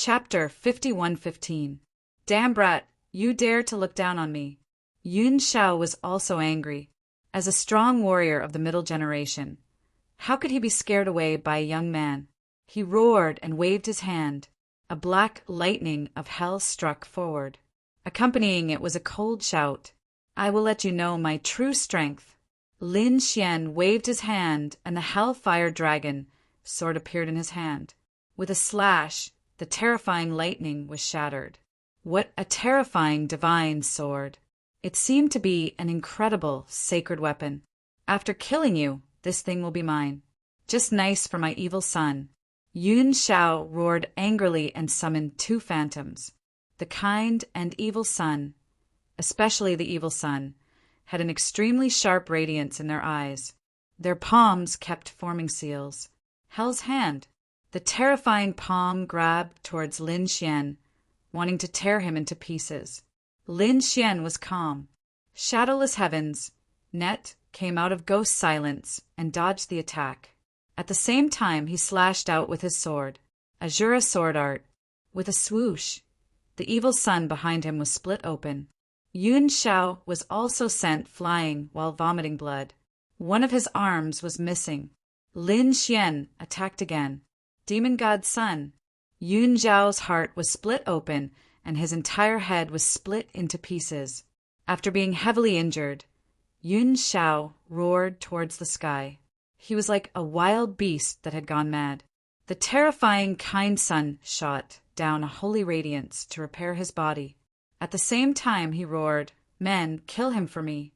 Chapter 51:15. Damn brat, you dare to look down on me. Yun Shao was also angry. As a strong warrior of the middle generation, how could he be scared away by a young man? He roared and waved his hand. A black lightning of hell struck forward. Accompanying it was a cold shout. I will let you know my true strength. Lin Xian waved his hand, and the hellfire dragon sword appeared in his hand. With a slash, the terrifying lightning was shattered. What a terrifying divine sword! It seemed to be an incredible sacred weapon. After killing you, this thing will be mine. Just nice for my evil son. Yun Shao roared angrily and summoned two phantoms. The kind and evil son, especially the evil son, had an extremely sharp radiance in their eyes. Their palms kept forming seals. Hell's hand. The terrifying palm grabbed towards Lin Xian, wanting to tear him into pieces. Lin Xian was calm. Shadowless heavens, Net came out of ghost silence and dodged the attack. At the same time, he slashed out with his sword, Azura sword art. With a swoosh, the evil sun behind him was split open. Yun Shao was also sent flying while vomiting blood. One of his arms was missing. Lin Xian attacked again. Demon God's son. Yun Zhao's heart was split open, and his entire head was split into pieces. After being heavily injured, Yun Shao roared towards the sky. He was like a wild beast that had gone mad. The terrifying kind sun shot down a holy radiance to repair his body. At the same time he roared, Men, kill him for me.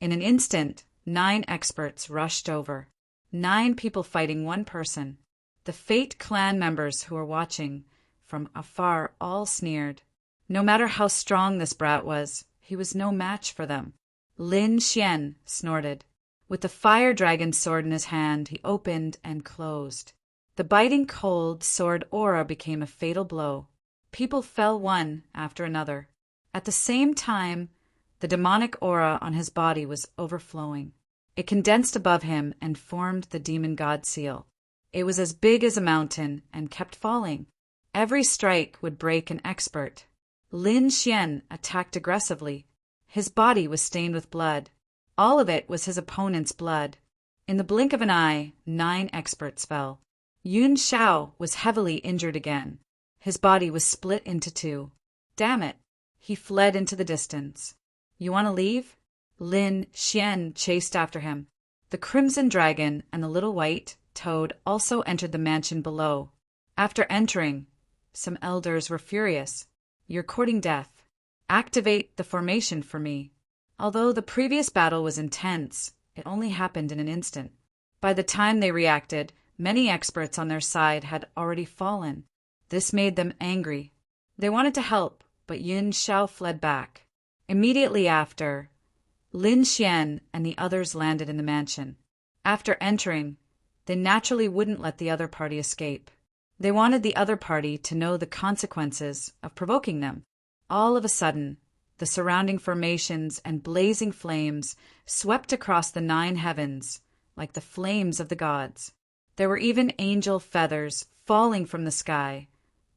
In an instant, 9 experts rushed over. 9 people fighting one person. The Fate clan members who were watching from afar all sneered. No matter how strong this brat was, he was no match for them. Lin Xian snorted. With the fire dragon sword in his hand, he opened and closed. The biting cold sword aura became a fatal blow. People fell one after another. At the same time, the demonic aura on his body was overflowing. It condensed above him and formed the demon god seal. It was as big as a mountain and kept falling. Every strike would break an expert. Lin Xian attacked aggressively. His body was stained with blood. All of it was his opponent's blood. In the blink of an eye, 9 experts fell. Yun Shao was heavily injured again. His body was split into 2. Damn it! He fled into the distance. You want to leave? Lin Xian chased after him. The crimson dragon and the little white toad also entered the mansion below. After entering, some elders were furious. You're courting death. Activate the formation for me. Although the previous battle was intense, it only happened in an instant. By the time they reacted, many experts on their side had already fallen. This made them angry. They wanted to help, but Yun Shao fled back. Immediately after, Lin Xian and the others landed in the mansion. After entering, they naturally wouldn't let the other party escape. They wanted the other party to know the consequences of provoking them. All of a sudden, the surrounding formations and blazing flames swept across the 9 heavens like the flames of the gods. There were even angel feathers falling from the sky,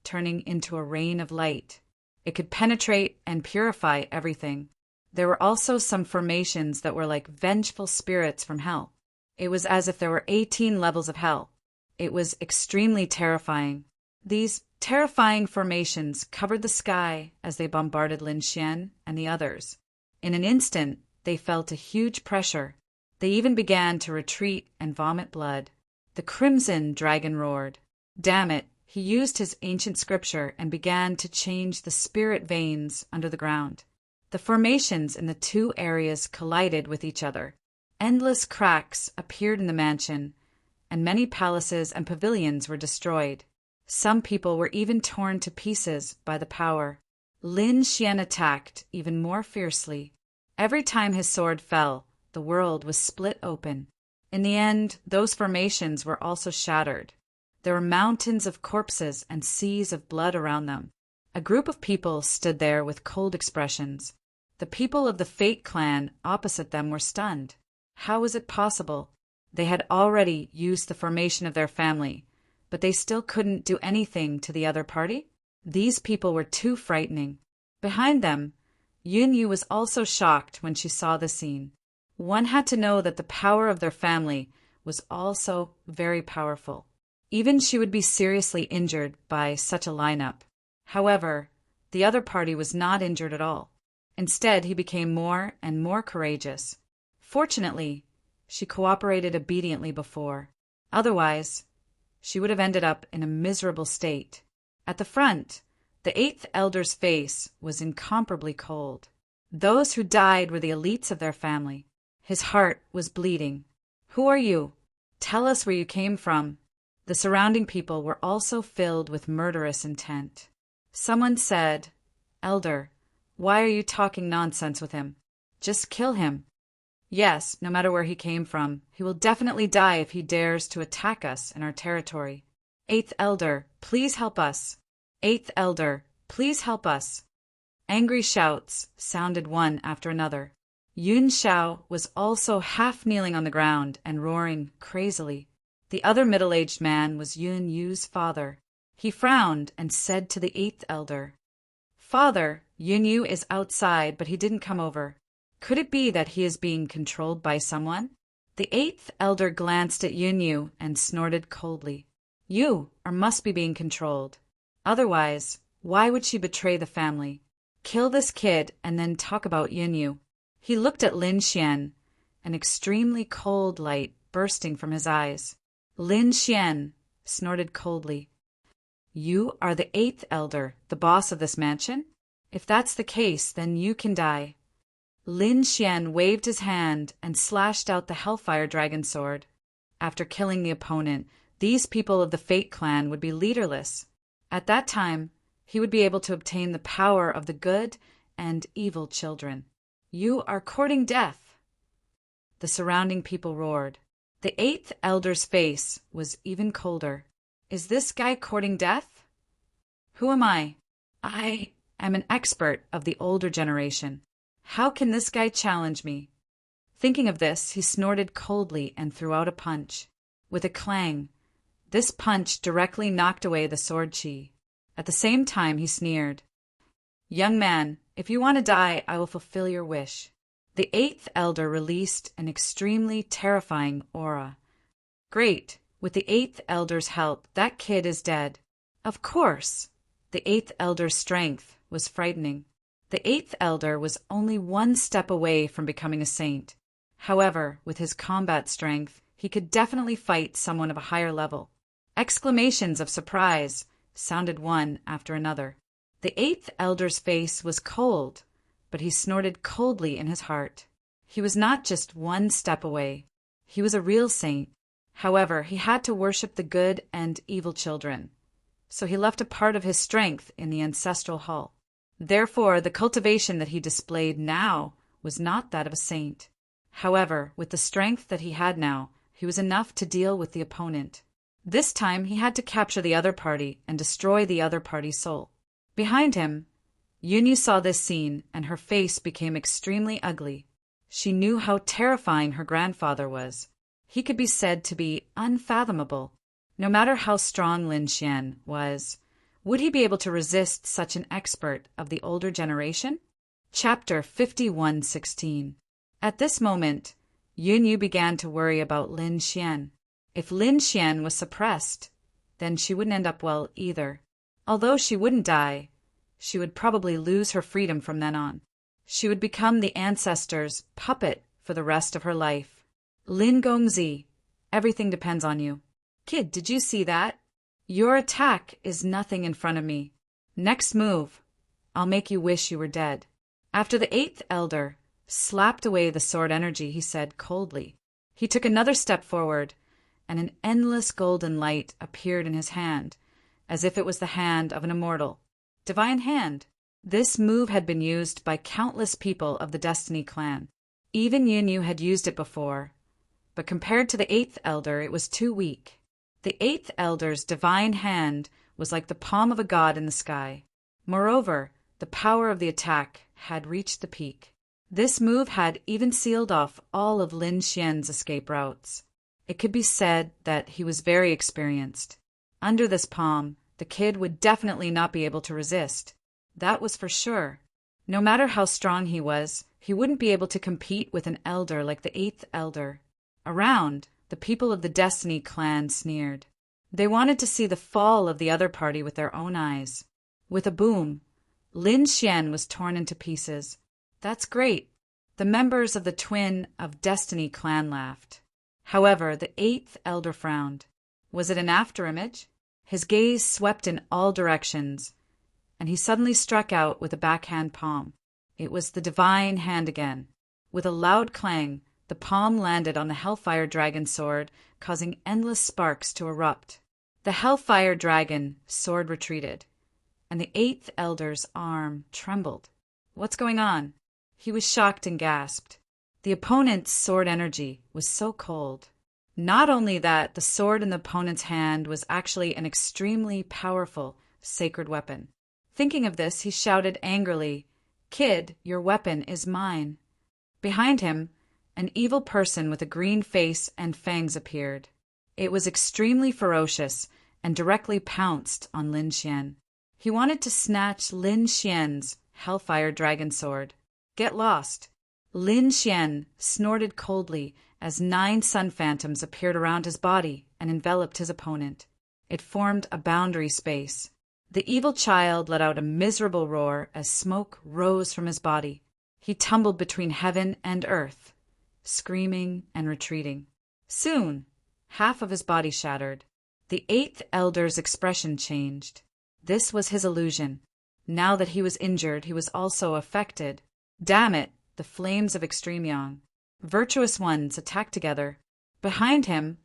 turning into a rain of light. It could penetrate and purify everything. There were also some formations that were like vengeful spirits from hell. It was as if there were 18 levels of hell. It was extremely terrifying. These terrifying formations covered the sky as they bombarded Lin Xian and the others. In an instant, they felt a huge pressure. They even began to retreat and vomit blood. The crimson dragon roared. Damn it, he used his ancient scripture and began to change the spirit veins under the ground. The formations in the 2 areas collided with each other. Endless cracks appeared in the mansion, and many palaces and pavilions were destroyed. Some people were even torn to pieces by the power. Lin Xian attacked even more fiercely. Every time his sword fell, the world was split open. In the end, those formations were also shattered. There were mountains of corpses and seas of blood around them. A group of people stood there with cold expressions. The people of the Fate clan opposite them were stunned. How was it possible? They had already used the formation of their family, but they still couldn't do anything to the other party? These people were too frightening. Behind them, Yunyu was also shocked when she saw the scene. One had to know that the power of their family was also very powerful. Even she would be seriously injured by such a lineup. However, the other party was not injured at all. Instead, he became more and more courageous. Fortunately, she cooperated obediently before. Otherwise, she would have ended up in a miserable state. At the front, the eighth elder's face was incomparably cold. Those who died were the elites of their family. His heart was bleeding. "Who are you? Tell us where you came from." The surrounding people were also filled with murderous intent. Someone said, "Elder, why are you talking nonsense with him? Just kill him." "Yes, no matter where he came from, he will definitely die if he dares to attack us in our territory." "Eighth elder, please help us." "Eighth elder, please help us." Angry shouts sounded one after another. Yun Xiao was also half kneeling on the ground and roaring crazily. The other middle-aged man was Yun Yu's father. He frowned and said to the eighth elder, "Father, Yun Yu is outside, but he didn't come over. Could it be that he is being controlled by someone?" The eighth elder glanced at Yun Yu and snorted coldly. "You must be being controlled. Otherwise, why would she betray the family? Kill this kid and then talk about Yun Yu." He looked at Lin Xian, an extremely cold light bursting from his eyes. Lin Xian snorted coldly. "You are the eighth elder, the boss of this mansion? If that's the case, then you can die." Lin Xian waved his hand and slashed out the Hellfire Dragon sword. After killing the opponent, these people of the Fate clan would be leaderless. At that time, he would be able to obtain the power of the good and evil children. "You are courting death!" The surrounding people roared. The eighth elder's face was even colder. "Is this guy courting death? Who am I? I am an expert of the older generation. How can this guy challenge me?" Thinking of this, he snorted coldly and threw out a punch. With a clang, this punch directly knocked away the sword chi. At the same time, he sneered, "Young man, if you want to die, I will fulfill your wish." The eighth elder released an extremely terrifying aura. "Great! With the eighth elder's help, that kid is dead." Of course! The eighth elder's strength was frightening. The eighth elder was only one step away from becoming a saint. However, with his combat strength, he could definitely fight someone of a higher level. Exclamations of surprise sounded one after another. The eighth elder's face was cold, but he snorted coldly in his heart. He was not just one step away. He was a real saint. However, he had to worship the good and evil children, so he left a part of his strength in the ancestral hall. Therefore, the cultivation that he displayed now was not that of a saint. However, with the strength that he had now, he was enough to deal with the opponent. This time, he had to capture the other party and destroy the other party's soul. Behind him, Yunyu saw this scene, and her face became extremely ugly. She knew how terrifying her grandfather was. He could be said to be unfathomable. No matter how strong Lin Xian was, would he be able to resist such an expert of the older generation? Chapter 51:16. At this moment, Yunyu began to worry about Lin Xian. If Lin Xian was suppressed, then she wouldn't end up well either. Although she wouldn't die, she would probably lose her freedom from then on. She would become the ancestors' puppet for the rest of her life. "Lin Gongzi, everything depends on you." "Kid, did you see that? Your attack is nothing in front of me. Next move, I'll make you wish you were dead." After the eighth elder slapped away the sword energy, he said coldly. He took another step forward, and an endless golden light appeared in his hand, as if it was the hand of an immortal. Divine Hand. This move had been used by countless people of the Destiny clan. Even Yunyu had used it before, but compared to the eighth elder, it was too weak. The eighth elder's divine hand was like the palm of a god in the sky. Moreover, the power of the attack had reached the peak. This move had even sealed off all of Lin Xian's escape routes. It could be said that he was very experienced. Under this palm, the kid would definitely not be able to resist. That was for sure. No matter how strong he was, he wouldn't be able to compete with an elder like the eighth elder. Around, the people of the Destiny clan sneered. They wanted to see the fall of the other party with their own eyes. With a boom, Lin Xian was torn into pieces. That's great. The members of the Twin of Destiny clan laughed. However, the eighth elder frowned. Was it an afterimage? His gaze swept in all directions, and he suddenly struck out with a backhand palm. It was the divine hand again. With a loud clang, the palm landed on the Hellfire Dragon sword, causing endless sparks to erupt. The Hellfire Dragon sword retreated, and the eighth elder's arm trembled. What's going on? He was shocked and gasped. The opponent's sword energy was so cold. Not only that, the sword in the opponent's hand was actually an extremely powerful sacred weapon. Thinking of this, he shouted angrily, "Kid, your weapon is mine." Behind him, an evil person with a green face and fangs appeared. It was extremely ferocious and directly pounced on Lin Xian. He wanted to snatch Lin Xian's Hellfire Dragon sword. Get lost. Lin Xian snorted coldly as 9 sun phantoms appeared around his body and enveloped his opponent. It formed a boundary space. The evil child let out a miserable roar as smoke rose from his body. He tumbled between heaven and earth, screaming and retreating. Soon, half of his body shattered. The eighth elder's expression changed. This was his illusion. Now that he was injured, he was also affected. Damn it, the flames of Extreme Yang. Virtuous ones attacked together. Behind him,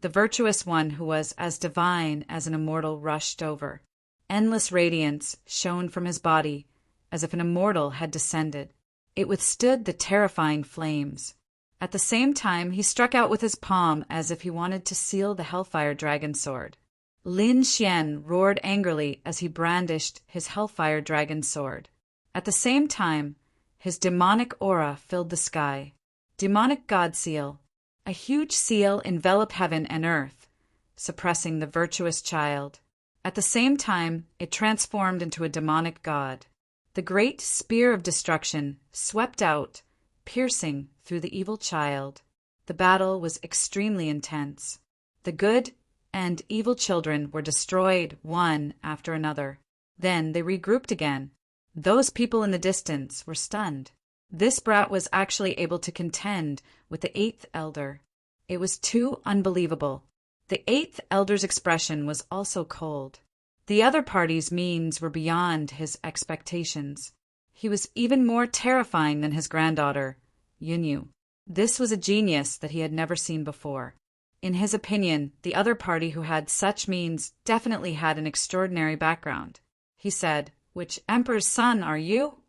the virtuous one who was as divine as an immortal rushed over. Endless radiance shone from his body, as if an immortal had descended. It withstood the terrifying flames. At the same time, he struck out with his palm as if he wanted to seal the Hellfire Dragon sword. Lin Xian roared angrily as he brandished his Hellfire Dragon sword. At the same time, his demonic aura filled the sky. Demonic God Seal. A huge seal enveloped heaven and earth, suppressing the virtuous child. At the same time, it transformed into a demonic god. The great spear of destruction swept out, piercing through the evil child. The battle was extremely intense. The good and evil children were destroyed one after another. Then they regrouped again. Those people in the distance were stunned. This brat was actually able to contend with the eighth elder. It was too unbelievable. The eighth elder's expression was also cold. The other party's means were beyond his expectations. He was even more terrifying than his granddaughter, Yunyu. This was a genius that he had never seen before. In his opinion, the other party who had such means definitely had an extraordinary background. He said, "Which emperor's son are you?"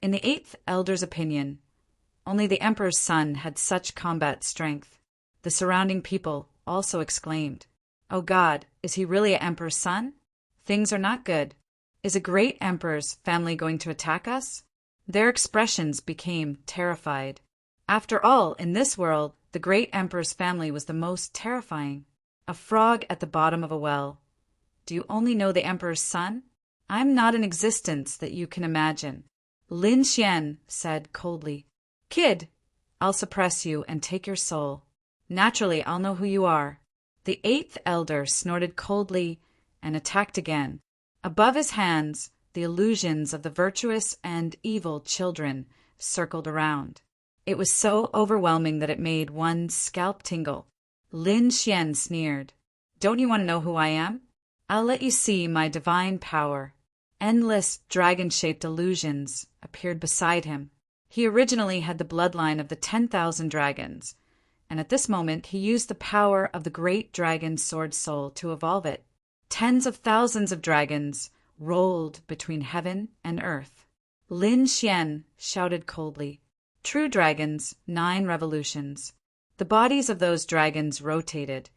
In the eighth elder's opinion, only the emperor's son had such combat strength. The surrounding people also exclaimed, "Oh God, is he really an emperor's son? Things are not good. Is a great emperor's family going to attack us?" Their expressions became terrified. After all, in this world, the great emperor's family was the most terrifying. A frog at the bottom of a well. Do you only know the emperor's son? I'm not an existence that you can imagine. Lin Xian said coldly, "Kid, I'll suppress you and take your soul. Naturally, I'll know who you are." The eighth elder snorted coldly and attacked again. Above his hands, the illusions of the virtuous and evil children circled around. It was so overwhelming that it made one's scalp tingle. Lin Xian sneered, "Don't you want to know who I am? I'll let you see my divine power." Endless dragon-shaped illusions appeared beside him. He originally had the bloodline of the 10,000 dragons, and at this moment he used the power of the great dragon sword soul to evolve it. Tens of thousands of dragons rolled between heaven and earth. Lin Xian shouted coldly, "True dragons, 9 revolutions." The bodies of those dragons rotated,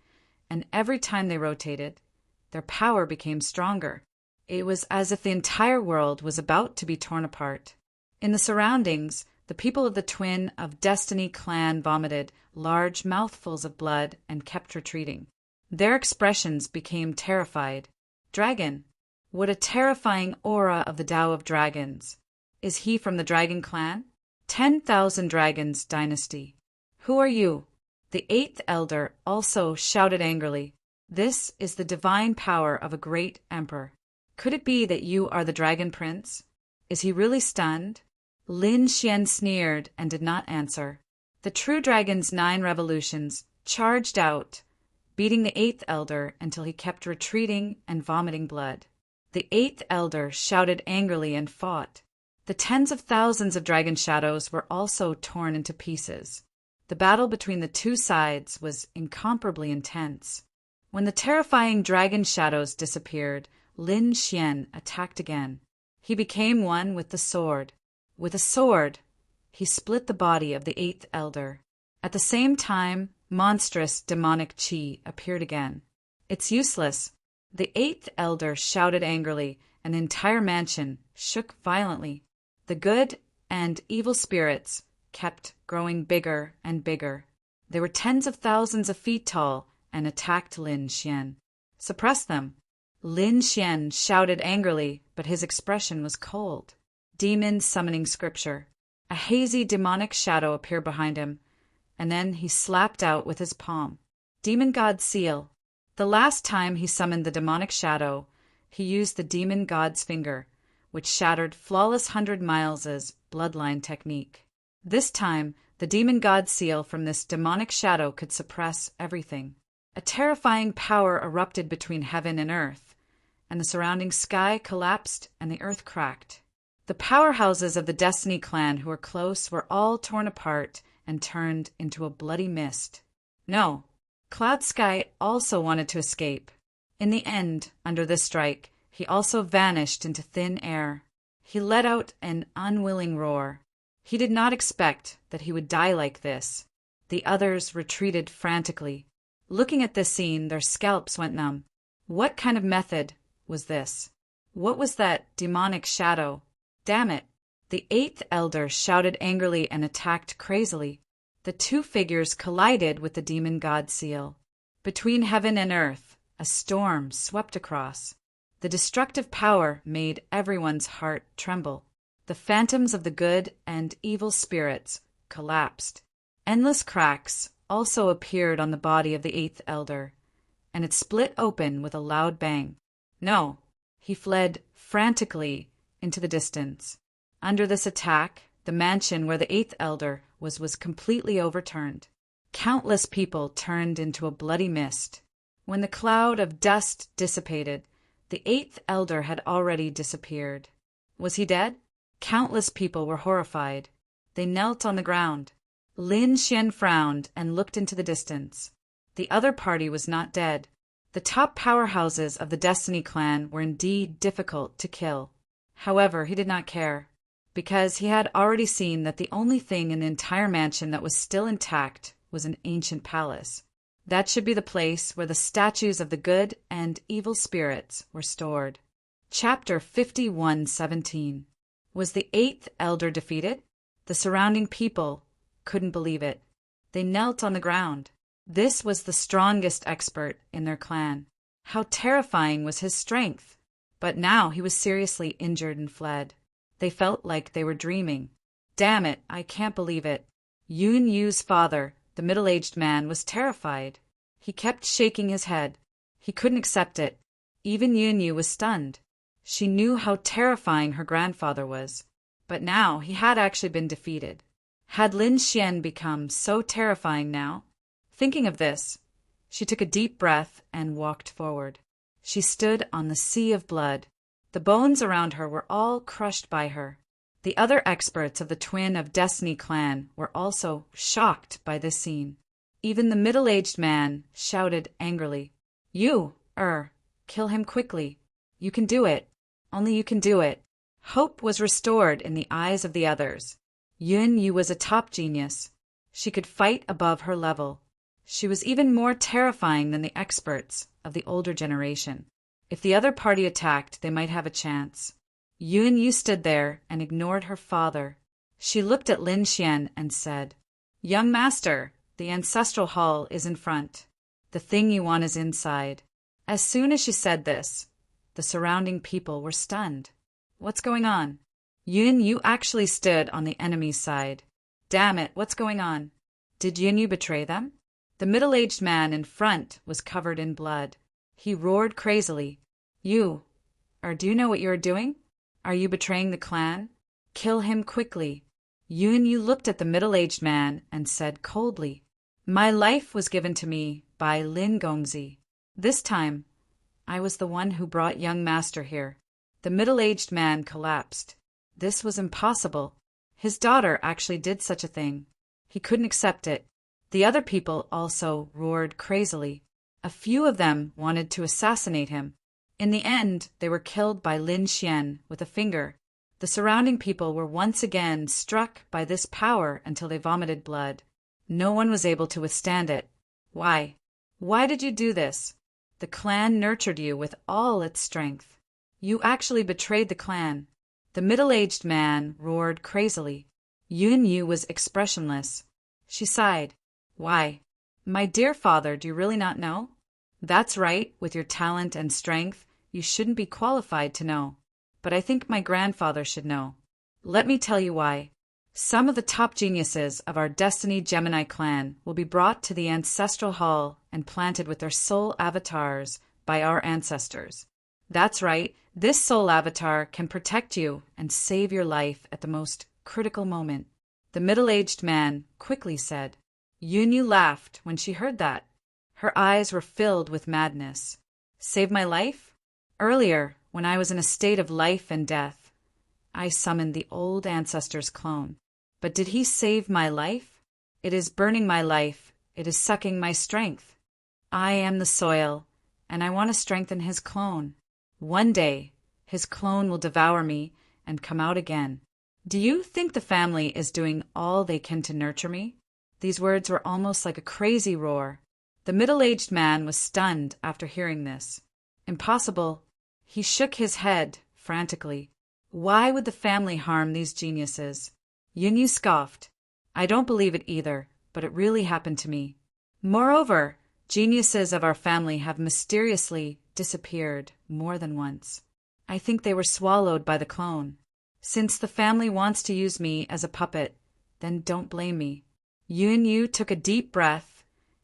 and every time they rotated, their power became stronger. It was as if the entire world was about to be torn apart. In the surroundings, the people of the Twin of Destiny clan vomited large mouthfuls of blood and kept retreating. Their expressions became terrified. Dragon. What a terrifying aura of the Tao of Dragons. Is he from the Dragon Clan? 10,000 Dragons Dynasty. Who are you? The eighth elder also shouted angrily. This is the divine power of a great emperor. Could it be that you are the Dragon Prince? Is he really stunned? Lin Xian sneered and did not answer. The true dragon's 9 revolutions charged out, beating the eighth elder until he kept retreating and vomiting blood. The eighth elder shouted angrily and fought. The tens of thousands of dragon shadows were also torn into pieces. The battle between the two sides was incomparably intense. When the terrifying dragon shadows disappeared, Lin Xian attacked again. He became one with the sword. With a sword, he split the body of the eighth elder. At the same time, monstrous demonic chi appeared again. It's useless. The eighth elder shouted angrily, and the entire mansion shook violently. The good and evil spirits kept growing bigger and bigger. They were tens of thousands of feet tall and attacked Lin Xian. Suppress them. Lin Xian shouted angrily, but his expression was cold. Demon summoning scripture. A hazy demonic shadow appeared behind him, and then he slapped out with his palm. Demon God seal. The last time he summoned the demonic shadow, he used the demon god's finger, which shattered flawless 100 miles' bloodline technique. This time, the demon god seal from this demonic shadow could suppress everything. A terrifying power erupted between heaven and earth, and the surrounding sky collapsed and the earth cracked. The powerhouses of the Destiny clan who were close were all torn apart and turned into a bloody mist. No, Cloud Sky also wanted to escape. In the end, under this strike, he also vanished into thin air. He let out an unwilling roar. He did not expect that he would die like this. The others retreated frantically. Looking at this scene, their scalps went numb. What kind of method was this? What was that demonic shadow? Damn it! The eighth elder shouted angrily and attacked crazily. The two figures collided with the demon god seal. Between heaven and earth, a storm swept across. The destructive power made everyone's heart tremble. The phantoms of the good and evil spirits collapsed. Endless cracks also appeared on the body of the eighth elder, and it split open with a loud bang. No, he fled frantically into the distance. Under this attack, the mansion where the eighth elder was completely overturned. Countless people turned into a bloody mist. When the cloud of dust dissipated, the eighth elder had already disappeared. Was he dead? Countless people were horrified. They knelt on the ground. Lin Xian frowned and looked into the distance. The other party was not dead. The top powerhouses of the Destiny clan were indeed difficult to kill. However, he did not care, because he had already seen that the only thing in the entire mansion that was still intact was an ancient palace. That should be the place where the statues of the good and evil spirits were stored. Chapter 51:17. Was the eighth elder defeated? The surrounding people couldn't believe it. They knelt on the ground. This was the strongest expert in their clan. How terrifying was his strength! But now he was seriously injured and fled. They felt like they were dreaming. Damn it, I can't believe it. Yun Yu's father, the middle-aged man, was terrified. He kept shaking his head. He couldn't accept it. Even Yun Yu was stunned. She knew how terrifying her grandfather was. But now he had actually been defeated. Had Lin Xian become so terrifying now? Thinking of this, she took a deep breath and walked forward. She stood on the sea of blood. The bones around her were all crushed by her. The other experts of the Twin of Destiny clan were also shocked by this scene. Even the middle-aged man shouted angrily, "You, kill him quickly. You can do it. Only you can do it." Hope was restored in the eyes of the others. Yun Yu was a top genius. She could fight above her level. She was even more terrifying than the experts of the older generation. If the other party attacked, they might have a chance. Yun Yu stood there and ignored her father. She looked at Lin Xian and said, "Young master, the ancestral hall is in front." The thing you want is inside. As soon as she said this, the surrounding people were stunned. What's going on? You actually stood on the enemy's side. Damn it, what's going on? Did you betray them? The middle-aged man in front was covered in blood. He roared crazily. Do you know what you are doing? Are you betraying the clan? Kill him quickly. You looked at the middle-aged man and said coldly, My life was given to me by Lin Gongzi. This time, I was the one who brought young master here. The middle-aged man collapsed. This was impossible. His daughter actually did such a thing. He couldn't accept it. The other people also roared crazily. A few of them wanted to assassinate him. In the end, they were killed by Lin Xian with a finger. The surrounding people were once again struck by this power until they vomited blood. No one was able to withstand it. Why? Why did you do this? The clan nurtured you with all its strength. You actually betrayed the clan. The middle-aged man roared crazily. Yu was expressionless. She sighed. Why? My dear father, do you really not know? That's right, with your talent and strength, you shouldn't be qualified to know. But I think my grandfather should know. Let me tell you why. Some of the top geniuses of our Destiny Gemini clan will be brought to the ancestral hall and planted with their soul avatars by our ancestors. That's right, this soul avatar can protect you and save your life at the most critical moment. The middle-aged man quickly said. Yunyu laughed when she heard that. Her eyes were filled with madness. Save my life? Earlier, when I was in a state of life and death, I summoned the old ancestor's clone. But did he save my life? It is burning my life. It is sucking my strength. I am the soil, and I want to strengthen his clone. One day, his clone will devour me and come out again. Do you think the family is doing all they can to nurture me? These words were almost like a crazy roar. The middle-aged man was stunned after hearing this. Impossible. He shook his head frantically. Why would the family harm these geniuses? Yunyu scoffed. I don't believe it either, but it really happened to me. Moreover, geniuses of our family have mysteriously disappeared more than once. I think they were swallowed by the clone. Since the family wants to use me as a puppet, then don't blame me. Yunyu took a deep breath,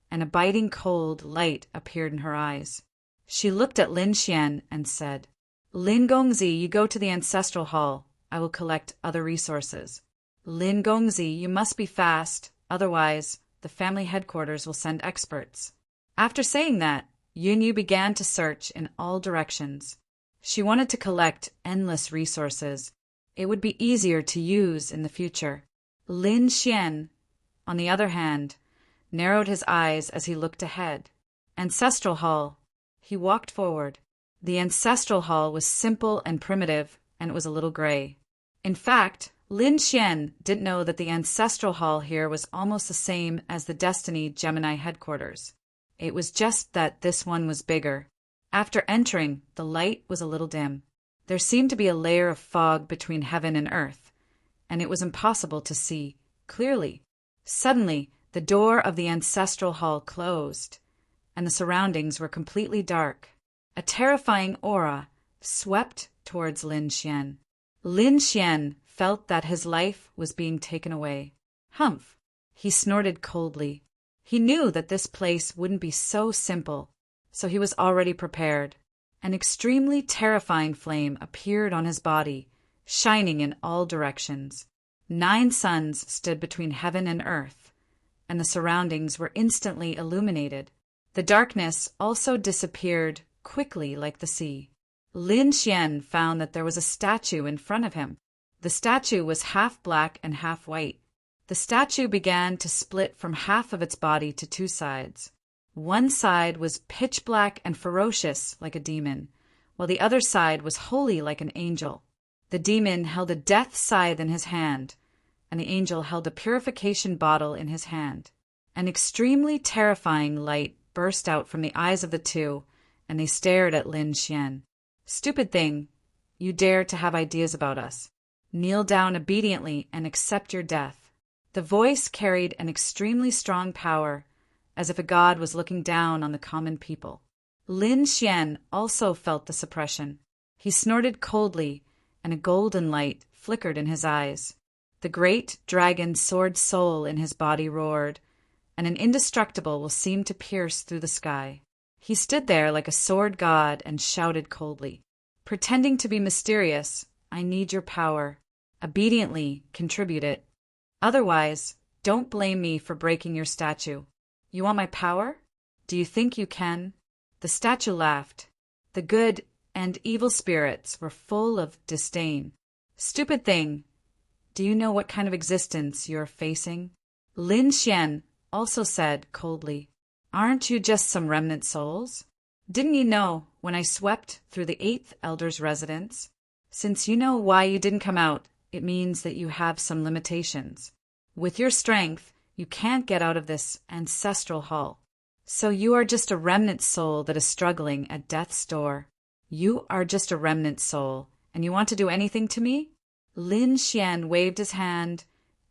and a biting cold light appeared in her eyes. She looked at Lin Xian and said, Lin Gongzi, you go to the ancestral hall. I will collect other resources. Lin Gongzi, you must be fast, otherwise the family headquarters will send experts. After saying that, Yunyu began to search in all directions. She wanted to collect endless resources. It would be easier to use in the future. Lin Xian, on the other hand, narrowed his eyes as he looked ahead. Ancestral hall. He walked forward. The ancestral hall was simple and primitive, and it was a little gray. In fact, Lin Xian didn't know that the ancestral hall here was almost the same as the Destiny Gemini headquarters. It was just that this one was bigger. After entering, the light was a little dim. There seemed to be a layer of fog between heaven and earth, and it was impossible to see clearly. Suddenly, the door of the ancestral hall closed, and the surroundings were completely dark. A terrifying aura swept towards Lin Xian. Lin Xian felt that his life was being taken away. Humph! He snorted coldly. He knew that this place wouldn't be so simple, so he was already prepared. An extremely terrifying flame appeared on his body, shining in all directions. 9 suns stood between heaven and earth, and the surroundings were instantly illuminated. The darkness also disappeared quickly like the sea. Lin Xian found that there was a statue in front of him. The statue was half black and half white. The statue began to split from half of its body to 2 sides. One side was pitch black and ferocious like a demon, while the other side was holy like an angel. The demon held a death scythe in his hand, and the angel held a purification bottle in his hand. An extremely terrifying light burst out from the eyes of the two, and they stared at Lin Xian. Stupid thing, you dare to have ideas about us. Kneel down obediently and accept your death. The voice carried an extremely strong power. as if a god was looking down on the common people. Lin Xian also felt the suppression. He snorted coldly, and a golden light flickered in his eyes. The great dragon sword soul in his body roared, and an indestructible will seem to pierce through the sky. He stood there like a sword god and shouted coldly, "Pretending to be mysterious, I need your power. Obediently contribute it. Otherwise, don't blame me for breaking your statue. You want my power? Do you think you can?" The statue laughed. The good and evil spirits were full of disdain. "Stupid thing! Do you know what kind of existence you're facing?" Lin Xian also said coldly, "Aren't you just some remnant souls? Didn't you know when I swept through the 8th Elder's residence? Since you know why you didn't come out, it means that you have some limitations. With your strength, you can't get out of this ancestral hall. So you are just a remnant soul that is struggling at death's door. You are just a remnant soul, and you want to do anything to me?" Lin Xian waved his hand,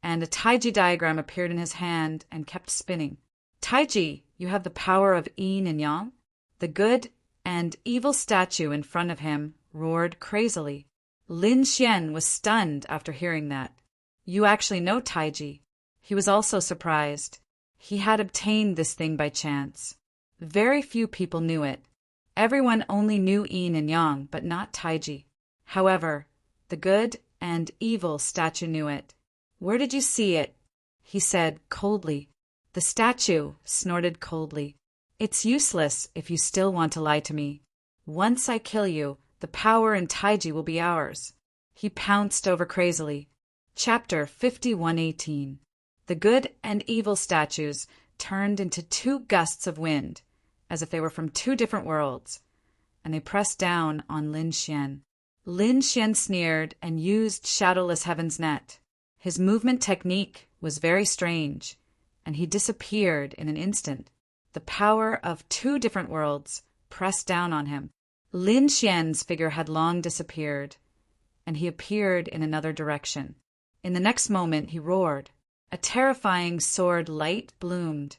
and a Taiji diagram appeared in his hand and kept spinning. "Taiji, you have the power of yin and yang?" The good and evil statue in front of him roared crazily. Lin Xian was stunned after hearing that. "You actually know Taiji." He was also surprised. He had obtained this thing by chance. Very few people knew it. Everyone only knew yin and yang, but not Taiji. However, the good and evil statue knew it. "Where did you see it?" he said coldly. The statue snorted coldly. "It's useless if you still want to lie to me. Once I kill you, the power in Taiji will be ours." He pounced over crazily. Chapter 51:18. The good and evil statues turned into 2 gusts of wind, as if they were from 2 different worlds, and they pressed down on Lin Xian. Lin Xian sneered and used Shadowless Heaven's net. His movement technique was very strange, and he disappeared in an instant. The power of 2 different worlds pressed down on him. Lin Xian's figure had long disappeared, and he appeared in another direction. In the next moment he roared. A terrifying sword light bloomed,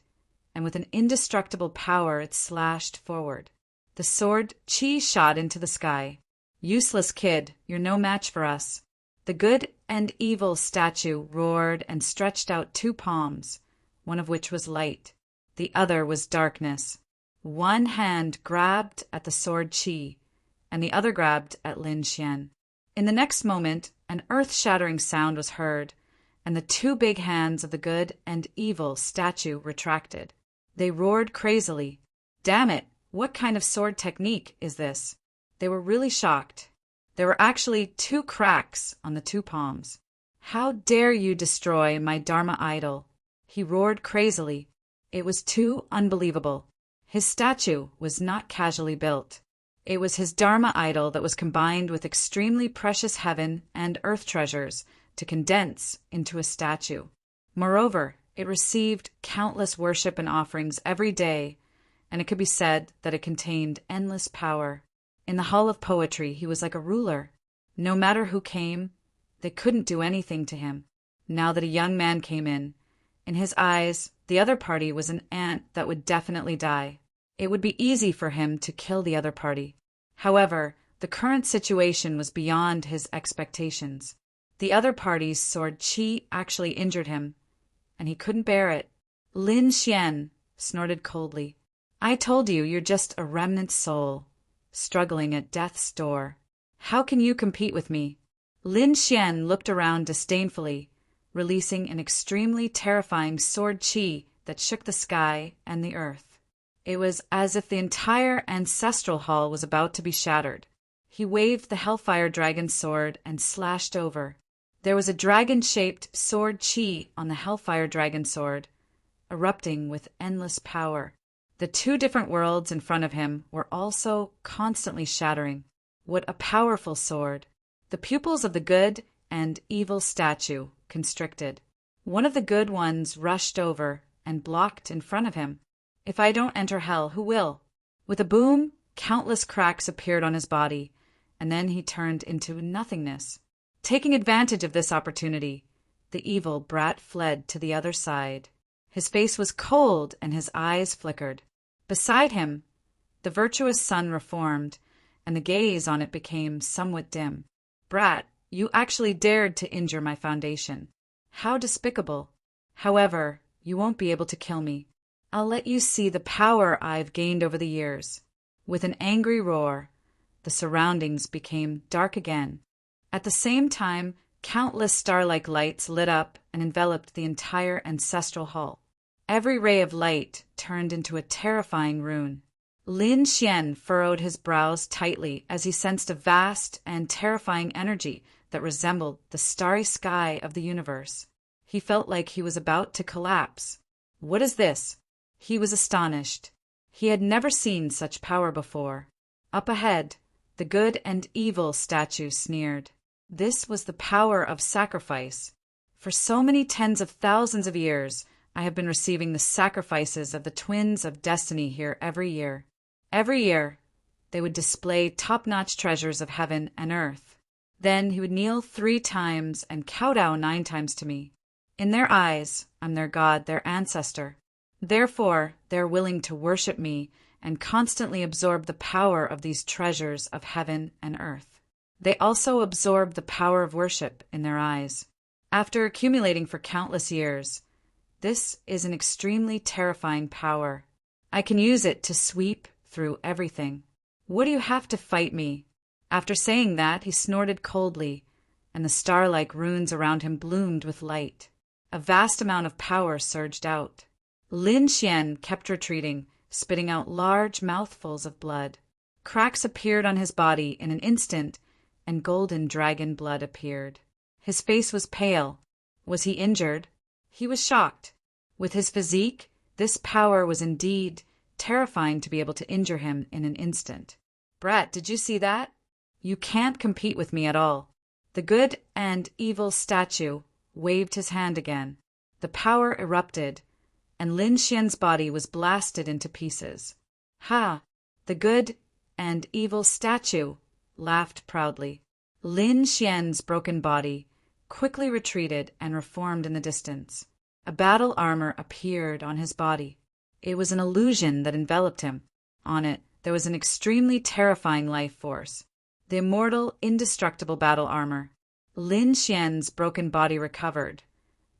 and with an indestructible power it slashed forward. The sword chi shot into the sky. "Useless kid, you're no match for us." The good and evil statue roared and stretched out 2 palms, one of which was light. The other was darkness. One hand grabbed at the sword chi, and the other grabbed at Lin Xian. In the next moment, an earth-shattering sound was heard, and the 2 big hands of the good and evil statue retracted. They roared crazily. "Damn it, what kind of sword technique is this?" They were really shocked. There were actually 2 cracks on the 2 palms. "How dare you destroy my Dharma idol?" He roared crazily. It was too unbelievable. His statue was not casually built. It was his Dharma idol that was combined with extremely precious heaven and earth treasures to condense into a statue. Moreover, it received countless worship and offerings every day, and it could be said that it contained endless power. In the Hall of Poetry, he was like a ruler. No matter who came, they couldn't do anything to him. Now that a young man came in his eyes, the other party was an ant that would definitely die. It would be easy for him to kill the other party. However, the current situation was beyond his expectations. The other party's sword chi actually injured him, and he couldn't bear it. Lin Xian snorted coldly. "I told you you're just a remnant soul, struggling at death's door. How can you compete with me?" Lin Xian looked around disdainfully, releasing an extremely terrifying sword chi that shook the sky and the earth. It was as if the entire ancestral hall was about to be shattered. He waved the Hellfire Dragon sword and slashed over. There was a dragon-shaped sword chi on the Hellfire Dragon sword, erupting with endless power. The 2 different worlds in front of him were also constantly shattering. What a powerful sword! The pupils of the good and evil statue constricted. One of the good ones rushed over and blocked in front of him. "If I don't enter hell, who will?" With a boom, countless cracks appeared on his body, and then he turned into nothingness. Taking advantage of this opportunity, the evil brat fled to the other side. His face was cold and his eyes flickered. Beside him, the virtuous sun reformed, and the gaze on it became somewhat dim. Brat, you actually dared to injure my foundation. How despicable. However, you won't be able to kill me. I'll let you see the power I've gained over the years. With an angry roar, the surroundings became dark again. At the same time, countless star-like lights lit up and enveloped the entire ancestral hall. Every ray of light turned into a terrifying rune. Lin Xian furrowed his brows tightly as he sensed a vast and terrifying energy that resembled the starry sky of the universe. He felt like he was about to collapse. What is this? He was astonished. He had never seen such power before. Up ahead, the good and evil statue sneered. This was the power of sacrifice. For so many tens of thousands of years, I have been receiving the sacrifices of the twins of destiny here every year. Every year, they would display top-notch treasures of heaven and earth. Then he would kneel 3 times and kowtow 9 times to me. In their eyes, I'm their god, their ancestor. Therefore, they are willing to worship me and constantly absorb the power of these treasures of heaven and earth. They also absorb the power of worship in their eyes. After accumulating for countless years, this is an extremely terrifying power. I can use it to sweep through everything. What do you have to fight me? After saying that, he snorted coldly, and the star-like runes around him bloomed with light. A vast amount of power surged out. Lin Xian kept retreating, spitting out large mouthfuls of blood. Cracks appeared on his body in an instant, and golden dragon blood appeared. His face was pale. Was he injured? He was shocked. With his physique, this power was indeed terrifying to be able to injure him in an instant. Brat, did you see that? You can't compete with me at all. The good and evil statue waved his hand again. The power erupted, and Lin Xian's body was blasted into pieces. Ha! The good and evil statue laughed proudly. Lin Xian's broken body quickly retreated and reformed in the distance. A battle armor appeared on his body. It was an illusion that enveloped him. On it, there was an extremely terrifying life force. The immortal, indestructible battle armor. Lin Xian's broken body recovered,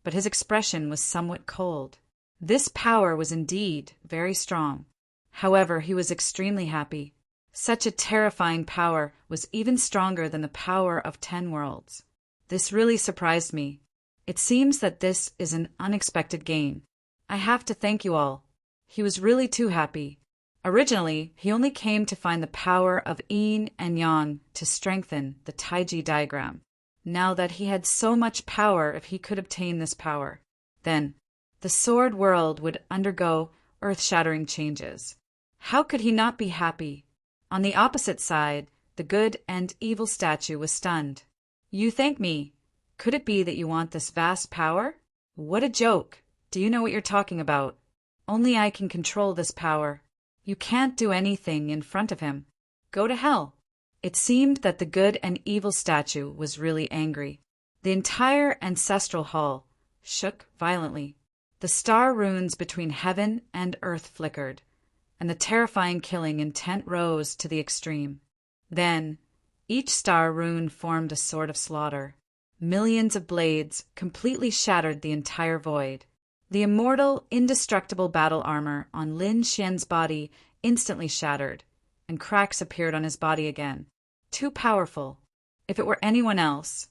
but his expression was somewhat cold. This power was indeed very strong. However, he was extremely happy. Such a terrifying power was even stronger than the power of 10 worlds. This really surprised me. It seems that this is an unexpected gain. I have to thank you all. He was really too happy. Originally, he only came to find the power of yin and yang to strengthen the Taiji diagram. Now that he had so much power, if he could obtain this power, then the sword world would undergo earth-shattering changes. How could he not be happy? On the opposite side, the good and evil statue was stunned. You thank me. Could it be that you want this vast power? What a joke. Do you know what you're talking about? Only I can control this power. You can't do anything in front of him. Go to hell. It seemed that the good and evil statue was really angry. The entire ancestral hall shook violently. The star runes between heaven and earth flickered, and the terrifying killing intent rose to the extreme. Then, each star rune formed a sword of slaughter. Millions of blades completely shattered the entire void. The immortal, indestructible battle armor on Lin Xian's body instantly shattered, and cracks appeared on his body again. Too powerful. If it were anyone else,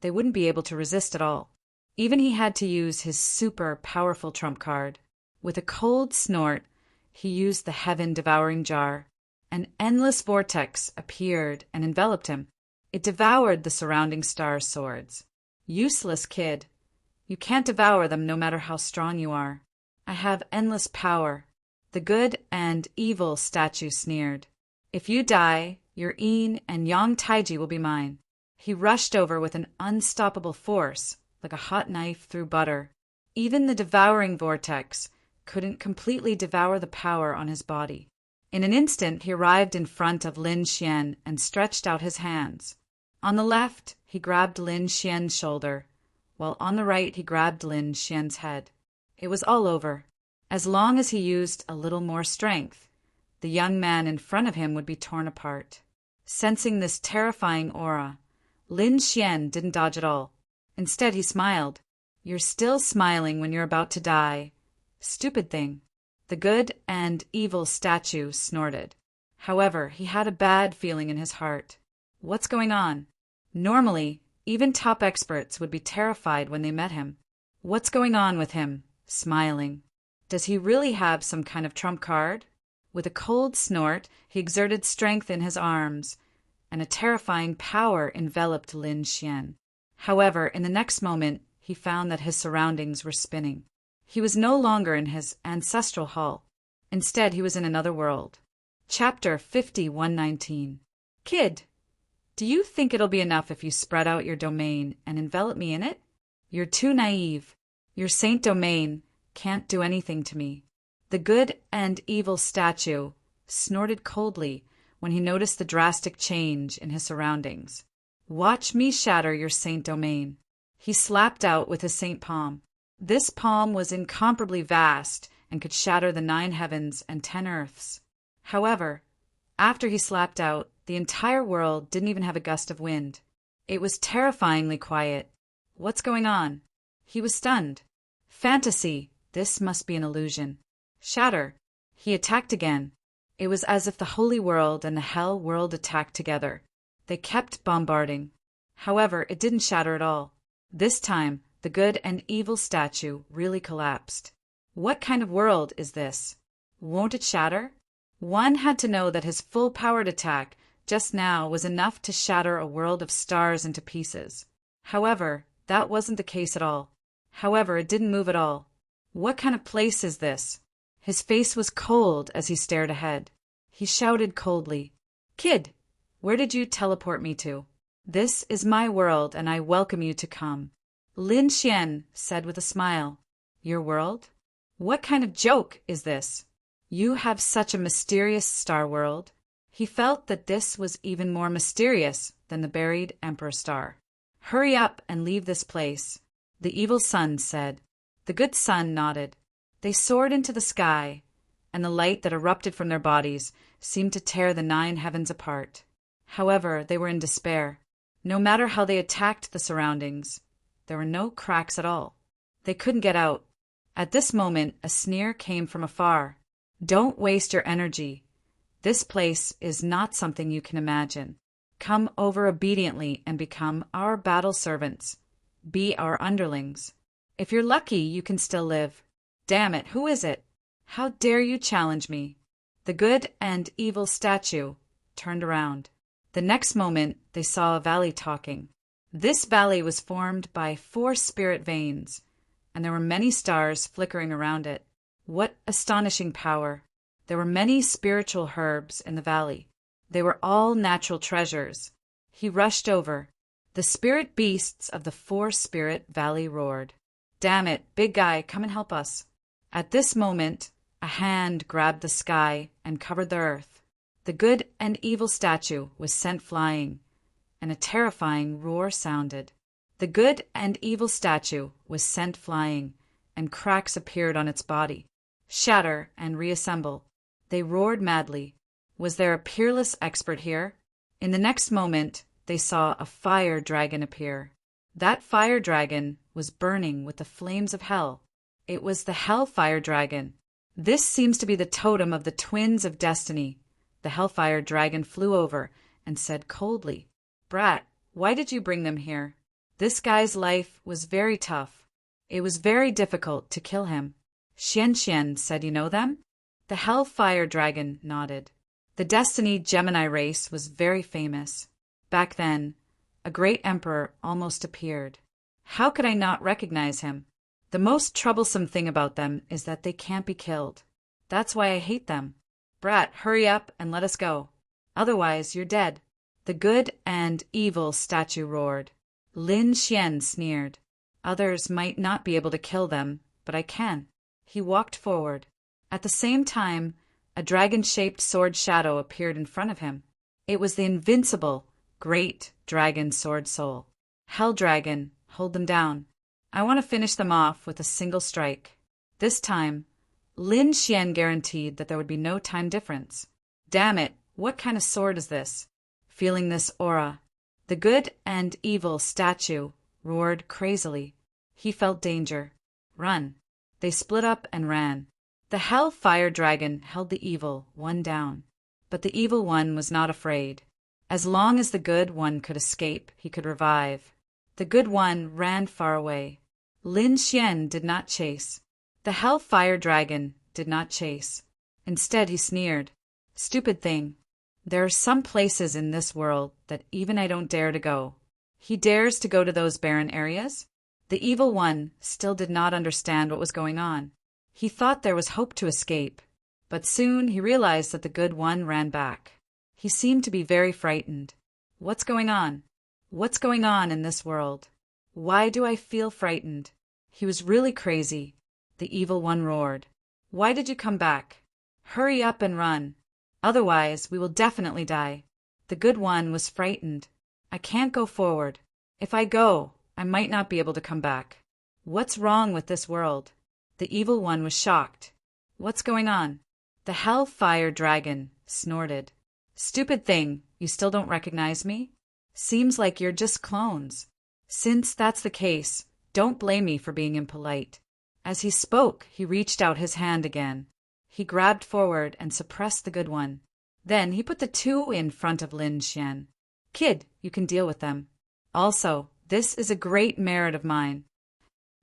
they wouldn't be able to resist at all. Even he had to use his super powerful trump card. With a cold snort, he used the heaven-devouring jar. An endless vortex appeared and enveloped him. It devoured the surrounding stars' swords. Useless kid. You can't devour them no matter how strong you are. I have endless power. The good and evil statue sneered. If you die, your yin and yang taiji will be mine. He rushed over with an unstoppable force, like a hot knife through butter. Even the devouring vortex couldn't completely devour the power on his body. In an instant, he arrived in front of Lin Xian and stretched out his hands. On the left, he grabbed Lin Xian's shoulder, while on the right he grabbed Lin Xian's head. It was all over. As long as he used a little more strength, the young man in front of him would be torn apart. Sensing this terrifying aura, Lin Xian didn't dodge at all. Instead, he smiled. "You're still smiling when you're about to die. Stupid thing." The good and evil statue snorted. However, he had a bad feeling in his heart. What's going on? Normally, even top experts would be terrified when they met him. What's going on with him? Smiling. Does he really have some kind of trump card? With a cold snort, he exerted strength in his arms, and a terrifying power enveloped Lin Xian. However, in the next moment, he found that his surroundings were spinning. He was no longer in his ancestral hall. Instead, he was in another world. Chapter 5119. Kid, do you think it'll be enough if you spread out your domain and envelop me in it? You're too naive. Your saint domain can't do anything to me. The good and evil statue snorted coldly when he noticed the drastic change in his surroundings. Watch me shatter your saint domain. He slapped out with his saint palm. This palm was incomparably vast and could shatter the 9 heavens and 10 earths. However, after he slapped out, the entire world didn't even have a gust of wind. It was terrifyingly quiet. What's going on? He was stunned. Fantasy, this must be an illusion. Shatter. He attacked again. It was as if the holy world and the hell world attacked together. They kept bombarding. However, it didn't shatter at all. This time, the good and evil statue really collapsed. What kind of world is this? Won't it shatter? One had to know that his full-powered attack just now was enough to shatter a world of stars into pieces. However, that wasn't the case at all. However, it didn't move at all. What kind of place is this? His face was cold as he stared ahead. He shouted coldly, "Kid, where did you teleport me to? This is my world and I welcome you to come." Lin Xian said with a smile, "Your world? What kind of joke is this? You have such a mysterious star world." He felt that this was even more mysterious than the buried Emperor Star. "Hurry up and leave this place," the evil sun said. The good sun nodded. They soared into the sky, and the light that erupted from their bodies seemed to tear the 9 heavens apart. However, they were in despair. No matter how they attacked the surroundings, there were no cracks at all. They couldn't get out. At this moment, a sneer came from afar. "Don't waste your energy. This place is not something you can imagine. Come over obediently and become our battle servants. Be our underlings. If you're lucky, you can still live. Damn it, who is it? How dare you challenge me?" The good and evil statue turned around. The next moment, they saw a valley talking. This valley was formed by 4 spirit veins, and there were many stars flickering around it. What astonishing power! There were many spiritual herbs in the valley. They were all natural treasures. He rushed over. The spirit beasts of the 4 spirit valley roared. "Damn it, big guy, come and help us." At this moment, a hand grabbed the sky and covered the earth. The good and evil statue was sent flying, and a terrifying roar sounded. The good and evil statue was sent flying, and cracks appeared on its body. Shatter and reassemble. They roared madly. Was there a peerless expert here? In the next moment, they saw a fire dragon appear. That fire dragon was burning with the flames of hell. It was the Hellfire Dragon. This seems to be the totem of the twins of destiny. The Hellfire Dragon flew over and said coldly, "Brat, why did you bring them here? This guy's life was very tough. It was very difficult to kill him." Xian Xian said, "You know them?" The Hellfire Dragon nodded. The Destiny Gemini race was very famous. Back then, a great emperor almost appeared. How could I not recognize him? The most troublesome thing about them is that they can't be killed. That's why I hate them. Brat, hurry up and let us go. Otherwise, you're dead." The good and evil statue roared. Lin Xian sneered. "Others might not be able to kill them, but I can." He walked forward. At the same time, a dragon-shaped sword shadow appeared in front of him. It was the invincible, great dragon sword soul. "Hell Dragon, hold them down. I want to finish them off with a single strike." This time, Lin Xian guaranteed that there would be no time difference. Damn it, what kind of sword is this? Feeling this aura, the good and evil statue roared crazily. He felt danger. Run. They split up and ran. The Hell-Fire Dragon held the evil one down. But the evil one was not afraid. As long as the good one could escape, he could revive. The good one ran far away. Lin Xian did not chase. The Hell-Fire Dragon did not chase. Instead, he sneered. Stupid thing. There are some places in this world that even I don't dare to go. He dares to go to those barren areas? The evil one still did not understand what was going on. He thought there was hope to escape, but soon he realized that the good one ran back. He seemed to be very frightened. What's going on? What's going on in this world? Why do I feel frightened? He was really crazy. The evil one roared. Why did you come back? Hurry up and run. Otherwise, we will definitely die. The good one was frightened. I can't go forward. If I go, I might not be able to come back. What's wrong with this world? The evil one was shocked. What's going on? The Hell-Fire Dragon snorted. Stupid thing, you still don't recognize me? Seems like you're just clones. Since that's the case, don't blame me for being impolite. As he spoke, he reached out his hand again. He grabbed forward and suppressed the good one. Then he put the two in front of Lin Xian. Kid, you can deal with them. Also, this is a great merit of mine.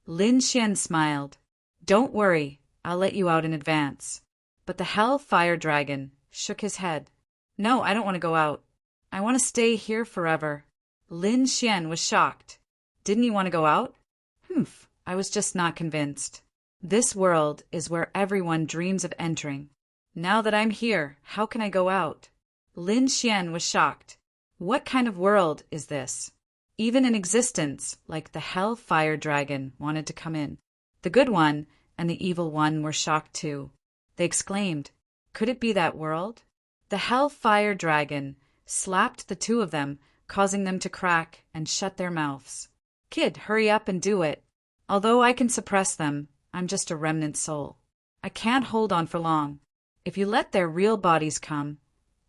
Lin Xian smiled. Don't worry, I'll let you out in advance. But the Hell-Fire Dragon shook his head. No, I don't want to go out. I want to stay here forever. Lin Xian was shocked. Didn't you want to go out? Humph, I was just not convinced. This world is where everyone dreams of entering. Now that I'm here, how can I go out? Lin Xian was shocked. What kind of world is this? Even in existence, like the Hell-Fire Dragon wanted to come in. The good one and the evil one were shocked too. They exclaimed, could it be that world? The Hell-Fire Dragon slapped the two of them, causing them to crack and shut their mouths. Kid, hurry up and do it. Although I can suppress them, I'm just a remnant soul. I can't hold on for long. If you let their real bodies come,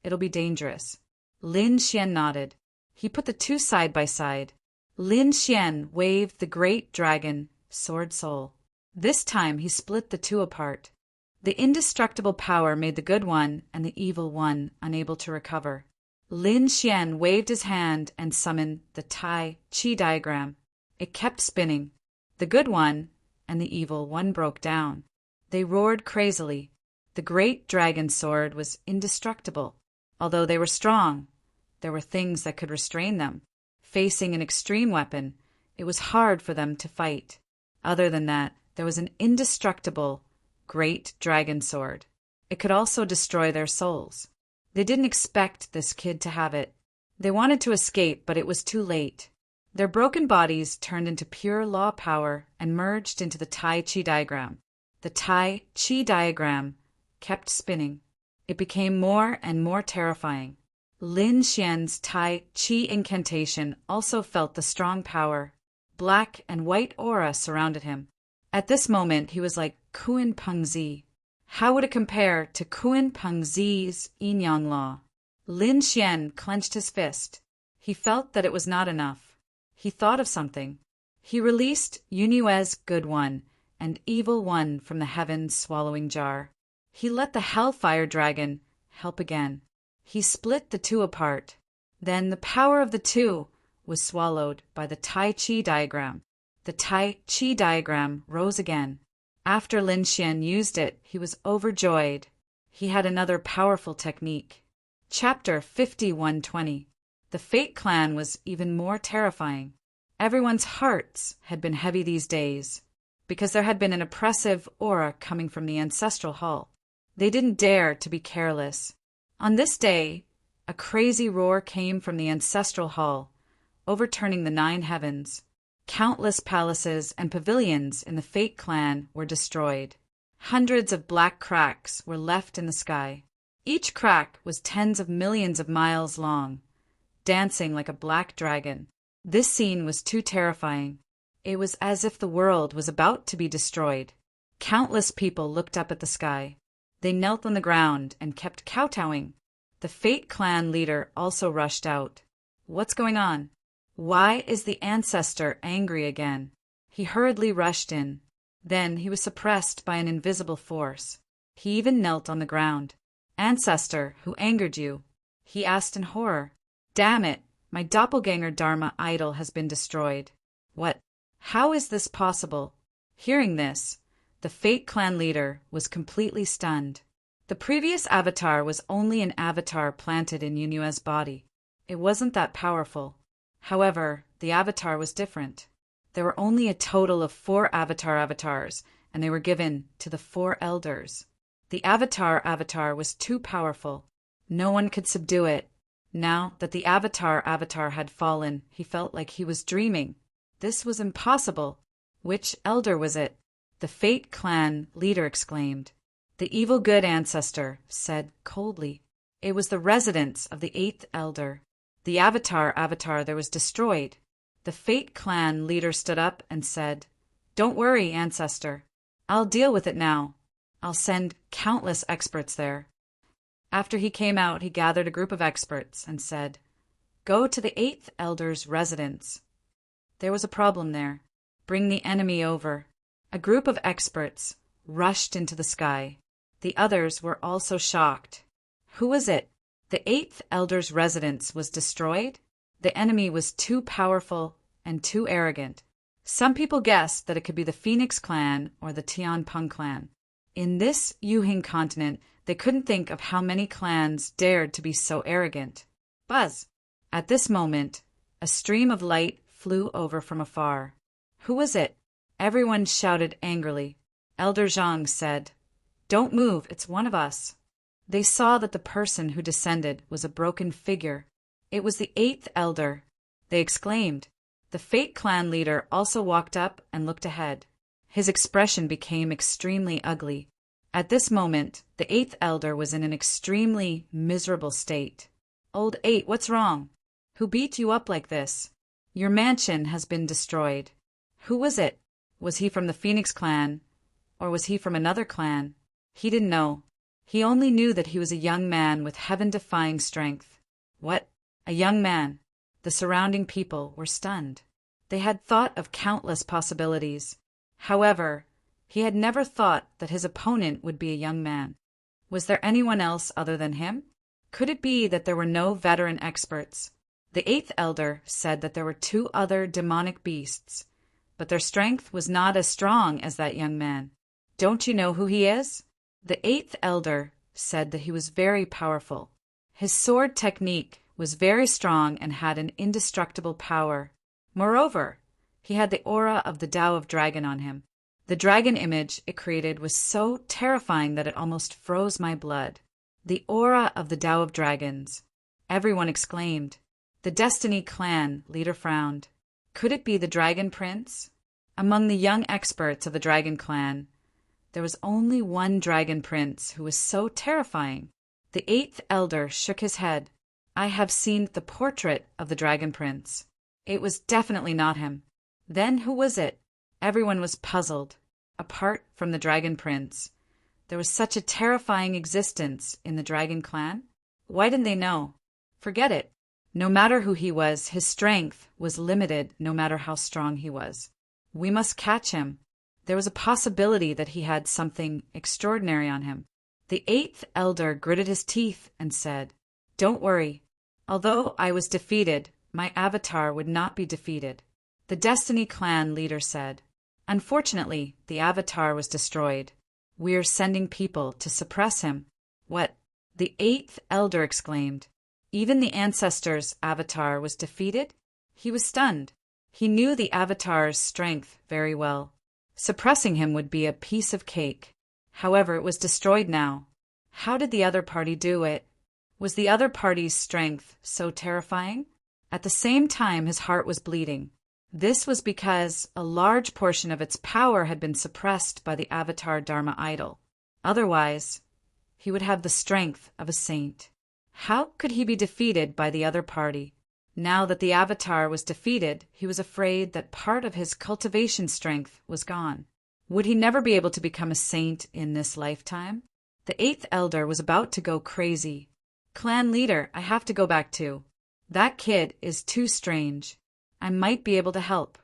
it'll be dangerous. Lin Xian nodded. He put the two side by side. Lin Xian waved the great dragon, Sword Soul. This time he split the two apart. The indestructible power made the good one and the evil one unable to recover. Lin Xian waved his hand and summoned the Tai Chi diagram. It kept spinning. The good one and the evil one broke down. They roared crazily. The great dragon sword was indestructible. Although they were strong, there were things that could restrain them. Facing an extreme weapon, it was hard for them to fight. Other than that, there was an indestructible, great dragon sword. It could also destroy their souls. They didn't expect this kid to have it. They wanted to escape, but it was too late. Their broken bodies turned into pure law power and merged into the Tai Chi diagram. The Tai Chi diagram kept spinning. It became more and more terrifying. Lin Xian's Tai Chi incantation also felt the strong power. Black and white aura surrounded him. At this moment, he was like Kun Peng Zi. How would it compare to Kun Peng Zi's yin-yang law? Lin Xian clenched his fist. He felt that it was not enough. He thought of something. He released Yunyue's good one and evil one from the heavens swallowing jar. He let the Hellfire Dragon help again. He split the two apart. Then the power of the two was swallowed by the Tai Chi diagram. The Tai Chi diagram rose again. After Lin Xian used it, he was overjoyed. He had another powerful technique. Chapter 5120. The Fate Clan was even more terrifying. Everyone's hearts had been heavy these days, because there had been an oppressive aura coming from the ancestral hall. They didn't dare to be careless. On this day, a crazy roar came from the ancestral hall, overturning the 9 heavens. Countless palaces and pavilions in the Fate Clan were destroyed. Hundreds of black cracks were left in the sky. Each crack was tens of millions of miles long, dancing like a black dragon. This scene was too terrifying. It was as if the world was about to be destroyed. Countless people looked up at the sky. They knelt on the ground and kept kowtowing. The Fate clan leader also rushed out. What's going on? Why is the ancestor angry again? He hurriedly rushed in. Then he was suppressed by an invisible force. He even knelt on the ground. Ancestor, who angered you? He asked in horror. Damn it, my doppelganger Dharma idol has been destroyed. What? How is this possible? Hearing this, the Fate clan leader was completely stunned. The previous avatar was only an avatar planted in Yunua's body. It wasn't that powerful. However, the avatar was different. There were only a total of 4 avatars, and they were given to the 4 elders. The avatar was too powerful. No one could subdue it. Now that the avatar had fallen, he felt like he was dreaming. This was impossible. Which elder was it? The Fate clan leader exclaimed. The evil good ancestor said coldly. It was the residence of the 8th elder. The avatar there was destroyed. The Fate clan leader stood up and said, Don't worry, ancestor. I'll deal with it now. I'll send countless experts there. After he came out, he gathered a group of experts and said, Go to the 8th elder's residence. There was a problem there. Bring the enemy over. A group of experts rushed into the sky. The others were also shocked. Who was it? The 8th elder's residence was destroyed? The enemy was too powerful and too arrogant. Some people guessed that it could be the Phoenix clan or the Tianpeng clan. In this Yuhing continent, they couldn't think of how many clans dared to be so arrogant. Buzz! At this moment, a stream of light flew over from afar. Who was it? Everyone shouted angrily. Elder Zhang said, Don't move, it's one of us. They saw that the person who descended was a broken figure. It was the 8th elder. They exclaimed. The Fate clan leader also walked up and looked ahead. His expression became extremely ugly. At this moment, the 8th elder was in an extremely miserable state. Old 8, what's wrong? Who beat you up like this? Your mansion has been destroyed. Who was it? Was he from the Phoenix clan? Or was he from another clan? He didn't know. He only knew that he was a young man with heaven-defying strength. What? A young man? The surrounding people were stunned. They had thought of countless possibilities. However, he had never thought that his opponent would be a young man. Was there anyone else other than him? Could it be that there were no veteran experts? The 8th elder said that there were 2 other demonic beasts, but their strength was not as strong as that young man. Don't you know who he is? The 8th elder said that he was very powerful. His sword technique was very strong and had an indestructible power. Moreover, he had the aura of the Tao of Dragon on him. The dragon image it created was so terrifying that it almost froze my blood. The aura of the Tao of Dragons. Everyone exclaimed. The Destiny clan leader frowned. Could it be the Dragon Prince? Among the young experts of the Dragon clan, there was only one Dragon Prince who was so terrifying. The 8th elder shook his head. I have seen the portrait of the Dragon Prince. It was definitely not him. Then who was it? Everyone was puzzled. Apart from the Dragon Prince, there was such a terrifying existence in the Dragon clan. Why didn't they know? Forget it. No matter who he was, his strength was limited no matter how strong he was. We must catch him. There was a possibility that he had something extraordinary on him. The 8th elder gritted his teeth and said, Don't worry. Although I was defeated, my avatar would not be defeated. The Destiny clan leader said, Unfortunately, the avatar was destroyed. We are sending people to suppress him. What? The 8th elder exclaimed. Even the ancestor's avatar was defeated? He was stunned. He knew the avatar's strength very well. Suppressing him would be a piece of cake. However, it was destroyed now. How did the other party do it? Was the other party's strength so terrifying? At the same time, his heart was bleeding. This was because a large portion of its power had been suppressed by the avatar Dharma idol. Otherwise, he would have the strength of a saint. How could he be defeated by the other party? Now that the avatar was defeated, he was afraid that part of his cultivation strength was gone. Would he never be able to become a saint in this lifetime? The eighth elder was about to go crazy. Clan leader, I have to go back too. That kid is too strange. I might be able to help.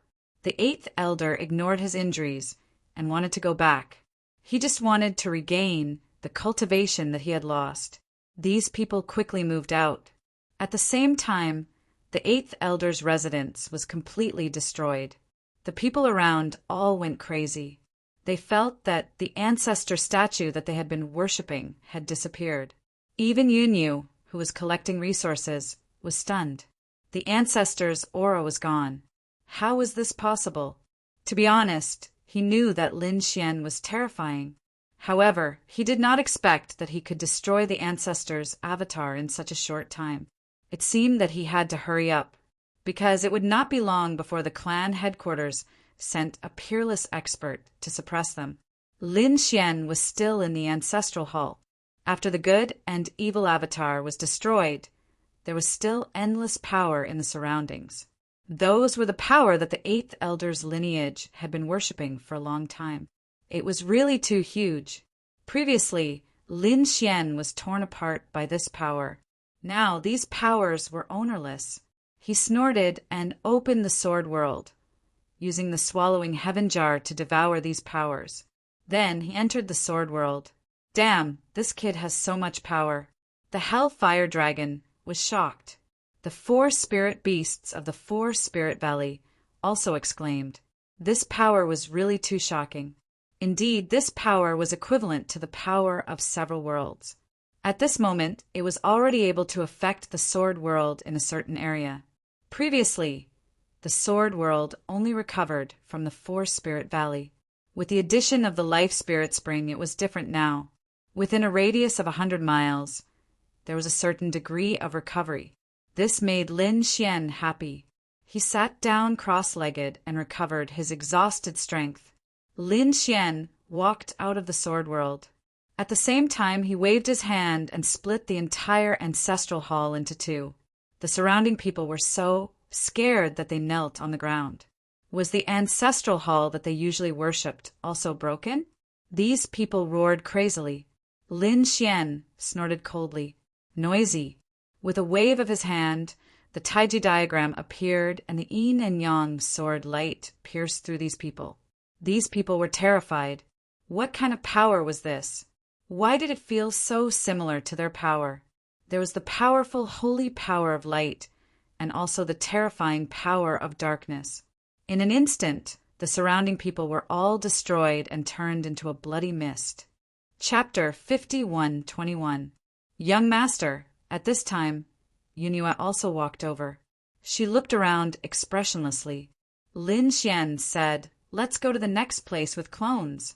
The eighth elder ignored his injuries and wanted to go back. He just wanted to regain the cultivation that he had lost. These people quickly moved out. At the same time, the eighth elder's residence was completely destroyed. The people around all went crazy. They felt that the ancestor statue that they had been worshipping had disappeared. Even Yunyu, who was collecting resources, was stunned. The ancestor's aura was gone. How was this possible? To be honest, he knew that Lin Xian was terrifying. However, he did not expect that he could destroy the ancestor's avatar in such a short time. It seemed that he had to hurry up, because it would not be long before the clan headquarters sent a peerless expert to suppress them. Lin Xian was still in the ancestral hall. After the good and evil avatar was destroyed, there was still endless power in the surroundings. Those were the power that the eighth elder's lineage had been worshipping for a long time. It was really too huge. Previously, Lin Xian was torn apart by this power. Now these powers were ownerless. He snorted and opened the sword world, using the swallowing heaven jar to devour these powers. Then he entered the sword world. Damn, this kid has so much power. The Hellfire Dragon was shocked. The 4 spirit beasts of the 4 Spirit Valley also exclaimed. This power was really too shocking. Indeed, this power was equivalent to the power of several worlds. At this moment, it was already able to affect the sword world in a certain area. Previously, the sword world only recovered from the 4 Spirit Valley. With the addition of the Life Spirit Spring, it was different now. Within a radius of 100 miles, there was a certain degree of recovery. This made Lin Xian happy. He sat down cross-legged and recovered his exhausted strength. Lin Xian walked out of the sword world. At the same time, he waved his hand and split the entire ancestral hall into 2. The surrounding people were so scared that they knelt on the ground. Was the ancestral hall that they usually worshipped also broken? These people roared crazily. Lin Xian snorted coldly. Noisy. With a wave of his hand, the Taiji diagram appeared and the yin and yang sword light pierced through these people. These people were terrified. What kind of power was this? Why did it feel so similar to their power? There was the powerful holy power of light and also the terrifying power of darkness. In an instant, the surrounding people were all destroyed and turned into a bloody mist. Chapter 51:21. Young Master. At this time, Yunyu also walked over. She looked around expressionlessly. Lin Xian said, "Let's go to the next place with clones."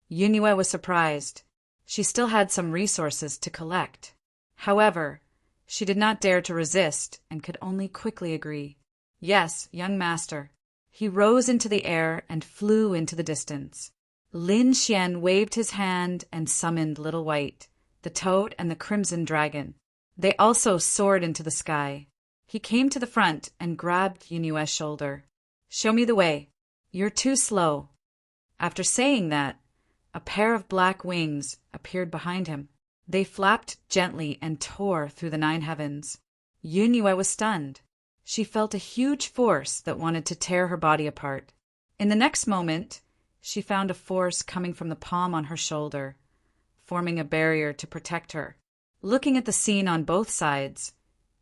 Yunyu was surprised. She still had some resources to collect. However, she did not dare to resist and could only quickly agree. Yes, young master. He rose into the air and flew into the distance. Lin Xian waved his hand and summoned Little White, the Toad, and the Crimson Dragon. They also soared into the sky. He came to the front and grabbed Yunue's shoulder. "Show me the way. You're too slow." After saying that, a pair of black wings appeared behind him. They flapped gently and tore through the 9 heavens. Yunue was stunned. She felt a huge force that wanted to tear her body apart. In the next moment, she found a force coming from the palm on her shoulder, forming a barrier to protect her. Looking at the scene on both sides,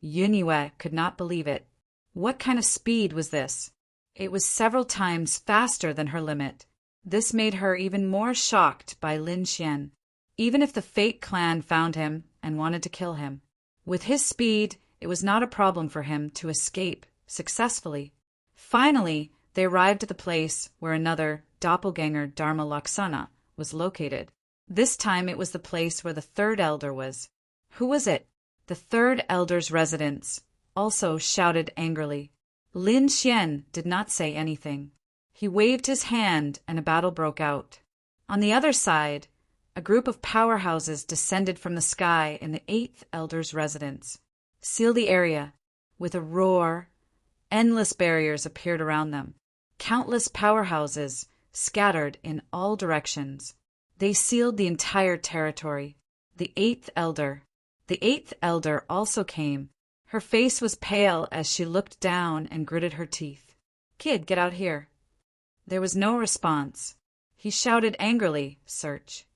Yunue could not believe it. What kind of speed was this? It was several times faster than her limit. This made her even more shocked by Lin Xian, even if the Fate clan found him and wanted to kill him. With his speed, it was not a problem for him to escape successfully. Finally, they arrived at the place where another doppelganger Dharma Laksana was located. This time it was the place where the 3rd elder was. Who was it? The 3rd elder's residence also shouted angrily. Lin Xian did not say anything. He waved his hand and a battle broke out. On the other side, a group of powerhouses descended from the sky in the 8th elder's residence. Seal the area. With a roar, endless barriers appeared around them. Countless powerhouses scattered in all directions. They sealed the entire territory. The eighth elder. The eighth elder also came. Her face was pale as she looked down and gritted her teeth. "Kid, get out here." There was no response. He shouted angrily, "Search."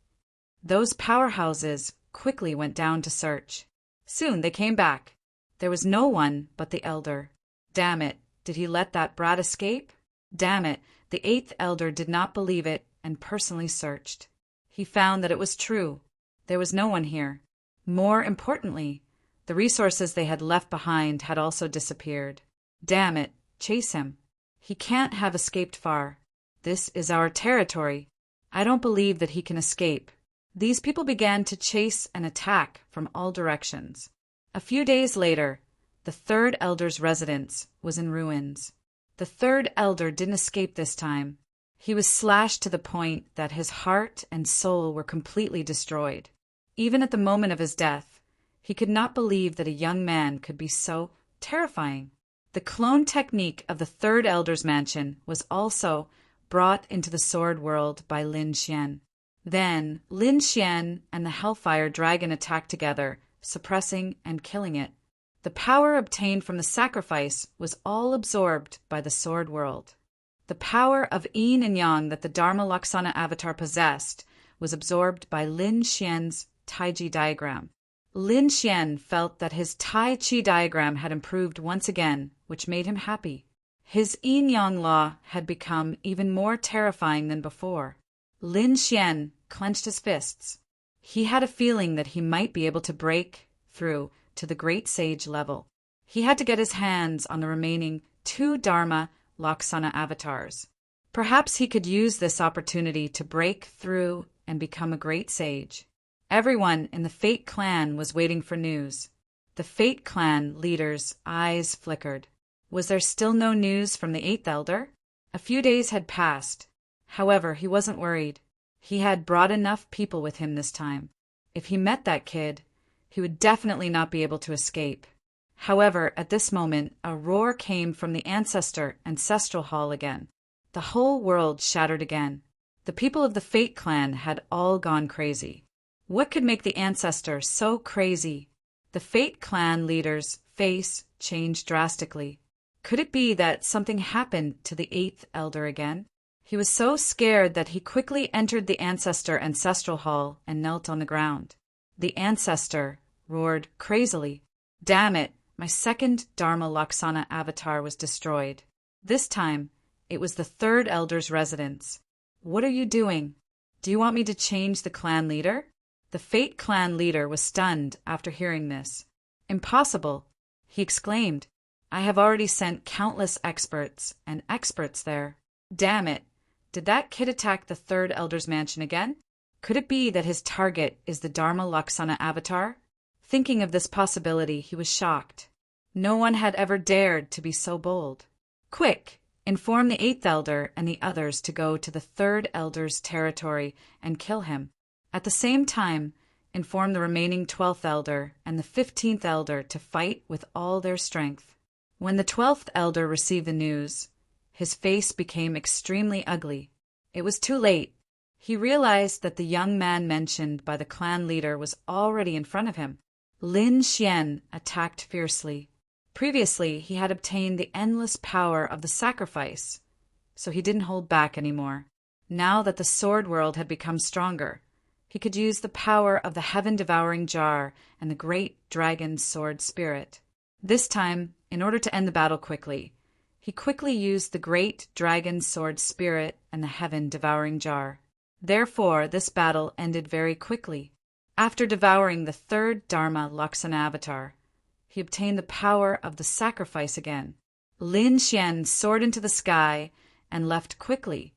Those powerhouses quickly went down to search. Soon they came back. There was no one but the elder. Damn it, did he let that brat escape? Damn it, the eighth elder did not believe it and personally searched. He found that it was true. There was no one here. More importantly, the resources they had left behind had also disappeared. Damn it, chase him. He can't have escaped far. This is our territory. I don't believe that he can escape. These people began to chase and attack from all directions. A few days later, the third elder's residence was in ruins. The third elder didn't escape this time. He was slashed to the point that his heart and soul were completely destroyed. Even at the moment of his death, he could not believe that a young man could be so terrifying. The clone technique of the third elder's mansion was also brought into the sword world by Lin Xian. Then Lin Xian and the Hellfire Dragon attacked together, suppressing and killing it. The power obtained from the sacrifice was all absorbed by the sword world. The power of yin and yang that the Dharma Laksana avatar possessed was absorbed by Lin Xian's Taiji diagram. Lin Xian felt that his Tai Chi diagram had improved once again, which made him happy. His yin-yang law had become even more terrifying than before. Lin Xian clenched his fists. He had a feeling that he might be able to break through to the great sage level. He had to get his hands on the remaining 2 Dharma Laksana avatars. Perhaps he could use this opportunity to break through and become a great sage. Everyone in the Fate clan was waiting for news. The Fate clan leader's eyes flickered. Was there still no news from the eighth elder? A few days had passed. However, he wasn't worried. He had brought enough people with him this time. If he met that kid, he would definitely not be able to escape. However, at this moment, a roar came from the ancestral hall again. The whole world shattered again. The people of the Fate clan had all gone crazy. What could make the ancestor so crazy? The Fate clan leader's face changed drastically. Could it be that something happened to the eighth elder again? He was so scared that he quickly entered the ancestral hall and knelt on the ground. The ancestor roared crazily. Damn it, my second Dharma Laksana avatar was destroyed. This time, it was the third elder's residence. What are you doing? Do you want me to change the clan leader? The Fate clan leader was stunned after hearing this. Impossible, he exclaimed. I have already sent countless experts there. Damn it, did that kid attack the third elder's mansion again? Could it be that his target is the Dharma Laksana avatar? Thinking of this possibility, he was shocked. No one had ever dared to be so bold. Quick, inform the eighth elder and the others to go to the third elder's territory and kill him. At the same time, inform the remaining 12th elder and the 15th elder to fight with all their strength. When the 12th elder received the news, his face became extremely ugly. It was too late. He realized that the young man mentioned by the clan leader was already in front of him. Lin Xian attacked fiercely. Previously, he had obtained the endless power of the sacrifice, so he didn't hold back anymore. Now that the sword world had become stronger, he could use the power of the heaven-devouring jar and the great dragon sword spirit. This time, in order to end the battle quickly, he quickly used the great dragon sword spirit and the heaven-devouring jar. Therefore, this battle ended very quickly. After devouring the third Dharma Laksana avatar, he obtained the power of the sacrifice again. Lin Xian soared into the sky and left quickly,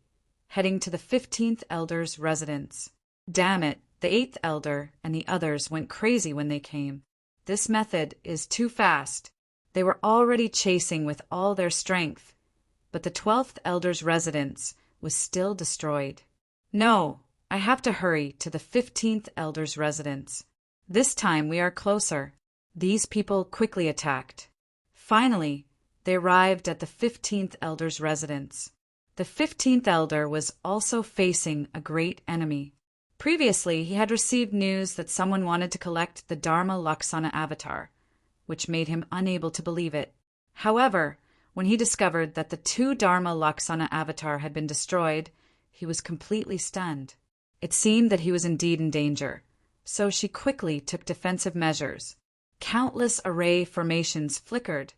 heading to the 15th elder's residence. Damn it, the 8th elder and the others went crazy when they came. This method is too fast. They were already chasing with all their strength, but the 12th elder's residence was still destroyed. No, I have to hurry to the 15th elder's residence. This time we are closer. These people quickly attacked. Finally, they arrived at the 15th elder's residence. The 15th elder was also facing a great enemy. Previously, he had received news that someone wanted to collect the Dharma Laksana avatar, which made him unable to believe it. However, when he discovered that the 2 Dharma Laksana avatar had been destroyed, he was completely stunned. It seemed that he was indeed in danger, so she quickly took defensive measures. Countless array formations flickered,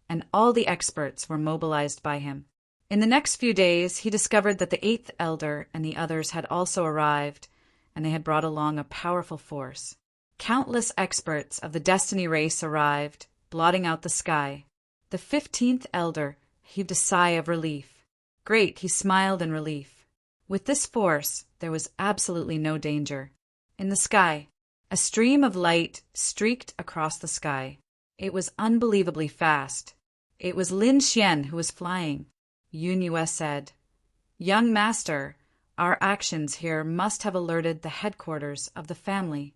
and all the experts were mobilized by him. In the next few days, he discovered that the 8th elder and the others had also arrived, and they had brought along a powerful force. Countless experts of the Destiny race arrived, blotting out the sky. The 15th elder heaved a sigh of relief. Great, he smiled in relief. With this force, there was absolutely no danger. In the sky, a stream of light streaked across the sky. It was unbelievably fast. It was Lin Xian who was flying. Yun Yue said, "Young master, our actions here must have alerted the headquarters of the family."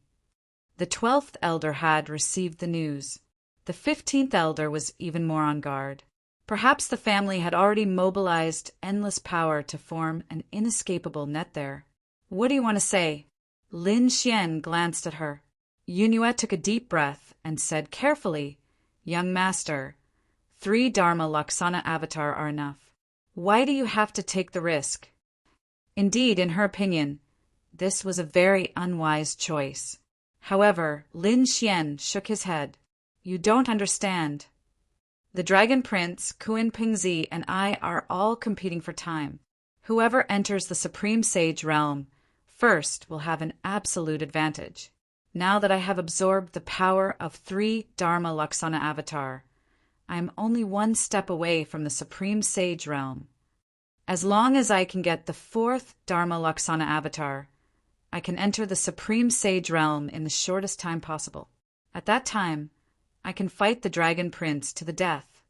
The 12th elder had received the news. The 15th elder was even more on guard. Perhaps the family had already mobilized endless power to form an inescapable net there. "What do you want to say?" Lin Xian glanced at her. Yun Yue took a deep breath and said carefully, "Young master, 3 Dharma Laksana avatar are enough. Why do you have to take the risk?" Indeed, in her opinion, this was a very unwise choice. However, Lin Xian shook his head. "You don't understand. The Dragon Prince, Kuan Pingzi, and I are all competing for time. Whoever enters the Supreme Sage realm first will have an absolute advantage. Now that I have absorbed the power of 3 Dharma Laksana avatar, I am only 1 step away from the Supreme Sage realm. As long as I can get the 4th Dharma Laksana avatar, I can enter the Supreme Sage realm in the shortest time possible. At that time, I can fight the Dragon Prince to the death."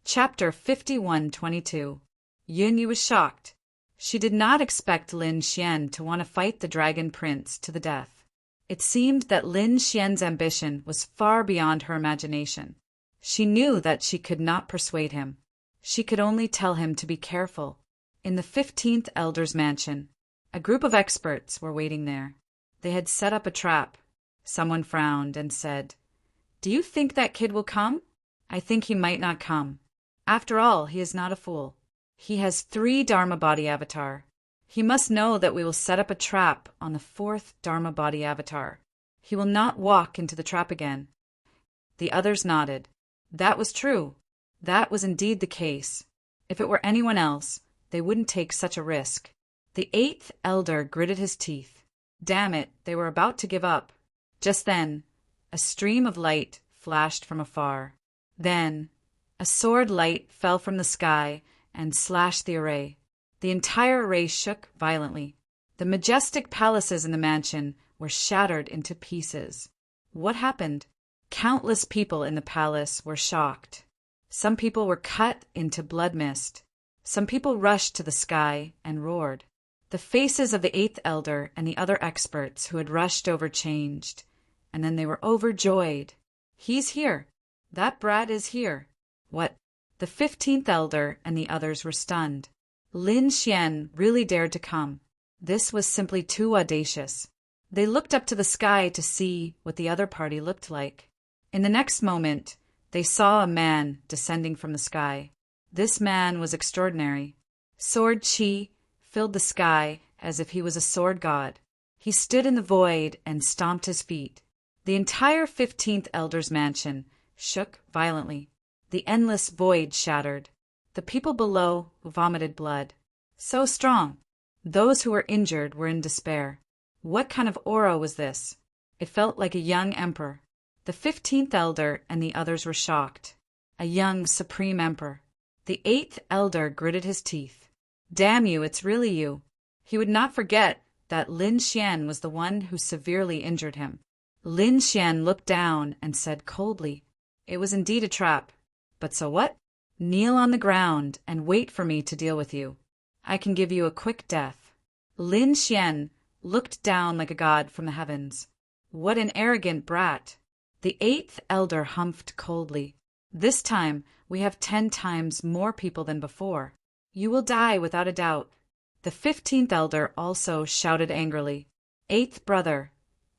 Chapter 51:22. Yun Yu was shocked. She did not expect Lin Xian to want to fight the Dragon Prince to the death. It seemed that Lin Xian's ambition was far beyond her imagination. She knew that she could not persuade him. She could only tell him to be careful. In the 15th elder's mansion, a group of experts were waiting there. They had set up a trap. Someone frowned and said, "Do you think that kid will come?" "I think he might not come. After all, he is not a fool. He has 3 Dharma body avatar. He must know that we will set up a trap on the 4th Dharma body avatar. He will not walk into the trap again." The others nodded. That was true. That was indeed the case. If it were anyone else, they wouldn't take such a risk. The 8th elder gritted his teeth. Damn it, they were about to give up. Just then, a stream of light flashed from afar. Then, a sword light fell from the sky and slashed the array. The entire array shook violently. The majestic palaces in the mansion were shattered into pieces. What happened? Countless people in the palace were shocked. Some people were cut into blood mist. Some people rushed to the sky and roared. The faces of the 8th elder and the other experts who had rushed over changed, and then they were overjoyed. "He's here. That brat is here." "What?" The 15th elder and the others were stunned. Lin Xian really dared to come. This was simply too audacious. They looked up to the sky to see what the other party looked like. In the next moment, they saw a man descending from the sky. This man was extraordinary. Sword chi filled the sky as if he was a sword god. He stood in the void and stomped his feet. The entire 15th elder's mansion shook violently. The endless void shattered. The people below vomited blood. So strong. Those who were injured were in despair. What kind of aura was this? It felt like a young emperor. The 15th elder and the others were shocked. A young supreme emperor. The 8th elder gritted his teeth. Damn you, it's really you. He would not forget that Lin Xian was the one who severely injured him. Lin Xian looked down and said coldly, "It was indeed a trap. But so what? Kneel on the ground and wait for me to deal with you. I can give you a quick death." Lin Xian looked down like a god from the heavens. What an arrogant brat. The 8th elder humphed coldly. "This time we have 10 times more people than before. You will die without a doubt. The 15th elder also shouted angrily, Eighth brother,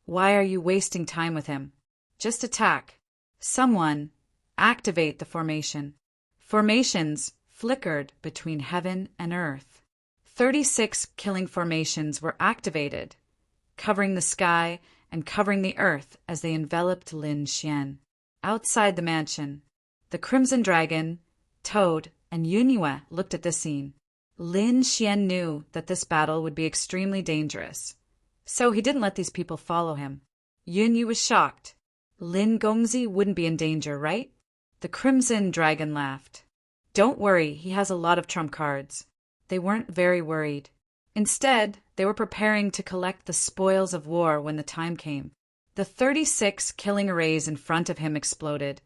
why are you wasting time with him? Just attack. Someone, activate the formation. Formations flickered between heaven and earth. 36 killing formations were activated, covering the sky and covering the earth as they enveloped Lin Xian. Outside the mansion, the Crimson Dragon, Toad, and Yunyue looked at the scene. Lin Xian knew that this battle would be extremely dangerous, so he didn't let these people follow him. Yunyue was shocked. Lin Gongzi wouldn't be in danger, right? The Crimson Dragon laughed. Don't worry, he has a lot of trump cards. They weren't very worried. Instead, they were preparing to collect the spoils of war when the time came. The 36 killing arrays in front of him exploded,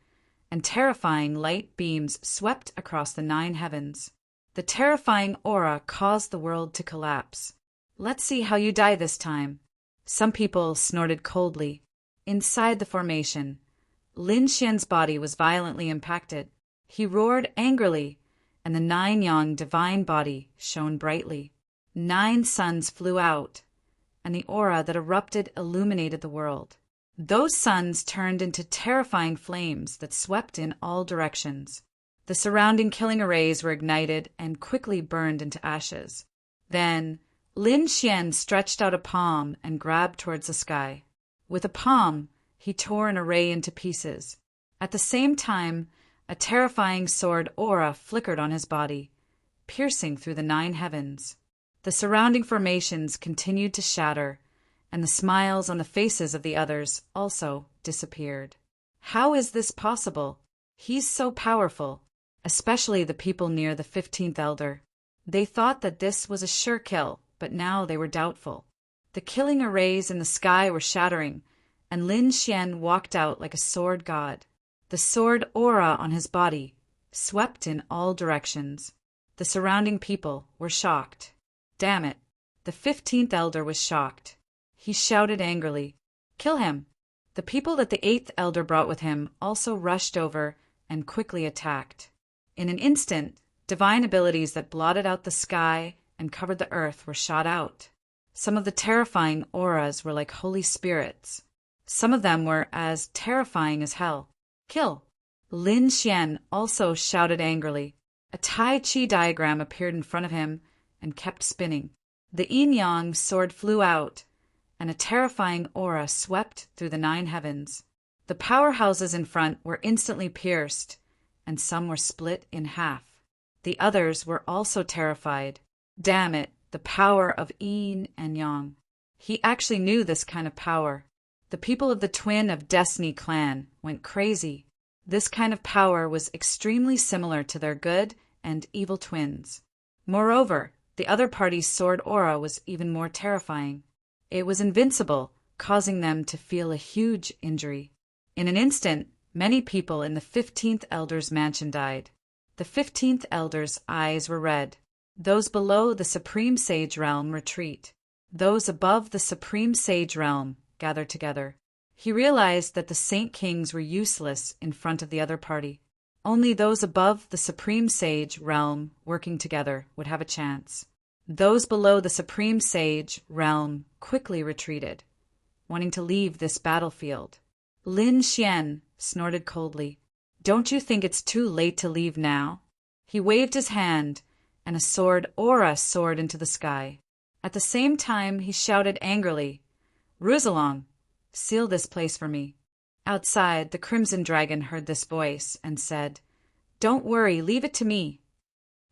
and terrifying light beams swept across the 9 heavens. The terrifying aura caused the world to collapse. Let's see how you die this time. Some people snorted coldly. Inside the formation, Lin Xian's body was violently impacted. He roared angrily, and the 9 yang divine body shone brightly. 9 suns flew out, and the aura that erupted illuminated the world. Those suns turned into terrifying flames that swept in all directions. The surrounding killing arrays were ignited and quickly burned into ashes. Then, Lin Xian stretched out a palm and grabbed towards the sky. With a palm, he tore an array into pieces. At the same time, a terrifying sword aura flickered on his body, piercing through the 9 heavens. The surrounding formations continued to shatter, and the smiles on the faces of the others also disappeared. How is this possible? He's so powerful, especially the people near the 15th elder. They thought that this was a sure kill, but now they were doubtful. The killing arrays in the sky were shattering, and Lin Xian walked out like a sword god. The sword aura on his body swept in all directions. The surrounding people were shocked. Damn it! The 15th elder was shocked. He shouted angrily, Kill him! The people that the 8th elder brought with him also rushed over and quickly attacked. In an instant, divine abilities that blotted out the sky and covered the earth were shot out. Some of the terrifying auras were like holy spirits. Some of them were as terrifying as hell. Kill! Lin Xian also shouted angrily. A Tai Chi diagram appeared in front of him and kept spinning. The yin-yang sword flew out, and a terrifying aura swept through the 9 heavens. The powerhouses in front were instantly pierced, and some were split in half. The others were also terrified. Damn it, the power of yin and yang. He actually knew this kind of power. The people of the Twin of Destiny clan went crazy. This kind of power was extremely similar to their good and evil twins. Moreover, the other party's sword aura was even more terrifying. It was invincible, causing them to feel a huge injury. In an instant, many people in the 15th elder's mansion died. The 15th elder's eyes were red. Those below the Supreme Sage realm retreat. Those above the Supreme Sage realm gather together. He realized that the Saint Kings were useless in front of the other party. Only those above the Supreme Sage realm working together would have a chance. Those below the Supreme Sage realm quickly retreated, wanting to leave this battlefield. Lin Xian snorted coldly. Don't you think it's too late to leave now? He waved his hand, and a sword aura soared into the sky. At the same time, he shouted angrily, Ruzalong, seal this place for me. Outside, the Crimson Dragon heard this voice and said, Don't worry, leave it to me.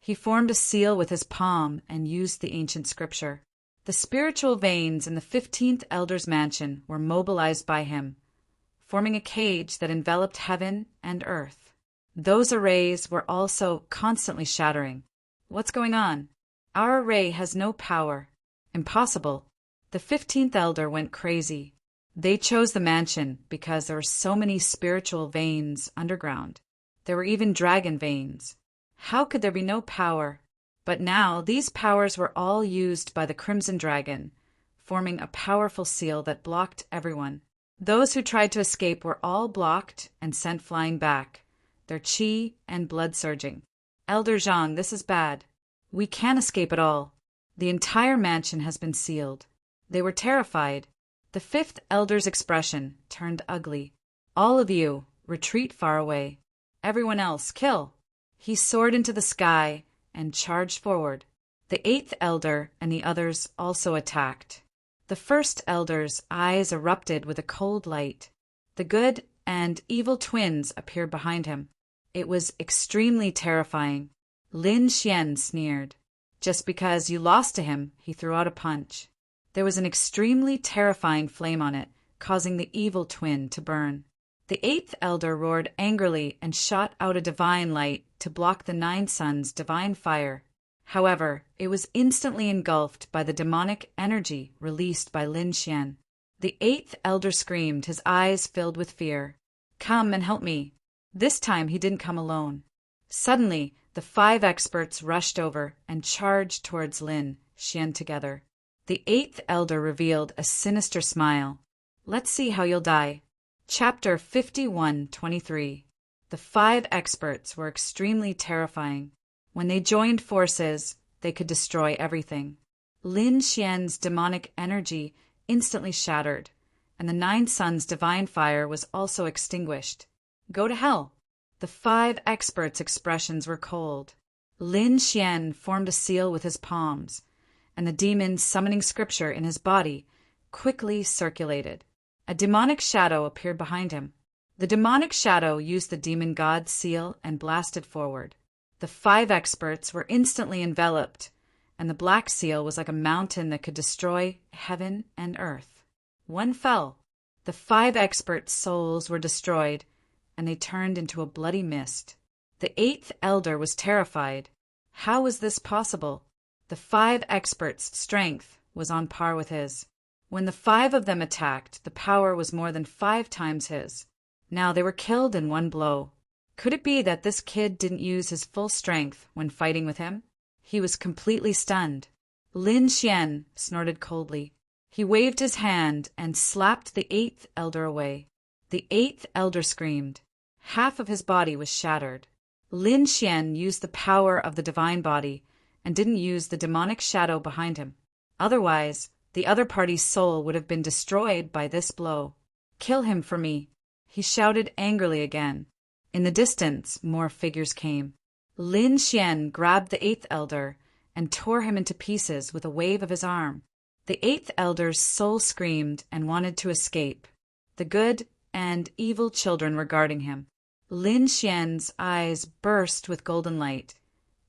He formed a seal with his palm and used the ancient scripture. The spiritual veins in the 15th elder's mansion were mobilized by him, forming a cage that enveloped heaven and earth. Those arrays were also constantly shattering. What's going on? Our array has no power. Impossible. The 15th elder went crazy. They chose the mansion because there were so many spiritual veins underground. There were even dragon veins. How could there be no power? But now these powers were all used by the Crimson Dragon, forming a powerful seal that blocked everyone. Those who tried to escape were all blocked and sent flying back, their chi and blood surging. Elder Zhang, this is bad. We can't escape at all. The entire mansion has been sealed. They were terrified. The fifth elder's expression turned ugly. All of you, retreat far away. Everyone else, kill. He soared into the sky and charged forward. The eighth elder and the others also attacked. The first elder's eyes erupted with a cold light. The good and evil twins appeared behind him. It was extremely terrifying. Lin Xian sneered. Just because you lost to him, he threw out a punch. There was an extremely terrifying flame on it, causing the evil twin to burn. The eighth elder roared angrily and shot out a divine light to block the nine sons' divine fire. However, it was instantly engulfed by the demonic energy released by Lin Xian. The eighth elder screamed, his eyes filled with fear. Come and help me. This time he didn't come alone. Suddenly, the five experts rushed over and charged towards Lin Xian together. The eighth elder revealed a sinister smile. Let's see how you'll die. Chapter 51:23. The five experts were extremely terrifying. When they joined forces, they could destroy everything. Lin Xian's demonic energy instantly shattered, and the nine sons' divine fire was also extinguished. Go to hell. The five experts' expressions were cold. Lin Xian formed a seal with his palms, and the demon summoning scripture in his body quickly circulated. A demonic shadow appeared behind him. The demonic shadow used the demon god's seal and blasted forward. The five experts were instantly enveloped, and the black seal was like a mountain that could destroy heaven and earth. One fell. The five experts' souls were destroyed, and they turned into a bloody mist. The eighth elder was terrified. How was this possible? The five experts' strength was on par with his. When the five of them attacked, the power was more than 5 times his. Now they were killed in one blow. Could it be that this kid didn't use his full strength when fighting with him? He was completely stunned. Lin Xian snorted coldly. He waved his hand and slapped the eighth elder away. The eighth elder screamed. Half of his body was shattered. Lin Xian used the power of the divine body and didn't use the demonic shadow behind him. Otherwise, the other party's soul would have been destroyed by this blow. Kill him for me, he shouted angrily again. In the distance, more figures came. Lin Xian grabbed the eighth elder and tore him into pieces with a wave of his arm. The eighth elder's soul screamed and wanted to escape. The good and evil children were guarding him. Lin Xian's eyes burst with golden light,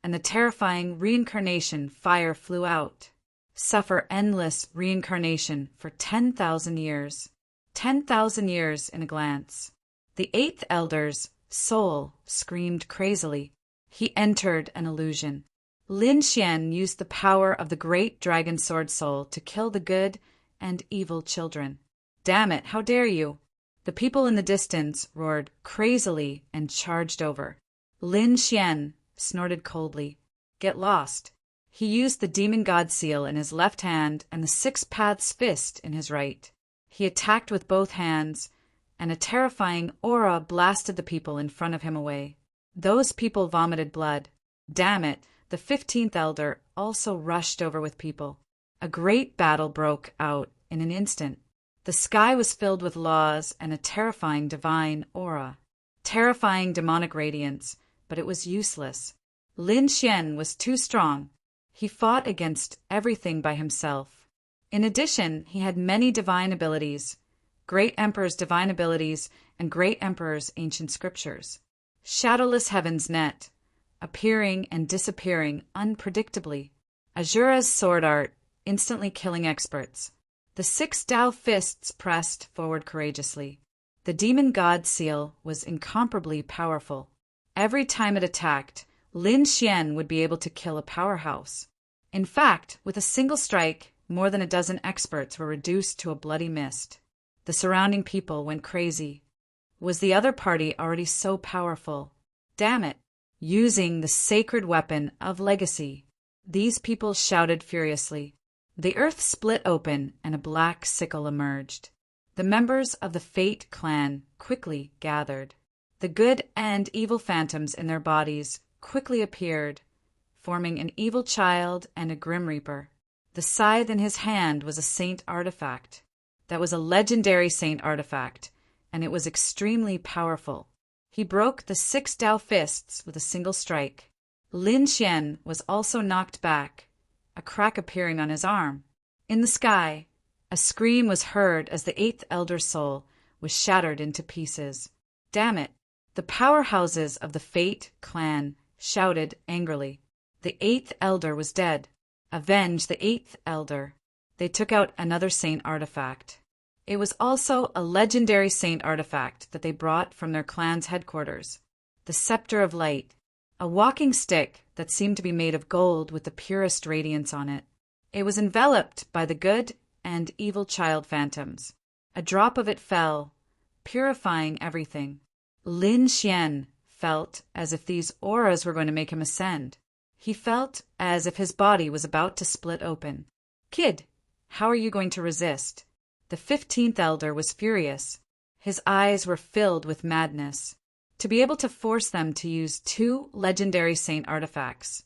and the terrifying reincarnation fire flew out. Suffer endless reincarnation for 10,000 years. 10,000 years in a glance. The eighth elder's soul screamed crazily. He entered an illusion. Lin Xian used the power of the great dragon sword soul to kill the good and evil children. Damn it, how dare you! The people in the distance roared crazily and charged over. Lin Xian snorted coldly. Get lost. He used the demon god seal in his left hand and the 6 paths fist in his right. He attacked with both hands, and a terrifying aura blasted the people in front of him away. Those people vomited blood. Damn it, the 15th elder also rushed over with people. A great battle broke out in an instant. The sky was filled with laws and a terrifying divine aura. Terrifying demonic radiance, but it was useless. Lin Xian was too strong. He fought against everything by himself. In addition, he had many divine abilities, Great Emperor's divine abilities and Great Emperor's ancient scriptures. Shadowless heavens net, appearing and disappearing unpredictably. Azura's sword art, instantly killing experts. The 6 Tao fists pressed forward courageously. The demon god seal was incomparably powerful. Every time it attacked, Lin Xian would be able to kill a powerhouse. In fact, with a single strike, more than a dozen experts were reduced to a bloody mist. The surrounding people went crazy. Was the other party already so powerful? Damn it! Using the sacred weapon of legacy, these people shouted furiously. The earth split open and a black sickle emerged. The members of the Fate clan quickly gathered. The good and evil phantoms in their bodies quickly appeared, forming an evil child and a grim reaper. The scythe in his hand was a saint artifact. That was a legendary saint artifact, and it was extremely powerful. He broke the 6 Dao fists with a single strike. Lin Xian was also knocked back, a crack appearing on his arm. In the sky, a scream was heard as the 8th Elder Soul was shattered into pieces. Damn it! The powerhouses of the Fate clan shouted angrily. The 8th Elder was dead. Avenge the 8th Elder. They took out another saint artifact. It was also a legendary saint artifact that they brought from their clan's headquarters. The Scepter of Light. A walking stick that seemed to be made of gold with the purest radiance on it. It was enveloped by the good and evil child phantoms. A drop of it fell, purifying everything. Lin Xian felt as if these auras were going to make him ascend. He felt as if his body was about to split open. Kid, how are you going to resist? The 15th Elder was furious. His eyes were filled with madness. To be able to force them to use 2 legendary saint artifacts.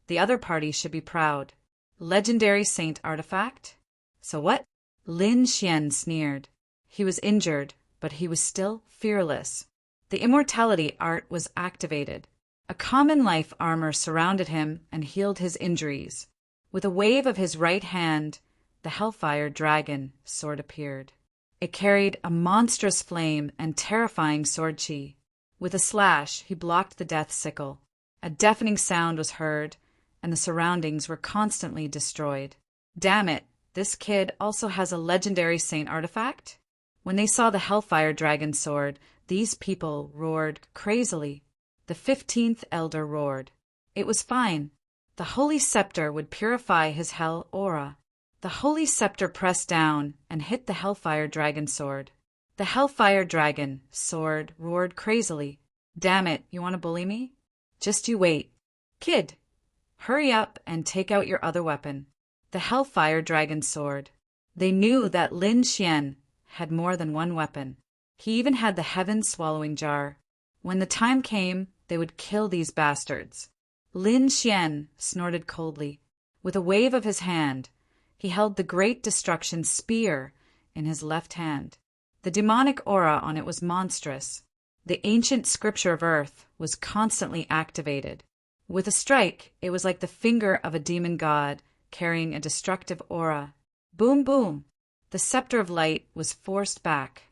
The other party should be proud. Legendary saint artifact? So what? Lin Xian sneered. He was injured, but he was still fearless. The immortality art was activated. A common life armor surrounded him and healed his injuries. With a wave of his right hand, the Hellfire Dragon sword appeared. It carried a monstrous flame and terrifying sword chi. With a slash, he blocked the death sickle. A deafening sound was heard, and the surroundings were constantly destroyed. Damn it, this kid also has a legendary saint artifact? When they saw the Hellfire Dragon sword, these people roared crazily. The 15th Elder roared. It was fine. The Holy Scepter would purify his hell aura. The Holy Scepter pressed down and hit the Hellfire Dragon sword. The Hellfire Dragon sword roared crazily. Damn it, you want to bully me? Just you wait. Kid, hurry up and take out your other weapon. The Hellfire Dragon sword. They knew that Lin Xian had more than one weapon. He even had the heaven-swallowing jar. When the time came, they would kill these bastards. Lin Xian snorted coldly. With a wave of his hand, he held the Great Destruction spear in his left hand. The demonic aura on it was monstrous. The ancient scripture of Earth was constantly activated. With a strike, it was like the finger of a demon god carrying a destructive aura. Boom, boom. The Scepter of Light was forced back.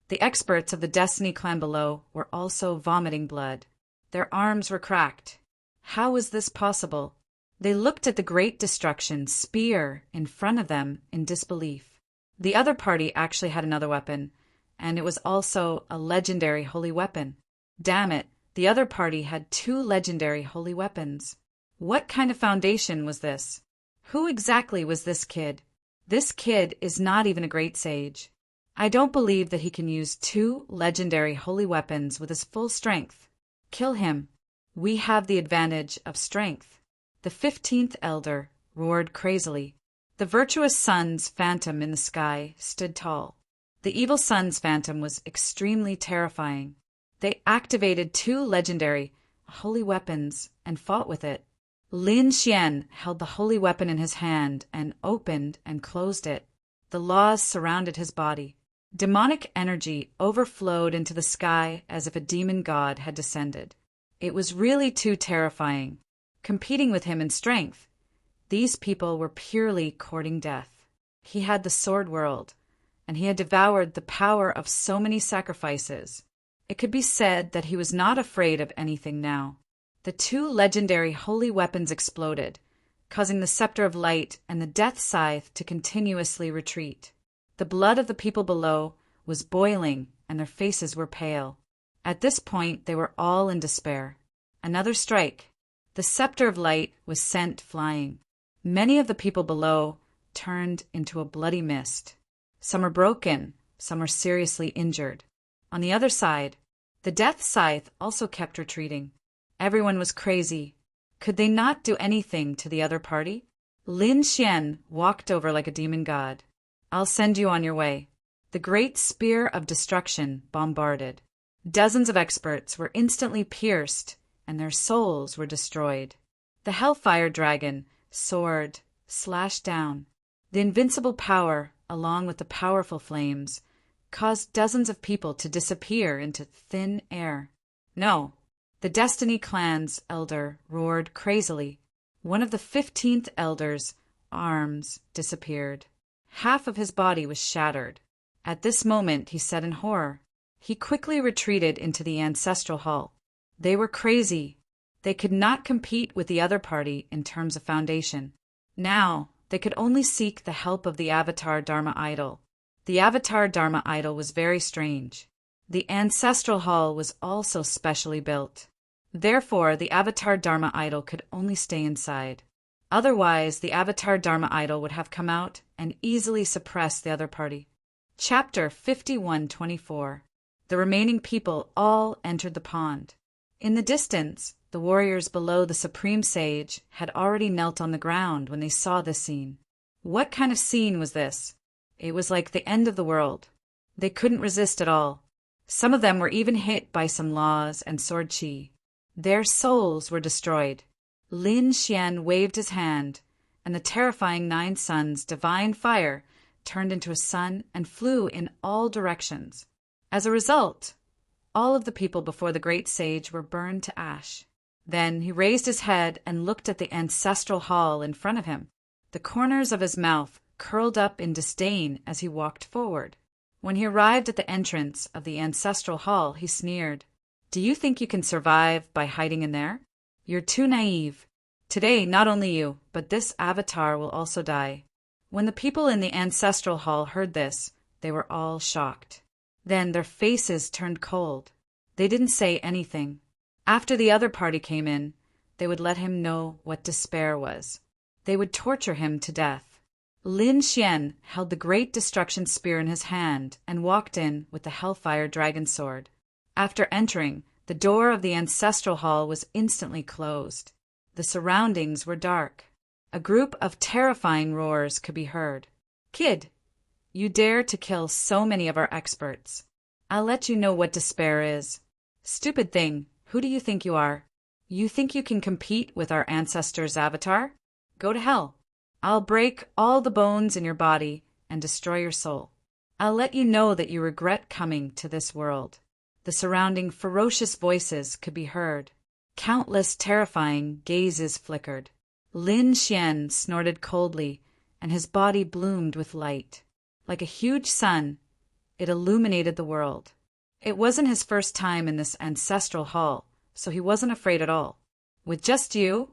The experts of the Destiny clan below were also vomiting blood. Their arms were cracked. How was this possible? They looked at the Great Destruction spear in front of them in disbelief. The other party actually had another weapon, and it was also a legendary holy weapon. Damn it, the other party had 2 legendary holy weapons. What kind of foundation was this? Who exactly was this kid? This kid is not even a great sage. I don't believe that he can use 2 legendary holy weapons with his full strength. Kill him. We have the advantage of strength. The 15th Elder roared crazily. The virtuous sun's phantom in the sky stood tall. The evil sun's phantom was extremely terrifying. They activated 2 legendary holy weapons and fought with it. Lin Xian held the holy weapon in his hand and opened and closed it. The laws surrounded his body. Demonic energy overflowed into the sky as if a demon god had descended. It was really too terrifying. Competing with him in strength, these people were purely courting death. He had the sword world, and he had devoured the power of so many sacrifices. It could be said that he was not afraid of anything now. The 2 legendary holy weapons exploded, causing the Scepter of Light and the Death Scythe to continuously retreat. The blood of the people below was boiling, and their faces were pale. At this point, they were all in despair. Another strike. The Scepter of Light was sent flying. Many of the people below turned into a bloody mist. Some were broken, some were seriously injured. On the other side, the Death Scythe also kept retreating. Everyone was crazy. Could they not do anything to the other party? Lin Xian walked over like a demon god. I'll send you on your way. The great spear of destruction bombarded. Dozens of experts were instantly pierced, and their souls were destroyed. The hellfire dragon, sword, slashed down. The invincible power, along with the powerful flames, caused dozens of people to disappear into thin air. No, the Destiny clan's elder roared crazily. One of the 15th elder's arms disappeared. Half of his body was shattered. At this moment, he said in horror. He quickly retreated into the ancestral hall. They were crazy. They could not compete with the other party in terms of foundation. Now, they could only seek the help of the Avatar Dharma idol. The Avatar Dharma idol was very strange. The ancestral hall was also specially built. Therefore, the Avatar Dharma idol could only stay inside. Otherwise, the Avatar Dharma idol would have come out and easily suppressed the other party. Chapter 51:24. The remaining people all entered the pond. In the distance, the warriors below the Supreme Sage had already knelt on the ground when they saw this scene. What kind of scene was this? It was like the end of the world. They couldn't resist at all. Some of them were even hit by some laws and sword chi. Their souls were destroyed. Lin Xian waved his hand, and the terrifying 9 suns' divine fire turned into a sun and flew in all directions. As a result, all of the people before the great sage were burned to ash. Then he raised his head and looked at the ancestral hall in front of him. The corners of his mouth curled up in disdain as he walked forward. When he arrived at the entrance of the ancestral hall, he sneered. Do you think you can survive by hiding in there? You're too naive. Today, not only you, but this avatar will also die. When the people in the ancestral hall heard this, they were all shocked. Then their faces turned cold. They didn't say anything. After the other party came in, they would let him know what despair was. They would torture him to death. Lin Xian held the great destruction spear in his hand and walked in with the hellfire dragon sword. After entering, the door of the ancestral hall was instantly closed. The surroundings were dark. A group of terrifying roars could be heard. Kid, you dare to kill so many of our experts. I'll let you know what despair is. Stupid thing, who do you think you are? You think you can compete with our ancestors' avatar? Go to hell. I'll break all the bones in your body and destroy your soul. I'll let you know that you regret coming to this world. The surrounding ferocious voices could be heard. Countless terrifying gazes flickered. Lin Xian snorted coldly, and his body bloomed with light. Like a huge sun, it illuminated the world. It wasn't his first time in this ancestral hall, so he wasn't afraid at all. With just you?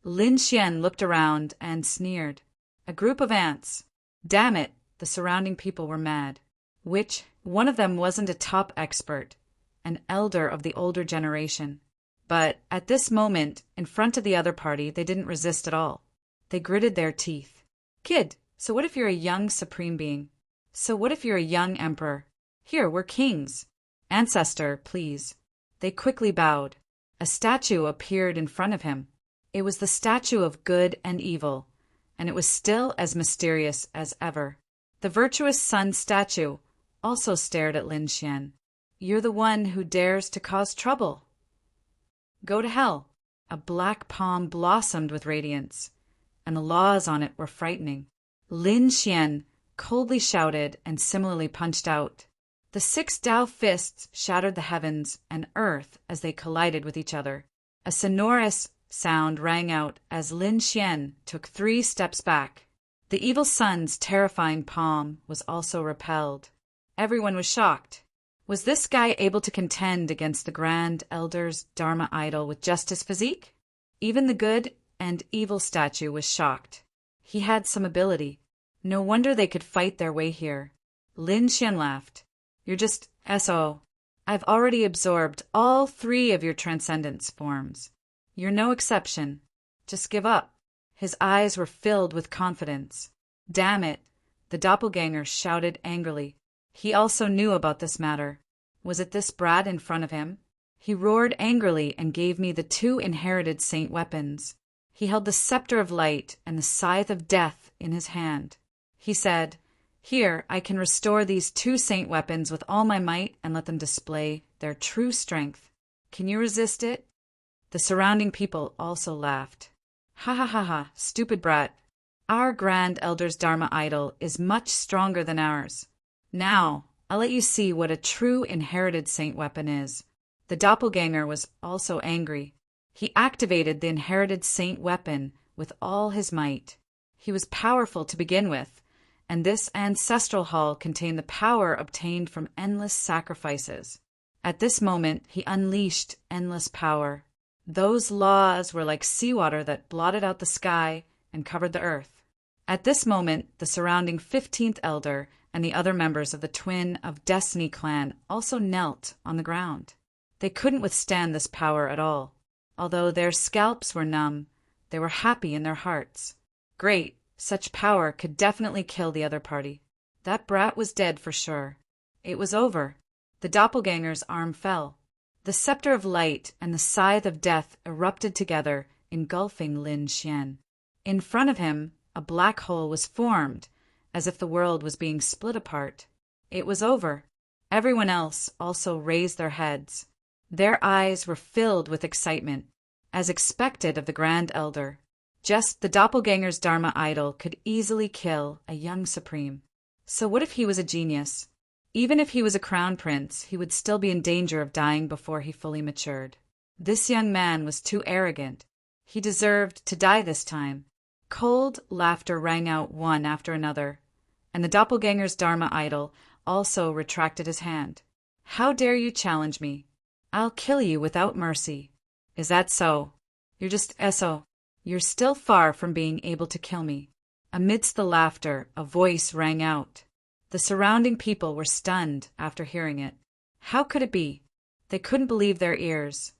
Lin Xian looked around and sneered. A group of ants. Damn it, the surrounding people were mad. One of them wasn't a top expert, an elder of the older generation. But at this moment, in front of the other party, they didn't resist at all. They gritted their teeth. Kid, so what if you're a young supreme being? So what if you're a young emperor? Here, we're kings. Ancestor, please. They quickly bowed. A statue appeared in front of him. It was the statue of good and evil, and it was still as mysterious as ever. The virtuous sun statue also stared at Lin Xian. You're the one who dares to cause trouble. Go to hell. A black palm blossomed with radiance, and the laws on it were frightening. Lin Xian coldly shouted and similarly punched out. The 6 Tao fists shattered the heavens and earth as they collided with each other. A sonorous sound rang out as Lin Xian took 3 steps back. The evil sun's terrifying palm was also repelled. Everyone was shocked. Was this guy able to contend against the Grand Elder's Dharma idol with just his physique? Even the good and evil statue was shocked. He had some ability. No wonder they could fight their way here. Lin Xian laughed. You're just S.O. I've already absorbed all 3 of your transcendence forms. You're no exception. Just give up. His eyes were filled with confidence. Damn it, the doppelganger shouted angrily. He also knew about this matter. Was it this brat in front of him? He roared angrily and gave me the 2 inherited saint weapons. He held the scepter of light and the scythe of death in his hand. He said, Here, I can restore these 2 saint weapons with all my might and let them display their true strength. Can you resist it? The surrounding people also laughed. Ha ha ha ha, stupid brat. Our Grand Elder's Dharma idol is much stronger than ours. Now, I'll let you see what a true inherited saint weapon is. The doppelganger was also angry. He activated the inherited saint weapon with all his might. He was powerful to begin with, and this ancestral hall contained the power obtained from endless sacrifices. At this moment, he unleashed endless power. Those laws were like seawater that blotted out the sky and covered the earth. At this moment, the surrounding 15th elder and the other members of the Twin of Destiny clan also knelt on the ground. They couldn't withstand this power at all. Although their scalps were numb, they were happy in their hearts. Great, such power could definitely kill the other party. That brat was dead for sure. It was over. The doppelganger's arm fell. The scepter of light and the scythe of death erupted together, engulfing Lin Xian. In front of him, a black hole was formed, as if the world was being split apart. It was over. Everyone else also raised their heads. Their eyes were filled with excitement, as expected of the Grand Elder. Just the doppelganger's Dharma idol could easily kill a young supreme. So what if he was a genius? Even if he was a crown prince, he would still be in danger of dying before he fully matured. This young man was too arrogant. He deserved to die this time. Cold laughter rang out one after another, and the doppelganger's Dharma idol also retracted his hand. How dare you challenge me? I'll kill you without mercy. Is that so? You're just eso. You're still far from being able to kill me. Amidst the laughter, a voice rang out. The surrounding people were stunned after hearing it. How could it be? They couldn't believe their ears.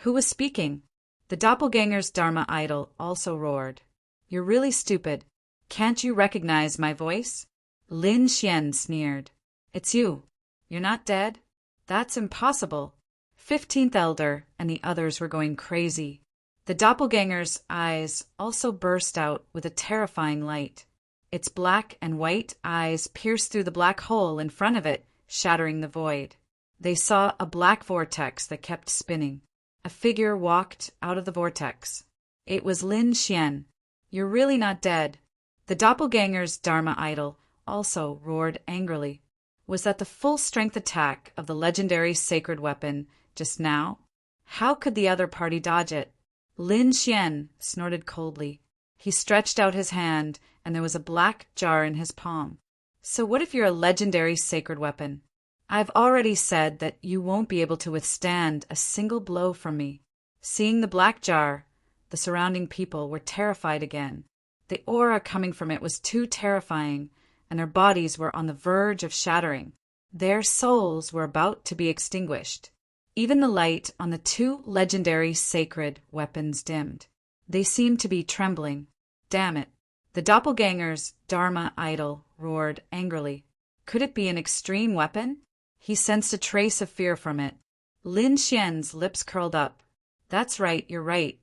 Who was speaking? The doppelganger's Dharma idol also roared. You're really stupid. Can't you recognize my voice? Lin Xian sneered. It's you. You're not dead? That's impossible. 15th elder and the others were going crazy. The doppelganger's eyes also burst out with a terrifying light. Its black and white eyes pierced through the black hole in front of it, shattering the void. They saw a black vortex that kept spinning. A figure walked out of the vortex. It was Lin Xian. You're really not dead. The doppelganger's Dharma idol also roared angrily. Was that the full-strength attack of the legendary sacred weapon just now? How could the other party dodge it? Lin Xian snorted coldly. He stretched out his hand, and there was a black jar in his palm. So what if you're a legendary sacred weapon? I've already said that you won't be able to withstand a single blow from me. Seeing the black jar, the surrounding people were terrified again. The aura coming from it was too terrifying, and their bodies were on the verge of shattering. Their souls were about to be extinguished. Even the light on the two legendary sacred weapons dimmed. They seemed to be trembling. Damn it. The doppelganger's Dharma idol roared angrily. Could it be an extreme weapon? He sensed a trace of fear from it. Lin Xian's lips curled up. That's right, you're right.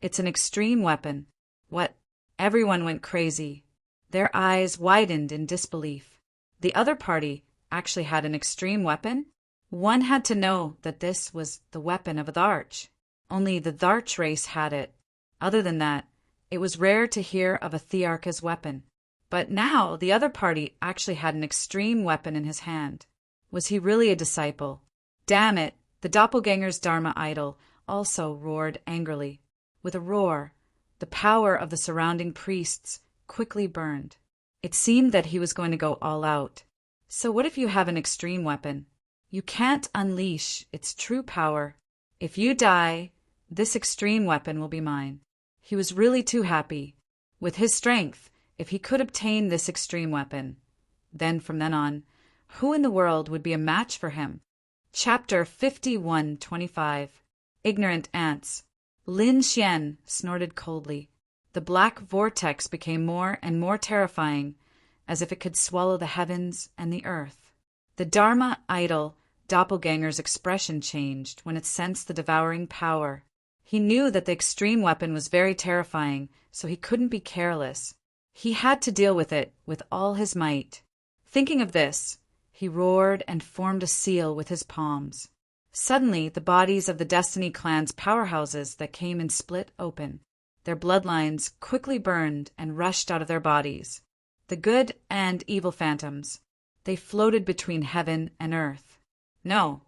It's an extreme weapon. What? Everyone went crazy. Their eyes widened in disbelief. The other party actually had an extreme weapon? One had to know that this was the weapon of a Dharch. Only the Dharch race had it. Other than that, it was rare to hear of a Thearcha's weapon. But now the other party actually had an extreme weapon in his hand. Was he really a disciple? Damn it! The doppelganger's Dharma idol also roared angrily. With a roar, the power of the surrounding priests quickly burned. It seemed that he was going to go all out. So what if you have an extreme weapon? You can't unleash its true power. If you die, this extreme weapon will be mine. He was really too happy. With his strength, if he could obtain this extreme weapon, then from then on, who in the world would be a match for him? Chapter 51:25. Ignorant Ants. Lin Xian snorted coldly. The black vortex became more and more terrifying, as if it could swallow the heavens and the earth. The Dharma idol doppelganger's expression changed when it sensed the devouring power. He knew that the extreme weapon was very terrifying, so he couldn't be careless. He had to deal with it with all his might. Thinking of this, he roared and formed a seal with his palms. Suddenly, the bodies of the Destiny clan's powerhouses that came in split open. Their bloodlines quickly burned and rushed out of their bodies. The good and evil phantoms. They floated between heaven and earth. No,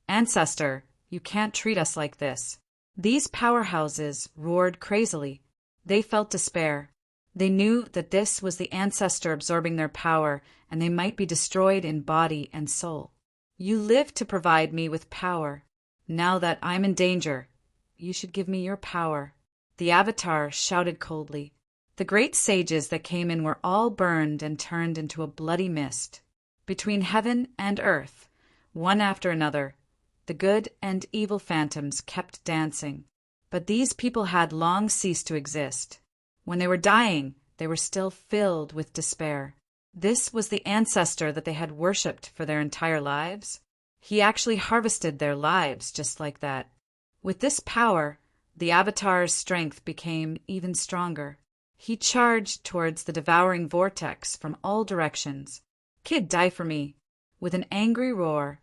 ancestor, you can't treat us like this. These powerhouses roared crazily. They felt despair. They knew that this was the ancestor absorbing their power, and they might be destroyed in body and soul. You lived to provide me with power. Now that I'm in danger, you should give me your power. The avatar shouted coldly. The great sages that came in were all burned and turned into a bloody mist. Between heaven and earth, one after another, the good and evil phantoms kept dancing. But these people had long ceased to exist. When they were dying, they were still filled with despair. This was the ancestor that they had worshipped for their entire lives. He actually harvested their lives just like that. With this power, the avatar's strength became even stronger. He charged towards the devouring vortex from all directions. Kid, die for me. With an angry roar,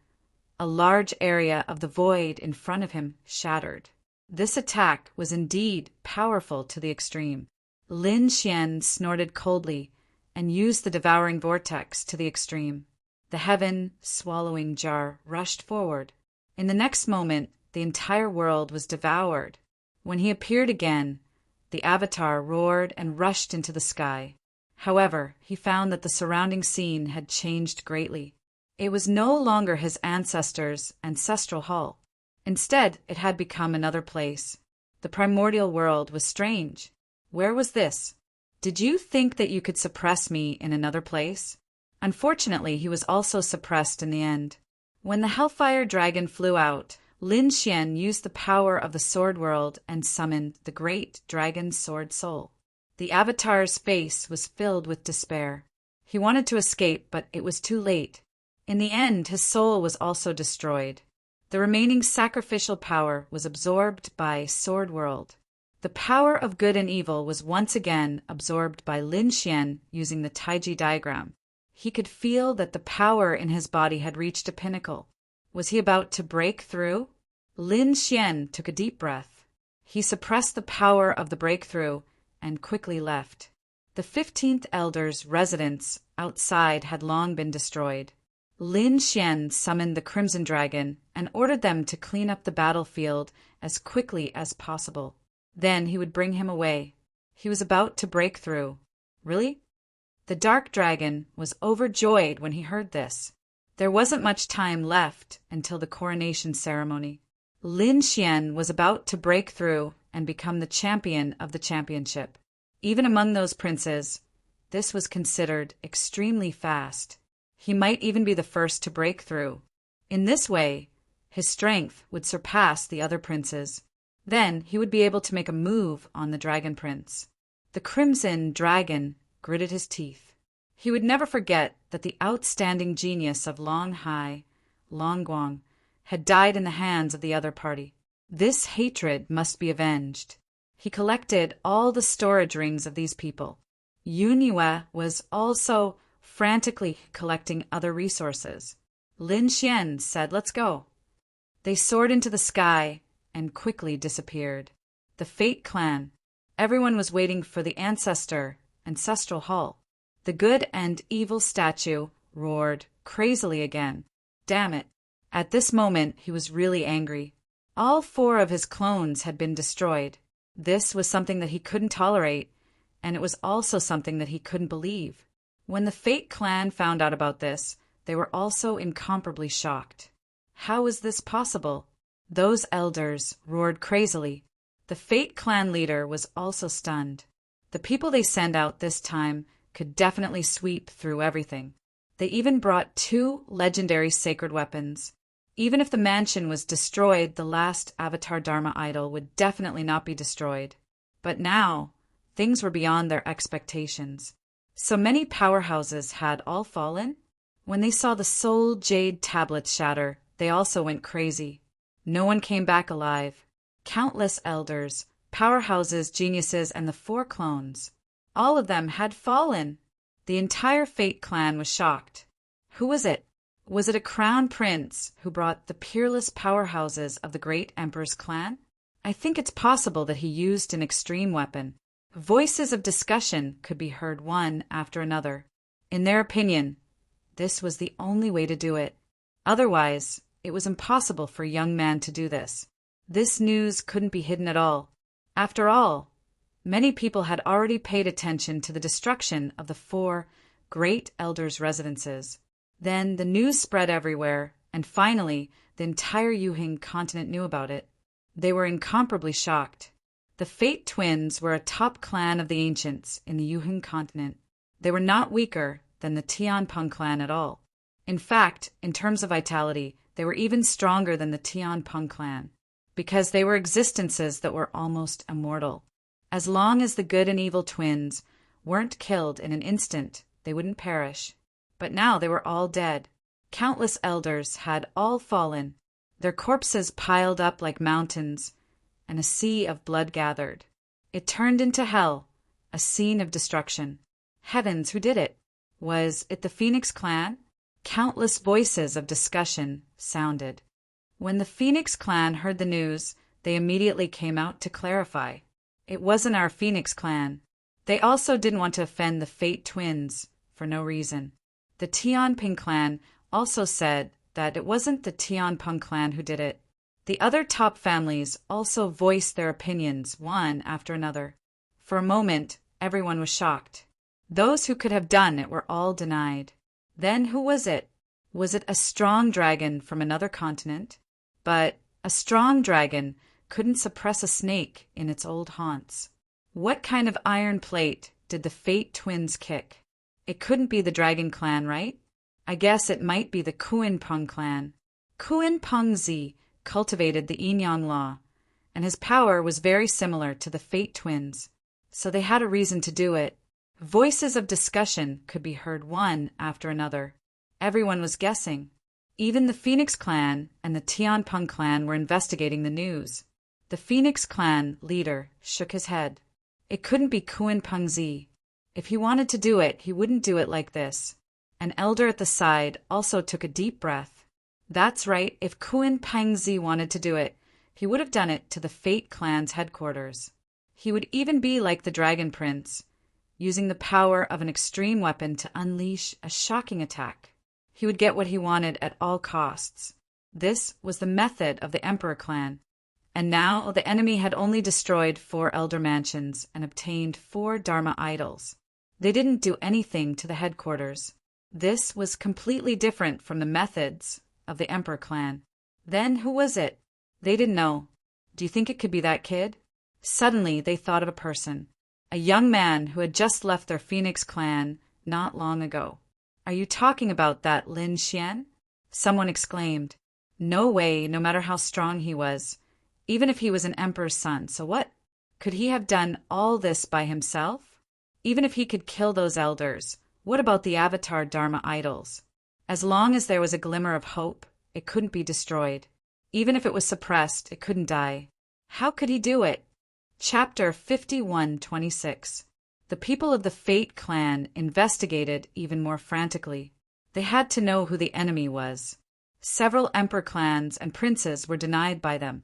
a large area of the void in front of him shattered. This attack was indeed powerful to the extreme. Lin Xian snorted coldly and used the devouring vortex to the extreme. The heaven-swallowing jar rushed forward. In the next moment, the entire world was devoured. When he appeared again, the avatar roared and rushed into the sky. However, he found that the surrounding scene had changed greatly. It was no longer his ancestors' ancestral hall. Instead, it had become another place. The primordial world was strange. Where was this? Did you think that you could suppress me in another place? Unfortunately, he was also suppressed in the end. When the Hellfire Dragon flew out, Lin Xian used the power of the Sword World and summoned the great Dragon Sword Soul. The avatar's face was filled with despair. He wanted to escape, but it was too late. In the end, his soul was also destroyed. The remaining sacrificial power was absorbed by Sword World. The power of good and evil was once again absorbed by Lin Xian using the Taiji diagram. He could feel that the power in his body had reached a pinnacle. Was he about to break through? Lin Xian took a deep breath. He suppressed the power of the breakthrough and quickly left. The 15th Elder's residence outside had long been destroyed. Lin Xian summoned the Crimson Dragon and ordered them to clean up the battlefield as quickly as possible. Then he would bring him away. He was about to break through. Really? The Dark Dragon was overjoyed when he heard this. There wasn't much time left until the coronation ceremony. Lin Xian was about to break through and become the champion of the championship. Even among those princes, this was considered extremely fast. He might even be the first to break through. In this way, his strength would surpass the other princes. Then he would be able to make a move on the Dragon Prince. The Crimson Dragon gritted his teeth. He would never forget that the outstanding genius of Long Hai, Long Guang, had died in the hands of the other party. This hatred must be avenged. He collected all the storage rings of these people. Yun Yue was also frantically collecting other resources. Lin Xian said, "Let's go." They soared into the sky and quickly disappeared. The Fate Clan. Everyone was waiting for the ancestral hall. The good and evil statue roared crazily again. Damn it. At this moment, he was really angry. All 4 of his clones had been destroyed. This was something that he couldn't tolerate, and it was also something that he couldn't believe. When the Fate Clan found out about this, they were also incomparably shocked. How was this possible? Those elders roared crazily. The Fate Clan leader was also stunned. The people they sent out this time could definitely sweep through everything. They even brought 2 legendary sacred weapons. Even if the mansion was destroyed, the last Avatar Dharma idol would definitely not be destroyed. But now, things were beyond their expectations. So many powerhouses had all fallen. When they saw the Soul Jade tablets shatter, they also went crazy. No one came back alive. Countless elders, powerhouses, geniuses, and the 4 clones. All of them had fallen. The entire Fate Clan was shocked. Who was it? Was it a crown prince who brought the peerless powerhouses of the great emperor's clan? I think it's possible that he used an extreme weapon. Voices of discussion could be heard one after another. In their opinion, this was the only way to do it. Otherwise, it was impossible for a young man to do this. This news couldn't be hidden at all. After all, many people had already paid attention to the destruction of the 4 great elders' residences. Then the news spread everywhere, and finally, the entire Yuhin continent knew about it. They were incomparably shocked. The Fate twins were a top clan of the ancients in the Yuhin continent. They were not weaker than the Tianpeng clan at all. In fact, in terms of vitality, they were even stronger than the Tianpeng clan, because they were existences that were almost immortal. As long as the good and evil twins weren't killed in an instant, they wouldn't perish. But now they were all dead. Countless elders had all fallen, their corpses piled up like mountains, and a sea of blood gathered. It turned into hell, a scene of destruction. Heavens, who did it? Was it the Phoenix clan? Countless voices of discussion sounded. When the Phoenix clan heard the news, they immediately came out to clarify. It wasn't our Phoenix clan. They also didn't want to offend the Fate twins for no reason. The Tianping clan also said that it wasn't the Tianpeng clan who did it. The other top families also voiced their opinions one after another. For a moment, everyone was shocked. Those who could have done it were all denied. Then who was it? Was it a strong dragon from another continent? But a strong dragon couldn't suppress a snake in its old haunts. What kind of iron plate did the Fate twins kick? It couldn't be the Dragon clan, right? I guess it might be the Kuinpeng clan. Kuinpeng Zi cultivated the Yin-Yang law, and his power was very similar to the Fate twins, so they had a reason to do it. Voices of discussion could be heard one after another. Everyone was guessing. Even the Phoenix clan and the Tianpeng clan were investigating the news. The Phoenix clan leader shook his head. It couldn't be Kuinpeng Zi. If he wanted to do it, he wouldn't do it like this. An elder at the side also took a deep breath. That's right, if Kuinpeng Zi wanted to do it, he would have done it to the Fate clan's headquarters. He would even be like the Dragon Prince, using the power of an extreme weapon to unleash a shocking attack. He would get what he wanted at all costs. This was the method of the Emperor clan. And now the enemy had only destroyed 4 elder mansions and obtained 4 Dharma idols. They didn't do anything to the headquarters. This was completely different from the methods of the Emperor clan. Then who was it? They didn't know. Do you think it could be that kid? Suddenly they thought of a person. A young man who had just left their Phoenix clan not long ago. Are you talking about that Lin Xian? Someone exclaimed. No way, no matter how strong he was. Even if he was an emperor's son, so what? Could he have done all this by himself? Even if he could kill those elders, what about the Avatar Dharma idols? As long as there was a glimmer of hope, it couldn't be destroyed. Even if it was suppressed, it couldn't die. How could he do it? Chapter 51:26. The people of the Fate clan investigated even more frantically. They had to know who the enemy was. Several emperor clans and princes were denied by them.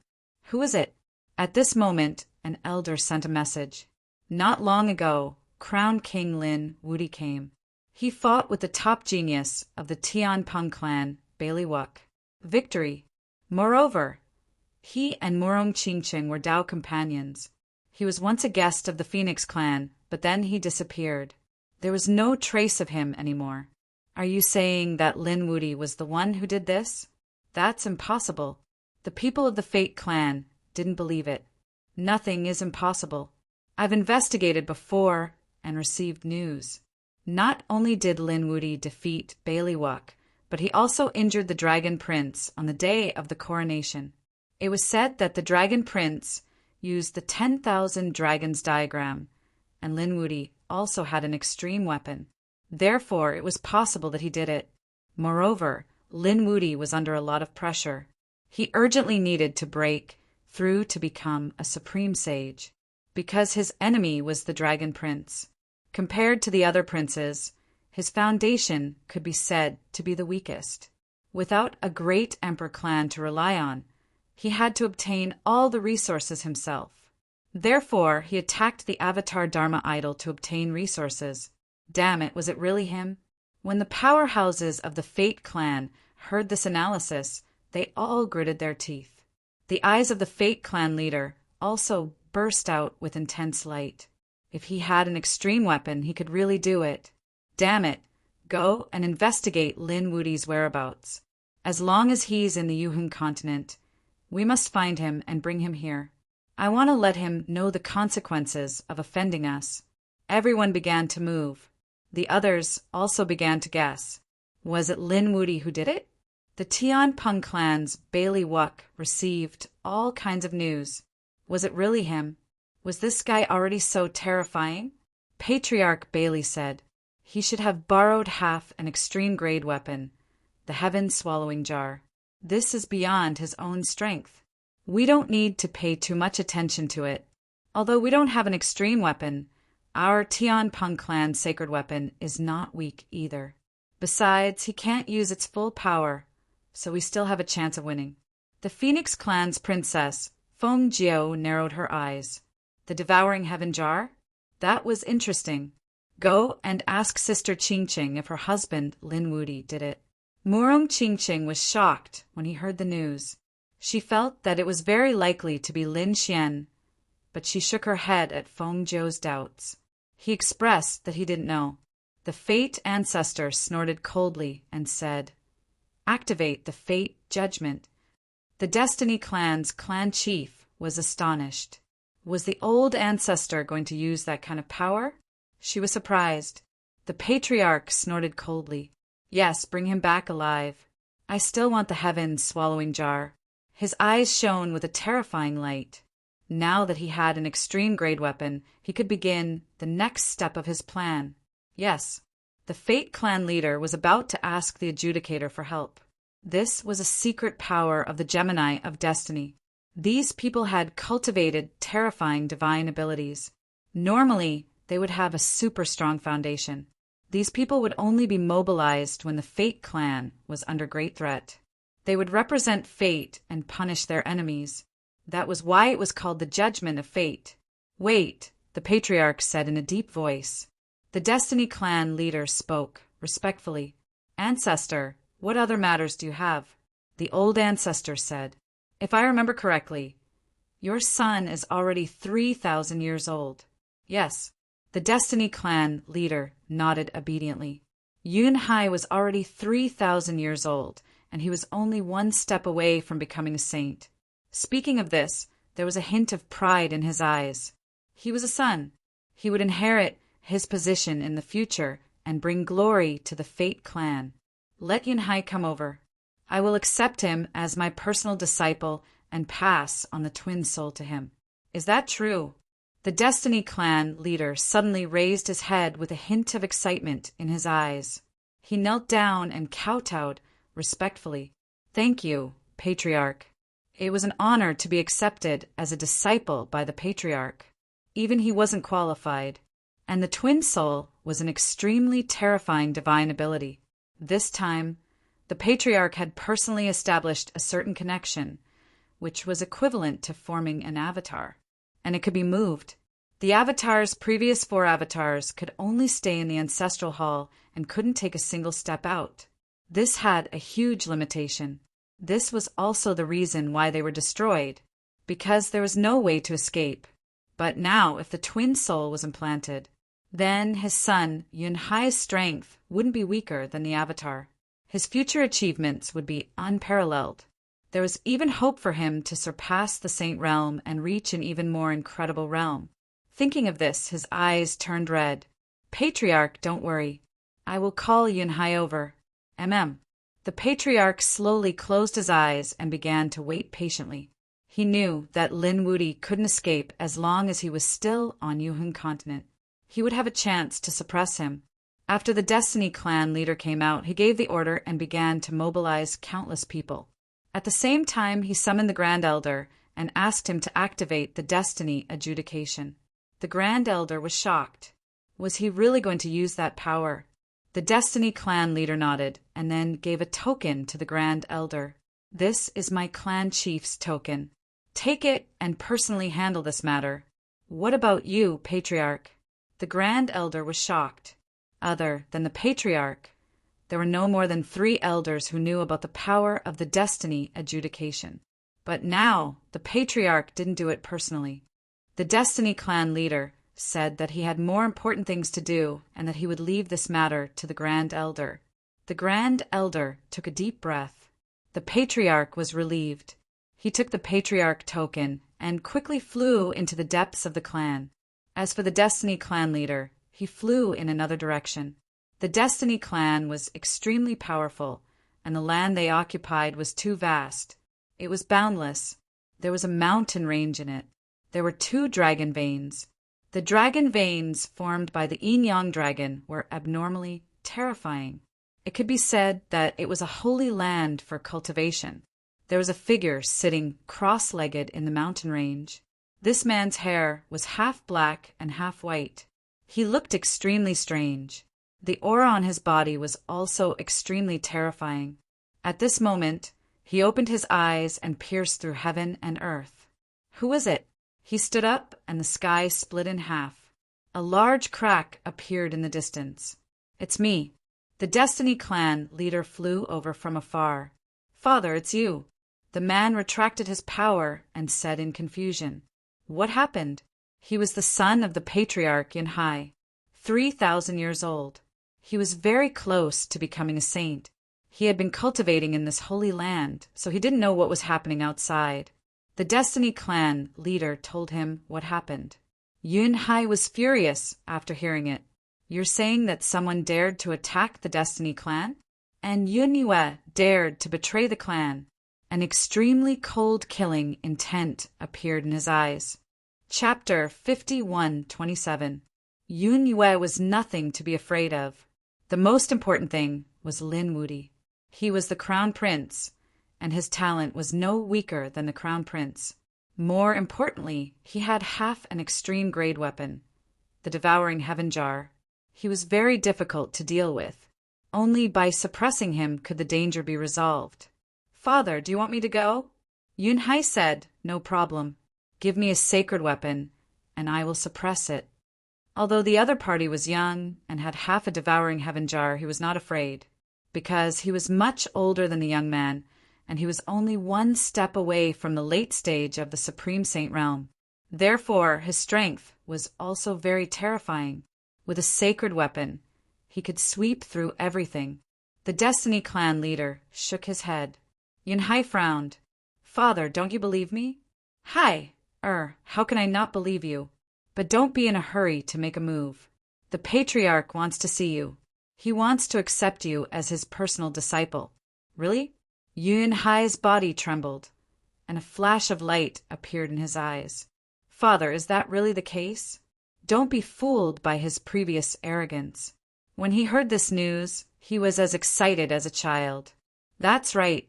Who was it? At this moment, an elder sent a message. Not long ago, Crown King Lin Wudi came. He fought with the top genius of the Tianpeng clan, Bailiwuk. Victory. Moreover, he and Murong Qingqing were Dao companions. He was once a guest of the Phoenix clan, but then he disappeared. There was no trace of him anymore. Are you saying that Lin Wudi was the one who did this? That's impossible. The people of the Fate clan didn't believe it. Nothing is impossible. I've investigated before and received news. Not only did Lin Wudi defeat Bailiwuk, but he also injured the Dragon Prince on the day of the coronation. It was said that the Dragon Prince used the 10,000 dragons diagram, and Lin Wudi also had an extreme weapon. Therefore, it was possible that he did it. Moreover, Lin Wudi was under a lot of pressure. He urgently needed to break through to become a supreme sage, because his enemy was the Dragon Prince. Compared to the other princes, his foundation could be said to be the weakest. Without a great emperor clan to rely on, He had to obtain all the resources himself. Therefore, he attacked the Avatar Dharma idol to obtain resources. Damn it, was it really him? When the powerhouses of the Fate clan heard this analysis, they all gritted their teeth. The eyes of the Fate clan leader also burst out with intense light. If he had an extreme weapon, he could really do it. Damn it, go and investigate Lin Wudi's whereabouts. As long as he's in the Yuhun continent, we must find him and bring him here. I want to let him know the consequences of offending us. Everyone began to move. The others also began to guess. Was it Lin Wudi who did it? The Tian Peng clan's Bailey Wuk received all kinds of news. Was it really him? Was this guy already so terrifying? Patriarch Bailey said he should have borrowed half an extreme-grade weapon, the heaven-swallowing jar. This is beyond his own strength. We don't need to pay too much attention to it. Although we don't have an extreme weapon, our Tian Peng clan's sacred weapon is not weak either. Besides, he can't use its full power, so we still have a chance of winning. The Phoenix clan's princess, Feng Jiao, narrowed her eyes. The devouring heaven jar? That was interesting. Go and ask Sister Qingqing if her husband, Lin Wudi, did it. Murong Qingqing was shocked when he heard the news. She felt that it was very likely to be Lin Xian, but she shook her head at Feng Jiao's doubts. He expressed that he didn't know. The Fate ancestor snorted coldly and said, "Activate the Fate judgment." The Destiny clan's clan chief was astonished. Was the old ancestor going to use that kind of power? She was surprised. The patriarch snorted coldly. Yes, bring him back alive. I still want the heaven-swallowing jar. His eyes shone with a terrifying light. Now that he had an extreme-grade weapon, he could begin the next step of his plan. Yes, the Fate clan leader was about to ask the adjudicator for help. This was a secret power of the Gemini of Destiny. These people had cultivated terrifying divine abilities. Normally, they would have a super strong foundation. These people would only be mobilized when the Fate clan was under great threat. They would represent fate and punish their enemies. That was why it was called the Judgment of Fate. Wait, the patriarch said in a deep voice. The Destiny clan leader spoke respectfully. Ancestor, what other matters do you have? The old ancestor said, if I remember correctly, your son is already 3,000 years old. Yes, the Destiny clan leader nodded obediently. Yun Hai was already 3,000 years old, and he was only one step away from becoming a saint. Speaking of this, there was a hint of pride in his eyes. He was a son. He would inherit his position in the future and bring glory to the Fate clan. Let Yun Hai come over. I will accept him as my personal disciple and pass on the twin soul to him. Is that true? The Destiny clan leader suddenly raised his head with a hint of excitement in his eyes. He knelt down and kowtowed respectfully. Thank you, Patriarch. It was an honor to be accepted as a disciple by the Patriarch. Even he wasn't qualified. And the twin soul was an extremely terrifying divine ability. This time, the Patriarch had personally established a certain connection, which was equivalent to forming an avatar, and it could be moved. The avatar's previous 4 avatars could only stay in the ancestral hall and couldn't take a single step out. This had a huge limitation. This was also the reason why they were destroyed, because there was no way to escape. But now, if the twin soul was implanted, then his son Yun Hai's strength wouldn't be weaker than the avatar. His future achievements would be unparalleled. There was even hope for him to surpass the Saint Realm and reach an even more incredible realm. Thinking of this, his eyes turned red. Patriarch, don't worry. I will call Yun Hai over. The Patriarch slowly closed his eyes and began to wait patiently. He knew that Lin Wudi couldn't escape as long as he was still on Yuhun continent. He would have a chance to suppress him. After the Destiny clan leader came out, he gave the order and began to mobilize countless people. At the same time, he summoned the Grand Elder and asked him to activate the Destiny adjudication. The Grand Elder was shocked. Was he really going to use that power? The Destiny clan leader nodded and then gave a token to the Grand Elder. This is my clan chief's token. Take it and personally handle this matter. What about you, Patriarch? The Grand Elder was shocked. Other than the Patriarch, there were no more than 3 elders who knew about the power of the destiny adjudication. But now, the Patriarch didn't do it personally. The Destiny clan leader said that he had more important things to do and that he would leave this matter to the Grand Elder. The Grand Elder took a deep breath. The Patriarch was relieved. He took the Patriarch token and quickly flew into the depths of the clan. As for the Destiny clan leader, he flew in another direction. The Destiny clan was extremely powerful, and the land they occupied was too vast. It was boundless. There was a mountain range in it. There were 2 dragon veins. The dragon veins formed by the yin-yang dragon were abnormally terrifying. It could be said that it was a holy land for cultivation. There was a figure sitting cross-legged in the mountain range. This man's hair was half black and half white. He looked extremely strange. The aura on his body was also extremely terrifying. At this moment, he opened his eyes and pierced through heaven and earth. Who was it? He stood up and the sky split in half. A large crack appeared in the distance. It's me. The Destiny clan leader flew over from afar. Father, it's you. The man retracted his power and said in confusion. What happened? He was the son of the Patriarch Yunhai, 3,000 years old. He was very close to becoming a saint. He had been cultivating in this holy land, so he didn't know what was happening outside. The Destiny clan leader told him what happened. Yunhai was furious after hearing it. You're saying that someone dared to attack the Destiny clan? And Yunyue dared to betray the clan. An extremely cold killing intent appeared in his eyes. Chapter 51:27. Yunyue was nothing to be afraid of. The most important thing was Lin Wudi. He was the crown prince, and his talent was no weaker than the crown prince. More importantly, he had half an extreme grade weapon, the devouring heaven jar. He was very difficult to deal with. Only by suppressing him could the danger be resolved. Father, do you want me to go? Yunhai said, no problem. Give me a sacred weapon, and I will suppress it. Although the other party was young and had half a devouring heaven jar, he was not afraid, because he was much older than the young man, and he was only 1 step away from the late stage of the Supreme Saint realm. Therefore, his strength was also very terrifying. With a sacred weapon, he could sweep through everything. The Destiny clan leader shook his head. Yunhai frowned. Father, don't you believe me? Hi, how can I not believe you? But don't be in a hurry to make a move. The Patriarch wants to see you. He wants to accept you as his personal disciple. Really? Yunhai's body trembled, and a flash of light appeared in his eyes. Father, is that really the case? Don't be fooled by his previous arrogance. When he heard this news, he was as excited as a child. That's right.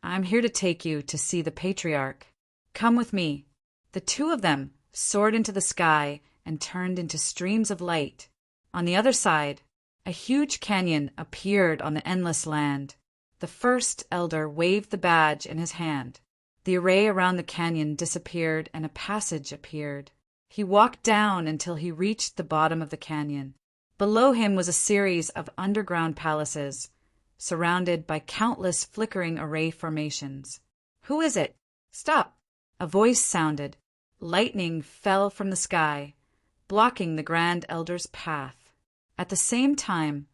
I'm here to take you to see the Patriarch. Come with me. The 2 of them soared into the sky and turned into streams of light. On the other side, a huge canyon appeared on the endless land. The first elder waved the badge in his hand. The array around the canyon disappeared and a passage appeared. He walked down until he reached the bottom of the canyon. Below him was a series of underground palaces, surrounded by countless flickering array formations. Who is it? Stop! A voice sounded. Lightning fell from the sky, blocking the Grand Elder's path. At the same time,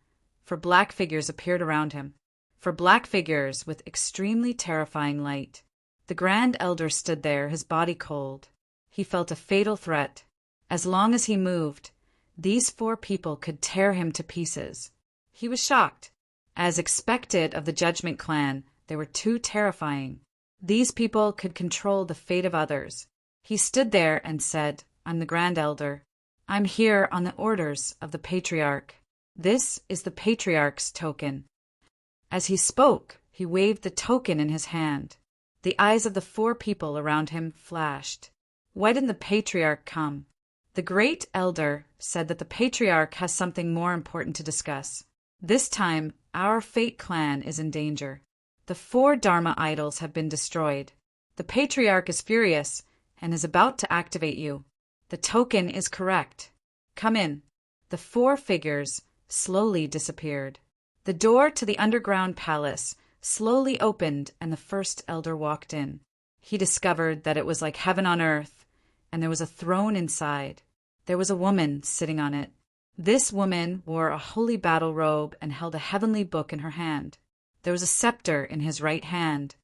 4 black figures appeared around him. 4 black figures with extremely terrifying light. The Grand Elder stood there, his body cold. He felt a fatal threat. As long as he moved, these 4 people could tear him to pieces. He was shocked. As expected of the Judgment Clan, they were too terrifying. These people could control the fate of others. He stood there and said, I'm the Grand Elder. I'm here on the orders of the Patriarch. This is the Patriarch's token. As he spoke, he waved the token in his hand. The eyes of the 4 people around him flashed. Why didn't the Patriarch come? The Great Elder said that the Patriarch has something more important to discuss. This time, our Fate clan is in danger. The 4 Dharma idols have been destroyed. The patriarch is furious and is about to activate you. The token is correct. Come in. The 4 figures slowly disappeared. The door to the underground palace slowly opened and the first elder walked in. He discovered that it was like heaven on earth, and there was a throne inside. There was a woman sitting on it. This woman wore a holy battle robe and held a heavenly book in her hand. There was a scepter in his right hand.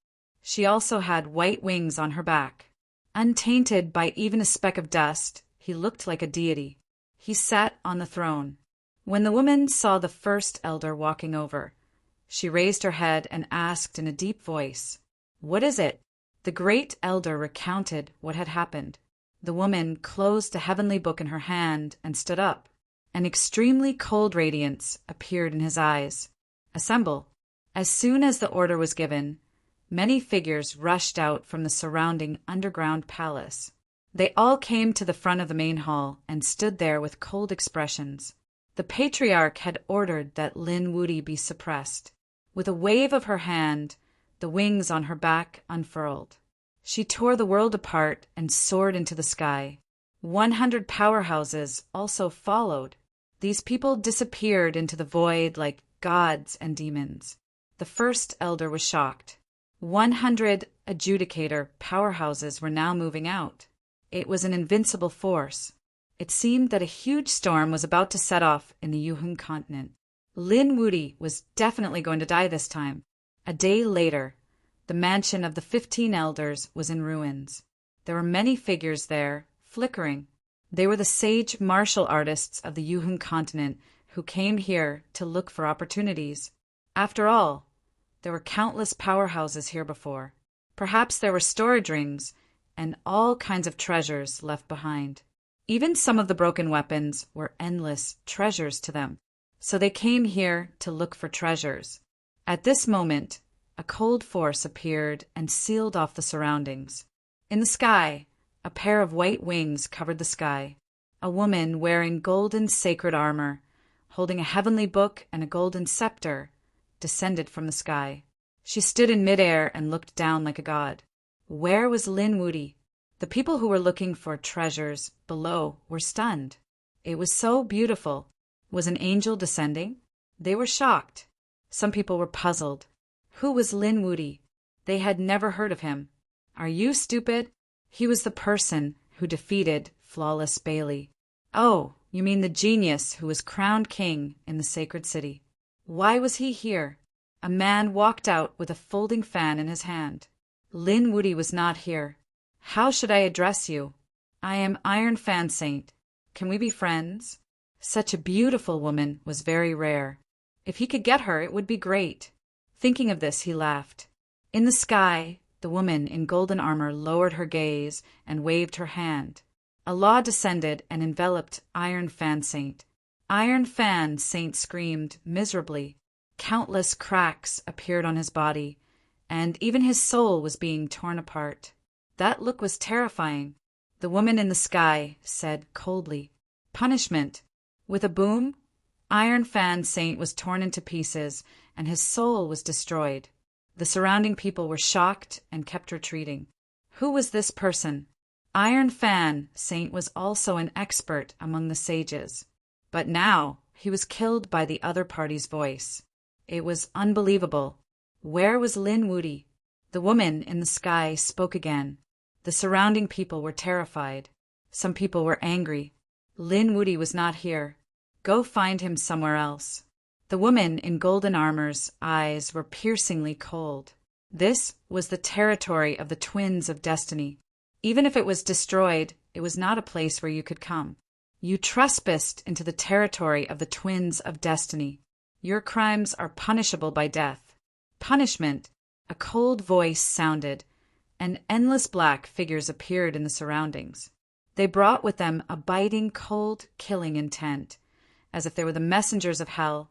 She also had white wings on her back. Untainted by even a speck of dust, he looked like a deity. He sat on the throne. When the woman saw the first elder walking over, she raised her head and asked in a deep voice, "What is it?" The great elder recounted what had happened. The woman closed the heavenly book in her hand and stood up. An extremely cold radiance appeared in his eyes. "Assemble." As soon as the order was given, many figures rushed out from the surrounding underground palace. They all came to the front of the main hall and stood there with cold expressions. The patriarch had ordered that Lin Wuti be suppressed. With a wave of her hand, the wings on her back unfurled. She tore the world apart and soared into the sky. 100 powerhouses also followed. These people disappeared into the void like gods and demons. The first elder was shocked. 100 adjudicator powerhouses were now moving out. It was an invincible force. It seemed that a huge storm was about to set off in the Yuhun continent. Lin Wuti was definitely going to die this time. A day later, the mansion of the 15 elders was in ruins. There were many figures there, flickering. They were the sage martial artists of the Yuhun continent who came here to look for opportunities. After all, there were countless powerhouses here before. Perhaps there were storage rings and all kinds of treasures left behind. Even some of the broken weapons were endless treasures to them. So they came here to look for treasures. At this moment, a cold force appeared and sealed off the surroundings. In the sky, a pair of white wings covered the sky. A woman wearing golden sacred armor, holding a heavenly book and a golden scepter, descended from the sky. She stood in midair and looked down like a god. Where was Lin Wuti? The people who were looking for treasures below were stunned. It was so beautiful. Was an angel descending? They were shocked. Some people were puzzled. Who was Lin Wuti? They had never heard of him. Are you stupid? He was the person who defeated Flawless Bailey. Oh, you mean the genius who was crowned king in the sacred city. Why was he here? A man walked out with a folding fan in his hand. Lin Wuti was not here. How should I address you? I am Iron Fan Saint. Can we be friends? Such a beautiful woman was very rare. If he could get her, it would be great. Thinking of this, he laughed. In the sky, the woman in golden armor lowered her gaze and waved her hand. A law descended and enveloped Iron Fan Saint. Iron Fan Saint screamed miserably. Countless cracks appeared on his body, and even his soul was being torn apart. That look was terrifying. The woman in the sky said coldly, "Punishment." With a boom, Iron Fan Saint was torn into pieces, and his soul was destroyed. The surrounding people were shocked and kept retreating. Who was this person? Iron Fan Saint was also an expert among the sages. But now he was killed by the other party's voice. It was unbelievable. Where was Lin Wuti? The woman in the sky spoke again. The surrounding people were terrified. Some people were angry. Lin Wuti was not here. Go find him somewhere else. The woman in golden armor's eyes were piercingly cold. This was the territory of the Twins of Destiny. Even if it was destroyed, it was not a place where you could come. You trespassed into the territory of the Twins of Destiny. Your crimes are punishable by death. Punishment, a cold voice sounded, and endless black figures appeared in the surroundings. They brought with them a biting, cold, killing intent, as if they were the messengers of hell,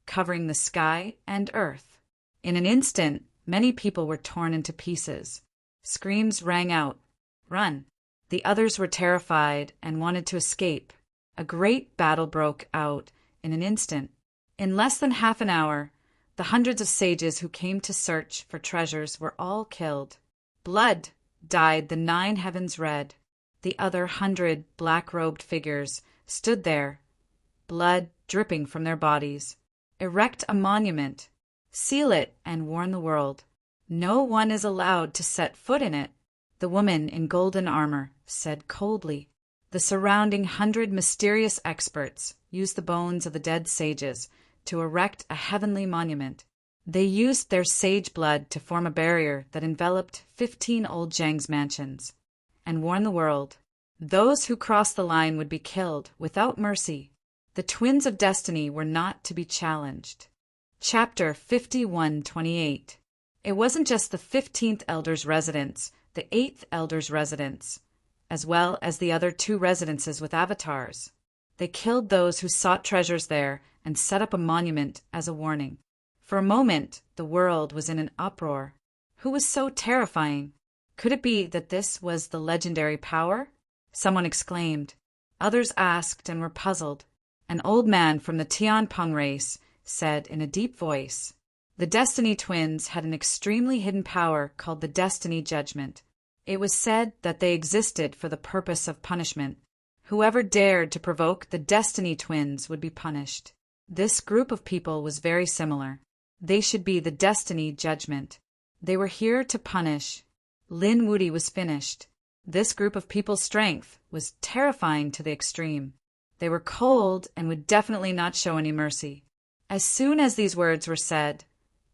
covering the sky and earth. In an instant, many people were torn into pieces. Screams rang out, "Run!" The others were terrified and wanted to escape. A great battle broke out in an instant. In less than half an hour, The hundreds of sages who came to search for treasures were all killed. Blood dyed the 9 heavens red. The other 100 black-robed figures stood there, blood dripping from their bodies. Erect a monument, seal it, and warn the world. No one is allowed to set foot in it. The woman in golden armor said coldly. The surrounding 100 mysterious experts used the bones of the dead sages to erect a heavenly monument. They used their sage blood to form a barrier that enveloped 15 old Zhang's mansions, and warned the world. Those who crossed the line would be killed without mercy. The twins of destiny were not to be challenged. Chapter 51:28. It wasn't just the 15th elder's residence, the 8th elder's residence, as well as the other 2 residences with avatars. They killed those who sought treasures there and set up a monument as a warning. For a moment, the world was in an uproar. Who was so terrifying? Could it be that this was the legendary power? Someone exclaimed. Others asked and were puzzled. An old man from the Tianpeng race said in a deep voice, the Destiny twins had an extremely hidden power called the Destiny Judgment. It was said that they existed for the purpose of punishment. Whoever dared to provoke the Destiny twins would be punished. This group of people was very similar. They should be the Destiny Judgment. They were here to punish. Lin Wudi was finished. This group of people's strength was terrifying to the extreme. They were cold and would definitely not show any mercy. As soon as these words were said,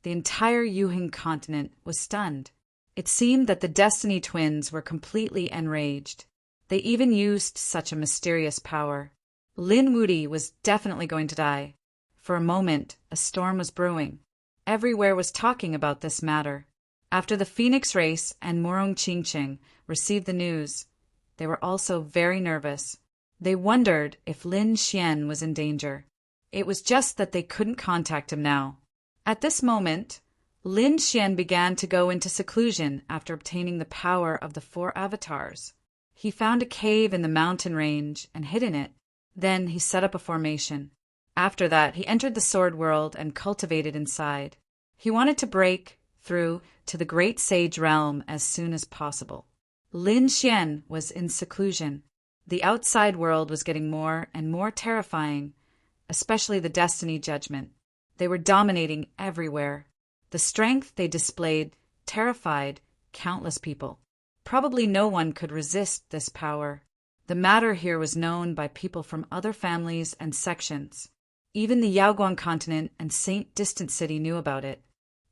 the entire Yuheng continent was stunned. It seemed that the Destiny twins were completely enraged. They even used such a mysterious power. Lin Wudi was definitely going to die. For a moment, a storm was brewing. Everywhere was talking about this matter. After the Phoenix race and Morong Qingqing received the news, they were also very nervous. They wondered if Lin Xian was in danger. It was just that they couldn't contact him now. At this moment, Lin Xian began to go into seclusion after obtaining the power of the 4 avatars. He found a cave in the mountain range and hid in it. Then he set up a formation. After that, he entered the sword world and cultivated inside. He wanted to break through to the great sage realm as soon as possible. Lin Xian was in seclusion. The outside world was getting more and more terrifying, especially the Destiny Judgment. They were dominating everywhere. The strength they displayed terrified countless people. Probably no one could resist this power. The matter here was known by people from other families and sections. Even the Yaoguang continent and Saint Distant City knew about it.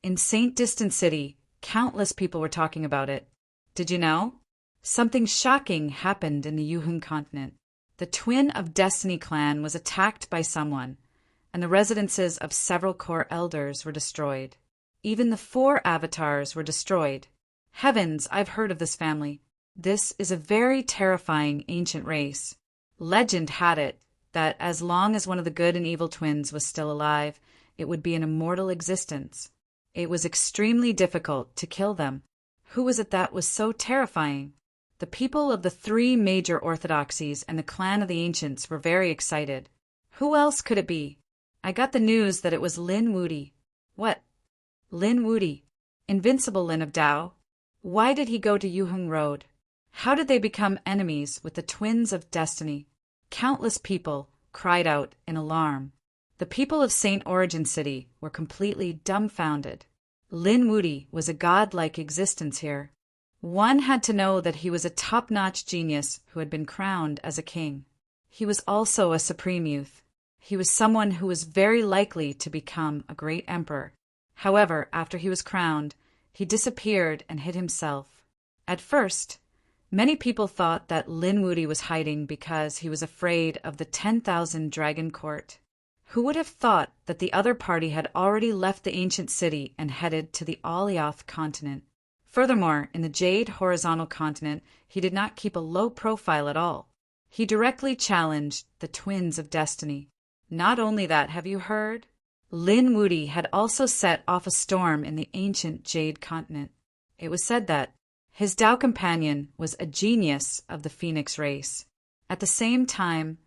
In Saint Distant City, countless people were talking about it. Did you know? Something shocking happened in the Yuheng continent. The Twin of Destiny clan was attacked by someone, and the residences of several core elders were destroyed. Even the 4 avatars were destroyed. Heavens, I've heard of this family. This is a very terrifying ancient race. Legend had it that as long as one of the good and evil twins was still alive, it would be an immortal existence. It was extremely difficult to kill them. Who was it that was so terrifying? The people of the 3 major orthodoxies and the clan of the ancients were very excited. Who else could it be? I got the news that it was Lin Wudi. What? Lin Wudi? Invincible Lin of Dao? Why did he go to Yuheng Road? How did they become enemies with the twins of destiny? Countless people cried out in alarm. The people of Saint Origin City were completely dumbfounded. Lin Wudi was a godlike existence here. One had to know that he was a top-notch genius who had been crowned as a king. He was also a supreme youth. He was someone who was very likely to become a great emperor. However, after he was crowned, he disappeared and hid himself. At first, many people thought that Lin Wudi was hiding because he was afraid of the 10,000 Dragon Court. Who would have thought that the other party had already left the ancient city and headed to the Alioth continent? Furthermore, in the Jade Horizontal continent, he did not keep a low profile at all. He directly challenged the Twins of Destiny. Not only that, have you heard? Lin Wudi had also set off a storm in the ancient Jade continent. It was said that his Dao companion was a genius of the Phoenix race. At the same time,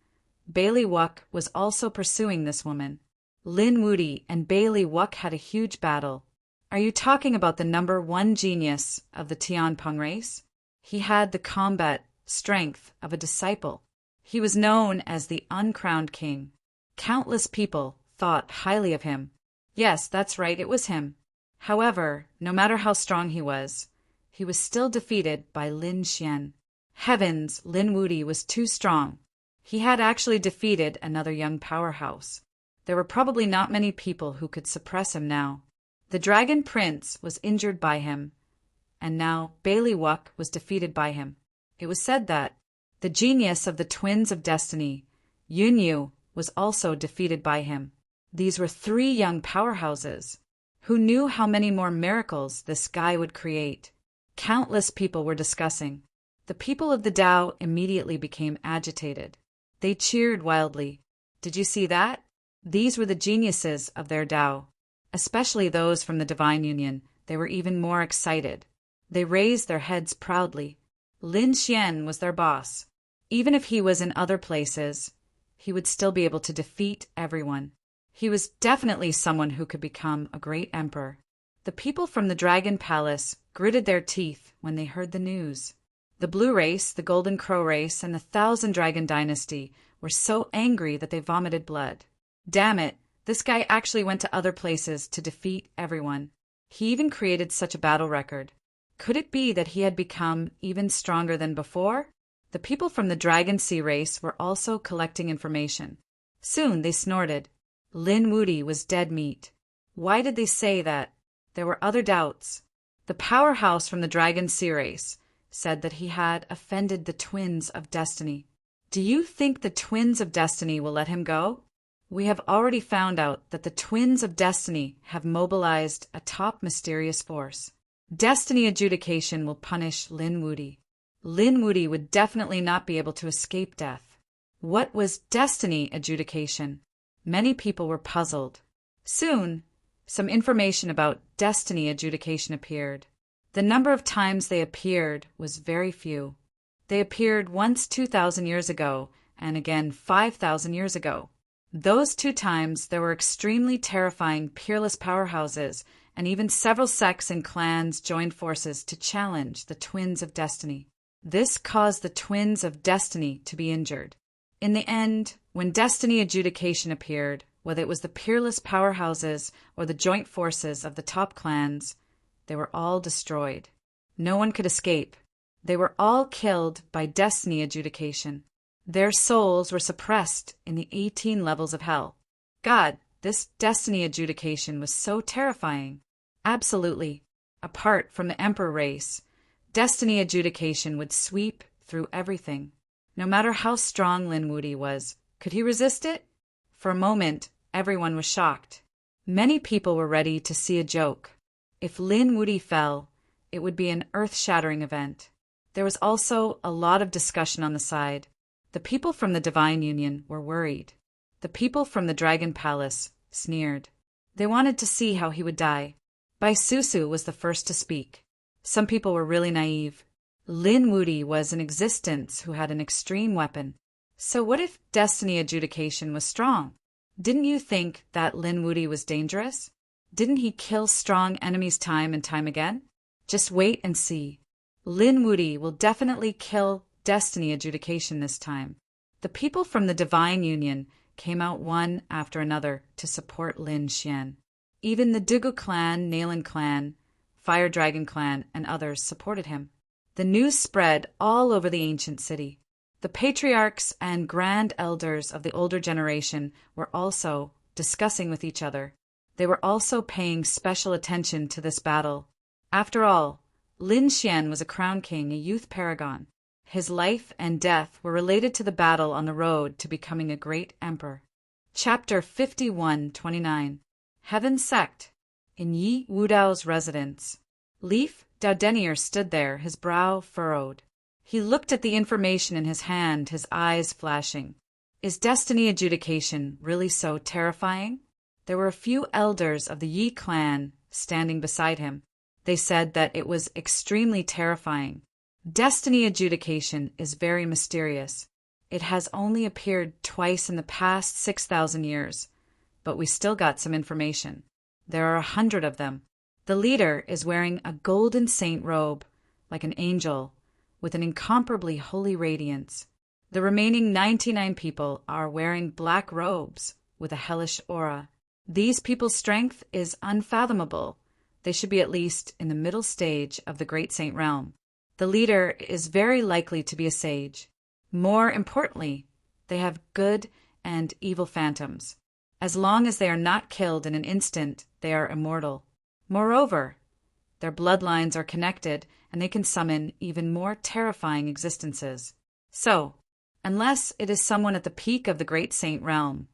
Bailey Wuck was also pursuing this woman. Lin Wuti and Bailey Wuck had a huge battle. Are you talking about the number one genius of the Tianpeng race? He had the combat strength of a disciple. He was known as the uncrowned king. Countless people thought highly of him. Yes, that's right, it was him. However, no matter how strong he was still defeated by Lin Xian. Heavens, Lin Wuti was too strong. He had actually defeated another young powerhouse. There were probably not many people who could suppress him now. The Dragon Prince was injured by him, and now Bailey Wuck was defeated by him. It was said that the genius of the Twins of Destiny, Yun Yu, was also defeated by him. These were three young powerhouses. Who knew how many more miracles this guy would create? Countless people were discussing. The people of the Tao immediately became agitated. They cheered wildly. Did you see that? These were the geniuses of their Tao. Especially those from the Divine Union, they were even more excited. They raised their heads proudly. Lin Xian was their boss. Even if he was in other places, he would still be able to defeat everyone. He was definitely someone who could become a great emperor. The people from the Dragon Palace gritted their teeth when they heard the news. The Blue Race, the Golden Crow Race, and the Thousand Dragon Dynasty were so angry that they vomited blood. Damn it, this guy actually went to other places to defeat everyone. He even created such a battle record. Could it be that he had become even stronger than before? The people from the Dragon Sea race were also collecting information. Soon they snorted. Lin Wuti was dead meat. Why did they say that? There were other doubts. The powerhouse from the Dragon Sea race said that he had offended the Twins of Destiny. Do you think the Twins of Destiny will let him go? We have already found out that the Twins of Destiny have mobilized a top mysterious force. Destiny adjudication will punish Lin Wuti. Lin Wuti would definitely not be able to escape death. What was Destiny adjudication? Many people were puzzled. Soon, some information about Destiny adjudication appeared. The number of times they appeared was very few. They appeared once 2,000 years ago, and again 5,000 years ago. Those 2 times there were extremely terrifying peerless powerhouses, and even several sects and clans joined forces to challenge the Twins of Destiny. This caused the Twins of Destiny to be injured. In the end, when Destiny adjudication appeared, whether it was the peerless powerhouses or the joint forces of the top clans, they were all destroyed. No one could escape. They were all killed by Destiny adjudication. Their souls were suppressed in the 18 levels of hell. God, this Destiny adjudication was so terrifying. Absolutely. Apart from the Emperor race, Destiny adjudication would sweep through everything. No matter how strong Lin Wuti was, could he resist it? For a moment, everyone was shocked. Many people were ready to see a joke. If Lin Wuti fell, it would be an earth-shattering event. There was also a lot of discussion on the side. The people from the Divine Union were worried. The people from the Dragon Palace sneered. They wanted to see how he would die. Bai Susu was the first to speak. Some people were really naive. Lin Wuti was an existence who had an extreme weapon. So what if Destiny adjudication was strong? Didn't you think that Lin Wuti was dangerous? Didn't he kill strong enemies time and time again? Just wait and see. Lin Wuti will definitely kill Destiny adjudication this time. The people from the Divine Union came out one after another to support Lin Xian. Even the Dugu clan, Nalan clan, Fire Dragon clan, and others supported him. The news spread all over the ancient city. The patriarchs and grand elders of the older generation were also discussing with each other. They were also paying special attention to this battle. After all, Lin Xian was a crown king, a youth paragon. His life and death were related to the battle on the road to becoming a great emperor. Chapter 51-29. Heaven Sect. In Yi Wudao's residence, Leaf Daudenier stood there, his brow furrowed. He looked at the information in his hand, his eyes flashing. Is Destiny adjudication really so terrifying? There were a few elders of the Yi clan standing beside him. They said that it was extremely terrifying. Destiny adjudication is very mysterious. It has only appeared twice in the past 6,000 years. but we still got some information. There are 100 of them. The leader is wearing a golden saint robe, like an angel, with an incomparably holy radiance. The remaining 99 people are wearing black robes with a hellish aura. These people's strength is unfathomable. They should be at least in the middle stage of the Great Saint realm. The leader is very likely to be a sage. More importantly, they have good and evil phantoms. As long as they are not killed in an instant, they are immortal. Moreover, their bloodlines are connected and they can summon even more terrifying existences. So, unless it is someone at the peak of the Great Saint realm,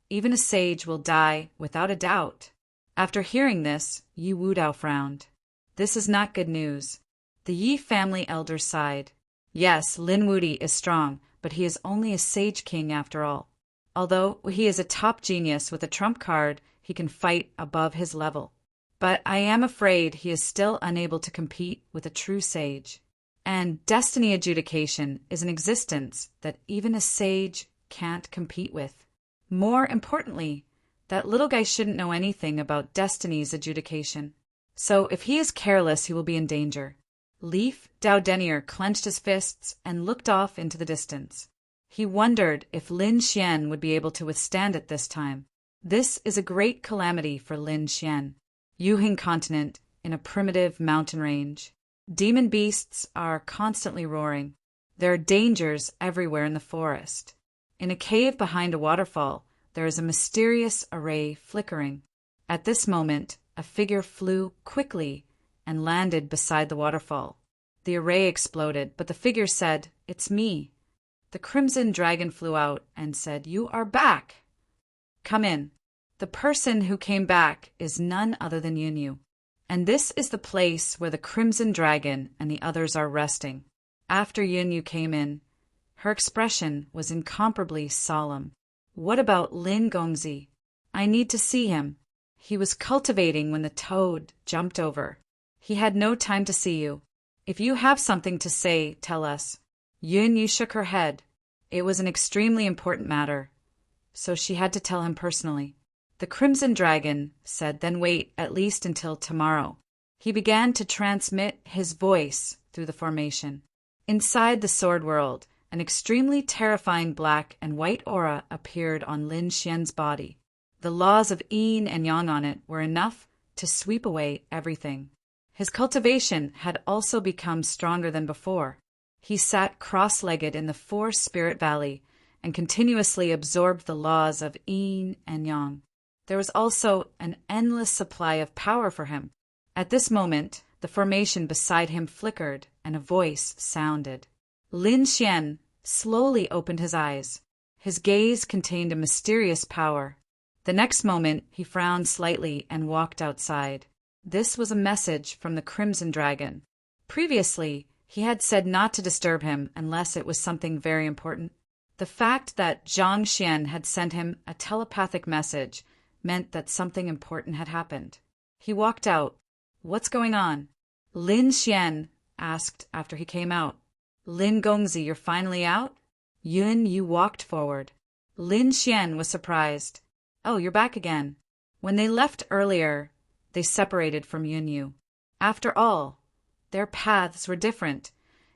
even a sage will die without a doubt. After hearing this, Yi Wudao frowned. This is not good news. The Yi family elders sighed. Yes, Lin Wudi is strong, but he is only a sage king after all. Although he is a top genius with a trump card, he can fight above his level. But I am afraid he is still unable to compete with a true sage. And destiny adjudication is an existence that even a sage can't compete with. More importantly, that little guy shouldn't know anything about destiny's adjudication. So if he is careless, he will be in danger. Leaf Dao Denier clenched his fists and looked off into the distance. He wondered if Lin Xian would be able to withstand it this time. This is a great calamity for Lin Xian. Yuhing continent in a primitive mountain range. Demon beasts are constantly roaring. There are dangers everywhere in the forest. In a cave behind a waterfall, there is a mysterious array flickering. At this moment, a figure flew quickly and landed beside the waterfall. The array exploded, but the figure said, "It's me." The crimson dragon flew out and said, "You are back. Come in." The person who came back is none other than Yunyu. And this is the place where the crimson dragon and the others are resting. After Yunyu came in, her expression was incomparably solemn. What about Lin Gongzi? I need to see him. He was cultivating when the toad jumped over. He had no time to see you. If you have something to say, tell us. Yunyu shook her head. It was an extremely important matter, so she had to tell him personally. The Crimson Dragon said, "Then wait at least until tomorrow." He began to transmit his voice through the formation. Inside the sword world, an extremely terrifying black and white aura appeared on Lin Xian's body. The laws of yin and yang on it were enough to sweep away everything. His cultivation had also become stronger than before. He sat cross-legged in the Four Spirit Valley and continuously absorbed the laws of yin and yang. There was also an endless supply of power for him. At this moment, the formation beside him flickered and a voice sounded. Lin Xian slowly opened his eyes. His gaze contained a mysterious power. The next moment, he frowned slightly and walked outside. This was a message from the Crimson Dragon. Previously, he had said not to disturb him unless it was something very important. The fact that Zhang Xian had sent him a telepathic message meant that something important had happened. He walked out. "What's going on?" Lin Xian asked after he came out. "Lin Gongzi, you're finally out?" Yunyu walked forward. Lin Xian was surprised. "Oh, you're back again." When they left earlier, they separated from Yunyu. After all, their paths were different,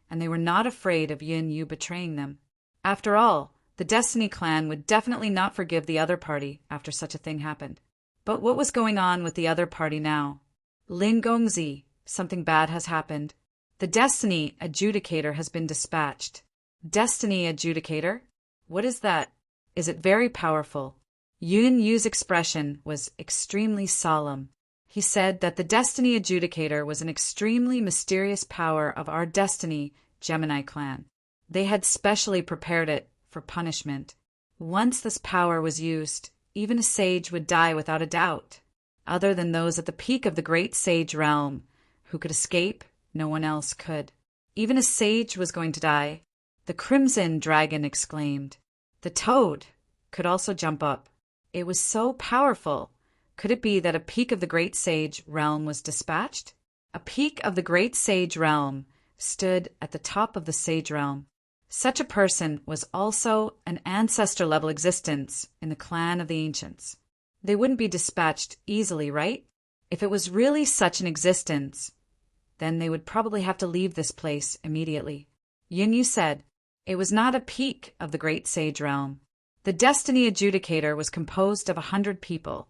and they were not afraid of Yunyu betraying them. After all, the Destiny clan would definitely not forgive the other party after such a thing happened. But what was going on with the other party now? "Lin Gongzi, something bad has happened. The Destiny Adjudicator has been dispatched." Destiny Adjudicator? What is that? Is it very powerful? Yun Yu's expression was extremely solemn. He said that the Destiny Adjudicator was an extremely mysterious power of our Destiny Gemini clan. They had specially prepared it for punishment. Once this power was used, even a sage would die without a doubt. Other than those at the peak of the great sage realm, who could escape, no one else could. Even a sage was going to die. The Crimson Dragon exclaimed. The toad could also jump up. It was so powerful. Could it be that a peak of the great sage realm was dispatched? A peak of the great sage realm stood at the top of the sage realm. Such a person was also an ancestor-level existence in the clan of the ancients. They wouldn't be dispatched easily, right? If it was really such an existence, then they would probably have to leave this place immediately. Yin said, it was not a peak of the great sage realm. The destiny adjudicator was composed of 100 people,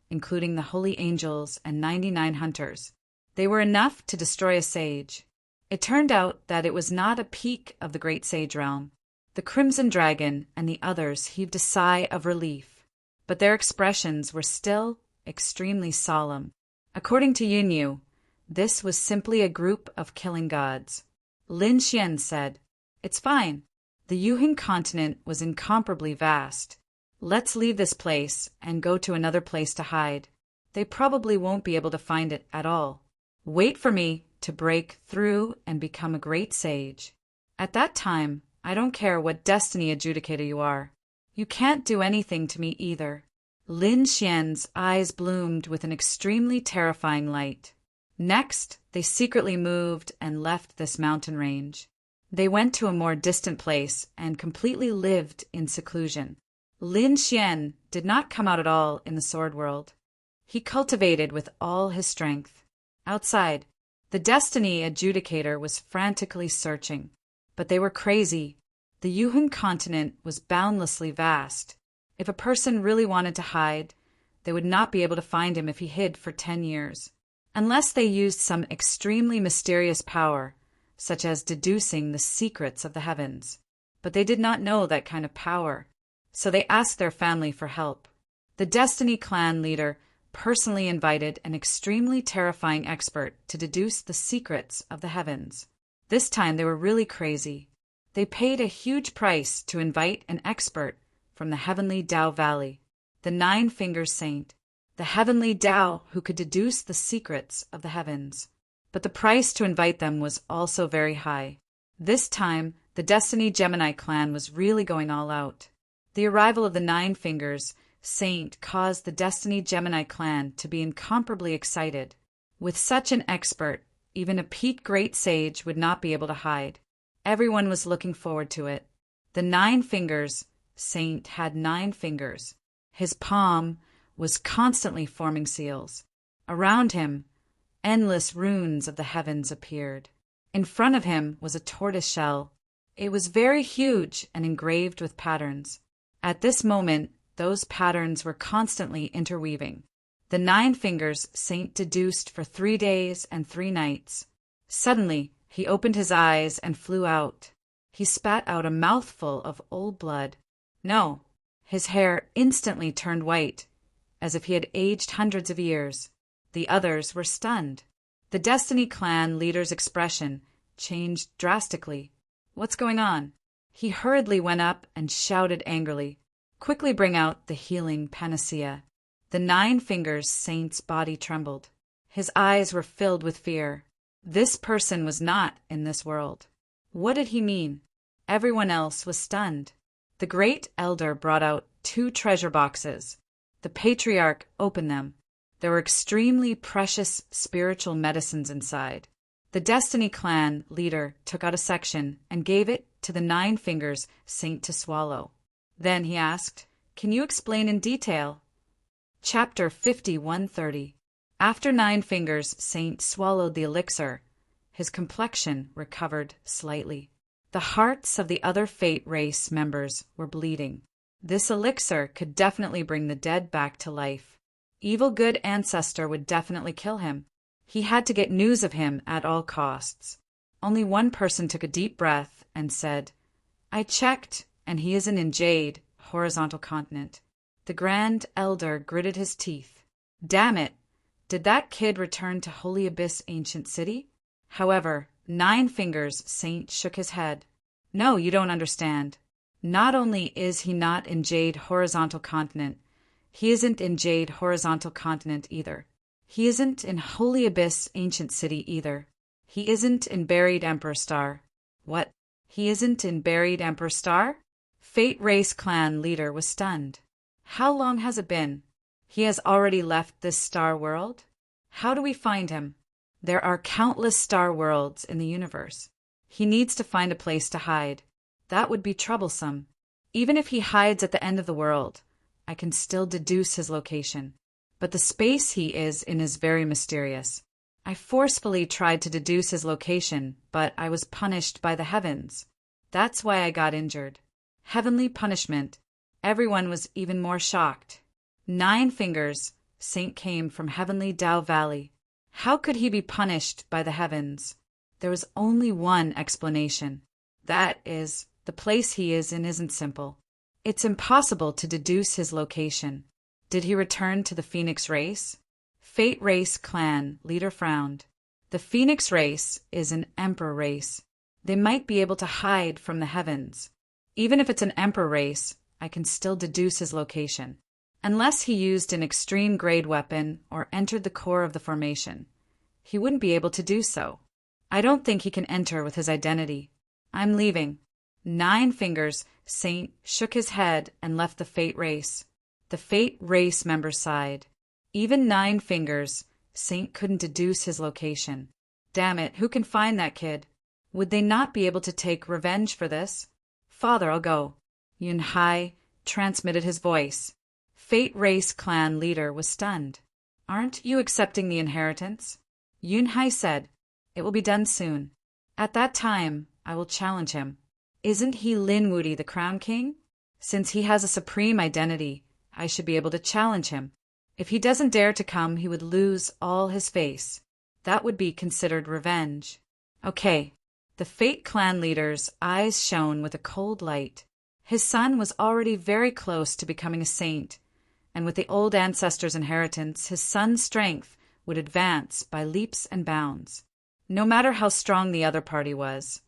including the holy angels and 99 hunters. They were enough to destroy a sage. It turned out that it was not a peak of the great sage realm. The Crimson Dragon and the others heaved a sigh of relief, but their expressions were still extremely solemn. According to Yunyu, this was simply a group of killing gods. Lin Xian said, it's fine. The Yuheng continent was incomparably vast. Let's leave this place and go to another place to hide. They probably won't be able to find it at all. Wait for me to break through and become a great sage. At that time, I don't care what destiny adjudicator you are. You can't do anything to me either. Lin Xian's eyes bloomed with an extremely terrifying light. Next, they secretly moved and left this mountain range. They went to a more distant place and completely lived in seclusion. Lin Xian did not come out at all in the sword world. He cultivated with all his strength. Outside, the destiny adjudicator was frantically searching, but they were crazy. The Yuheng continent was boundlessly vast. If a person really wanted to hide, they would not be able to find him if he hid for 10 years, unless they used some extremely mysterious power, such as deducing the secrets of the heavens. But they did not know that kind of power, so they asked their family for help. The Destiny clan leader personally invited an extremely terrifying expert to deduce the secrets of the heavens. This time they were really crazy. They paid a huge price to invite an expert from the heavenly Tao Valley, the Nine-Fingers Saint, the heavenly Tao who could deduce the secrets of the heavens. But the price to invite them was also very high. This time, the Destiny Gemini clan was really going all out. The arrival of the Nine-Fingers Saint caused the Destiny Gemini clan to be incomparably excited. With such an expert, even a peak great sage would not be able to hide. Everyone was looking forward to it. The Nine-Fingers Saint had 9 fingers. His palm was constantly forming seals. Around him, endless runes of the heavens appeared. In front of him was a tortoise shell. It was very huge and engraved with patterns. At this moment, those patterns were constantly interweaving. The Nine-Fingers Saint deduced for 3 days and 3 nights. Suddenly, he opened his eyes and flew out. He spat out a mouthful of old blood. No, his hair instantly turned white, as if he had aged hundreds of years. The others were stunned. The Destiny clan leader's expression changed drastically. What's going on? He hurriedly went up and shouted angrily, quickly bring out the healing panacea. The Nine-Fingers Saint's body trembled. His eyes were filled with fear. This person was not in this world. What did he mean? Everyone else was stunned. The great elder brought out 2 treasure boxes. The patriarch opened them. There were extremely precious spiritual medicines inside. The Destiny clan leader took out a section and gave it to the Nine-Fingers Saint to swallow. Then he asked, "Can you explain in detail?" Chapter 5130. After Nine-Fingers Saint swallowed the elixir, his complexion recovered slightly. The hearts of the other Fate race members were bleeding. This elixir could definitely bring the dead back to life. Evil Good Ancestor would definitely kill him. He had to get news of him at all costs. Only one person took a deep breath and said, "I checked, and he isn't in Jade, Horizontal Continent." The Grand Elder gritted his teeth. Damn it! Did that kid return to Holy Abyss Ancient City? However, Nine-Fingers Saint shook his head. No, you don't understand. Not only is he not in Jade Horizontal Continent, he isn't in Jade Horizontal Continent either. He isn't in Holy Abyss Ancient City either. He isn't in Buried Emperor Star. What? He isn't in Buried Emperor Star? Fate Race Clan leader was stunned. How long has it been? He has already left this star world? How do we find him? There are countless star worlds in the universe. He needs to find a place to hide. That would be troublesome. Even if he hides at the end of the world, I can still deduce his location. But the space he is in is very mysterious. I forcefully tried to deduce his location, but I was punished by the heavens. That's why I got injured. Heavenly punishment. Everyone was even more shocked. 9 fingers, Saint came from heavenly Tao Valley. How could he be punished by the heavens? There was only one explanation. That is, the place he is in isn't simple. It's impossible to deduce his location. Did he return to the Phoenix race? Fate Race clan leader frowned. The Phoenix race is an emperor race. They might be able to hide from the heavens. Even if it's an emperor race, I can still deduce his location. Unless he used an extreme grade weapon or entered the core of the formation, he wouldn't be able to do so. I don't think he can enter with his identity. I'm leaving. 9 fingers, Saint shook his head and left the Fate Race. The Fate Race members sighed. Even 9 fingers, Saint couldn't deduce his location. Damn it, who can find that kid? Would they not be able to take revenge for this? Father, I'll go. Yun Hai transmitted his voice. Fate Race clan leader was stunned. Aren't you accepting the inheritance? Yun Hai said, it will be done soon. At that time, I will challenge him. Isn't he Lin Wudi, the Crown King? Since he has a supreme identity, I should be able to challenge him. If he doesn't dare to come, he would lose all his face. That would be considered revenge. Okay. The Fate clan leader's eyes shone with a cold light. His son was already very close to becoming a saint, and with the old ancestor's inheritance, his son's strength would advance by leaps and bounds. No matter how strong the other party was,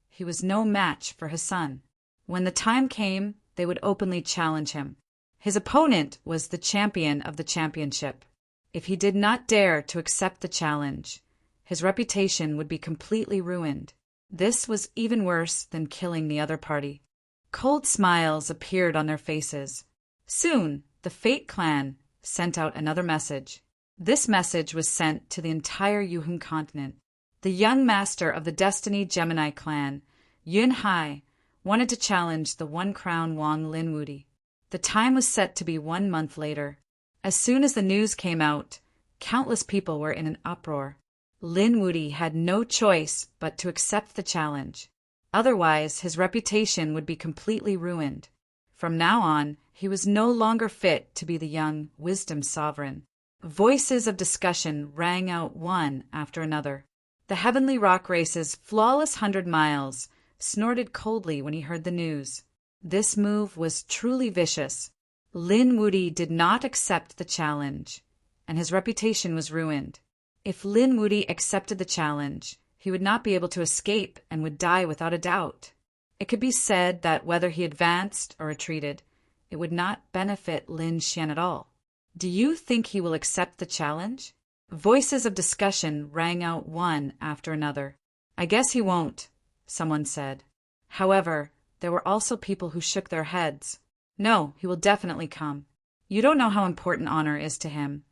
he was no match for his son. When the time came, they would openly challenge him. His opponent was the champion of the championship. If he did not dare to accept the challenge, his reputation would be completely ruined. This was even worse than killing the other party. Cold smiles appeared on their faces. Soon, the Fate clan sent out another message. This message was sent to the entire Yuhun continent. The young master of the Destiny Gemini clan, Yun Hai, wanted to challenge the One Crown Wang Lin Wudi. The time was set to be 1 month later. As soon as the news came out, countless people were in an uproar. Lin Wudi had no choice but to accept the challenge. Otherwise, his reputation would be completely ruined. From now on, he was no longer fit to be the young wisdom sovereign. Voices of discussion rang out one after another. The Heavenly Rock Race's flawless 100 miles snorted coldly when he heard the news. This move was truly vicious. Lin Wudi did not accept the challenge, and his reputation was ruined. If Lin Wudi accepted the challenge, he would not be able to escape and would die without a doubt. It could be said that whether he advanced or retreated, it would not benefit Lin Xian at all. Do you think he will accept the challenge? Voices of discussion rang out one after another. I guess he won't, someone said. However, there were also people who shook their heads. No, he will definitely come. You don't know how important honor is to him,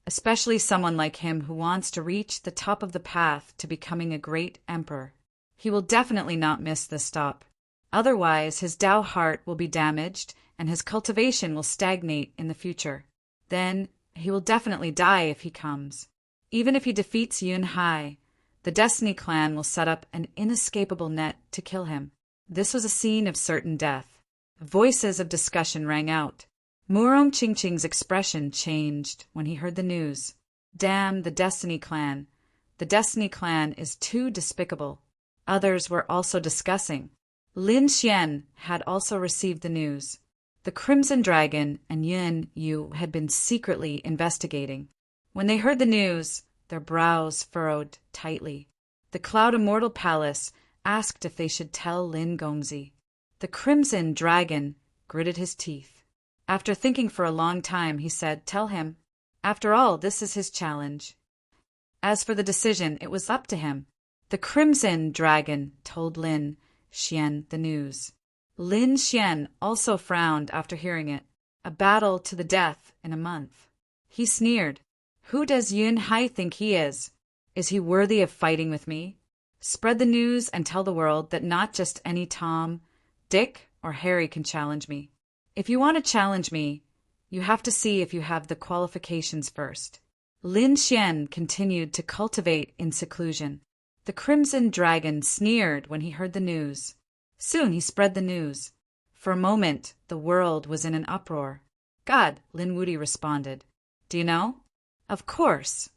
especially someone like him who wants to reach the top of the path to becoming a great emperor. He will definitely not miss this stop. Otherwise, his Tao heart will be damaged and his cultivation will stagnate in the future. Then, he will definitely die if he comes. Even if he defeats Yun Hai, the Destiny clan will set up an inescapable net to kill him. This was a scene of certain death. Voices of discussion rang out. Murong Qingqing's expression changed when he heard the news. Damn the Destiny clan. The Destiny clan is too despicable. Others were also discussing. Lin Xian had also received the news. The Crimson Dragon and Yun Yu had been secretly investigating. When they heard the news, their brows furrowed tightly. The Cloud Immortal Palace asked if they should tell Lin Gongzi. The Crimson Dragon gritted his teeth. After thinking for a long time, he said, "Tell him. After all, this is his challenge." As for the decision, it was up to him. The Crimson Dragon told Lin Xian the news. Lin Xian also frowned after hearing it. A battle to the death in a month. He sneered. Who does Yun Hai think he is? Is he worthy of fighting with me? Spread the news and tell the world that not just any Tom, Dick, or Harry can challenge me. If you want to challenge me, You have to see if you have the qualifications first. Lin Xian continued to cultivate in seclusion. The Crimson Dragon sneered when he heard the news. Soon he spread the news. For a moment, the world was in an uproar. God, Lin Wuti responded. Do you know? Of course.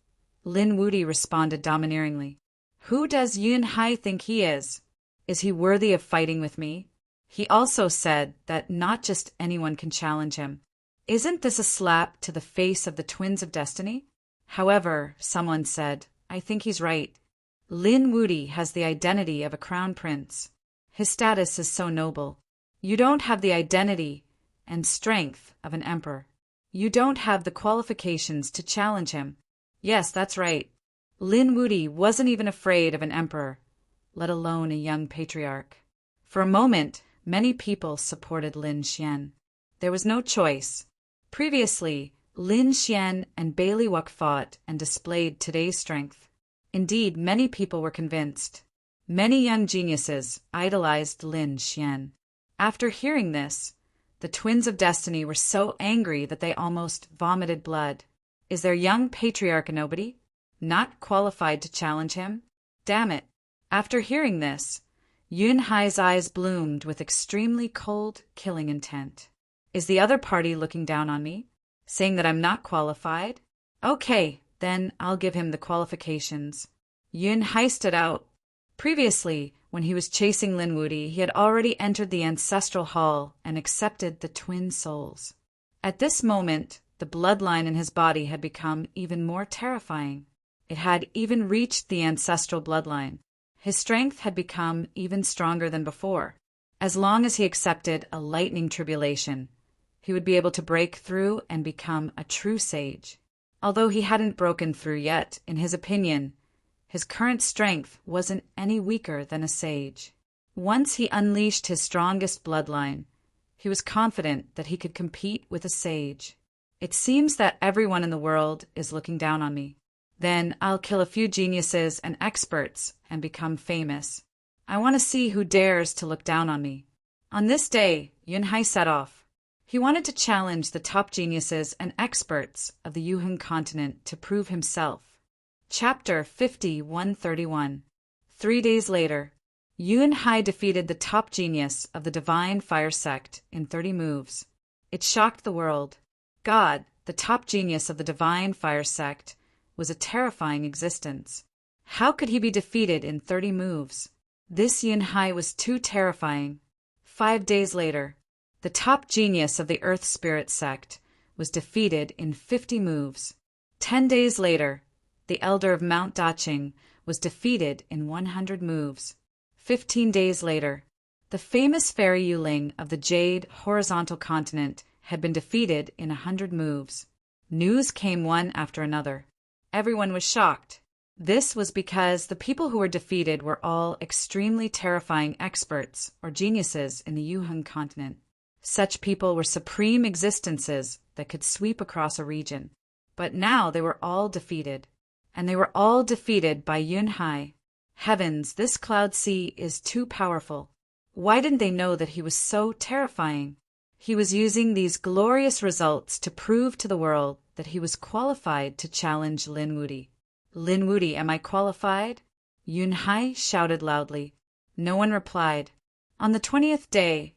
Lin Wuti responded domineeringly. Who does Yun Hai think he is? Is he worthy of fighting with me? He also said that not just anyone can challenge him. Isn't this a slap to the face of the Twins of Destiny? However, someone said, I think he's right. Lin Wuti has the identity of a crown prince. His status is so noble. You don't have the identity and strength of an emperor. You don't have the qualifications to challenge him. Yes, that's right. Lin Wuti wasn't even afraid of an emperor, let alone a young patriarch. For a moment, many people supported Lin Xian. There was no choice. Previously, Lin Xian and Bailiwick fought and displayed today's strength. Indeed, many people were convinced. Many young geniuses idolized Lin Xian. After hearing this, the Twins of Destiny were so angry that they almost vomited blood. Is their young patriarch a nobody? Not qualified to challenge him? Damn it. After hearing this, Yun Hai's eyes bloomed with extremely cold, killing intent. Is the other party looking down on me? Saying that I'm not qualified? Okay, then I'll give him the qualifications. Yun Hai stood out. Previously, when he was chasing Lin Wuti, he had already entered the ancestral hall and accepted the twin souls. At this moment, the bloodline in his body had become even more terrifying. It had even reached the ancestral bloodline. His strength had become even stronger than before. As long as he accepted a lightning tribulation, he would be able to break through and become a true sage. Although he hadn't broken through yet, in his opinion, his current strength wasn't any weaker than a sage. Once he unleashed his strongest bloodline, he was confident that he could compete with a sage. It seems that everyone in the world is looking down on me. Then I'll kill a few geniuses and experts and become famous. I want to see who dares to look down on me. On this day, Yun Hai set off. He wanted to challenge the top geniuses and experts of the Yuheng continent to prove himself. Chapter 50-131. 3 days later, Yun Hai defeated the top genius of the Divine Fire Sect in 30 moves. It shocked the world. God, the top genius of the Divine Fire Sect, was a terrifying existence. How could he be defeated in 30 moves? This Yun Hai was too terrifying. 5 days later, the top genius of the Earth Spirit Sect was defeated in 50 moves. 10 days later, the Elder of Mount Daqing was defeated in 100 moves. 15 days later, the famous Fairy Yuling of the Jade Horizontal Continent had been defeated in 100 moves. News came one after another. Everyone was shocked. This was because the people who were defeated were all extremely terrifying experts or geniuses in the Yuheng continent. Such people were supreme existences that could sweep across a region. But now they were all defeated. And they were all defeated by Yun Hai. Heavens, this cloud sea is too powerful. Why didn't they know that he was so terrifying? He was using these glorious results to prove to the world that he was qualified to challenge Lin Wuti. Lin Wuti, am I qualified? Yun Hai shouted loudly. No one replied. On the 20th day,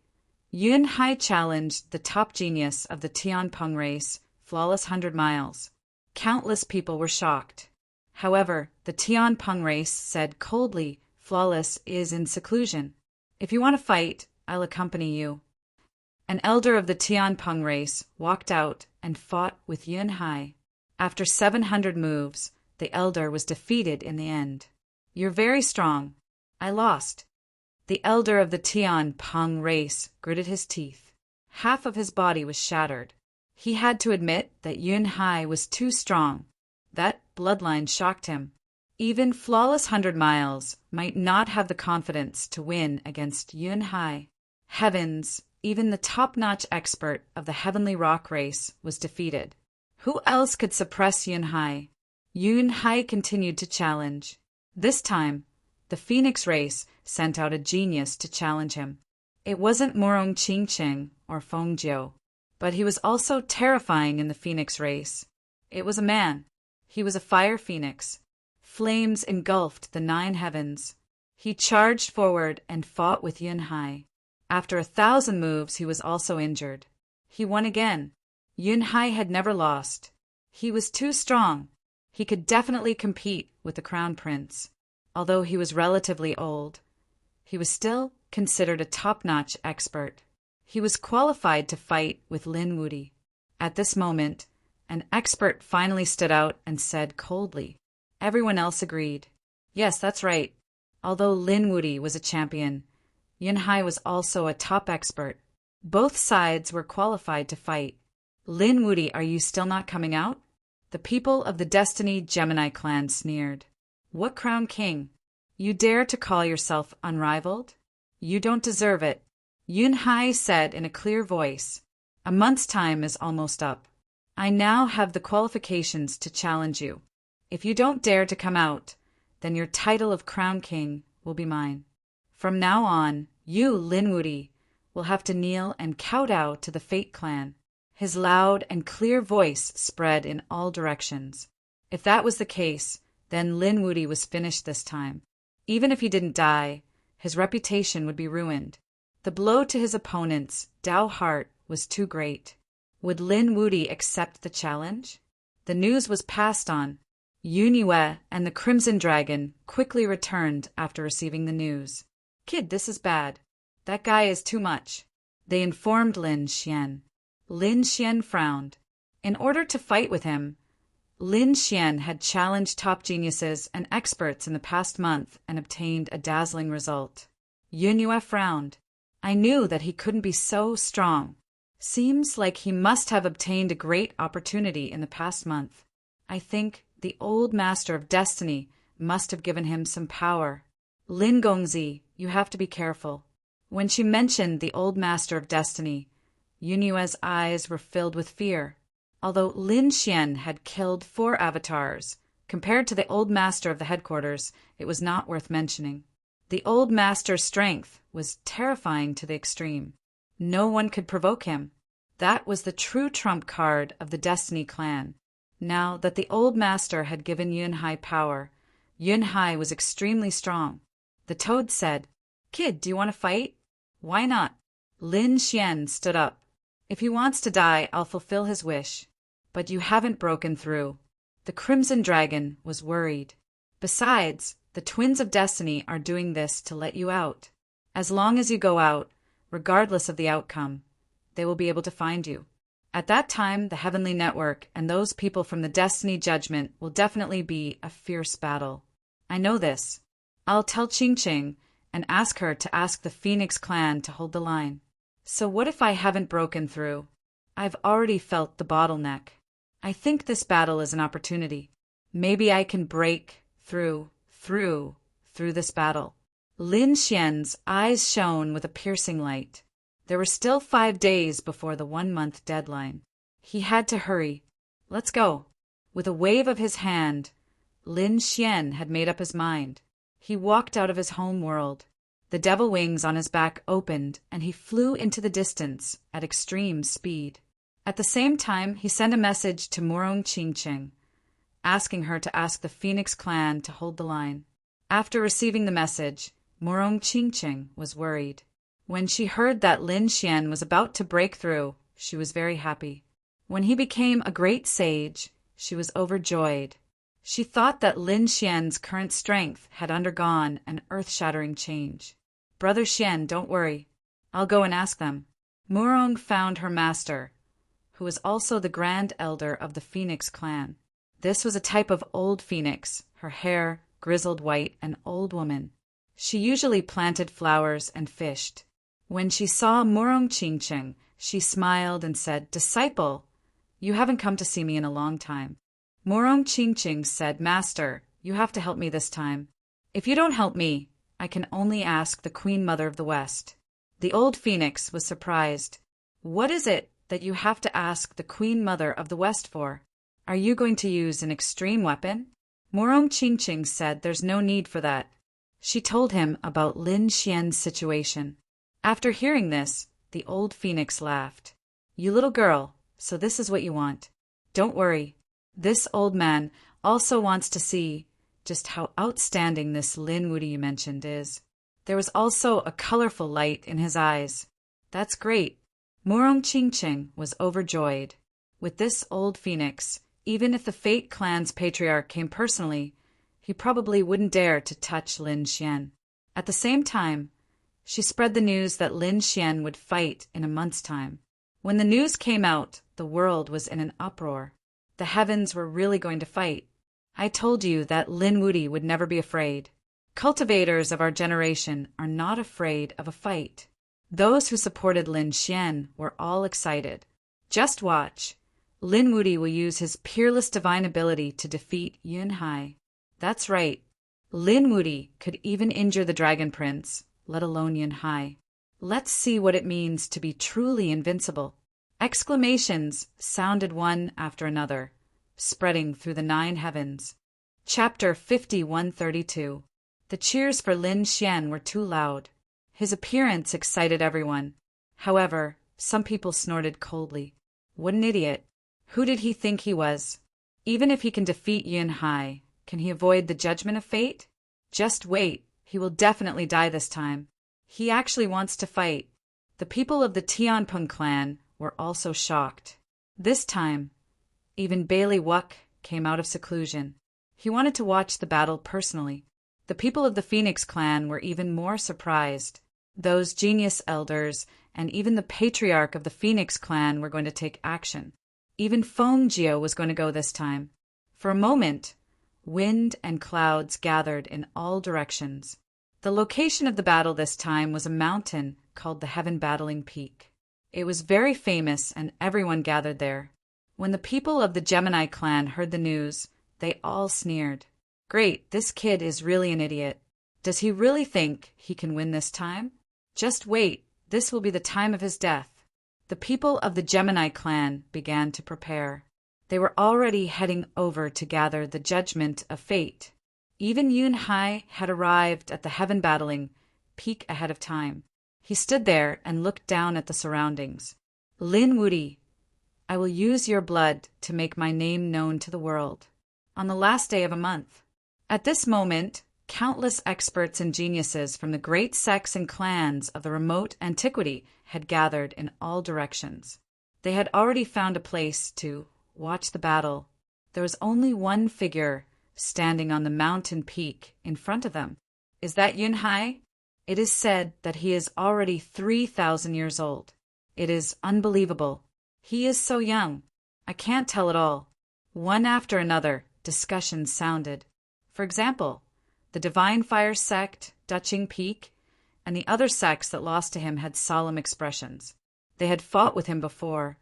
Yun Hai challenged the top genius of the Tianpeng race, Flawless 100 Miles. Countless people were shocked. However, the Tianpeng race said coldly, Flawless is in seclusion. If you want to fight, I'll accompany you. An elder of the Tianpeng race walked out and fought with Yun Hai. After 700 moves, the elder was defeated in the end. You're very strong. I lost. The elder of the Tianpeng race gritted his teeth. Half of his body was shattered. He had to admit that Yun Hai was too strong. That bloodline shocked him. Even Flawless 100 Miles might not have the confidence to win against Yun Hai. Heavens, even the top-notch expert of the Heavenly Rock race was defeated. Who else could suppress Yun Hai? Yun Hai continued to challenge. This time, the Phoenix race sent out a genius to challenge him. It wasn't Morong Qingqing or Feng Jiu, But he was also terrifying in the phoenix race. It was a man. He was a fire phoenix. Flames engulfed the 9 heavens. He charged forward and fought with Yunhai. After 1,000 moves, he was also injured. He won again. Yunhai had never lost. He was too strong. He could definitely compete with the crown prince. Although he was relatively old, he was still considered a top-notch expert. He was qualified to fight with Lin Wudi. At this moment, an expert finally stood out and said coldly. Everyone else agreed. Yes, that's right. Although Lin Wudi was a champion, Yunhai was also a top expert. Both sides were qualified to fight. Lin Wudi, are you still not coming out? The people of the Destiny Gemini clan sneered. What crown king? You dare to call yourself unrivaled? You don't deserve it. Yunhai said in a clear voice. A month's time is almost up. I now have the qualifications to challenge you. If you don't dare to come out, then your title of crown king will be mine. From now on, you, Lin Wudi, will have to kneel and kowtow to the Fate clan. His loud and clear voice spread in all directions. If that was the case, then Lin Wudi was finished this time. Even if he didn't die, his reputation would be ruined. The blow to his opponent's Dao heart was too great. Would Lin Wudi accept the challenge? The news was passed on. Yunhai and the Crimson Dragon quickly returned after receiving the news. Kid, this is bad. That guy is too much. They informed Lin Xian. Lin Xian frowned. In order to fight with him, Lin Xian had challenged top geniuses and experts in the past month and obtained a dazzling result. Yunhai frowned. I knew that he couldn't be so strong. Seems like he must have obtained a great opportunity in the past month. I think the old master of destiny must have given him some power. Lin Gongzi, you have to be careful. When she mentioned the old master of destiny, Yunhai's eyes were filled with fear. Although Lin Xian had killed 4 avatars, compared to the old master of the headquarters, it was not worth mentioning. The old master's strength was terrifying to the extreme. No one could provoke him. That was the true trump card of the Destiny clan. Now that the old master had given Yunhai power, Yunhai was extremely strong. The toad said, Kid, do you want to fight? Why not? Lin Xian stood up. If he wants to die, I'll fulfill his wish. But you haven't broken through. The Crimson Dragon was worried. Besides, the Twins of Destiny are doing this to let you out. As long as you go out, regardless of the outcome, they will be able to find you. At that time, the Heavenly Network and those people from the Destiny Judgment will definitely be a fierce battle. I know this. I'll tell Ching Ching and ask her to ask the Phoenix clan to hold the line. So what if I haven't broken through? I've already felt the bottleneck. I think this battle is an opportunity. Maybe I can break through this battle. Lin Xian's eyes shone with a piercing light. There were still 5 days before the 1-month deadline. He had to hurry. Let's go. With a wave of his hand, Lin Xian had made up his mind. He walked out of his home world. The devil wings on his back opened, and he flew into the distance at extreme speed. At the same time, he sent a message to Morong Qingqing, asking her to ask the Phoenix clan to hold the line. After receiving the message, Morong Qingqing was worried. When she heard that Lin Xian was about to break through, she was very happy. When he became a great sage, she was overjoyed. She thought that Lin Xian's current strength had undergone an earth-shattering change. Brother Xian, don't worry. I'll go and ask them. Murong found her master, who was also the Grand Elder of the Phoenix clan. This was a type of old phoenix, her hair grizzled white, an old woman. She usually planted flowers and fished. When she saw Murong Qingqing, she smiled and said, Disciple, you haven't come to see me in a long time. Morong Qingqing said, Master, you have to help me this time. If you don't help me, I can only ask the Queen Mother of the West. The old phoenix was surprised. What is it that you have to ask the Queen Mother of the West for? Are you going to use an extreme weapon? Morong Qingqing said there's no need for that. She told him about Lin Xian's situation. After hearing this, the old phoenix laughed. You little girl, so this is what you want. Don't worry. This old man also wants to see just how outstanding this Lin Wudy you mentioned is. There was also a colorful light in his eyes. That's great. Murong Qingqing was overjoyed. With this old phoenix, even if the Fate clan's patriarch came personally, he probably wouldn't dare to touch Lin Xian. At the same time, she spread the news that Lin Xian would fight in a month's time. When the news came out, the world was in an uproar. The heavens were really going to fight. I told you that Lin Wudy would never be afraid. Cultivators of our generation are not afraid of a fight. Those who supported Lin Xian were all excited. Just watch. Lin Wudy will use his peerless divine ability to defeat Yun Hai. That's right. Lin Wudy could even injure the Dragon Prince, let alone Yun Hai. Let's see what it means to be truly invincible. Exclamations sounded one after another, spreading through the 9 heavens. Chapter 5132. The cheers for Lin Xian were too loud. His appearance excited everyone. However, some people snorted coldly. What an idiot. Who did he think he was? Even if he can defeat Yun Hai, can he avoid the judgment of fate? Just wait, he will definitely die this time. He actually wants to fight. The people of the Tianpeng clan were also shocked. This time, even Bailey Wuck came out of seclusion. He wanted to watch the battle personally. The people of the Phoenix clan were even more surprised. Those genius elders and even the patriarch of the Phoenix clan were going to take action. Even Feng Jio was going to go this time. For a moment, wind and clouds gathered in all directions. The location of the battle this time was a mountain called the Heaven Battling Peak. It was very famous and everyone gathered there. When the people of the Gemini clan heard the news, they all sneered. Great, this kid is really an idiot. Does he really think he can win this time? Just wait, this will be the time of his death. The people of the Gemini clan began to prepare. They were already heading over to gather the judgment of fate. Even Yun Hai had arrived at the Heaven Battling Peak ahead of time. He stood there and looked down at the surroundings. Lin Wudy, I will use your blood to make my name known to the world. On the last day of a month. At this moment, countless experts and geniuses from the great sects and clans of the remote antiquity had gathered in all directions. They had already found a place to watch the battle. There was only one figure standing on the mountain peak in front of them. Is that Yun Hai? It is said that he is already 3,000 years old. It is unbelievable. He is so young. I can't tell it all. One after another, discussions sounded. For example, the Divine Fire sect, Duching Peak, and the other sects that lost to him had solemn expressions. They had fought with him before,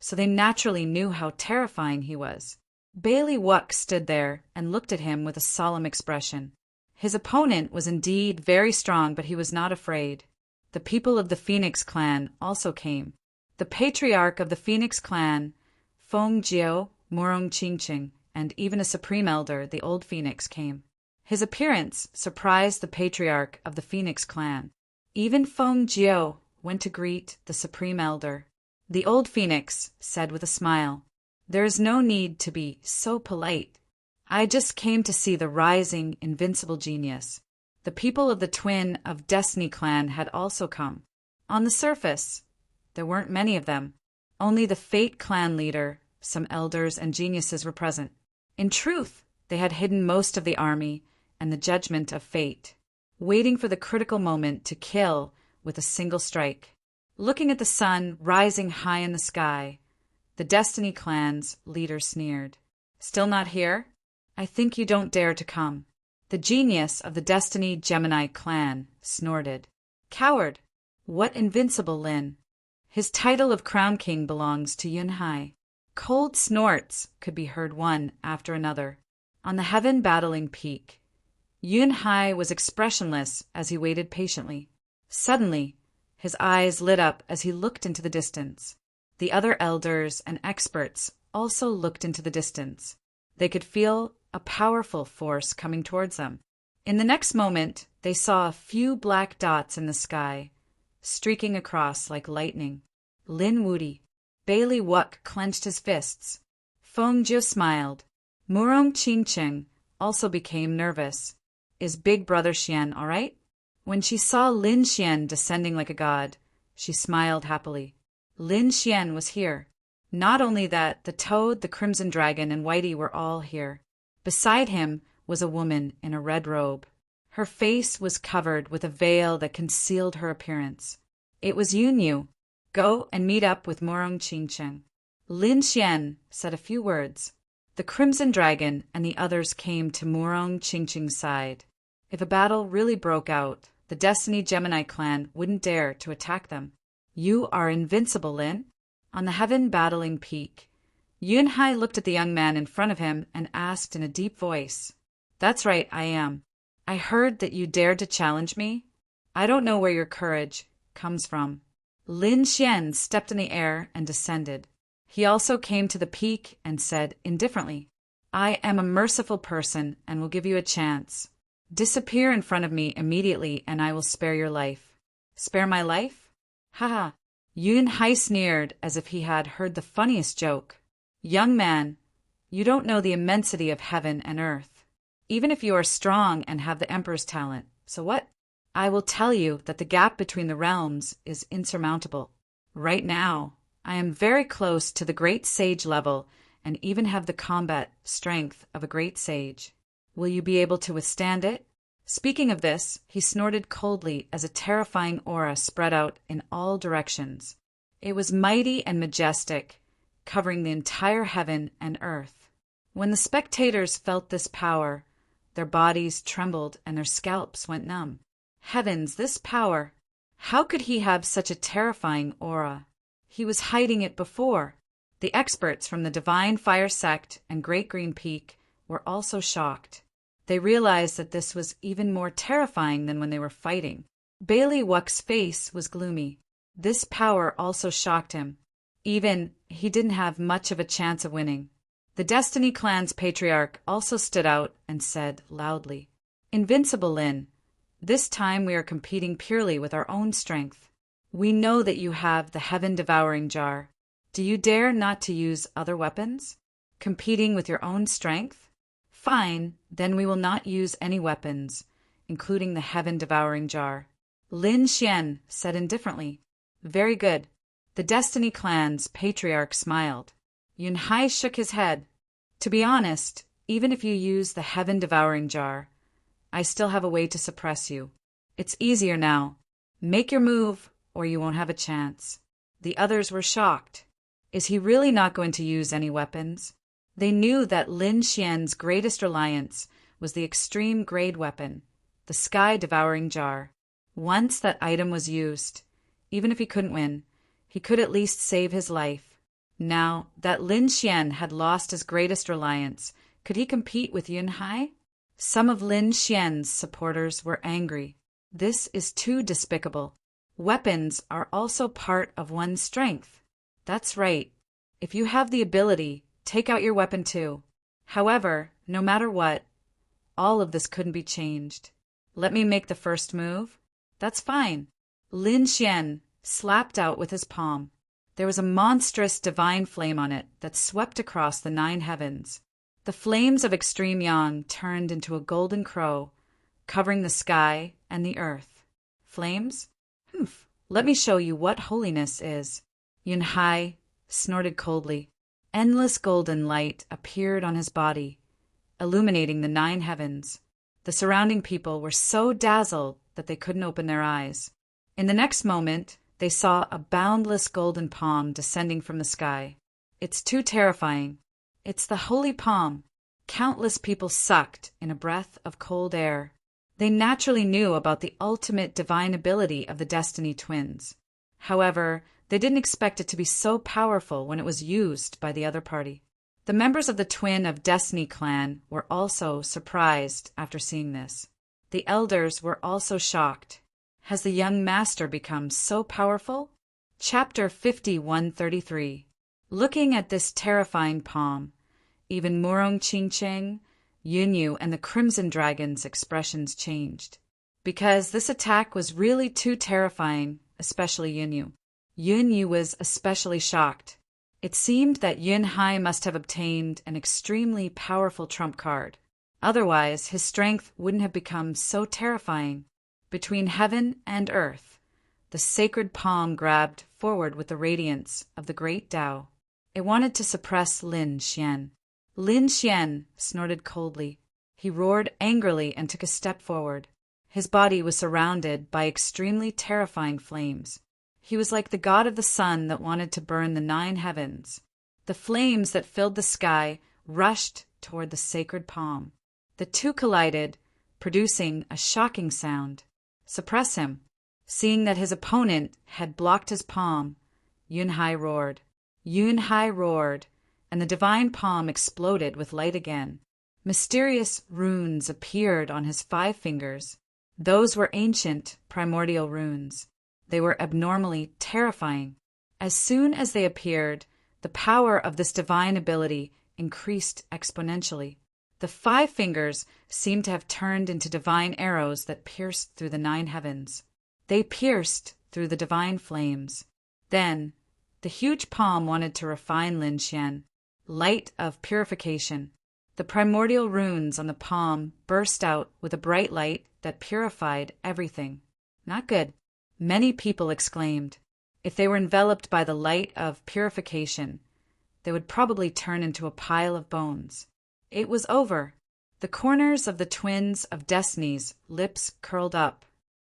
so they naturally knew how terrifying he was. Bailey Wuck stood there and looked at him with a solemn expression. His opponent was indeed very strong, but he was not afraid. The people of the Phoenix clan also came. The patriarch of the Phoenix clan, Feng Jio, Murong Qingqing, and even a supreme elder, the old Phoenix, came. His appearance surprised the patriarch of the Phoenix clan. Even Feng Jio went to greet the supreme elder. The old Phoenix said with a smile, "There is no need to be so polite. I just came to see the rising, invincible genius." The people of the Twin of Destiny clan had also come. On the surface, there weren't many of them. Only the Fate clan leader, some elders and geniuses were present. In truth, they had hidden most of the army and the judgment of fate, waiting for the critical moment to kill with a single strike. Looking at the sun rising high in the sky, the Destiny clan's leader sneered. "Still not here? I think you don't dare to come." The genius of the Destiny Gemini clan snorted. "Coward! What invincible Lin? His title of Crown King belongs to Yun Hai." Cold snorts could be heard one after another. On the Heaven Battling Peak, Yun Hai was expressionless as he waited patiently. Suddenly, his eyes lit up as he looked into the distance. The other elders and experts also looked into the distance. They could feel a powerful force coming towards them. In the next moment, they saw a few black dots in the sky, streaking across like lightning. Lin Wudy. Bailey Wuk clenched his fists. Feng Jiu smiled. Murong Qingqing also became nervous. Is Big Brother Xian all right? When she saw Lin Xian descending like a god, she smiled happily. Lin Xian was here. Not only that, the Toad, the Crimson Dragon, and Whitey were all here. Beside him was a woman in a red robe. Her face was covered with a veil that concealed her appearance. It was Yunyu. Go and meet up with Murong Qingqing. Lin Xian said a few words. The Crimson Dragon and the others came to Murong Qingqing's side. If a battle really broke out, the Destiny Gemini clan wouldn't dare to attack them. You are invincible, Lin. On the heaven-battling peak, Yunhai looked at the young man in front of him and asked in a deep voice, That's right, I am. I heard that you dared to challenge me. I don't know where your courage comes from. Lin Xian stepped in the air and descended. He also came to the peak and said indifferently, I am a merciful person and will give you a chance. Disappear in front of me immediately and I will spare your life. Spare my life? Haha. Yunhai sneered as if he had heard the funniest joke. Young man, you don't know the immensity of heaven and earth. Even if you are strong and have the Emperor's talent, so what? I will tell you that the gap between the realms is insurmountable. Right now, I am very close to the great sage level and even have the combat strength of a great sage. Will you be able to withstand it? Speaking of this, he snorted coldly as a terrifying aura spread out in all directions. It was mighty and majestic, covering the entire heaven and earth. When the spectators felt this power, their bodies trembled and their scalps went numb. Heavens, this power! How could he have such a terrifying aura? He was hiding it before. The experts from the Divine Fire Sect and Great Green Peak were also shocked. They realized that this was even more terrifying than when they were fighting. Bailey Wuk's face was gloomy. This power also shocked him. Even he didn't have much of a chance of winning. The Destiny Clan's patriarch also stood out and said loudly, Invincible Lin, this time we are competing purely with our own strength. We know that you have the heaven-devouring jar. Do you dare not to use other weapons? Competing with your own strength? Fine, then we will not use any weapons, including the heaven-devouring jar. Lin Xian said indifferently. Very good. The Destiny Clan's patriarch smiled. Yunhai shook his head. To be honest, even if you use the heaven-devouring jar, I still have a way to suppress you. It's easier now. Make your move, or you won't have a chance. The others were shocked. Is he really not going to use any weapons? They knew that Lin Xian's greatest reliance was the extreme-grade weapon, the sky-devouring jar. Once that item was used, even if he couldn't win, he could at least save his life. Now that Lin Xian had lost his greatest reliance, could he compete with Yunhai? Some of Lin Xian's supporters were angry. This is too despicable. Weapons are also part of one's strength. That's right. If you have the ability, take out your weapon too. However, no matter what, all of this couldn't be changed. Let me make the first move? That's fine. Lin Xian slapped out with his palm. There was a monstrous divine flame on it that swept across the 9 heavens. The flames of extreme yang turned into a golden crow, covering the sky and the earth. Flames? Humph, let me show you what holiness is. Yunhai snorted coldly. Endless golden light appeared on his body, illuminating the 9 heavens. The surrounding people were so dazzled that they couldn't open their eyes. In the next moment, they saw a boundless golden palm descending from the sky. It's too terrifying. It's the holy palm. Countless people sucked in a breath of cold air. They naturally knew about the ultimate divine ability of the Destiny Twins. However, they didn't expect it to be so powerful when it was used by the other party. The members of the Twin of Destiny clan were also surprised after seeing this. The elders were also shocked. Has the young master become so powerful? Chapter 5133. Looking at this terrifying palm, even Murong Qingqing, Yunyu, and the Crimson Dragon's expressions changed. Because this attack was really too terrifying, especially Yunyu. Yunyu was especially shocked. It seemed that Yun Hai must have obtained an extremely powerful trump card. Otherwise, his strength wouldn't have become so terrifying. Between heaven and earth, the sacred palm grabbed forward with the radiance of the great Tao. It wanted to suppress Lin Xian. Lin Xian snorted coldly. He roared angrily and took a step forward. His body was surrounded by extremely terrifying flames. He was like the god of the sun that wanted to burn the 9 heavens. The flames that filled the sky rushed toward the sacred palm. The two collided, producing a shocking sound. Suppress him. Seeing that his opponent had blocked his palm, Yun Hai roared. Yun Hai roared, and the divine palm exploded with light again. Mysterious runes appeared on his 5 fingers. Those were ancient, primordial runes. They were abnormally terrifying. As soon as they appeared, the power of this divine ability increased exponentially. The 5 fingers seemed to have turned into divine arrows that pierced through the 9 heavens. They pierced through the divine flames. Then, the huge palm wanted to refine Lin Xian. Light of purification. The primordial runes on the palm burst out with a bright light that purified everything. Not good. Many people exclaimed. If they were enveloped by the light of purification, they would probably turn into a pile of bones. It was over. The corners of the twins of Destiny's lips curled up.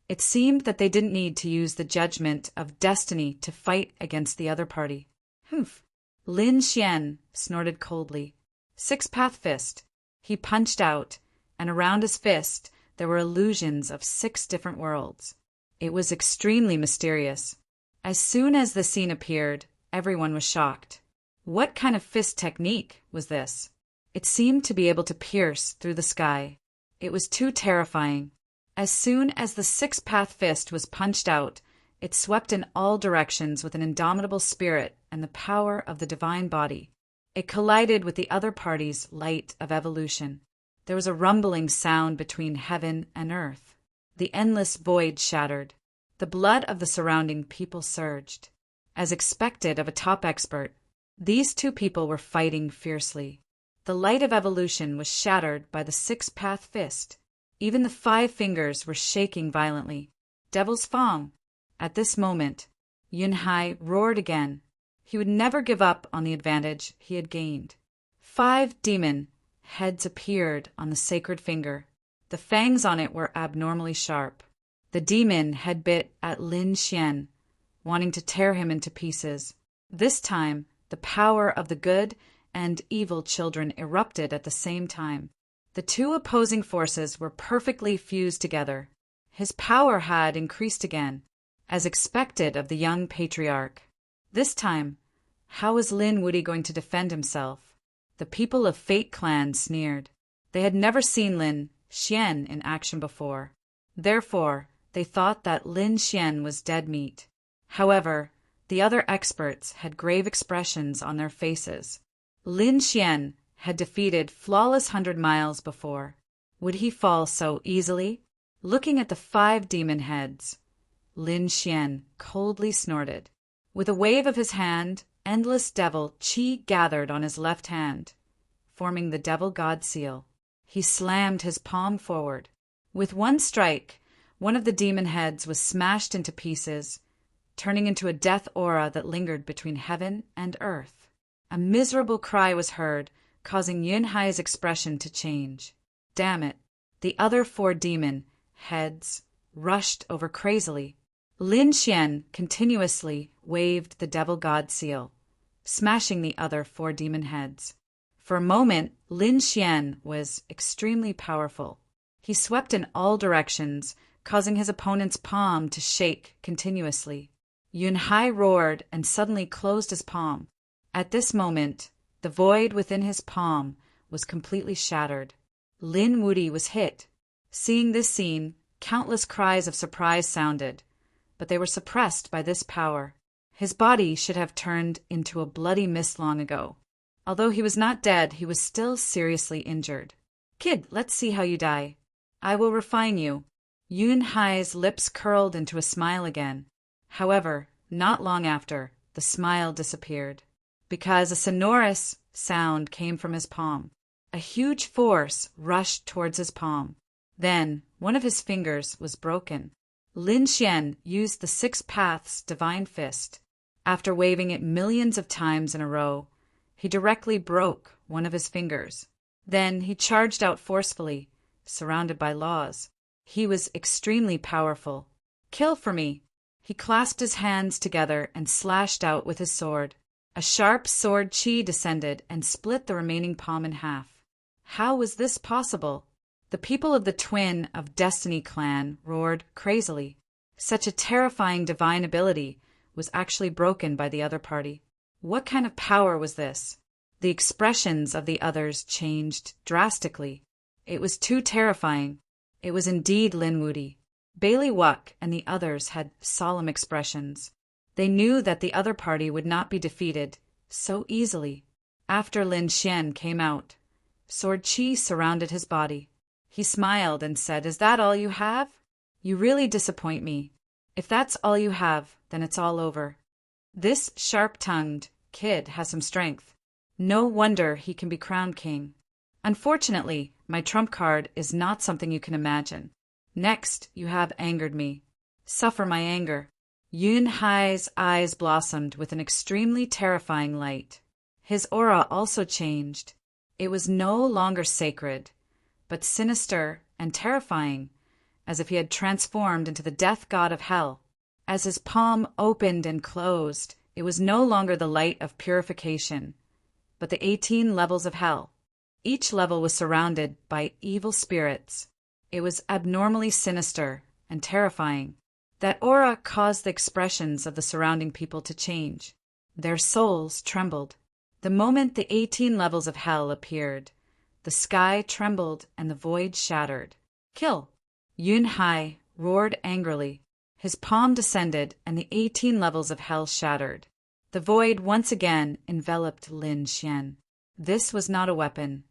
It seemed that they didn't need to use the judgment of destiny to fight against the other party. Humph. Lin Xian snorted coldly. 6-path fist. He punched out, and around his fist there were illusions of 6 different worlds. It was extremely mysterious. As soon as the scene appeared, everyone was shocked. What kind of fist technique was this? It seemed to be able to pierce through the sky. It was too terrifying. As soon as the 6-path fist was punched out, it swept in all directions with an indomitable spirit and the power of the divine body. It collided with the other party's light of evolution. There was a rumbling sound between heaven and earth. The endless void shattered. The blood of the surrounding people surged. As expected of a top expert, these 2 people were fighting fiercely. The light of evolution was shattered by the 6-path fist. Even the 5 fingers were shaking violently. Devil's Fong. At this moment, Yun Hai roared again. He would never give up on the advantage he had gained. 5 demon heads appeared on the sacred finger. The fangs on it were abnormally sharp. The demon had bit at Lin Xian, wanting to tear him into pieces. This time, the power of the good and evil children erupted at the same time. The 2 opposing forces were perfectly fused together. His power had increased again, as expected of the young patriarch. This time, how was Lin Wuyi going to defend himself? The people of Fate Clan sneered. They had never seen Lin Xian in action before. Therefore, they thought that Lin Xian was dead meat. However, the other experts had grave expressions on their faces. Lin Xian had defeated flawless 100 miles before. Would he fall so easily? Looking at the 5 demon heads, Lin Xian coldly snorted. With a wave of his hand, endless devil qi gathered on his left hand, forming the devil god seal. He slammed his palm forward. With one strike, one of the demon heads was smashed into pieces, turning into a death aura that lingered between heaven and earth. A miserable cry was heard, causing Yun Hai's expression to change. Damn it. The other 4 demon heads rushed over crazily. Lin Xian continuously waved the devil god seal, smashing the other 4 demon heads. For a moment, Lin Xian was extremely powerful. He swept in all directions, causing his opponent's palm to shake continuously. Yun Hai roared and suddenly closed his palm. At this moment, the void within his palm was completely shattered. Lin Wuyi was hit. Seeing this scene, countless cries of surprise sounded, but they were suppressed by this power. His body should have turned into a bloody mist long ago. Although he was not dead, he was still seriously injured. Kid, let's see how you die. I will refine you. Yun Hai's lips curled into a smile again. However, not long after, the smile disappeared. because a sonorous sound came from his palm. A huge force rushed towards his palm. Then one of his fingers was broken. Lin Xian used the Six Paths Divine Fist. After waving it millions of times in a row, he directly broke one of his fingers. Then he charged out forcefully, surrounded by laws. He was extremely powerful. "Kill for me!" He clasped his hands together and slashed out with his sword. A sharp sword chi descended and split the remaining palm in half. How was this possible? The people of the Twin of Destiny clan roared crazily. Such a terrifying divine ability was actually broken by the other party. What kind of power was this? The expressions of the others changed drastically. It was too terrifying. It was indeed Lin Wudi. Bailey Wuck and the others had solemn expressions. They knew that the other party would not be defeated so easily. After Lin Xian came out, sword chi surrounded his body. He smiled and said, "Is that all you have? You really disappoint me. If that's all you have, then it's all over. This sharp-tongued kid has some strength. No wonder he can be crowned king. Unfortunately, my trump card is not something you can imagine. Next, you have angered me. Suffer my anger." Yun Hai's eyes blossomed with an extremely terrifying light. His aura also changed. It was no longer sacred, but sinister and terrifying, as if he had transformed into the death god of hell. As his palm opened and closed, it was no longer the light of purification, but the 18 levels of hell. Each level was surrounded by evil spirits. It was abnormally sinister and terrifying. That aura caused the expressions of the surrounding people to change. Their souls trembled. The moment the 18 levels of hell appeared, the sky trembled and the void shattered. "Kill!" Yun Hai roared angrily. His palm descended and the 18 levels of hell shattered. The void once again enveloped Lin Xian. This was not a weapon,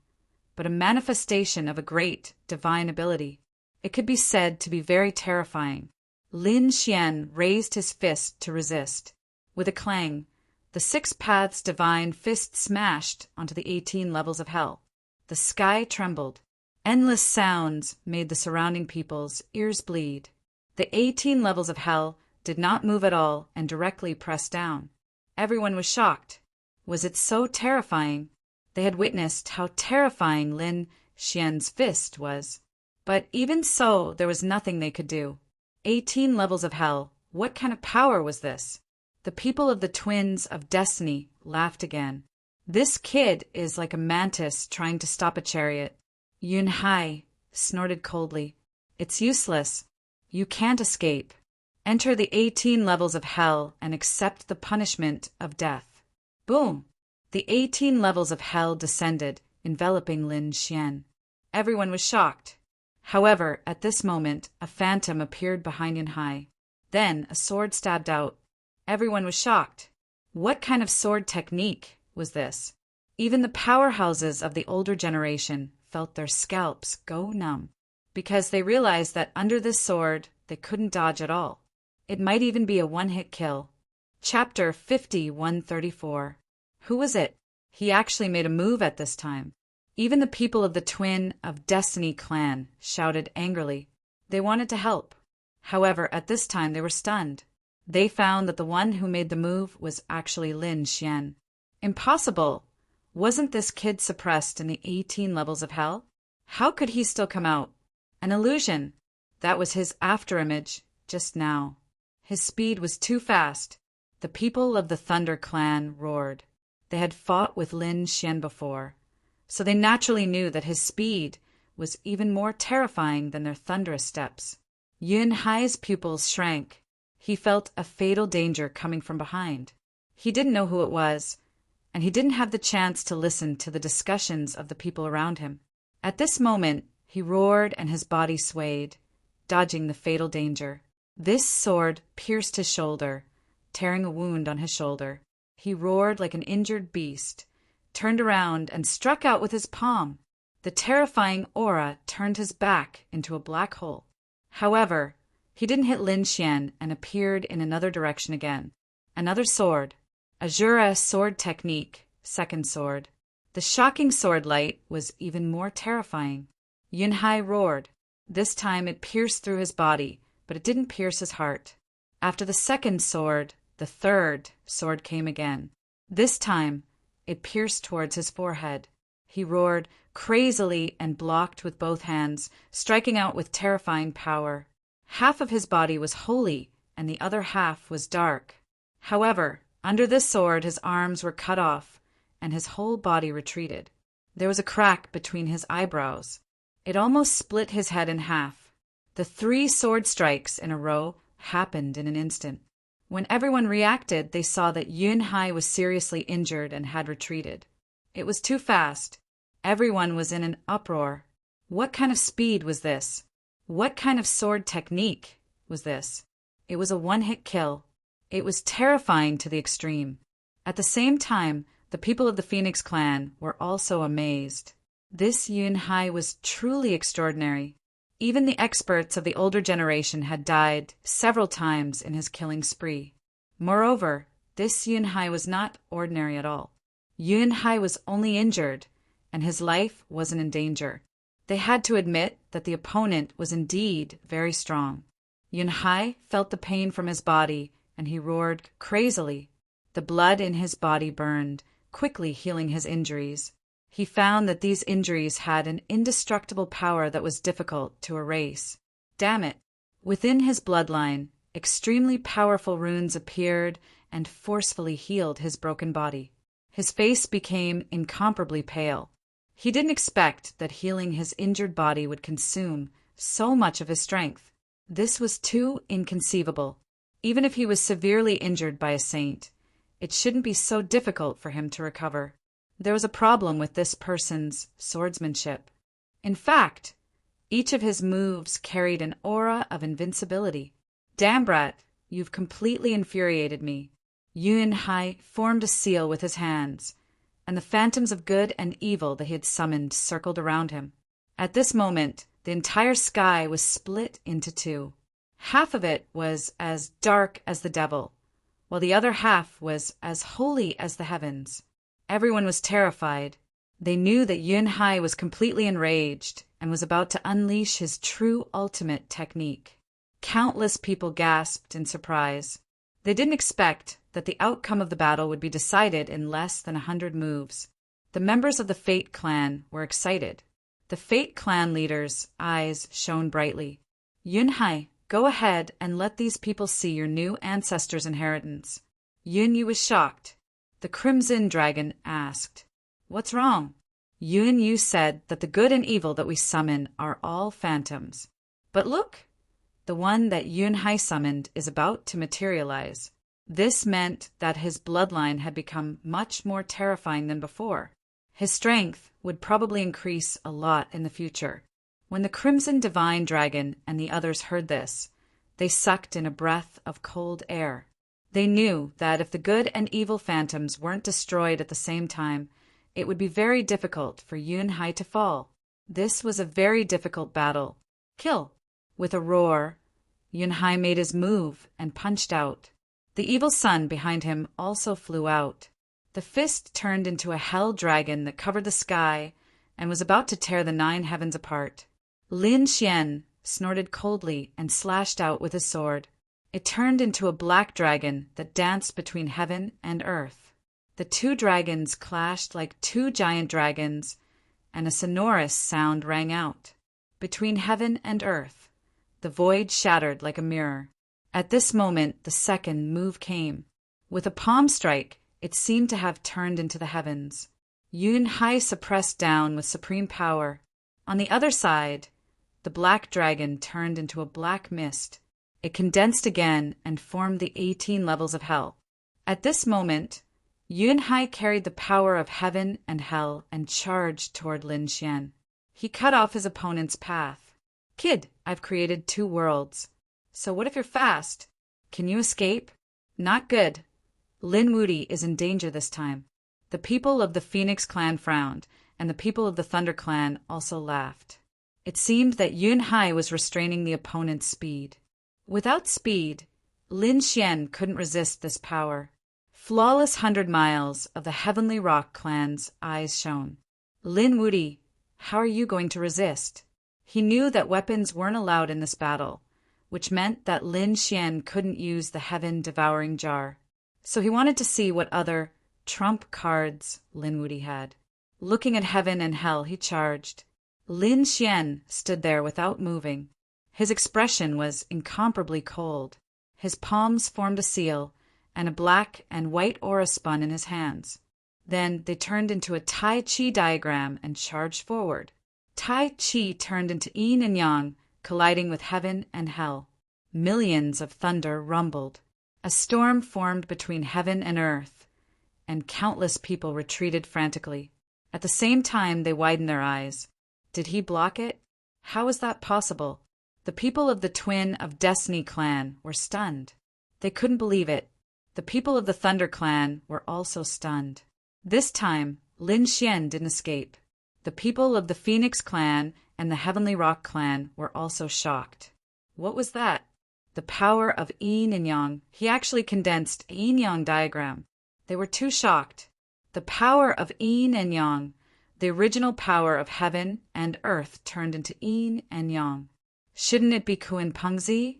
but a manifestation of a great divine ability. It could be said to be very terrifying. Lin Xian raised his fist to resist. With a clang, the Six Paths Divine Fist smashed onto the 18 levels of hell. The sky trembled. Endless sounds made the surrounding people's ears bleed. The 18 levels of hell did not move at all and directly pressed down. Everyone was shocked. Was it so terrifying? They had witnessed how terrifying Lin Xian's fist was. But even so, there was nothing they could do. 18 levels of hell. What kind of power was this? The people of the Twins of Destiny laughed again. "This kid is like a mantis trying to stop a chariot." Yun Hai snorted coldly. "It's useless. You can't escape. Enter the 18 levels of hell and accept the punishment of death." Boom! The 18 levels of hell descended, enveloping Lin Xian. Everyone was shocked. However, at this moment, a phantom appeared behind Yun Hai. Then a sword stabbed out. Everyone was shocked. What kind of sword technique was this? Even the powerhouses of the older generation felt their scalps go numb, because they realized that under this sword they couldn't dodge at all. It might even be a one-hit kill. Chapter 5134. Who was it? He actually made a move at this time. Even the people of the Twin of Destiny clan shouted angrily. They wanted to help. However, at this time they were stunned. They found that the one who made the move was actually Lin Xian. Impossible! Wasn't this kid suppressed in the 18 levels of hell? How could he still come out? An illusion. That was his afterimage just now. His speed was too fast. The people of the Thunder clan roared. They had fought with Lin Xian before, so they naturally knew that his speed was even more terrifying than their thunderous steps. Yun Hai's pupils shrank. He felt a fatal danger coming from behind. He didn't know who it was, and he didn't have the chance to listen to the discussions of the people around him. At this moment, he roared and his body swayed, dodging the fatal danger. This sword pierced his shoulder, tearing a wound on his shoulder. He roared like an injured beast, turned around and struck out with his palm. The terrifying aura turned his back into a black hole. However, he didn't hit Lin Xian and appeared in another direction again. Another sword. Azura sword technique, second sword. The shocking sword light was even more terrifying. Yunhai roared. This time it pierced through his body, but it didn't pierce his heart. After the second sword, the third sword came again. This time, it pierced towards his forehead. He roared crazily and blocked with both hands, striking out with terrifying power. Half of his body was holy, and the other half was dark. However, under this sword his arms were cut off, and his whole body retreated. There was a crack between his eyebrows. It almost split his head in half. The 3 sword strikes in a row happened in an instant. When everyone reacted, they saw that Yunhai was seriously injured and had retreated. It was too fast. Everyone was in an uproar. What kind of speed was this? What kind of sword technique was this? It was a one-hit kill. It was terrifying to the extreme. At the same time, the people of the Phoenix clan were also amazed. This Yunhai was truly extraordinary. Even the experts of the older generation had died several times in his killing spree. Moreover, this Yunhai was not ordinary at all. Yunhai was only injured, and his life wasn't in danger. They had to admit that the opponent was indeed very strong. Yunhai felt the pain from his body, and he roared crazily. The blood in his body burned, quickly healing his injuries. He found that these injuries had an indestructible power that was difficult to erase. Damn it! Within his bloodline, extremely powerful runes appeared and forcefully healed his broken body. His face became incomparably pale. He didn't expect that healing his injured body would consume so much of his strength. This was too inconceivable. Even if he was severely injured by a saint, it shouldn't be so difficult for him to recover. There was a problem with this person's swordsmanship. In fact, each of his moves carried an aura of invincibility. Damn, brat, you've completely infuriated me. Yunhai formed a seal with his hands, and the phantoms of good and evil that he had summoned circled around him. At this moment, the entire sky was split into 2. Half of it was as dark as the devil, while the other half was as holy as the heavens. Everyone was terrified. They knew that Yunhai was completely enraged and was about to unleash his true ultimate technique. Countless people gasped in surprise. They didn't expect that the outcome of the battle would be decided in less than 100 moves. The members of the Fate clan were excited. The Fate clan leader's eyes shone brightly. Yunhai, go ahead and let these people see your new ancestors' inheritance. Yunyu was shocked. The Crimson Dragon asked, "What's wrong?" Yunyu said that the good and evil that we summon are all phantoms. But look, the one that Yunhai summoned is about to materialize. This meant that his bloodline had become much more terrifying than before. His strength would probably increase a lot in the future. When the Crimson Divine Dragon and the others heard this, they sucked in a breath of cold air. They knew that if the good and evil phantoms weren't destroyed at the same time, it would be very difficult for Yunhai to fall. This was a very difficult battle. Kill! With a roar, Yunhai made his move and punched out. The evil sun behind him also flew out. The fist turned into a hell dragon that covered the sky and was about to tear the 9 heavens apart. Lin Xian snorted coldly and slashed out with his sword. It turned into a black dragon that danced between heaven and earth. The 2 dragons clashed like 2 giant dragons, and a sonorous sound rang out. Between heaven and earth, the void shattered like a mirror. At this moment, the second move came. With a palm strike, it seemed to have turned into the heavens. Yunhai suppressed down with supreme power. On the other side, the black dragon turned into a black mist. It condensed again and formed the 18 levels of hell. At this moment, Yunhai carried the power of heaven and hell and charged toward Lin Xian. He cut off his opponent's path. "Kid, I've created 2 worlds. So what if you're fast? Can you escape?" "Not good. Lin Wuti is in danger this time." The people of the Phoenix clan frowned, and the people of the Thunder clan also laughed. It seemed that Yunhai was restraining the opponent's speed. Without speed, Lin Xian couldn't resist this power. flawless 100 miles of the Heavenly Rock clan's eyes shone. Lin Wuti, how are you going to resist? He knew that weapons weren't allowed in this battle, which meant that Lin Xian couldn't use the heaven-devouring jar. So he wanted to see what other trump cards Lin Wuti had. Looking at heaven and hell, he charged. Lin Xian stood there without moving. His expression was incomparably cold. His palms formed a seal, and a black and white aura spun in his hands. Then they turned into a Tai Chi diagram and charged forward. Tai Chi turned into yin and yang, colliding with heaven and hell. Millions of thunder rumbled. A storm formed between heaven and earth, and countless people retreated frantically. At the same time, they widened their eyes. Did he block it? How was that possible? The people of the Twin of Destiny clan were stunned. They couldn't believe it. The people of the Thunder clan were also stunned. This time, Lin Xian didn't escape. The people of the Phoenix clan and the Heavenly Rock clan were also shocked. What was that? The power of yin and yang. He actually condensed a yin-yang diagram. They were too shocked. The power of yin and yang, the original power of heaven and earth, turned into yin and yang. Shouldn't it be Kun Pengzi?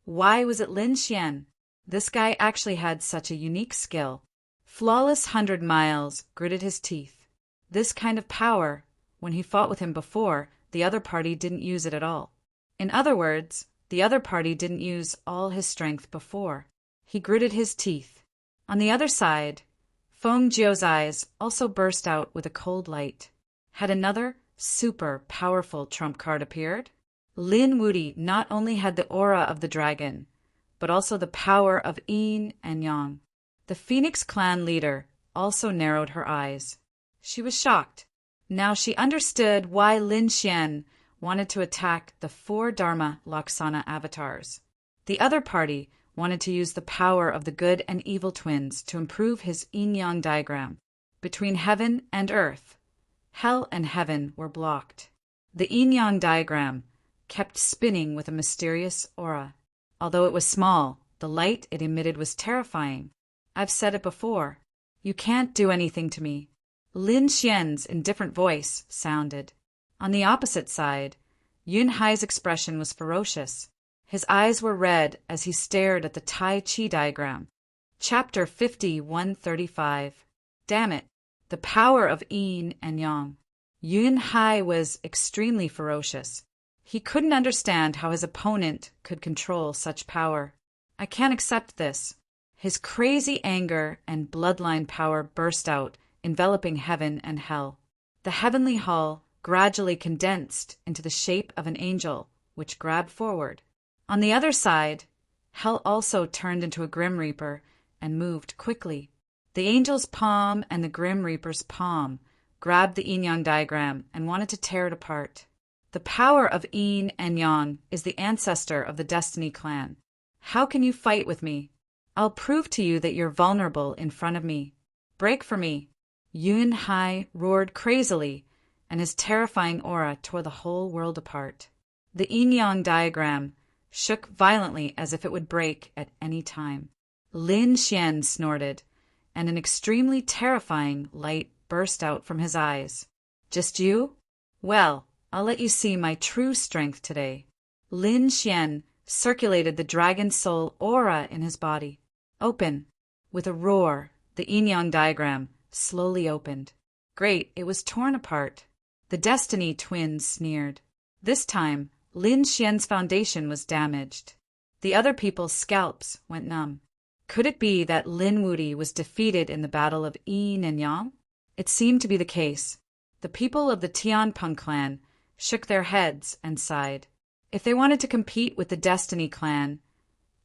Why was it Lin Xian? This guy actually had such a unique skill. Flawless 100 miles gritted his teeth. This kind of power, when he fought with him before, the other party didn't use it at all. In other words, the other party didn't use all his strength before. He gritted his teeth. On the other side, Feng Jiu's eyes also burst out with a cold light. Had another super powerful trump card appeared? Lin Wuti not only had the aura of the dragon, but also the power of yin and yang. The Phoenix clan leader also narrowed her eyes. She was shocked. Now she understood why Lin Xian wanted to attack the 4 Dharma Laksana avatars. The other party wanted to use the power of the good and evil twins to improve his yin-yang diagram. Between heaven and earth, hell and heaven were blocked. The yin-yang diagram kept spinning with a mysterious aura. Although it was small, the light it emitted was terrifying. I've said it before. You can't do anything to me. Lin Xian's indifferent voice sounded. On the opposite side, Yun Hai's expression was ferocious. His eyes were red as he stared at the Tai Chi diagram. Chapter 5135. Damn it, the power of yin and yang. Yun Hai was extremely ferocious. He couldn't understand how his opponent could control such power. I can't accept this. His crazy anger and bloodline power burst out, enveloping heaven and hell. The heavenly hull gradually condensed into the shape of an angel, which grabbed forward. On the other side, hell also turned into a Grim Reaper and moved quickly. The angel's palm and the Grim Reaper's palm grabbed the yin-yang diagram and wanted to tear it apart. The power of yin and yang is the ancestor of the Destiny clan. How can you fight with me? I'll prove to you that you're vulnerable in front of me. Break for me. Yun Hai roared crazily, and his terrifying aura tore the whole world apart. The yin-yang diagram shook violently as if it would break at any time. Lin Xian snorted, and an extremely terrifying light burst out from his eyes. Just you? Well, I'll let you see my true strength today. Lin Xian circulated the dragon soul aura in his body. Open. With a roar, the yin-yang diagram slowly opened. Great, it was torn apart. The Destiny twins sneered. This time, Lin Xian's foundation was damaged. The other people's scalps went numb. Could it be that Lin Wuti was defeated in the battle of yin and yang? It seemed to be the case. The people of the Tianpeng clan shook their heads and sighed. If they wanted to compete with the Destiny clan,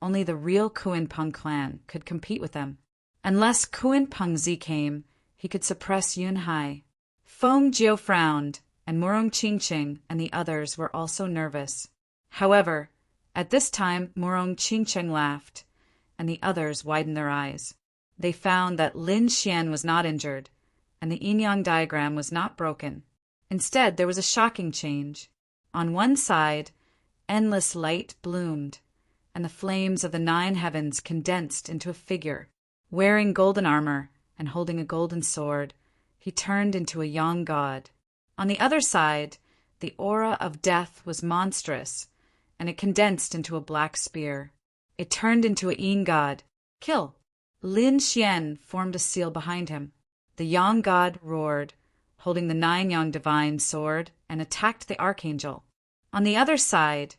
only the real Kunpeng clan could compete with them. Unless Kunpengzi came, he could suppress Yun Hai. Feng Jiu frowned, and Murong Qingqing and the others were also nervous. However, at this time Murong Qingqing laughed, and the others widened their eyes. They found that Lin Xian was not injured, and the yin-yang diagram was not broken. Instead, there was a shocking change. On one side, endless light bloomed, and the flames of the 9 heavens condensed into a figure. Wearing golden armor and holding a golden sword, he turned into a young god. On the other side, the aura of death was monstrous, and it condensed into a black spear. It turned into a Yin god. Kill! Lin Xian formed a seal behind him. The Yang god roared, holding the 9 Yang divine sword, and attacked the archangel. On the other side,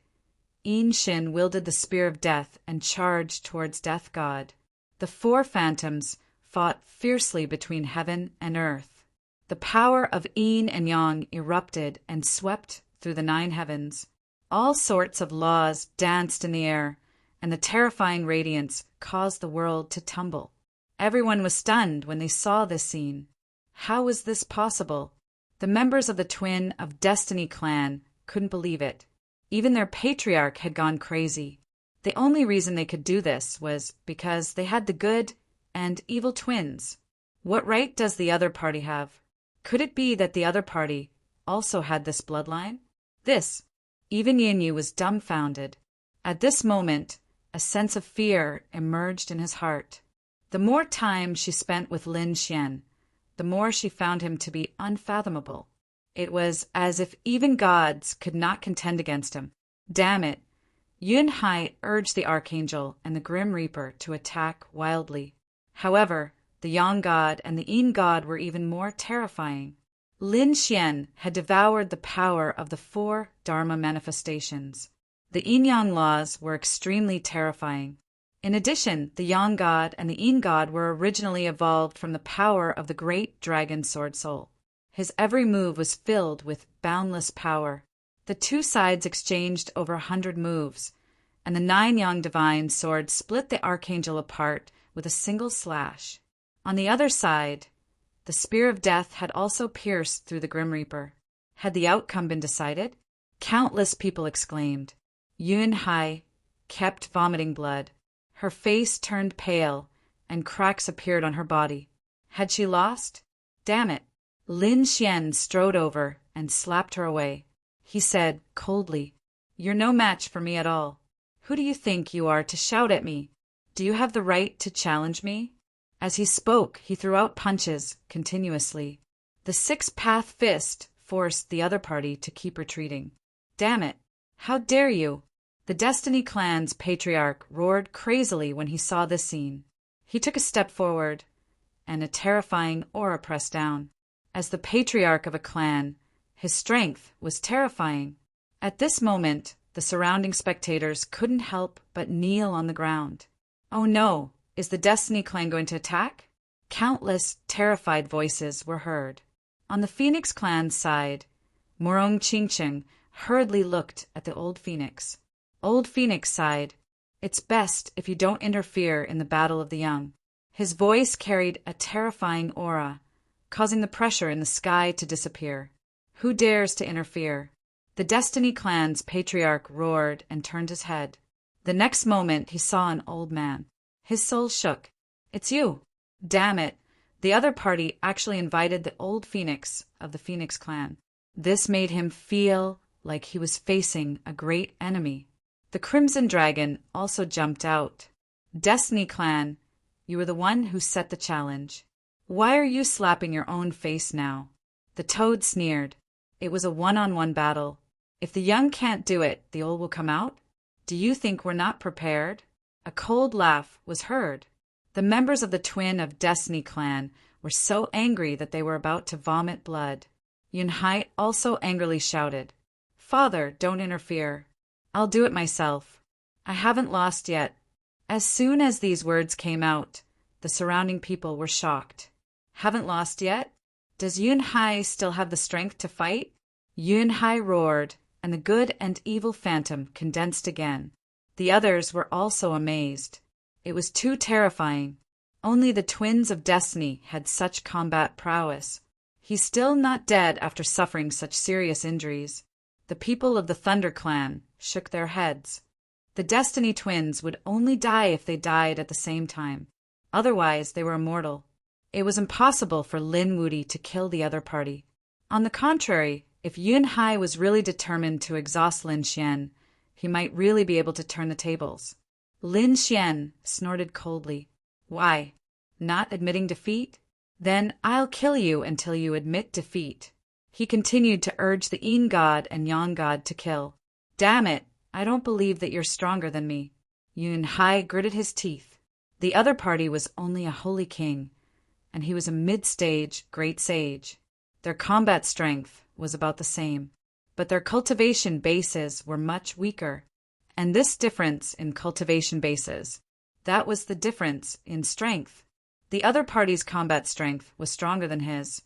Yin Xin wielded the spear of death and charged towards Death God. The 4 phantoms fought fiercely between heaven and earth. The power of Yin and Yang erupted and swept through the 9 heavens. All sorts of laws danced in the air, and the terrifying radiance caused the world to tumble. Everyone was stunned when they saw this scene. How was this possible? The members of the Twin of Destiny clan couldn't believe it. Even their patriarch had gone crazy. The only reason they could do this was because they had the good and evil twins. What right does the other party have? Could it be that the other party also had this bloodline? Even Yin Yu was dumbfounded. At this moment, a sense of fear emerged in his heart. The more time she spent with Lin Xian, the more she found him to be unfathomable. It was as if even gods could not contend against him. Damn it! Yun Hai urged the Archangel and the Grim Reaper to attack wildly. However, the Yang God and the Yin God were even more terrifying. Lin Xian had devoured the power of the 4 Dharma manifestations. The Yin-Yang laws were extremely terrifying. In addition, the Yang God and the Yin God were originally evolved from the power of the great dragon sword soul. His every move was filled with boundless power. The 2 sides exchanged over 100 moves, and the 9 Yang divine sword split the Archangel apart with a single slash. On the other side, the spear of death had also pierced through the Grim Reaper. Had the outcome been decided? Countless people exclaimed. Yun Hai kept vomiting blood. Her face turned pale, and cracks appeared on her body. Had she lost? Damn it! Lin Xian strode over and slapped her away. He said coldly, "You're no match for me at all. Who do you think you are to shout at me? Do you have the right to challenge me?" As he spoke, he threw out punches continuously. The 6-path fist forced the other party to keep retreating. Damn it! How dare you! The Destiny clan's patriarch roared crazily when he saw this scene. He took a step forward, and a terrifying aura pressed down. As the patriarch of a clan, his strength was terrifying. At this moment, the surrounding spectators couldn't help but kneel on the ground. Oh no! Is the Destiny clan going to attack? Countless terrified voices were heard. On the Phoenix clan's side, Morong Qingcheng hurriedly looked at the Old Phoenix. Old Phoenix sighed, "It's best if you don't interfere in the battle of the young." His voice carried a terrifying aura, causing the pressure in the sky to disappear. Who dares to interfere? The Destiny clan's patriarch roared and turned his head. The next moment he saw an old man. His soul shook. "It's you!" Damn it! The other party actually invited the Old Phoenix of the Phoenix clan. This made him feel like he was facing a great enemy. The Crimson Dragon also jumped out. "Destiny clan, you were the one who set the challenge. Why are you slapping your own face now?" The Toad sneered. "It was a one-on-one battle. If the young can't do it, the old will come out? Do you think we're not prepared?" A cold laugh was heard. The members of the Twin of Destiny clan were so angry that they were about to vomit blood. Yun Hai also angrily shouted, "Father, don't interfere. I'll do it myself. I haven't lost yet." As soon as these words came out, the surrounding people were shocked. "Haven't lost yet? Does Yun Hai still have the strength to fight?" Yun Hai roared, and the good and evil phantom condensed again. The others were also amazed. It was too terrifying. Only the Twins of Destiny had such combat prowess. He's still not dead after suffering such serious injuries. The people of the Thunder clan shook their heads. The Destiny twins would only die if they died at the same time. Otherwise, they were immortal. It was impossible for Lin Wudi to kill the other party. On the contrary, if Yun Hai was really determined to exhaust Lin Xian, he might really be able to turn the tables. Lin Xian snorted coldly. "Why? Not admitting defeat? Then I'll kill you until you admit defeat. He continued to urge the Yin god and Yang god to kill. Damn it, I don't believe that you're stronger than me. Yun Hai gritted his teeth. The other party was only a holy king, and he was a mid-stage great sage. Their combat strength was about the same, but their cultivation bases were much weaker. And this difference in cultivation bases, that was the difference in strength. The other party's combat strength was stronger than his,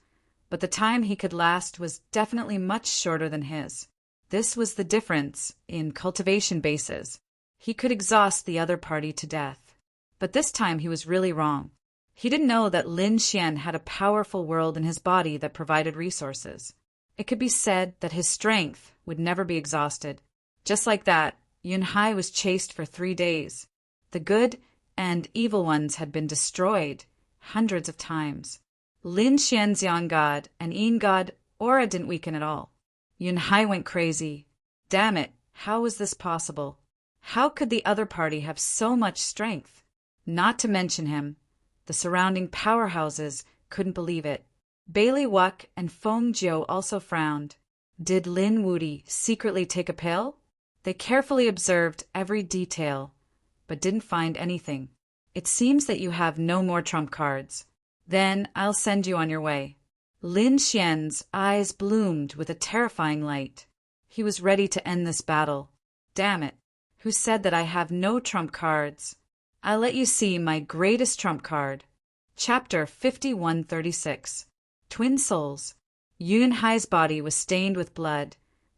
but the time he could last was definitely much shorter than his. This was the difference in cultivation bases. He could exhaust the other party to death. But this time he was really wrong. He didn't know that Lin Xian had a powerful world in his body that provided resources. It could be said that his strength would never be exhausted. Just like that, Yun Hai was chased for 3 days. The good and evil ones had been destroyed hundreds of times. Lin Xian's Yang god and Yin god aura didn't weaken at all. Yun Hai went crazy. Damn it, how was this possible? How could the other party have so much strength? Not to mention him, the surrounding powerhouses couldn't believe it. Bailey Wuck and Feng Jiu also frowned. Did Lin Wudi secretly take a pill? They carefully observed every detail, but didn't find anything. It seems that you have no more trump cards. Then I'll send you on your way. Lin Xian's eyes bloomed with a terrifying light. He was ready to end this battle. Damn it. Who said that I have no trump cards? I'll let you see my greatest trump card. Chapter 5136. Twin Souls. Yun Hai's body was stained with blood,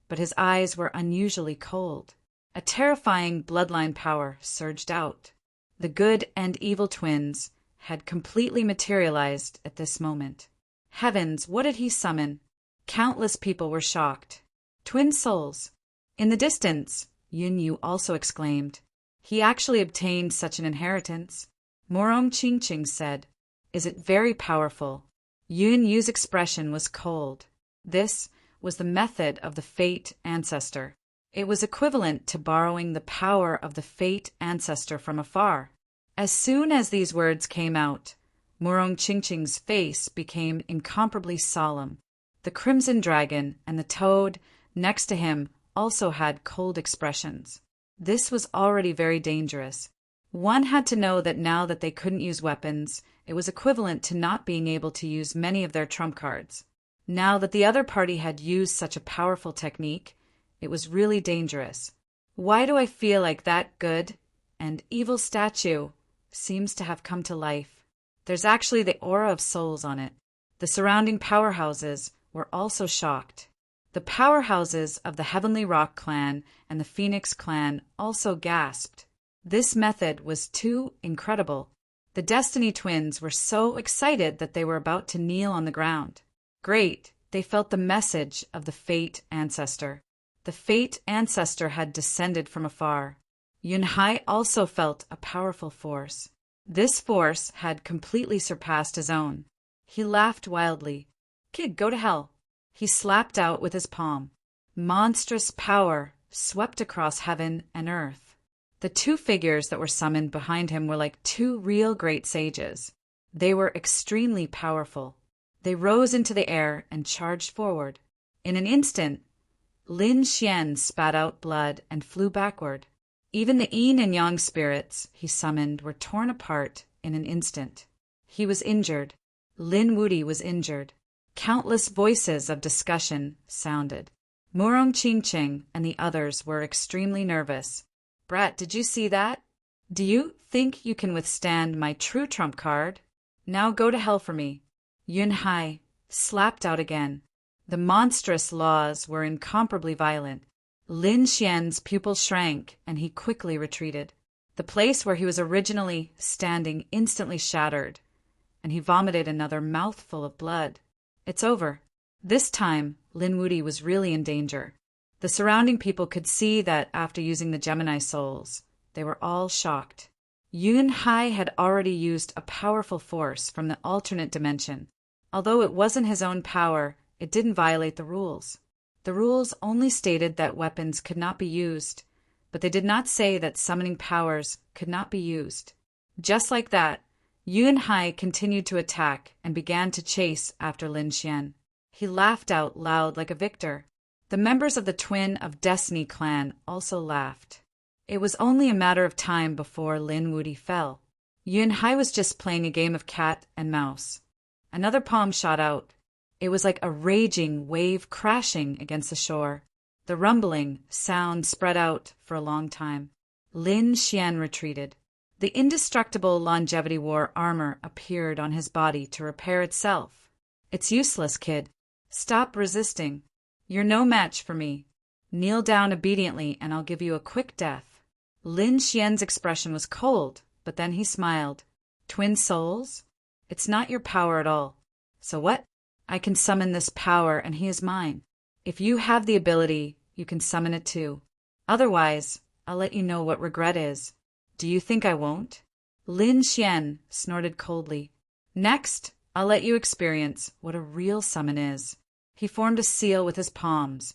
but his eyes were unusually cold. A terrifying bloodline power surged out. The good and evil twins had completely materialized at this moment. Heavens, what did he summon? Countless people were shocked. Twin souls. In the distance, Yun Yu also exclaimed. He actually obtained such an inheritance. Morong Qingqing said, Is it very powerful? Yun Yu's expression was cold. This was the method of the Fate Ancestor. It was equivalent to borrowing the power of the Fate Ancestor from afar. As soon as these words came out, Morong Qingqing's face became incomparably solemn. The Crimson Dragon and the Toad next to him also had cold expressions. This was already very dangerous. One had to know that now that they couldn't use weapons, it was equivalent to not being able to use many of their trump cards. Now that the other party had used such a powerful technique, it was really dangerous. Why do I feel like that good and evil statue seems to have come to life? There's actually the aura of souls on it. The surrounding powerhouses were also shocked. The powerhouses of the Heavenly Rock clan and the Phoenix clan also gasped. This method was too incredible. The Destiny twins were so excited that they were about to kneel on the ground. Great, they felt the message of the Fate Ancestor. The Fate Ancestor had descended from afar. Yun Hai also felt a powerful force. This force had completely surpassed his own. He laughed wildly. Kid, go to hell. He slapped out with his palm. Monstrous power swept across heaven and earth. The two figures that were summoned behind him were like two real great sages. They were extremely powerful. They rose into the air and charged forward. In an instant, Lin Xian spat out blood and flew backward. Even the Yin and Yang spirits he summoned were torn apart in an instant. He was injured. Lin Wudi was injured. Countless voices of discussion sounded. Morong Qingqing and the others were extremely nervous. Brat, did you see that? Do you think you can withstand my true trump card? Now go to hell for me. Yun Hai slapped out again. The monstrous laws were incomparably violent. Lin Xian's pupil shrank, and he quickly retreated. The place where he was originally standing instantly shattered, and he vomited another mouthful of blood. It's over. This time, Lin Wudi was really in danger. The surrounding people could see that after using the Gemini souls, they were all shocked. Yun Hai had already used a powerful force from the alternate dimension. Although it wasn't his own power, it didn't violate the rules. The rules only stated that weapons could not be used, but they did not say that summoning powers could not be used. Just like that, Yunhai continued to attack and began to chase after Lin Xian. He laughed out loud like a victor. The members of the Twin of Destiny clan also laughed. It was only a matter of time before Lin Wudy fell. Yunhai was just playing a game of cat and mouse. Another palm shot out. It was like a raging wave crashing against the shore. The rumbling sound spread out for a long time. Lin Xian retreated. The indestructible longevity war armor appeared on his body to repair itself. It's useless, kid. Stop resisting. You're no match for me. Kneel down obediently and I'll give you a quick death. Lin Xian's expression was cold, but then he smiled. Twin souls? It's not your power at all. So what? I can summon this power and he is mine. If you have the ability, you can summon it too. Otherwise, I'll let you know what regret is. Do you think I won't? Lin Xian snorted coldly. Next, I'll let you experience what a real summon is. He formed a seal with his palms,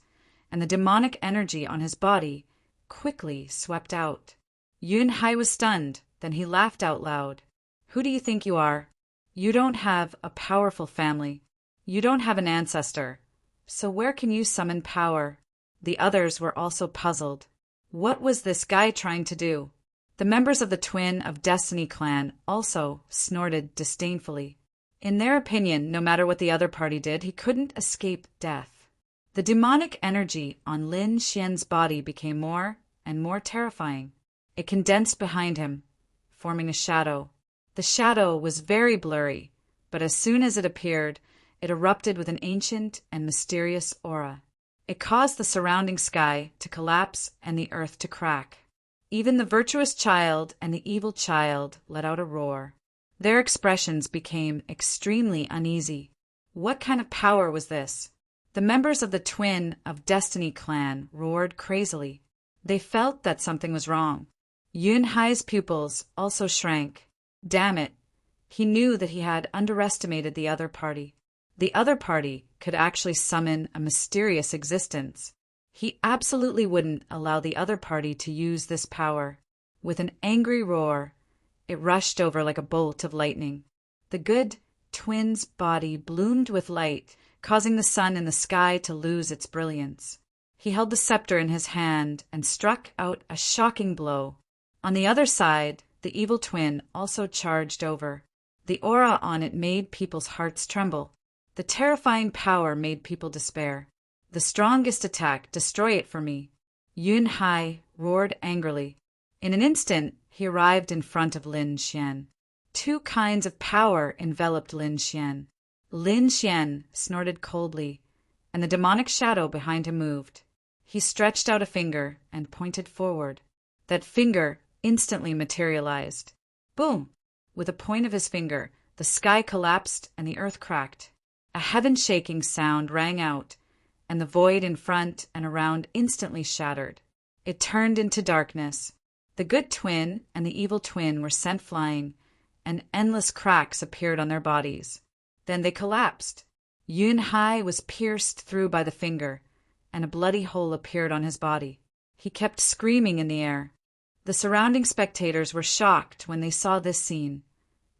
and the demonic energy on his body quickly swept out. Yunhai was stunned, then he laughed out loud. Who do you think you are? You don't have a powerful family. You don't have an ancestor. So where can you summon power? The others were also puzzled. What was this guy trying to do? The members of the Twin of Destiny clan also snorted disdainfully. In their opinion, no matter what the other party did, he couldn't escape death. The demonic energy on Lin Xian's body became more and more terrifying. It condensed behind him, forming a shadow. The shadow was very blurry, but as soon as it appeared, it erupted with an ancient and mysterious aura. It caused the surrounding sky to collapse and the earth to crack. Even the virtuous child and the evil child let out a roar. Their expressions became extremely uneasy. What kind of power was this? The members of the Twin of Destiny clan roared crazily. They felt that something was wrong. Yunhai's pupils also shrank. Damn it! He knew that he had underestimated the other party. The other party could actually summon a mysterious existence. He absolutely wouldn't allow the other party to use this power. With an angry roar, it rushed over like a bolt of lightning. The good twin's body bloomed with light, causing the sun in the sky to lose its brilliance. He held the scepter in his hand and struck out a shocking blow. On the other side, the evil twin also charged over. The aura on it made people's hearts tremble. The terrifying power made people despair. The strongest attack, destroy it for me. Yunhai roared angrily. In an instant, he arrived in front of Lin Xian. Two kinds of power enveloped Lin Xian. Lin Xian snorted coldly, and the demonic shadow behind him moved. He stretched out a finger and pointed forward. That finger instantly materialized. Boom! With a point of his finger, the sky collapsed and the earth cracked. A heaven-shaking sound rang out, and the void in front and around instantly shattered. It turned into darkness. The good twin and the evil twin were sent flying, and endless cracks appeared on their bodies. Then they collapsed. Yunhai was pierced through by the finger, and a bloody hole appeared on his body. He kept screaming in the air. The surrounding spectators were shocked when they saw this scene,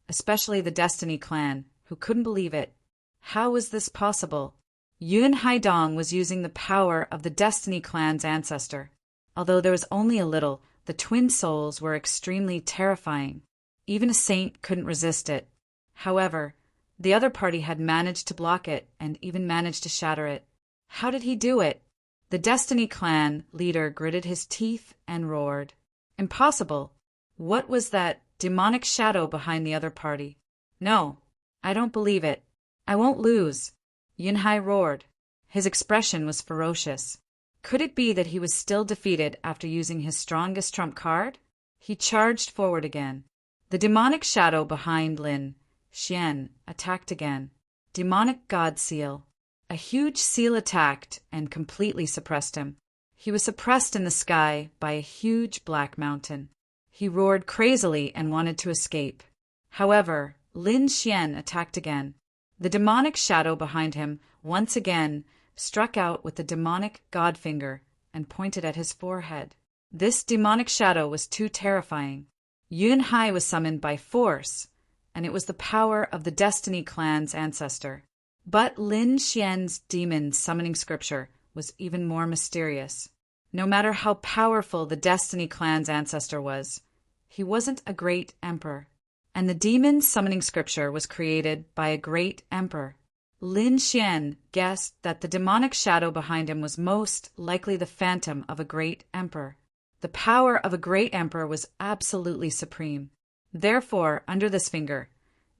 especially the Destiny clan, who couldn't believe it. How was this possible? Yun Haidong was using the power of the Destiny clan's ancestor. Although there was only a little, the twin souls were extremely terrifying. Even a saint couldn't resist it. However, the other party had managed to block it and even managed to shatter it. How did he do it? The Destiny clan leader gritted his teeth and roared. Impossible! What was that demonic shadow behind the other party? No, I don't believe it. I won't lose. Yunhai roared. His expression was ferocious. Could it be that he was still defeated after using his strongest trump card? He charged forward again. The demonic shadow behind Lin Xian attacked again. Demonic God Seal. A huge seal attacked and completely suppressed him. He was suppressed in the sky by a huge black mountain. He roared crazily and wanted to escape. However, Lin Xian attacked again. The demonic shadow behind him once again struck out with the demonic god finger and pointed at his forehead. This demonic shadow was too terrifying. Yunhai was summoned by force, and it was the power of the Destiny clan's ancestor. But Lin Xian's demon summoning scripture was even more mysterious. No matter how powerful the Destiny clan's ancestor was, he wasn't a great emperor. And the demon summoning scripture was created by a great emperor. Lin Xian guessed that the demonic shadow behind him was most likely the phantom of a great emperor. The power of a great emperor was absolutely supreme. Therefore, under this finger,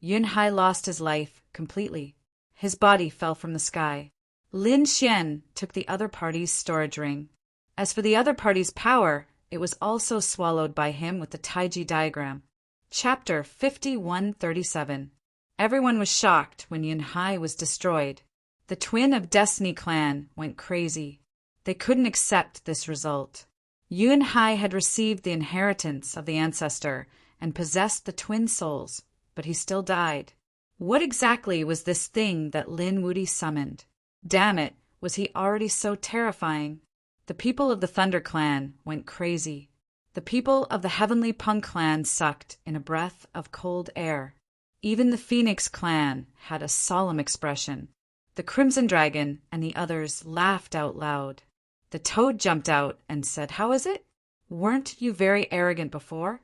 Yunhai lost his life completely. His body fell from the sky. Lin Xian took the other party's storage ring. As for the other party's power, it was also swallowed by him with the Taiji diagram. Chapter 5137. Everyone was shocked when Yunhai was destroyed. The twin of Destiny clan went crazy. They couldn't accept this result. Yunhai had received the inheritance of the ancestor and possessed the twin souls, but he still died. What exactly was this thing that Lin Wuti summoned? Damn it, was he already so terrifying? The people of the Thunder clan went crazy. The people of the Heavenly Punk clan sucked in a breath of cold air. Even the Phoenix clan had a solemn expression. The Crimson Dragon and the others laughed out loud. The Toad jumped out and said, "How is it? Weren't you very arrogant before?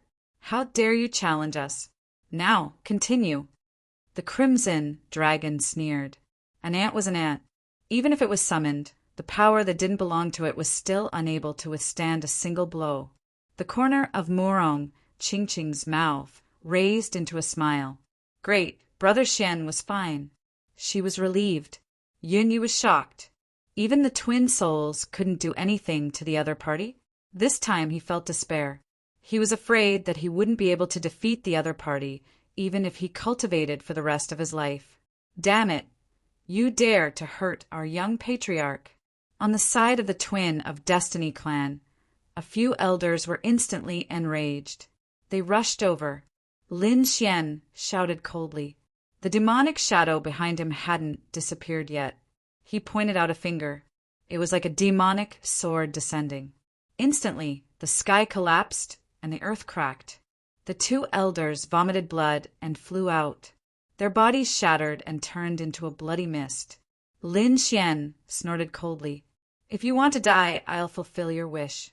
How dare you challenge us? Now, continue." The Crimson Dragon sneered. An ant was an ant. Even if it was summoned, the power that didn't belong to it was still unable to withstand a single blow. The corner of Murong Qingqing's mouth raised into a smile. Great, Brother Xian was fine. She was relieved. Yunyu was shocked. Even the twin souls couldn't do anything to the other party. This time he felt despair. He was afraid that he wouldn't be able to defeat the other party, even if he cultivated for the rest of his life. Damn it! You dare to hurt our young patriarch. On the side of the twin of Destiny clan, a few elders were instantly enraged. They rushed over. Lin Xian shouted coldly. The demonic shadow behind him hadn't disappeared yet. He pointed out a finger. It was like a demonic sword descending. Instantly, the sky collapsed and the earth cracked. The two elders vomited blood and flew out. Their bodies shattered and turned into a bloody mist. Lin Xian snorted coldly. "If you want to die, I'll fulfill your wish."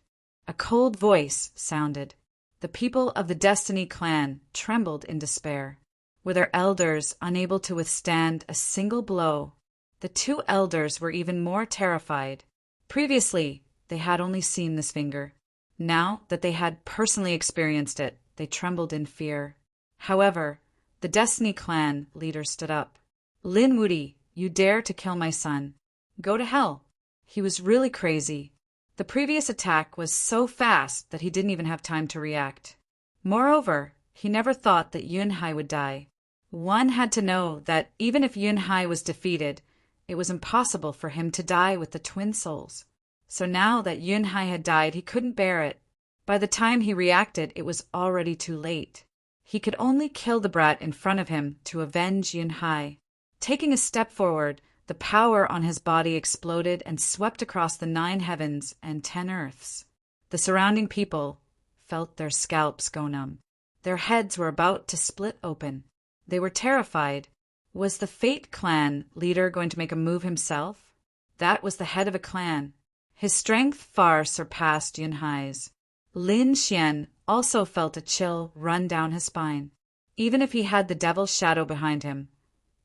A cold voice sounded. The people of the Destiny clan trembled in despair. Were their elders unable to withstand a single blow? The two elders were even more terrified. Previously, they had only seen this finger. Now that they had personally experienced it, they trembled in fear. However, the Destiny clan leader stood up. "Lin Wuti, you dare to kill my son. Go to hell." He was really crazy. The previous attack was so fast that he didn't even have time to react. Moreover, he never thought that Yunhai would die. One had to know that even if Yunhai was defeated, it was impossible for him to die with the twin souls. So now that Yunhai had died, he couldn't bear it. By the time he reacted, it was already too late. He could only kill the brat in front of him to avenge Yunhai. Taking a step forward, the power on his body exploded and swept across the 9 heavens and 10 earths. The surrounding people felt their scalps go numb. Their heads were about to split open. They were terrified. Was the Fate clan leader going to make a move himself? That was the head of a clan. His strength far surpassed Yunhai's. Lin Xian also felt a chill run down his spine. Even if he had the devil's shadow behind him,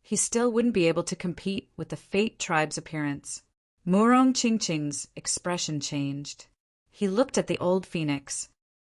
he still wouldn't be able to compete with the Fate tribe's appearance. Murong Qingqing's expression changed. He looked at the old phoenix.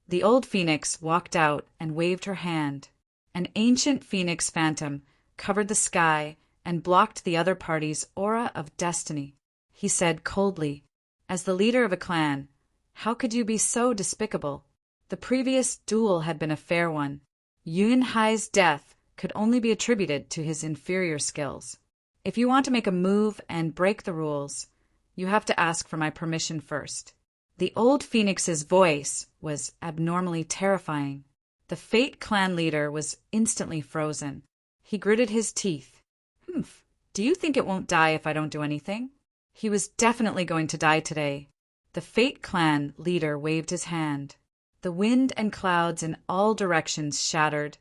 The old phoenix walked out and waved her hand. An ancient phoenix phantom covered the sky and blocked the other party's aura of destiny. He said coldly, "As the leader of a clan, how could you be so despicable?" The previous duel had been a fair one. Yunhai's death could only be attributed to his inferior skills. If you want to make a move and break the rules, you have to ask for my permission first. The old phoenix's voice was abnormally terrifying. The Fate clan leader was instantly frozen. He gritted his teeth. "Humph, do you think it won't die if I don't do anything?" He was definitely going to die today. The Fate clan leader waved his hand. The wind and clouds in all directions shattered,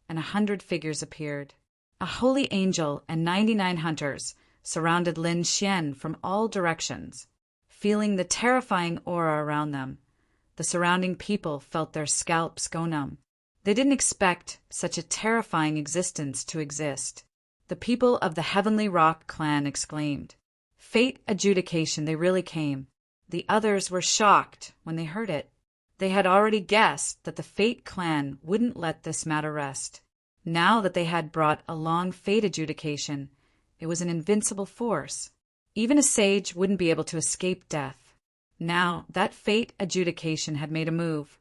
and 100 figures appeared. A holy angel and 99 hunters surrounded Lin Xian from all directions. Feeling the terrifying aura around them, the surrounding people felt their scalps go numb. They didn't expect such a terrifying existence to exist. The people of the Heavenly Rock clan exclaimed. Fate adjudication, they really came. The others were shocked when they heard it. They had already guessed that the Fate clan wouldn't let this matter rest. Now that they had brought along fate adjudication, it was an invincible force. Even a sage wouldn't be able to escape death. Now that fate adjudication had made a move.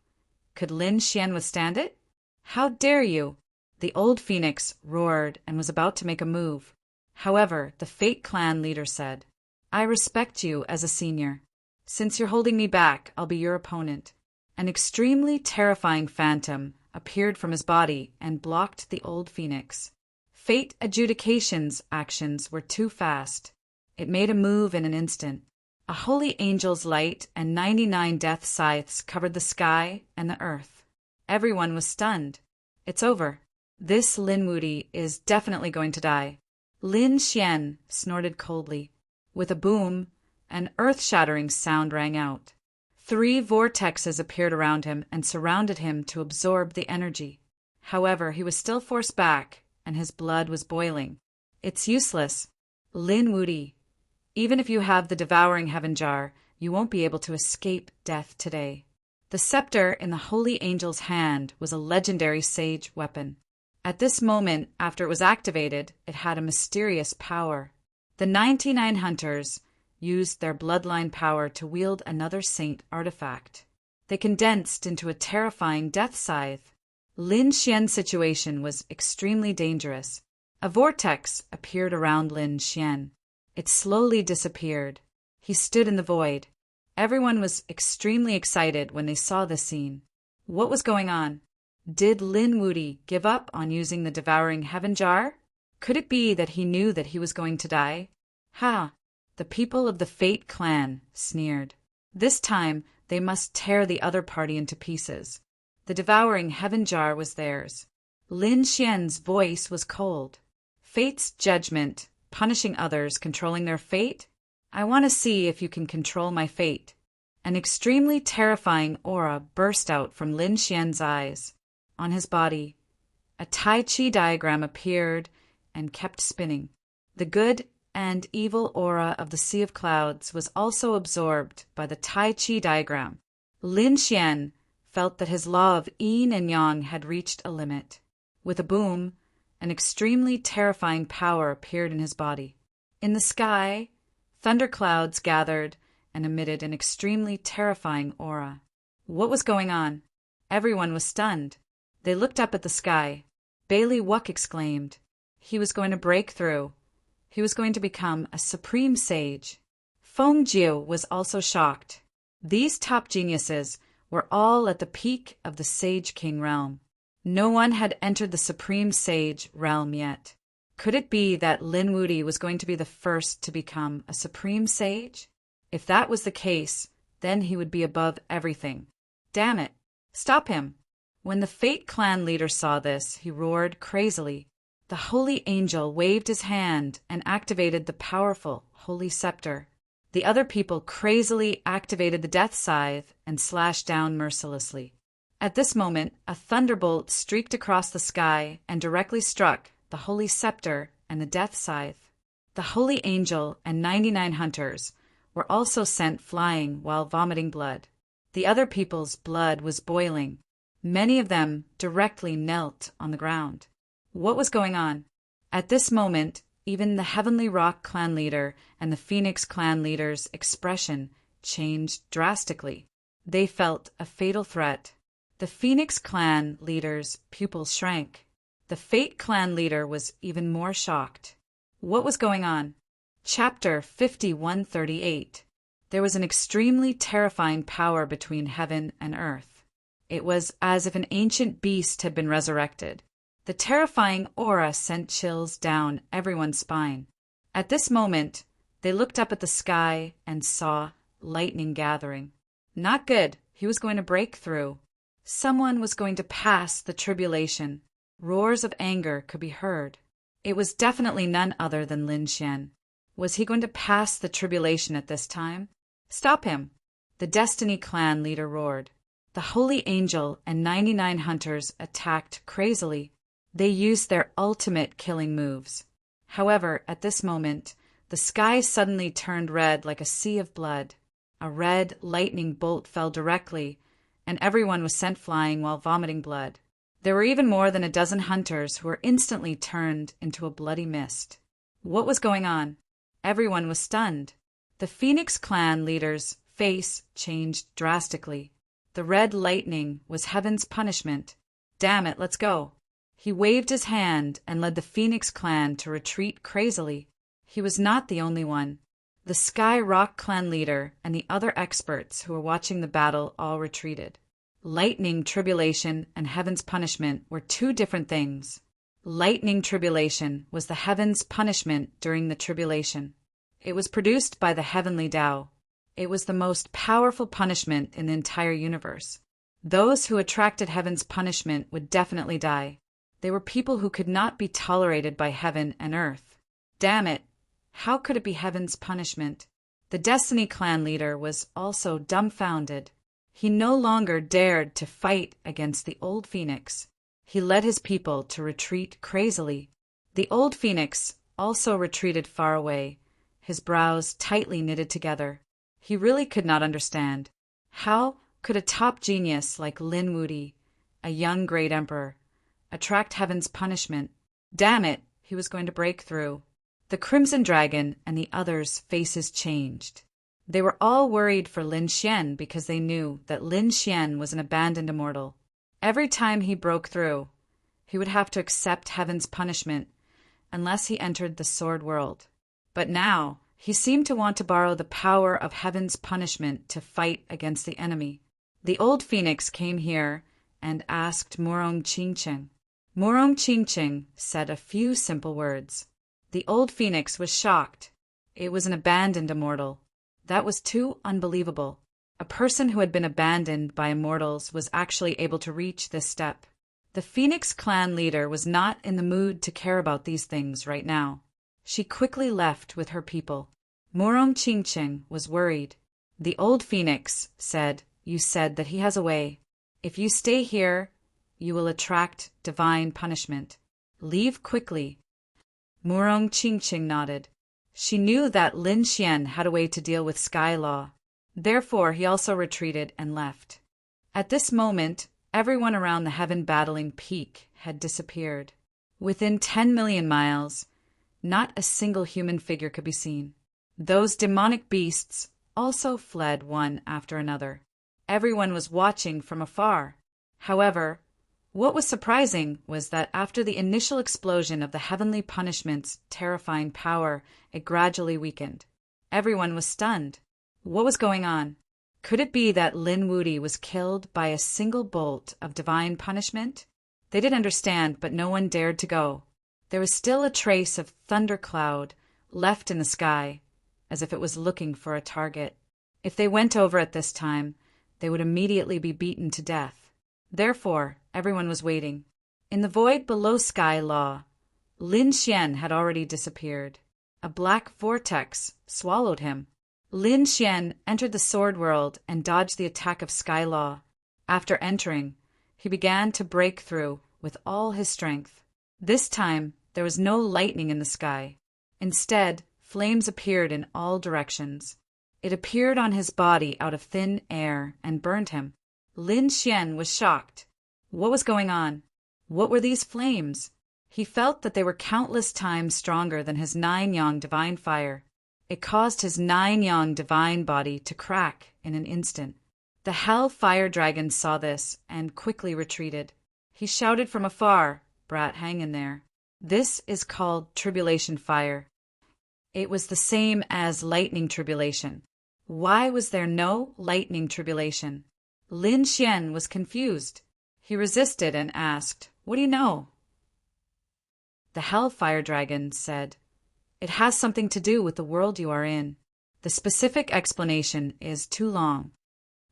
Could Lin Xian withstand it? How dare you? The old phoenix roared and was about to make a move. However, the Fate clan leader said, I respect you as a senior. Since you're holding me back, I'll be your opponent. An extremely terrifying phantom appeared from his body and blocked the old phoenix. Fate adjudication's actions were too fast. It made a move in an instant. A holy angel's light and 99 death scythes covered the sky and the earth. Everyone was stunned. It's over. This Lin Wuti is definitely going to die. Lin Xian snorted coldly. With a boom, an earth-shattering sound rang out. 3 vortexes appeared around him and surrounded him to absorb the energy. However, he was still forced back, and his blood was boiling. It's useless. Lin Wuti, even if you have the devouring heaven jar, you won't be able to escape death today. The scepter in the holy angel's hand was a legendary sage weapon. At this moment, after it was activated, it had a mysterious power. The 99 hunters used their bloodline power to wield another saint artifact. They condensed into a terrifying death scythe. Lin Xian's situation was extremely dangerous. A vortex appeared around Lin Xian. It slowly disappeared. He stood in the void. Everyone was extremely excited when they saw this scene. What was going on? Did Lin Wuti give up on using the devouring heaven jar? Could it be that he knew that he was going to die? Ha! The people of the Fate clan sneered. This time they must tear the other party into pieces. The devouring heaven jar was theirs. Lin Xian's voice was cold. Fate's judgment, punishing others, controlling their fate? I want to see if you can control my fate. An extremely terrifying aura burst out from Lin Xian's eyes. On his body, a Tai Chi diagram appeared and kept spinning. The good and evil aura of the Sea of Clouds was also absorbed by the Tai Chi diagram. Lin Xian felt that his law of yin and yang had reached a limit. With a boom, an extremely terrifying power appeared in his body. In the sky, thunderclouds gathered and emitted an extremely terrifying aura. What was going on? Everyone was stunned. They looked up at the sky. Bailey Wuck exclaimed. He was going to break through. He was going to become a supreme sage. Feng Jiu was also shocked. These top geniuses were all at the peak of the Sage King realm. No one had entered the Supreme Sage realm yet. Could it be that Lin Wuti was going to be the first to become a Supreme Sage? If that was the case, then he would be above everything. Damn it! Stop him! When the Fate clan leader saw this, he roared crazily. The holy angel waved his hand and activated the powerful holy scepter. The other people crazily activated the death scythe and slashed down mercilessly. At this moment, a thunderbolt streaked across the sky and directly struck the holy scepter and the death scythe. The holy angel and 99 hunters were also sent flying while vomiting blood. The other people's blood was boiling. Many of them directly knelt on the ground. What was going on? At this moment, even the Heavenly Rock clan leader and the Phoenix clan leader's expression changed drastically. They felt a fatal threat. The Phoenix clan leader's pupils shrank. The Fate clan leader was even more shocked. What was going on? Chapter 5138. There was an extremely terrifying power between heaven and earth. It was as if an ancient beast had been resurrected. The terrifying aura sent chills down everyone's spine. At this moment, they looked up at the sky and saw lightning gathering. Not good. He was going to break through. Someone was going to pass the tribulation. Roars of anger could be heard. It was definitely none other than Lin Xian. Was he going to pass the tribulation at this time? Stop him! The Destiny clan leader roared. The Holy Angel and 99 hunters attacked crazily. They used their ultimate killing moves. However, at this moment, the sky suddenly turned red like a sea of blood. A red lightning bolt fell directly, and everyone was sent flying while vomiting blood. There were even more than a dozen hunters who were instantly turned into a bloody mist. What was going on? Everyone was stunned. The Phoenix clan leader's face changed drastically. The red lightning was heaven's punishment. Damn it, let's go. He waved his hand and led the Phoenix clan to retreat crazily. He was not the only one. The Sky Rock clan leader and the other experts who were watching the battle all retreated. Lightning tribulation and heaven's punishment were two different things. Lightning tribulation was the heaven's punishment during the tribulation. It was produced by the heavenly Tao. It was the most powerful punishment in the entire universe. Those who attracted heaven's punishment would definitely die. They were people who could not be tolerated by heaven and earth. Damn it! How could it be heaven's punishment? The Destiny clan leader was also dumbfounded. He no longer dared to fight against the old Phoenix. He led his people to retreat crazily. The old Phoenix also retreated far away, his brows tightly knitted together. He really could not understand. How could a top genius like Lin Wuti, a young great emperor, attract heaven's punishment? Damn it, he was going to break through. The Crimson Dragon and the others' faces changed. They were all worried for Lin Xian because they knew that Lin Xian was an abandoned immortal. Every time he broke through, he would have to accept heaven's punishment unless he entered the sword world. But now, he seemed to want to borrow the power of heaven's punishment to fight against the enemy. The old Phoenix came here and asked Murong Qingcheng. Murong Qingcheng said a few simple words. The old Phoenix was shocked. It was an abandoned immortal. That was too unbelievable. A person who had been abandoned by immortals was actually able to reach this step. The Phoenix clan leader was not in the mood to care about these things right now. She quickly left with her people. Murong Qingcheng was worried. The old Phoenix said, "You said that he has a way. If you stay here, you will attract divine punishment. Leave quickly." Murong Qingcheng nodded. She knew that Lin Xian had a way to deal with sky law. Therefore, he also retreated and left. At this moment, everyone around the heaven-battling peak had disappeared. Within 10 million miles, not a single human figure could be seen. Those demonic beasts also fled one after another. Everyone was watching from afar. However, what was surprising was that after the initial explosion of the heavenly punishment's terrifying power, it gradually weakened. Everyone was stunned. What was going on? Could it be that Lin Wuti was killed by a single bolt of divine punishment? They didn't understand, but no one dared to go. There was still a trace of thundercloud left in the sky, as if it was looking for a target. If they went over at this time, they would immediately be beaten to death. Therefore, everyone was waiting. In the void below sky law, Lin Xian had already disappeared. A black vortex swallowed him. Lin Xian entered the sword world and dodged the attack of sky law. After entering, he began to break through with all his strength. This time, there was no lightning in the sky. Instead, flames appeared in all directions. It appeared on his body out of thin air and burned him. Lin Xian was shocked. What was going on? What were these flames? He felt that they were countless times stronger than his 9-yang divine fire. It caused his 9-yang divine body to crack in an instant. The Hell Fire Dragon saw this and quickly retreated. He shouted from afar, "Brat, hang in there." This is called tribulation fire. It was the same as lightning tribulation. Why was there no lightning tribulation? Lin Xian was confused. He resisted and asked, "What do you know?" The Hellfire Dragon said, "It has something to do with the world you are in. The specific explanation is too long.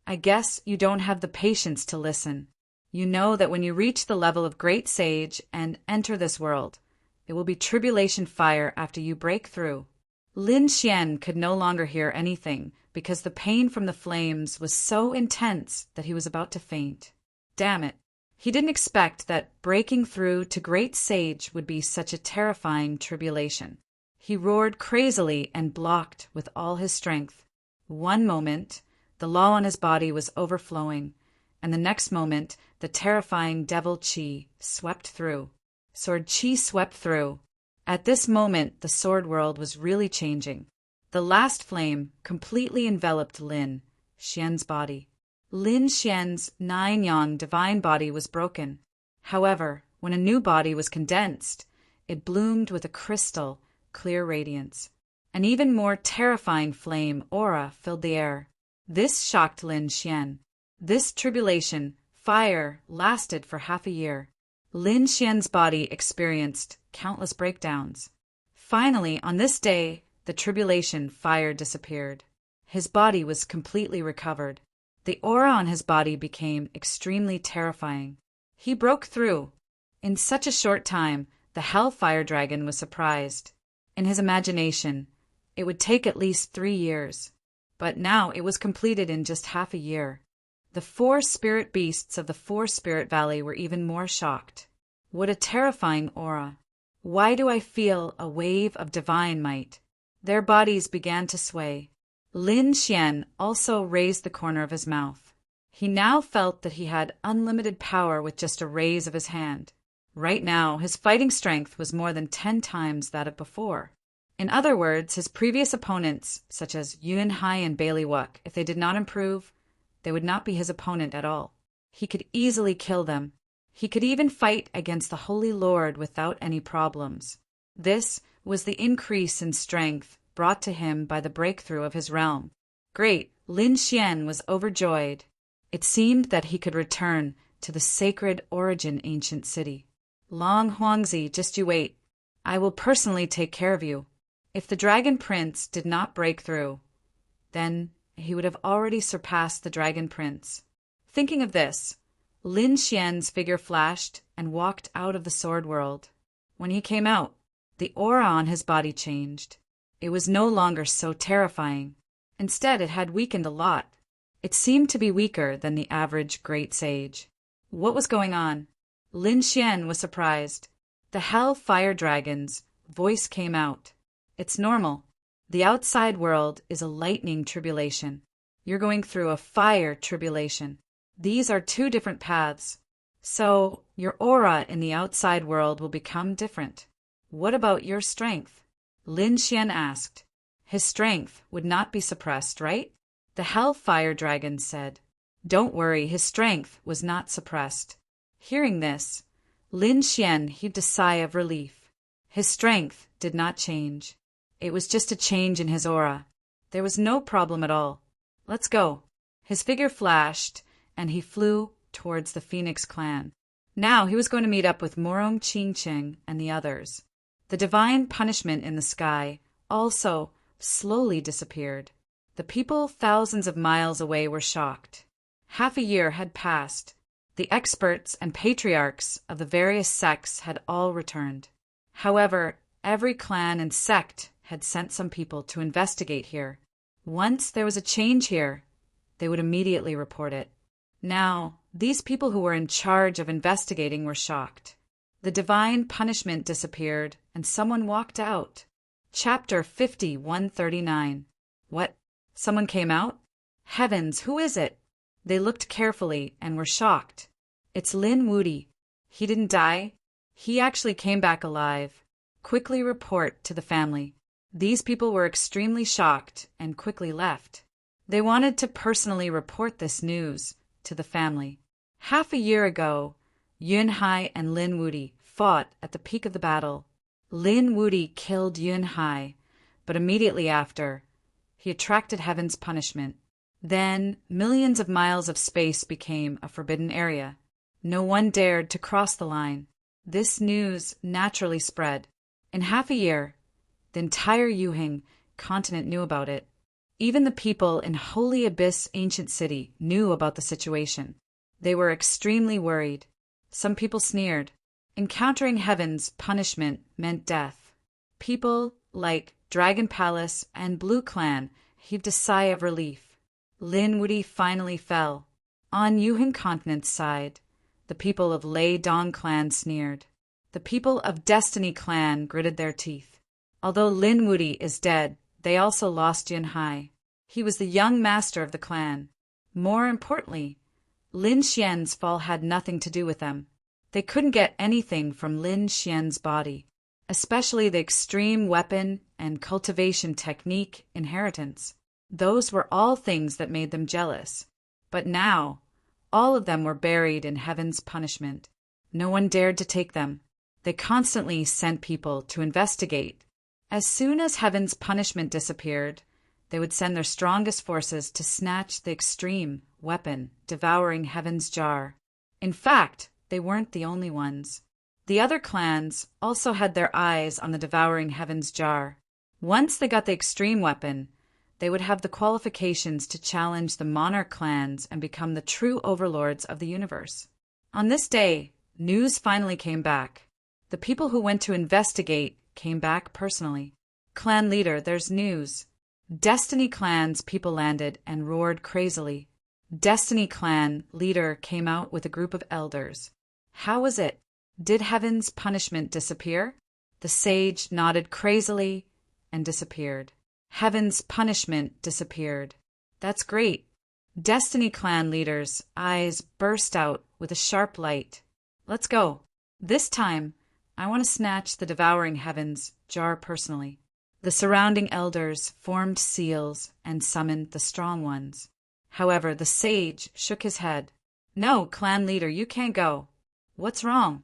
I guess you don't have the patience to listen. You know that when you reach the level of great sage and enter this world, it will be tribulation fire after you break through. Lin Xian could no longer hear anything because the pain from the flames was so intense that he was about to faint. Damn it. He didn't expect that breaking through to great sage would be such a terrifying tribulation. He roared crazily and blocked with all his strength. One moment, the law on his body was overflowing, and the next moment, the terrifying devil Qi swept through. Sword Qi swept through. At this moment, the sword world was really changing. The last flame completely enveloped Lin Xian's body. Lin Xian's 9-yang divine body was broken. However, when a new body was condensed, it bloomed with a crystal, clear radiance. An even more terrifying flame aura filled the air. This shocked Lin Xian. This tribulation, fire, lasted for half a year. Lin Xian's body experienced countless breakdowns. Finally, on this day, the tribulation fire disappeared. His body was completely recovered. The aura on his body became extremely terrifying. He broke through. In such a short time, the Hellfire Dragon was surprised. In his imagination, it would take at least 3 years. But now it was completed in just half a year. The 4 spirit beasts of the 4 Spirit Valley were even more shocked. What a terrifying aura! Why do I feel a wave of divine might? Their bodies began to sway. Lin Xian also raised the corner of his mouth. He now felt that he had unlimited power with just a raise of his hand. Right now, his fighting strength was more than 10 times that of before. In other words, his previous opponents, such as Yun Hai and Bailey Wuck, if they did not improve, they would not be his opponent at all. He could easily kill them. He could even fight against the Holy Lord without any problems. This was the increase in strength brought to him by the breakthrough of his realm. Great, Lin Xian was overjoyed. It seemed that he could return to the sacred origin ancient city. Long Huangzi, just you wait. I will personally take care of you. If the Dragon Prince did not break through, then he would have already surpassed the Dragon Prince. Thinking of this, Lin Xian's figure flashed and walked out of the sword world. When he came out, the aura on his body changed. It was no longer so terrifying. Instead, it had weakened a lot. It seemed to be weaker than the average great sage. What was going on? Lin Xian was surprised. The Hell-Fire Dragon's voice came out. It's normal. The outside world is a lightning tribulation. You're going through a fire tribulation. These are 2 different paths. So, your aura in the outside world will become different. What about your strength? Lin Xian asked. His strength would not be suppressed, right? The Hellfire Dragon said. Don't worry, his strength was not suppressed. Hearing this, Lin Xian heaved a sigh of relief. His strength did not change. It was just a change in his aura. There was no problem at all. Let's go. His figure flashed, and he flew towards the Phoenix clan. Now he was going to meet up with Morong Qingqing and the others. The divine punishment in the sky also slowly disappeared. The people thousands of miles away were shocked. Half a year had passed. The experts and patriarchs of the various sects had all returned. However, every clan and sect had sent some people to investigate here. Once there was a change here, they would immediately report it. Now, these people who were in charge of investigating were shocked. The divine punishment disappeared, and someone walked out. Chapter 5139. What? Someone came out? Heavens, who is it? They looked carefully and were shocked. It's Lin Wudi. He didn't die. He actually came back alive. Quickly report to the family. These people were extremely shocked and quickly left. They wanted to personally report this news to the family. Half a year ago, Yun Hai and Lin Wudi fought at the peak of the battle. Lin Wudi killed Yun Hai, but immediately after, he attracted heaven's punishment. Then, millions of miles of space became a forbidden area. No one dared to cross the line. This news naturally spread. In half a year, the entire Yuhing continent knew about it. Even the people in Holy Abyss Ancient City knew about the situation. They were extremely worried. Some people sneered. Encountering heaven's punishment meant death. People like Dragon Palace and Blue Clan heaved a sigh of relief. Linwoody finally fell. On Yuhin Continent's side, the people of Lei Dong Clan sneered. The people of Destiny Clan gritted their teeth. Although Linwoody is dead, they also lost Yunhai. He was the young master of the clan. More importantly, Lin Xian's fall had nothing to do with them. They couldn't get anything from Lin Xian's body, especially the extreme weapon and cultivation technique inheritance. Those were all things that made them jealous. But now, all of them were buried in heaven's punishment. No one dared to take them. They constantly sent people to investigate. As soon as heaven's punishment disappeared, they would send their strongest forces to snatch the extreme weapon devouring heaven's jar. In fact, they weren't the only ones. The other clans also had their eyes on the devouring heaven's jar. Once they got the extreme weapon, they would have the qualifications to challenge the monarch clans and become the true overlords of the universe. On this day, news finally came back. The people who went to investigate came back personally. Clan leader, there's news. Destiny Clan's people landed and roared crazily. Destiny Clan leader came out with a group of elders. How was it? Did heaven's punishment disappear? The sage nodded crazily and disappeared. Heaven's punishment disappeared. That's great. Destiny Clan leader's eyes burst out with a sharp light. Let's go. This time, I want to snatch the devouring heavens jar personally. The surrounding elders formed seals and summoned the strong ones. However, the sage shook his head. No, clan leader, you can't go. What's wrong?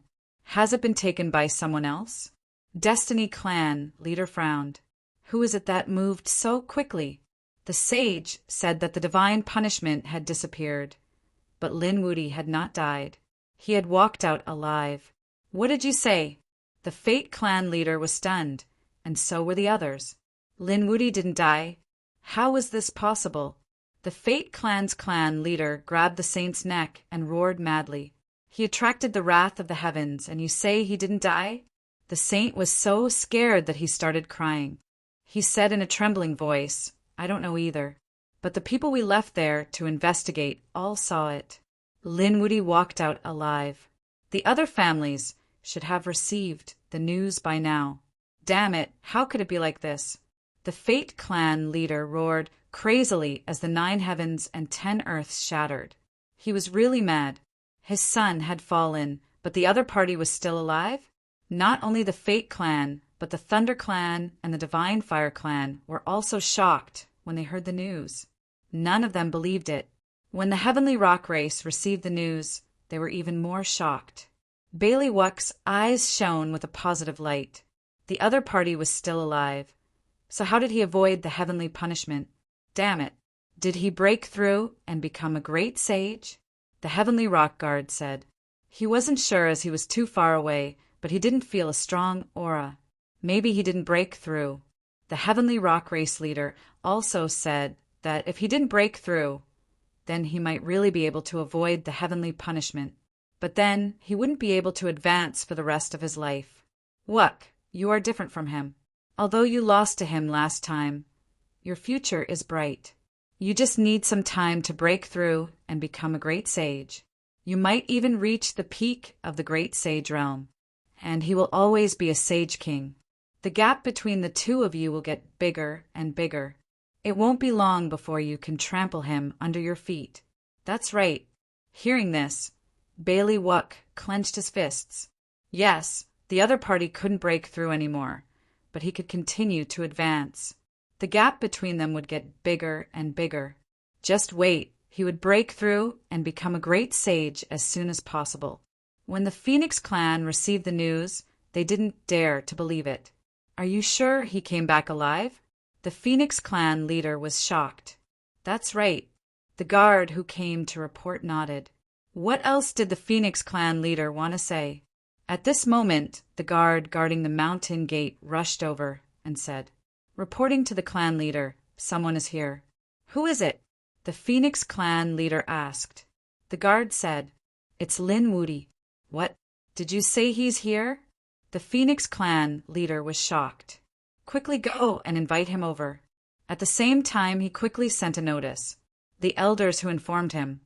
Has it been taken by someone else? Destiny Clan leader frowned. Who is it that moved so quickly? The sage said that the divine punishment had disappeared, but Linwoody had not died. He had walked out alive. What did you say? The Fate Clan leader was stunned, and so were the others. Linwoody didn't die. How was this possible? The Fate Clan's clan leader grabbed the saint's neck and roared madly. He attracted the wrath of the heavens, and you say he didn't die? The saint was so scared that he started crying. He said in a trembling voice, I don't know either. But the people we left there to investigate all saw it. Linwoody walked out alive. The other families should have received the news by now. Damn it, how could it be like this? The Fate Clan leader roared crazily as the 9 heavens and 10 earths shattered. He was really mad. His son had fallen, but the other party was still alive? Not only the Fate Clan, but the Thunder Clan and the Divine Fire Clan were also shocked when they heard the news. None of them believed it. When the Heavenly Rock Race received the news, they were even more shocked. Bailey Wuck's eyes shone with a positive light. The other party was still alive. So how did he avoid the heavenly punishment? Damn it. Did he break through and become a great sage? The Heavenly Rock Guard said. He wasn't sure as he was too far away, but he didn't feel a strong aura. Maybe he didn't break through. The Heavenly Rock Race leader also said that if he didn't break through, then he might really be able to avoid the heavenly punishment. But then he wouldn't be able to advance for the rest of his life. Wuck, you are different from him. Although you lost to him last time, your future is bright. You just need some time to break through and become a great sage. You might even reach the peak of the great sage realm, and he will always be a sage king. The gap between the two of you will get bigger and bigger. It won't be long before you can trample him under your feet. That's right. Hearing this, Bailey Wuck clenched his fists. Yes, the other party couldn't break through anymore, but he could continue to advance. The gap between them would get bigger and bigger. Just wait, he would break through and become a great sage as soon as possible. When the Phoenix Clan received the news, they didn't dare to believe it. Are you sure he came back alive? The Phoenix Clan leader was shocked. That's right. The guard who came to report nodded. What else did the Phoenix Clan leader want to say? At this moment, the guard guarding the mountain gate rushed over and said, Reporting to the clan leader, someone is here. Who is it? The Phoenix Clan leader asked. The guard said, "It's Lin Wudi." "What? Did you say he's here?" The Phoenix clan leader was shocked. "Quickly go and invite him over." At the same time, he quickly sent a notice. The elders who informed him,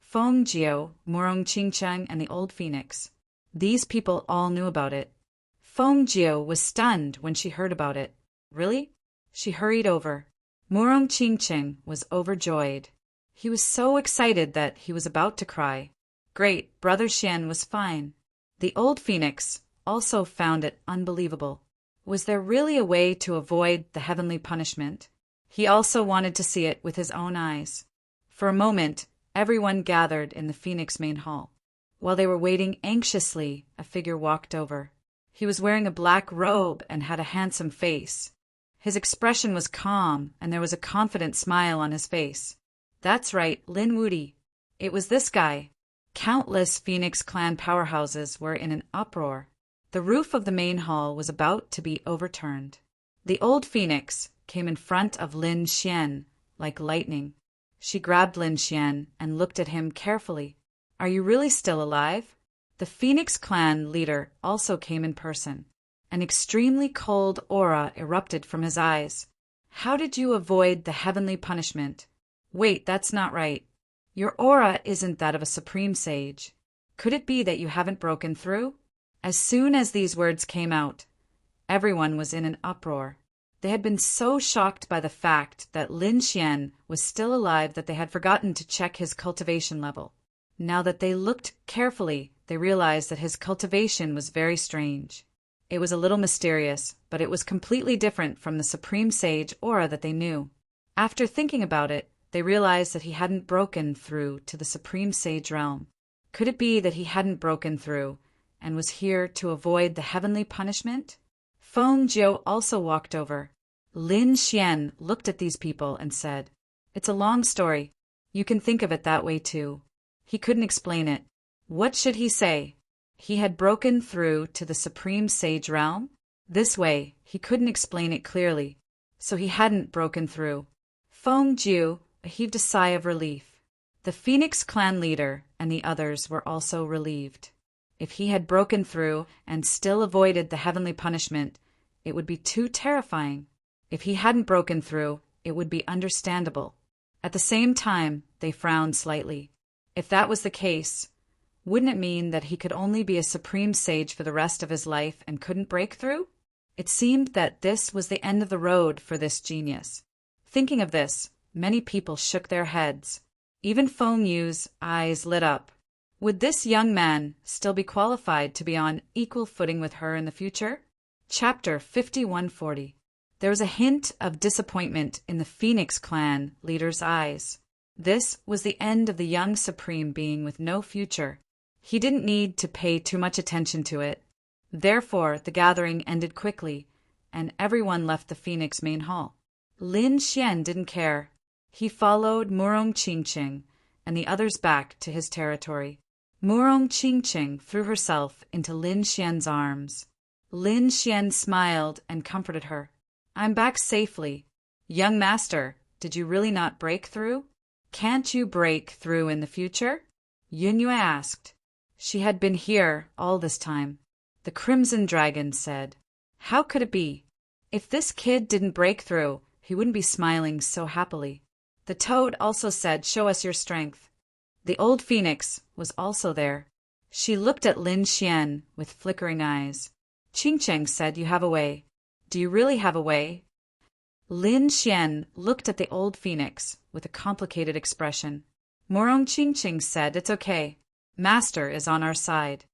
Feng Jiao, Murong Qingcheng, and the old Phoenix. These people all knew about it. Feng Jiao was stunned when she heard about it. Really? She hurried over. Murong Qingcheng was overjoyed. He was so excited that he was about to cry. Great, Brother Xian was fine. The old Phoenix also found it unbelievable. Was there really a way to avoid the heavenly punishment? He also wanted to see it with his own eyes. For a moment, everyone gathered in the Phoenix main hall. While they were waiting anxiously, a figure walked over. He was wearing a black robe and had a handsome face. His expression was calm, and there was a confident smile on his face. That's right, Lin Wudi. It was this guy. Countless Phoenix clan powerhouses were in an uproar. The roof of the main hall was about to be overturned. The old Phoenix came in front of Lin Xian like lightning. She grabbed Lin Xian and looked at him carefully. "Are you really still alive?" The Phoenix clan leader also came in person. An extremely cold aura erupted from his eyes. "How did you avoid the heavenly punishment?" "Wait, that's not right. Your aura isn't that of a supreme sage. Could it be that you haven't broken through?" As soon as these words came out, everyone was in an uproar. They had been so shocked by the fact that Lin Xian was still alive that they had forgotten to check his cultivation level. Now that they looked carefully, they realized that his cultivation was very strange. It was a little mysterious, but it was completely different from the Supreme Sage aura that they knew. After thinking about it, they realized that he hadn't broken through to the Supreme Sage realm. Could it be that he hadn't broken through and was here to avoid the heavenly punishment? Feng Jiao also walked over. Lin Xian looked at these people and said, "It's a long story. You can think of it that way too." He couldn't explain it. What should he say? He had broken through to the Supreme Sage realm? This way, he couldn't explain it clearly. So he hadn't broken through. Feng Jiao heaved a sigh of relief. The Phoenix clan leader and the others were also relieved. If he had broken through and still avoided the heavenly punishment, it would be too terrifying. If he hadn't broken through, it would be understandable. At the same time, they frowned slightly. If that was the case, wouldn't it mean that he could only be a supreme sage for the rest of his life and couldn't break through? It seemed that this was the end of the road for this genius. Thinking of this, many people shook their heads. Even Feng Yu's eyes lit up. Would this young man still be qualified to be on equal footing with her in the future? Chapter 5140. There was a hint of disappointment in the Phoenix clan leader's eyes. This was the end of the young supreme being with no future. He didn't need to pay too much attention to it. Therefore, the gathering ended quickly, and everyone left the Phoenix main hall. Lin Xian didn't care. He followed Murong Qingcheng and the others back to his territory. Murong Qingcheng threw herself into Lin Xian's arms. Lin Xian smiled and comforted her. "I'm back safely. Young master, did you really not break through? Can't you break through in the future?" Yunyue asked. She had been here all this time. The Crimson Dragon said, "How could it be? If this kid didn't break through, he wouldn't be smiling so happily." The Toad also said, "Show us your strength." The old Phoenix was also there. She looked at Lin Xian with flickering eyes. Qingcheng said, "You have a way." "Do you really have a way?" Lin Xian looked at the old Phoenix with a complicated expression. Murong Qingcheng said, "It's okay. Master is on our side."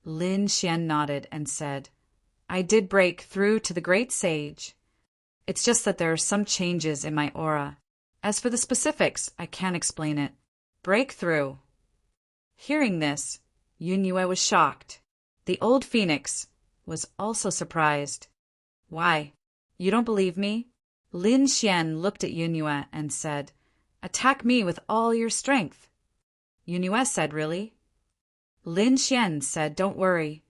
Lin Xian nodded and said, "I did break through to the great sage. It's just that there are some changes in my aura. As for the specifics, I can't explain it. Breakthrough." Hearing this, Yunyue was shocked. The old Phoenix was also surprised. "Why? You don't believe me?" Lin Xian looked at Yunyue and said, "Attack me with all your strength." Yunyue said, "Really?" Lin Xian said, "Don't worry."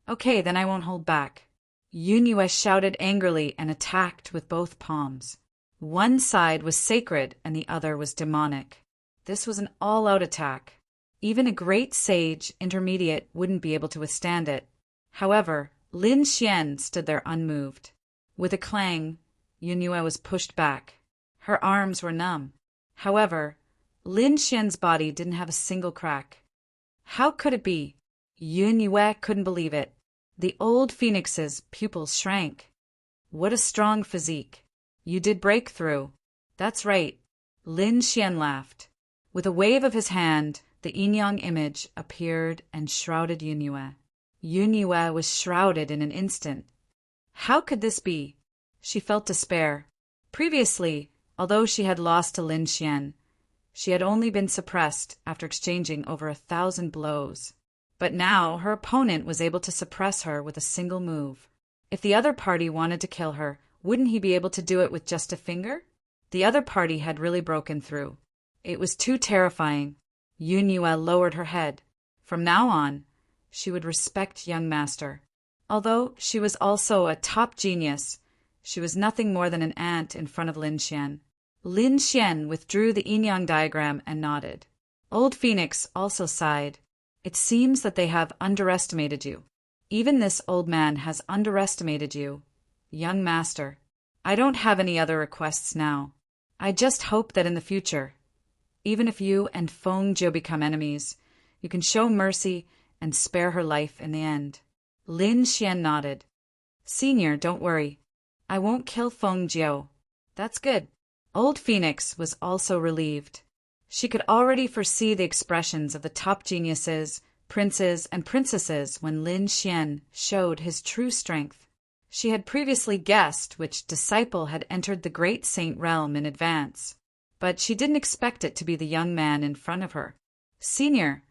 "Okay, then I won't hold back." Yunyue shouted angrily and attacked with both palms. One side was sacred and the other was demonic. This was an all-out attack. Even a great sage intermediate wouldn't be able to withstand it. However, Lin Xian stood there unmoved. With a clang, Yunue was pushed back. Her arms were numb. However, Lin Xian's body didn't have a single crack. How could it be? Yunue couldn't believe it. The old phoenix's pupils shrank. What a strong physique. You did break through. That's right. Lin Xian laughed. With a wave of his hand, the yin-yang image appeared and shrouded Yunue. Yunue was shrouded in an instant. How could this be? She felt despair. Previously, although she had lost to Lin Xian, she had only been suppressed after exchanging over 1,000 blows. But now her opponent was able to suppress her with a single move. If the other party wanted to kill her, wouldn't he be able to do it with just a finger? The other party had really broken through. It was too terrifying. Yunue lowered her head. From now on, she would respect young master. Although she was also a top genius, she was nothing more than an ant in front of Lin Xian. Lin Xian withdrew the yin-yang diagram and nodded. Old Phoenix also sighed. It seems that they have underestimated you. Even this old man has underestimated you, young master. I don't have any other requests now. I just hope that in the future, even if you and Feng Jiu become enemies, you can show mercy and spare her life in the end. Lin Xian nodded. Senior, don't worry. I won't kill Feng Jiu. That's good. Old Phoenix was also relieved. She could already foresee the expressions of the top geniuses, princes, and princesses when Lin Xian showed his true strength. She had previously guessed which disciple had entered the great saint realm in advance, but she didn't expect it to be the young man in front of her. Senior,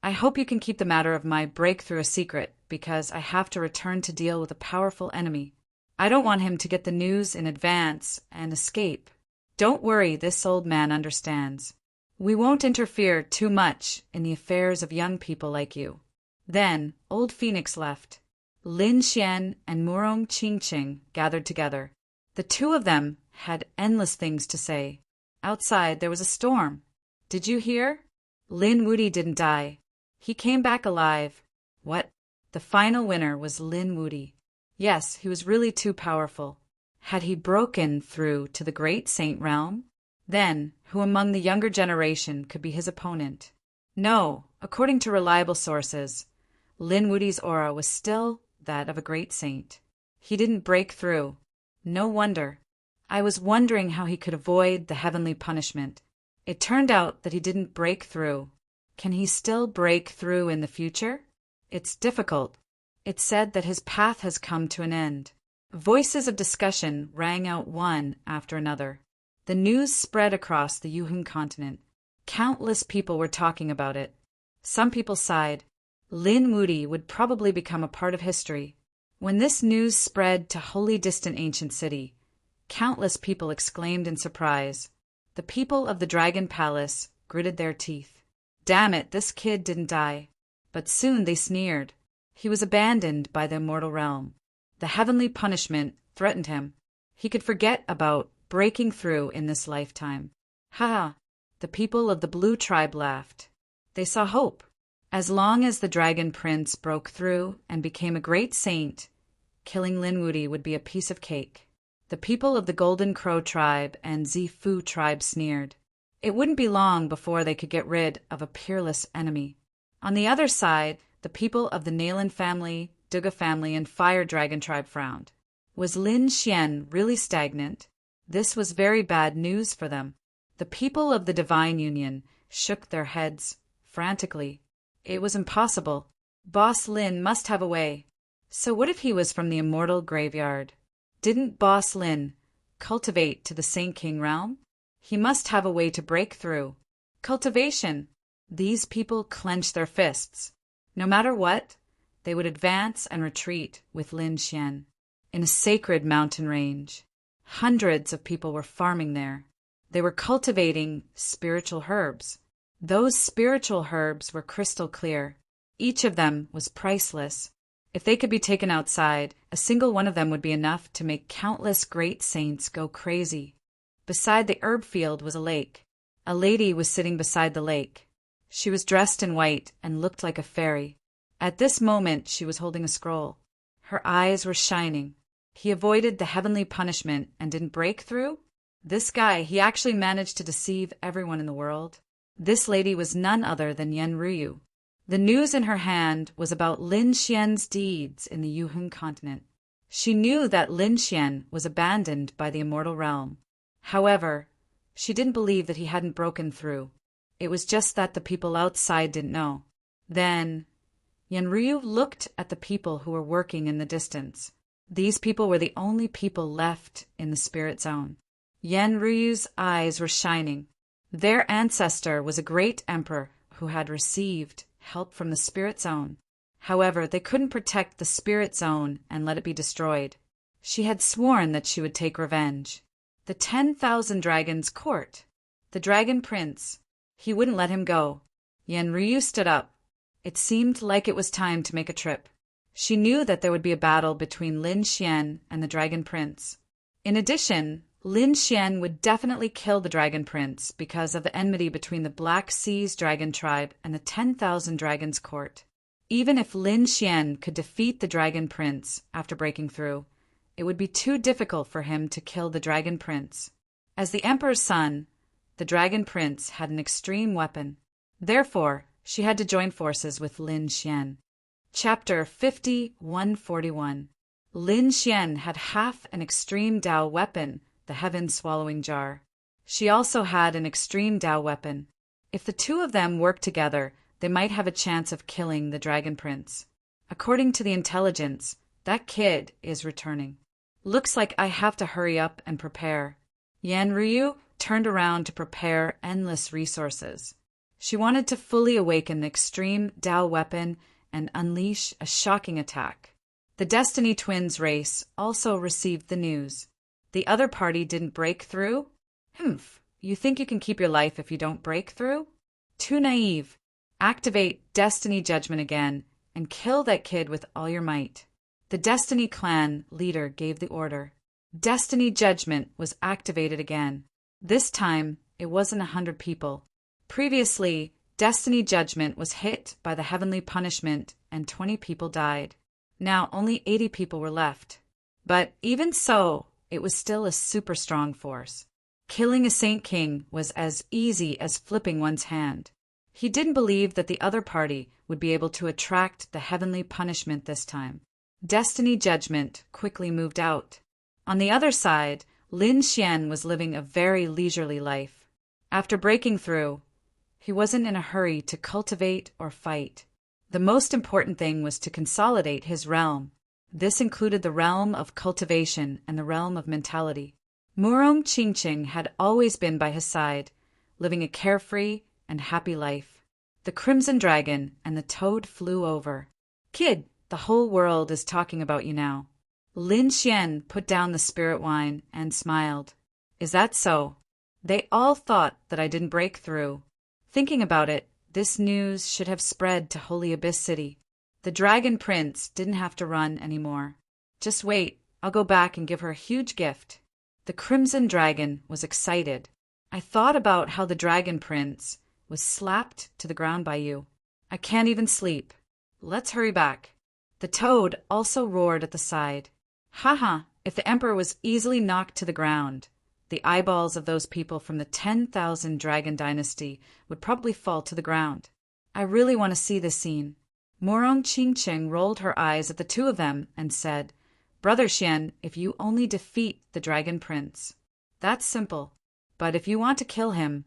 I hope you can keep the matter of my breakthrough a secret, because I have to return to deal with a powerful enemy. I don't want him to get the news in advance and escape. Don't worry, this old man understands. We won't interfere too much in the affairs of young people like you. Then, old Phoenix left. Lin Xian and Murong Qingqing gathered together. The two of them had endless things to say. Outside, there was a storm. Did you hear? Lin Wuti didn't die. He came back alive. What? The final winner was Lin Wuti. Yes, he was really too powerful. Had he broken through to the great saint realm? Then, who among the younger generation could be his opponent? No, according to reliable sources, Lin Wuti's aura was still that of a great saint. He didn't break through. No wonder. I was wondering how he could avoid the heavenly punishment. It turned out that he didn't break through. Can he still break through in the future? It's difficult. It's said that his path has come to an end. Voices of discussion rang out one after another. The news spread across the Yuhun continent. Countless people were talking about it. Some people sighed. Lin Wuti would probably become a part of history. When this news spread to wholly distant ancient city, countless people exclaimed in surprise. The people of the Dragon Palace gritted their teeth. Damn it, this kid didn't die. But soon they sneered. He was abandoned by the immortal realm. The heavenly punishment threatened him. He could forget about breaking through in this lifetime. Ha! The people of the Blue Tribe laughed. They saw hope. As long as the Dragon Prince broke through and became a great saint, killing Lin Wuti would be a piece of cake. The people of the Golden Crow Tribe and Zifu Tribe sneered. It wouldn't be long before they could get rid of a peerless enemy. On the other side, the people of the Nalan family, Duga family, and Fire Dragon Tribe frowned. Was Lin Xian really stagnant? This was very bad news for them. The people of the Divine Union shook their heads frantically. It was impossible. Boss Lin must have a way. So what if he was from the immortal graveyard? Didn't Boss Lin cultivate to the Saint King realm? He must have a way to break through. Cultivation! These people clenched their fists. No matter what, they would advance and retreat with Lin Xian. In a sacred mountain range, hundreds of people were farming there. They were cultivating spiritual herbs. Those spiritual herbs were crystal clear. Each of them was priceless. If they could be taken outside, a single one of them would be enough to make countless great saints go crazy. Beside the herb field was a lake. A lady was sitting beside the lake. She was dressed in white and looked like a fairy. At this moment she was holding a scroll. Her eyes were shining. He avoided the heavenly punishment and didn't break through? This guy, he actually managed to deceive everyone in the world. This lady was none other than Yen Ryu. The news in her hand was about Lin Xian's deeds in the Yuhun continent. She knew that Lin Xian was abandoned by the immortal realm. However, she didn't believe that he hadn't broken through. It was just that the people outside didn't know. Then, Yen Ryu looked at the people who were working in the distance. These people were the only people left in the spirit zone. Yen Ryu's eyes were shining. Their ancestor was a great emperor who had received help from the spirit zone. However, they couldn't protect the spirit zone and let it be destroyed. She had sworn that she would take revenge. The 10,000 dragons' court. The dragon prince. He wouldn't let him go. Yen Ryu stood up. It seemed like it was time to make a trip. She knew that there would be a battle between Lin Xian and the dragon prince. In addition, Lin Xian would definitely kill the dragon prince because of the enmity between the Black Sea's dragon tribe and the 10,000 dragons' court. Even if Lin Xian could defeat the dragon prince after breaking through, it would be too difficult for him to kill the dragon prince. As the emperor's son, the dragon prince had an extreme weapon. Therefore, she had to join forces with Lin Xian. Chapter 50-141. Lin Xian had half an extreme Dao weapon, the heaven-swallowing jar. She also had an extreme Dao weapon. If the two of them worked together, they might have a chance of killing the dragon prince. According to the intelligence, that kid is returning. Looks like I have to hurry up and prepare. Yen Ryu turned around to prepare endless resources. She wanted to fully awaken the extreme Dao weapon and unleash a shocking attack. The Destiny Twins race also received the news. The other party didn't break through? You think you can keep your life if you don't break through? Too naive. Activate Destiny Judgment again and kill that kid with all your might. The Destiny Clan leader gave the order. Destiny Judgment was activated again. This time, it wasn't 100 people. Previously, Destiny Judgment was hit by the heavenly punishment and 20 people died. Now only 80 people were left. But even so, it was still a super strong force. Killing a Saint King was as easy as flipping one's hand. He didn't believe that the other party would be able to attract the heavenly punishment this time. Destiny Judgment quickly moved out. On the other side, Lin Xian was living a very leisurely life. After breaking through, he wasn't in a hurry to cultivate or fight. The most important thing was to consolidate his realm. This included the realm of cultivation and the realm of mentality. Murong Qingqing had always been by his side, living a carefree and happy life. The Crimson Dragon and the Toad flew over. Kid, the whole world is talking about you now. Lin Xian put down the spirit wine and smiled. Is that so? They all thought that I didn't break through. Thinking about it, this news should have spread to Holy Abyss City. The Dragon Prince didn't have to run anymore. Just wait, I'll go back and give her a huge gift. The Crimson Dragon was excited. I thought about how the Dragon Prince was slapped to the ground by you. I can't even sleep. Let's hurry back. The Toad also roared at the side. Haha, if the Emperor was easily knocked to the ground, the eyeballs of those people from the 10,000 Dragon Dynasty would probably fall to the ground. I really want to see this scene. Murong Qingqing rolled her eyes at the two of them and said, Brother Xian, if you only defeat the Dragon Prince. That's simple. But if you want to kill him,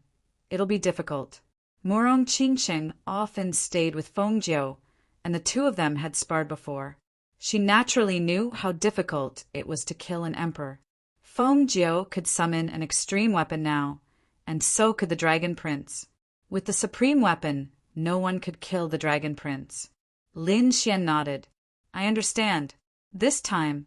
it'll be difficult. Murong Qingqing often stayed with Fengjiu, and the two of them had sparred before. She naturally knew how difficult it was to kill an emperor. Fengjiu could summon an extreme weapon now, and so could the Dragon Prince. With the supreme weapon, no one could kill the Dragon Prince. Lin Xian nodded. I understand. This time,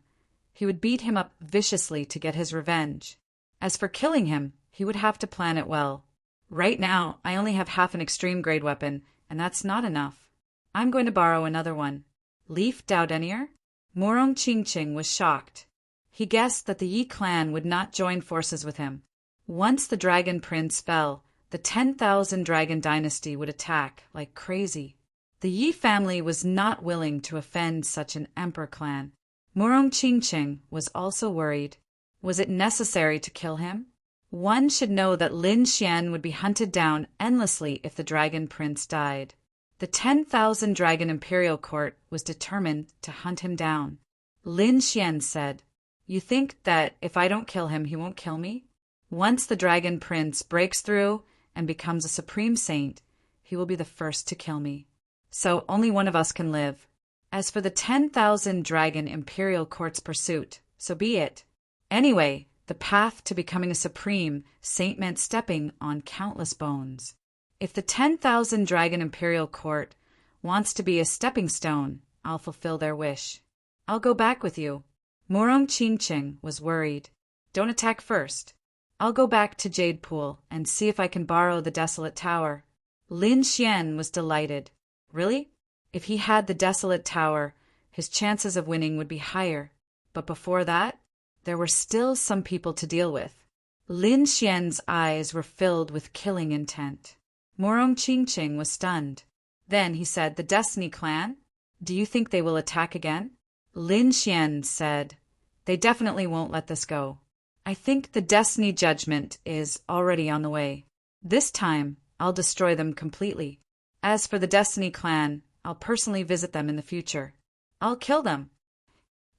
he would beat him up viciously to get his revenge. As for killing him, he would have to plan it well. Right now, I only have half an extreme grade weapon, and that's not enough. I'm going to borrow another one. Leaf Dao Denier? Murong Qingqing was shocked. He guessed that the Yi clan would not join forces with him. Once the Dragon Prince fell, the 10,000 dragon dynasty would attack like crazy. The Yi family was not willing to offend such an emperor clan. Murong Qingqing was also worried. Was it necessary to kill him? One should know that Lin Xian would be hunted down endlessly if the dragon prince died. The 10,000 dragon imperial court was determined to hunt him down. Lin Xian said, "You think that if I don't kill him, he won't kill me? Once the dragon prince breaks through and becomes a supreme saint, he will be the first to kill me. So only one of us can live. As for the 10,000 dragon imperial court's pursuit, so be it. Anyway, the path to becoming a supreme saint meant stepping on countless bones. If the 10,000 dragon imperial court wants to be a stepping stone, I'll fulfill their wish. I'll go back with you." Murong Qingqing was worried. "Don't attack first. I'll go back to Jade Pool and see if I can borrow the desolate tower." Lin Xian was delighted. Really? If he had the desolate tower, his chances of winning would be higher. But before that, there were still some people to deal with. Lin Xian's eyes were filled with killing intent. Murong Qingqing was stunned. Then he said, "The Destiny clan? Do you think they will attack again?" Lin Xian said, "They definitely won't let this go. I think the Destiny judgment is already on the way. This time, I'll destroy them completely. As for the Destiny clan, I'll personally visit them in the future. I'll kill them."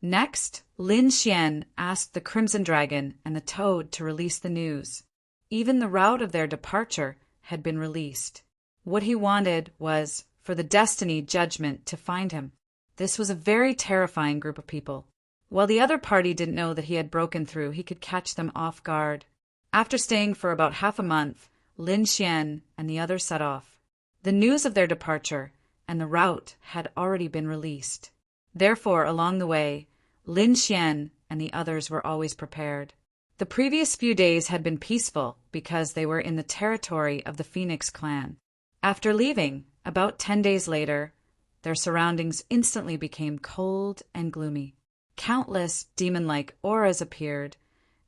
Next, Lin Xian asked the Crimson Dragon and the Toad to release the news. Even the route of their departure had been released. What he wanted was for the Destiny judgment to find him. This was a very terrifying group of people. While the other party didn't know that he had broken through, he could catch them off guard. After staying for about half a month, Lin Xian and the others set off. The news of their departure and the route had already been released. Therefore, along the way, Lin Xian and the others were always prepared. The previous few days had been peaceful because they were in the territory of the Phoenix clan. After leaving, about 10 days later, their surroundings instantly became cold and gloomy. Countless demon-like auras appeared.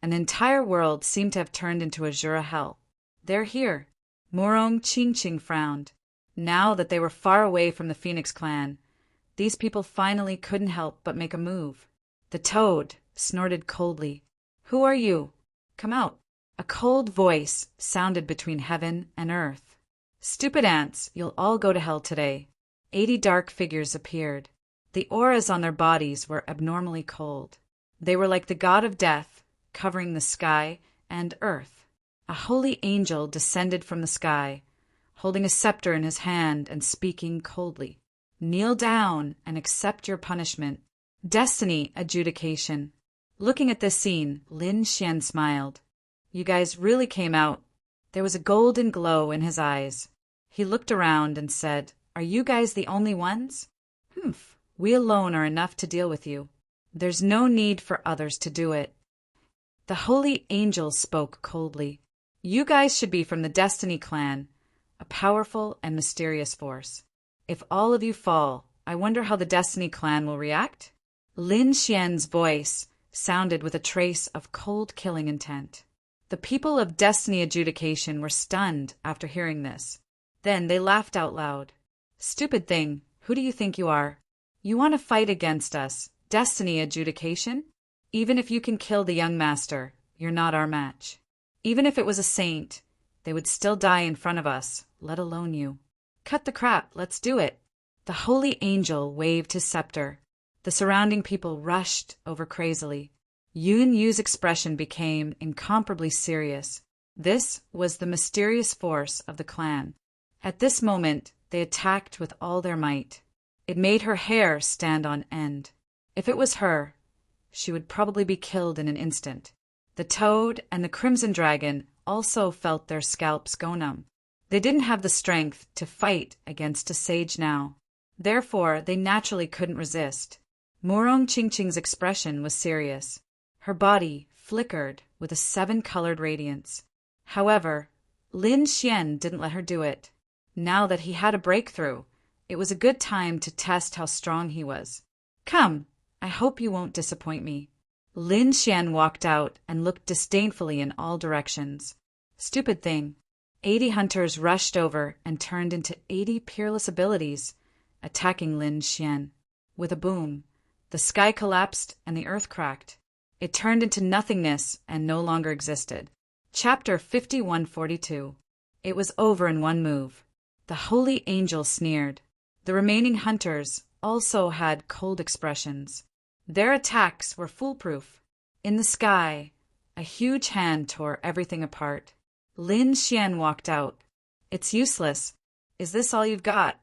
An entire world seemed to have turned into Azura hell. "They're here." Murong Qingqing frowned. Now that they were far away from the Phoenix clan, these people finally couldn't help but make a move. The Toad snorted coldly. "Who are you? Come out." A cold voice sounded between heaven and earth. "Stupid ants, you'll all go to hell today." 80 dark figures appeared. The auras on their bodies were abnormally cold. They were like the god of death, covering the sky and earth. A holy angel descended from the sky, holding a scepter in his hand and speaking coldly. "Kneel down and accept your punishment. Destiny adjudication." Looking at this scene, Lin Xian smiled. "You guys really came out." There was a golden glow in his eyes. He looked around and said, "Are you guys the only ones? Humph, we alone are enough to deal with you. There's no need for others to do it." The holy angel spoke coldly. "You guys should be from the Destiny clan, a powerful and mysterious force. If all of you fall, I wonder how the Destiny clan will react?" Lin Xian's voice sounded with a trace of cold killing intent. The people of Destiny Adjudication were stunned after hearing this. Then they laughed out loud. "Stupid thing, who do you think you are? You want to fight against us, Destiny Adjudication? Even if you can kill the young master, you're not our match. Even if it was a saint, they would still die in front of us, let alone you. Cut the crap, let's do it." The holy angel waved his scepter. The surrounding people rushed over crazily. Yun Yu's expression became incomparably serious. This was the mysterious force of the clan. At this moment, they attacked with all their might. It made her hair stand on end. If it was her, she would probably be killed in an instant. The Toad and the Crimson Dragon also felt their scalps go numb. They didn't have the strength to fight against a sage now. Therefore, they naturally couldn't resist. Murong Qingqing's expression was serious. Her body flickered with a 7-colored radiance. However, Lin Xian didn't let her do it. Now that he had a breakthrough, it was a good time to test how strong he was. "Come, I hope you won't disappoint me." Lin Xian walked out and looked disdainfully in all directions. "Stupid thing. 80 hunters rushed over and turned into 80 peerless abilities, attacking Lin Xian. With a boom, the sky collapsed and the earth cracked. It turned into nothingness and no longer existed. Chapter 5142. It was over in one move. The holy angel sneered. The remaining hunters also had cold expressions. Their attacks were foolproof. In the sky, a huge hand tore everything apart. Lin Xian walked out. It's useless. Is this all you've got?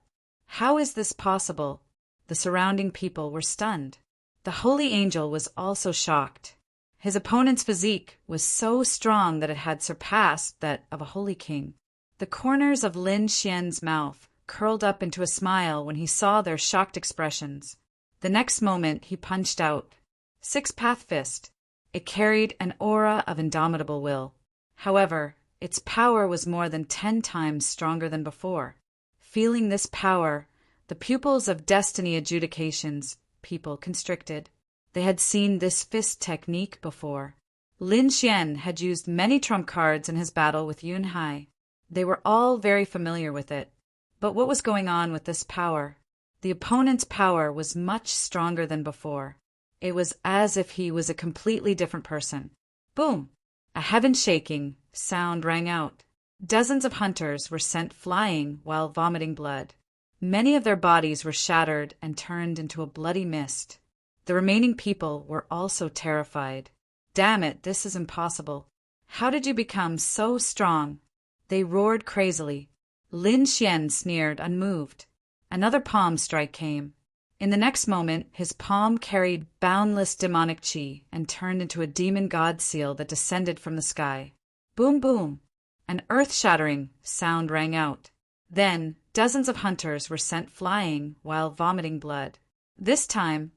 How is this possible? The surrounding people were stunned. The holy angel was also shocked. His opponent's physique was so strong that it had surpassed that of a holy king. The corners of Lin Xian's mouth curled up into a smile when he saw their shocked expressions. The next moment he punched out. Six-path fist. It carried an aura of indomitable will. However, its power was more than 10 times stronger than before. Feeling this power, the pupils of Destiny Adjudication's people constricted. They had seen this fist technique before. Lin Xian had used many trump cards in his battle with Yun Hai. They were all very familiar with it. But what was going on with this power? The opponent's power was much stronger than before. It was as if he was a completely different person. Boom! A heaven-shaking sound rang out. Dozens of hunters were sent flying while vomiting blood. Many of their bodies were shattered and turned into a bloody mist. The remaining people were also terrified. Damn it, this is impossible. How did you become so strong? They roared crazily. Lin Xian sneered, unmoved. Another palm strike came. In the next moment, his palm carried boundless demonic chi and turned into a demon god seal that descended from the sky. Boom, boom! An earth-shattering sound rang out. Then, dozens of hunters were sent flying while vomiting blood. This time,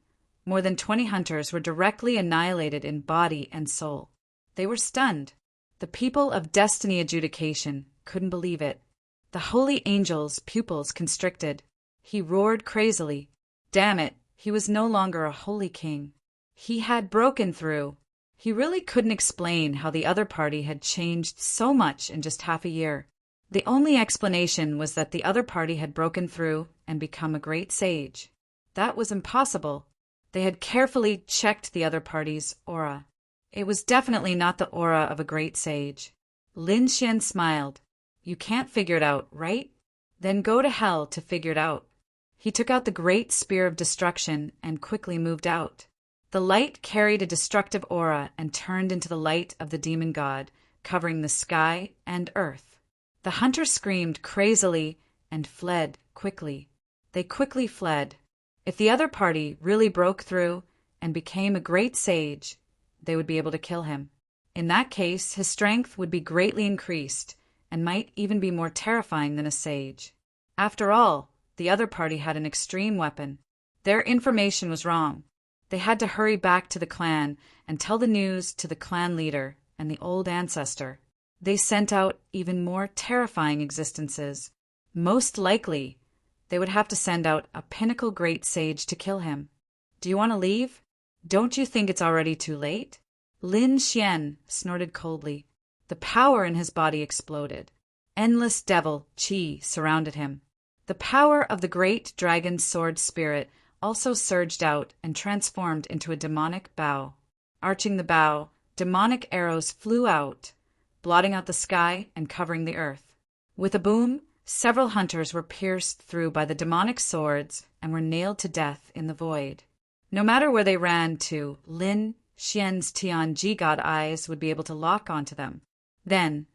more than 20 hunters were directly annihilated in body and soul. They were stunned. The people of Destiny Adjudication couldn't believe it. The holy angel's pupils constricted. He roared crazily. Damn it, he was no longer a holy king. He had broken through. He really couldn't explain how the other party had changed so much in just half a year. The only explanation was that the other party had broken through and become a great sage. That was impossible. They had carefully checked the other party's aura. It was definitely not the aura of a great sage. Lin Xian smiled. You can't figure it out, right? Then go to hell to figure it out. He took out the great spear of destruction and quickly moved out. The light carried a destructive aura and turned into the light of the demon god, covering the sky and earth. The hunters screamed crazily and fled quickly. They quickly fled. If the other party really broke through and became a great sage, they would be able to kill him. In that case, his strength would be greatly increased and might even be more terrifying than a sage. After all, the other party had an extreme weapon. Their information was wrong. They had to hurry back to the clan and tell the news to the clan leader and the old ancestor. They sent out even more terrifying existences. Most likely, they would have to send out a pinnacle great sage to kill him. Do you want to leave? Don't you think it's already too late? Lin Xian snorted coldly. The power in his body exploded. Endless devil chi surrounded him. The power of the great dragon sword spirit also surged out and transformed into a demonic bow. Arching the bow, demonic arrows flew out, blotting out the sky and covering the earth. With a boom, several hunters were pierced through by the demonic swords and were nailed to death in the void. No matter where they ran to, Lin Xian's Tianji god eyes would be able to lock onto them. Then,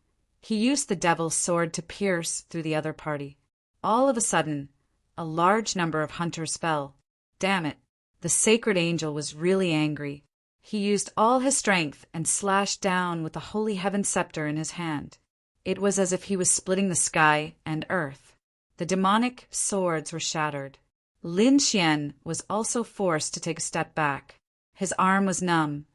he used the devil's sword to pierce through the other party. All of a sudden, a large number of hunters fell. Damn it, the sacred angel was really angry. He used all his strength and slashed down with the holy heaven scepter in his hand. It was as if he was splitting the sky and earth. The demonic swords were shattered. Lin Xian was also forced to take a step back. His arm was numb,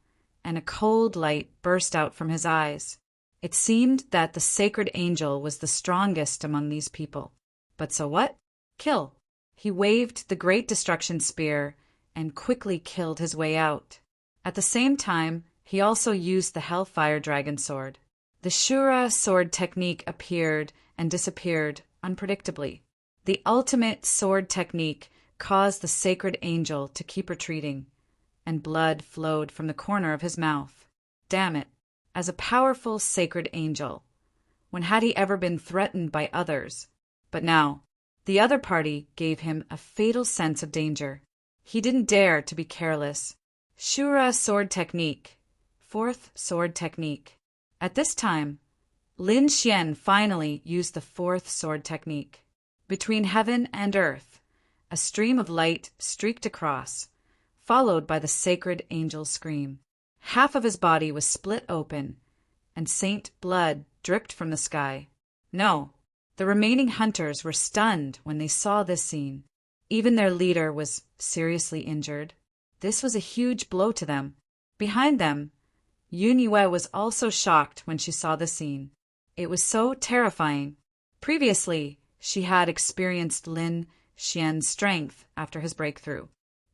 and a cold light burst out from his eyes. It seemed that the sacred angel was the strongest among these people. But so what? Kill. He waved the great destruction spear and quickly killed his way out. At the same time, he also used the hellfire dragon sword. The Shura sword technique appeared and disappeared unpredictably. The ultimate sword technique caused the sacred angel to keep retreating, and blood flowed from the corner of his mouth. Damn it! As a powerful sacred angel, when had he ever been threatened by others? But now, the other party gave him a fatal sense of danger. He didn't dare to be careless. Shura sword technique. Fourth sword technique. At this time, Lin Xian finally used the fourth sword technique. Between heaven and earth, a stream of light streaked across, followed by the sacred angel's scream. Half of his body was split open, and saint blood dripped from the sky. No, the remaining hunters were stunned when they saw this scene. Even their leader was seriously injured. This was a huge blow to them. Behind them, Yun Yue was also shocked when she saw the scene. It was so terrifying. Previously, she had experienced Lin Xian's strength after his breakthrough.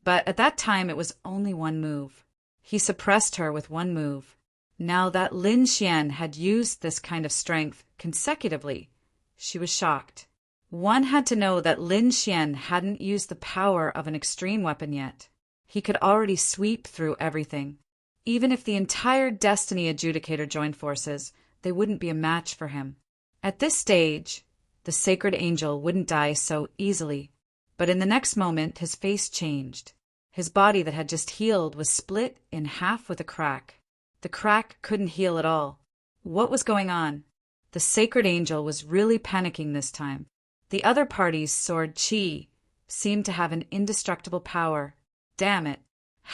But at that time it was only one move. He suppressed her with one move. Now that Lin Xian had used this kind of strength consecutively, she was shocked. One had to know that Lin Xian hadn't used the power of an extreme weapon yet. He could already sweep through everything. Even if the entire Destiny Adjudicator joined forces, they wouldn't be a match for him. At this stage, the sacred angel wouldn't die so easily. But in the next moment, his face changed. His body that had just healed was split in half with a crack. The crack couldn't heal at all. What was going on? The sacred angel was really panicking this time. The other party's sword Qi seemed to have an indestructible power. Damn it.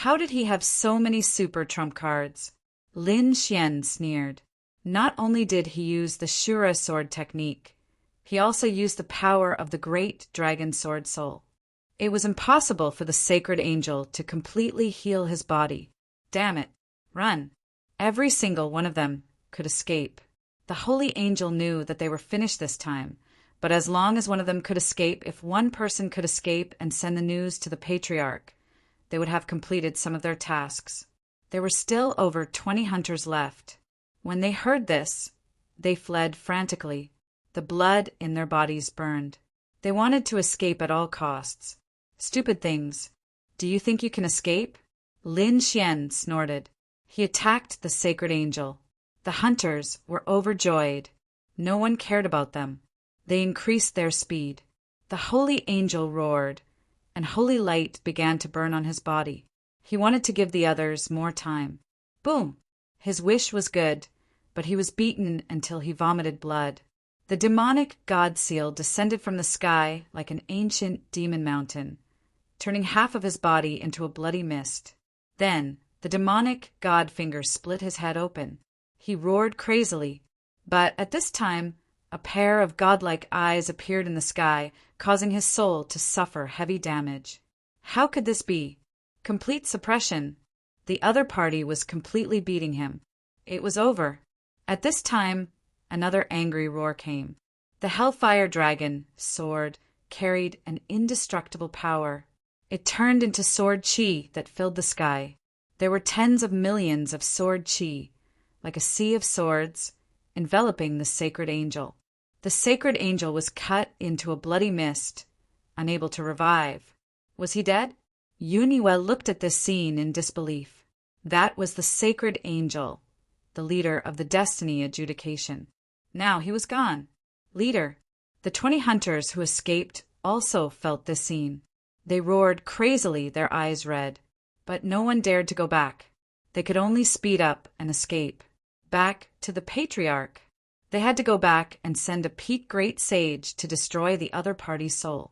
How did he have so many super trump cards? Lin Xian sneered. Not only did he use the Shura sword technique, he also used the power of the great dragon sword soul. It was impossible for the sacred angel to completely heal his body. Damn it. Run. Every single one of them could escape. The holy angel knew that they were finished this time, but as long as one of them could escape, if one person could escape and send the news to the patriarch, they would have completed some of their tasks. There were still over 20 hunters left. When they heard this, they fled frantically. The blood in their bodies burned. They wanted to escape at all costs. Stupid things. Do you think you can escape? Lin Xian snorted. He attacked the sacred angel. The hunters were overjoyed. No one cared about them. They increased their speed. The holy angel roared, and holy light began to burn on his body. He wanted to give the others more time. Boom! His wish was good, but he was beaten until he vomited blood. The demonic god seal descended from the sky like an ancient demon mountain, turning half of his body into a bloody mist. Then, the demonic god finger split his head open. He roared crazily, but at this time, a pair of godlike eyes appeared in the sky, causing his soul to suffer heavy damage. How could this be? Complete suppression. The other party was completely beating him. It was over. At this time, another angry roar came. The Hellfire Dragon sword carried an indestructible power. It turned into sword Qi that filled the sky. There were tens of millions of sword Qi, like a sea of swords, enveloping the sacred angel. The sacred angel was cut into a bloody mist, unable to revive. Was he dead? Yun Yue looked at this scene in disbelief. That was the sacred angel, the leader of the Destiny Adjudication. Now he was gone. Leader. The 20 hunters who escaped also felt this scene. They roared crazily, their eyes red. But no one dared to go back. They could only speed up and escape. Back to the Patriarch. They had to go back and send a peak great sage to destroy the other party's soul.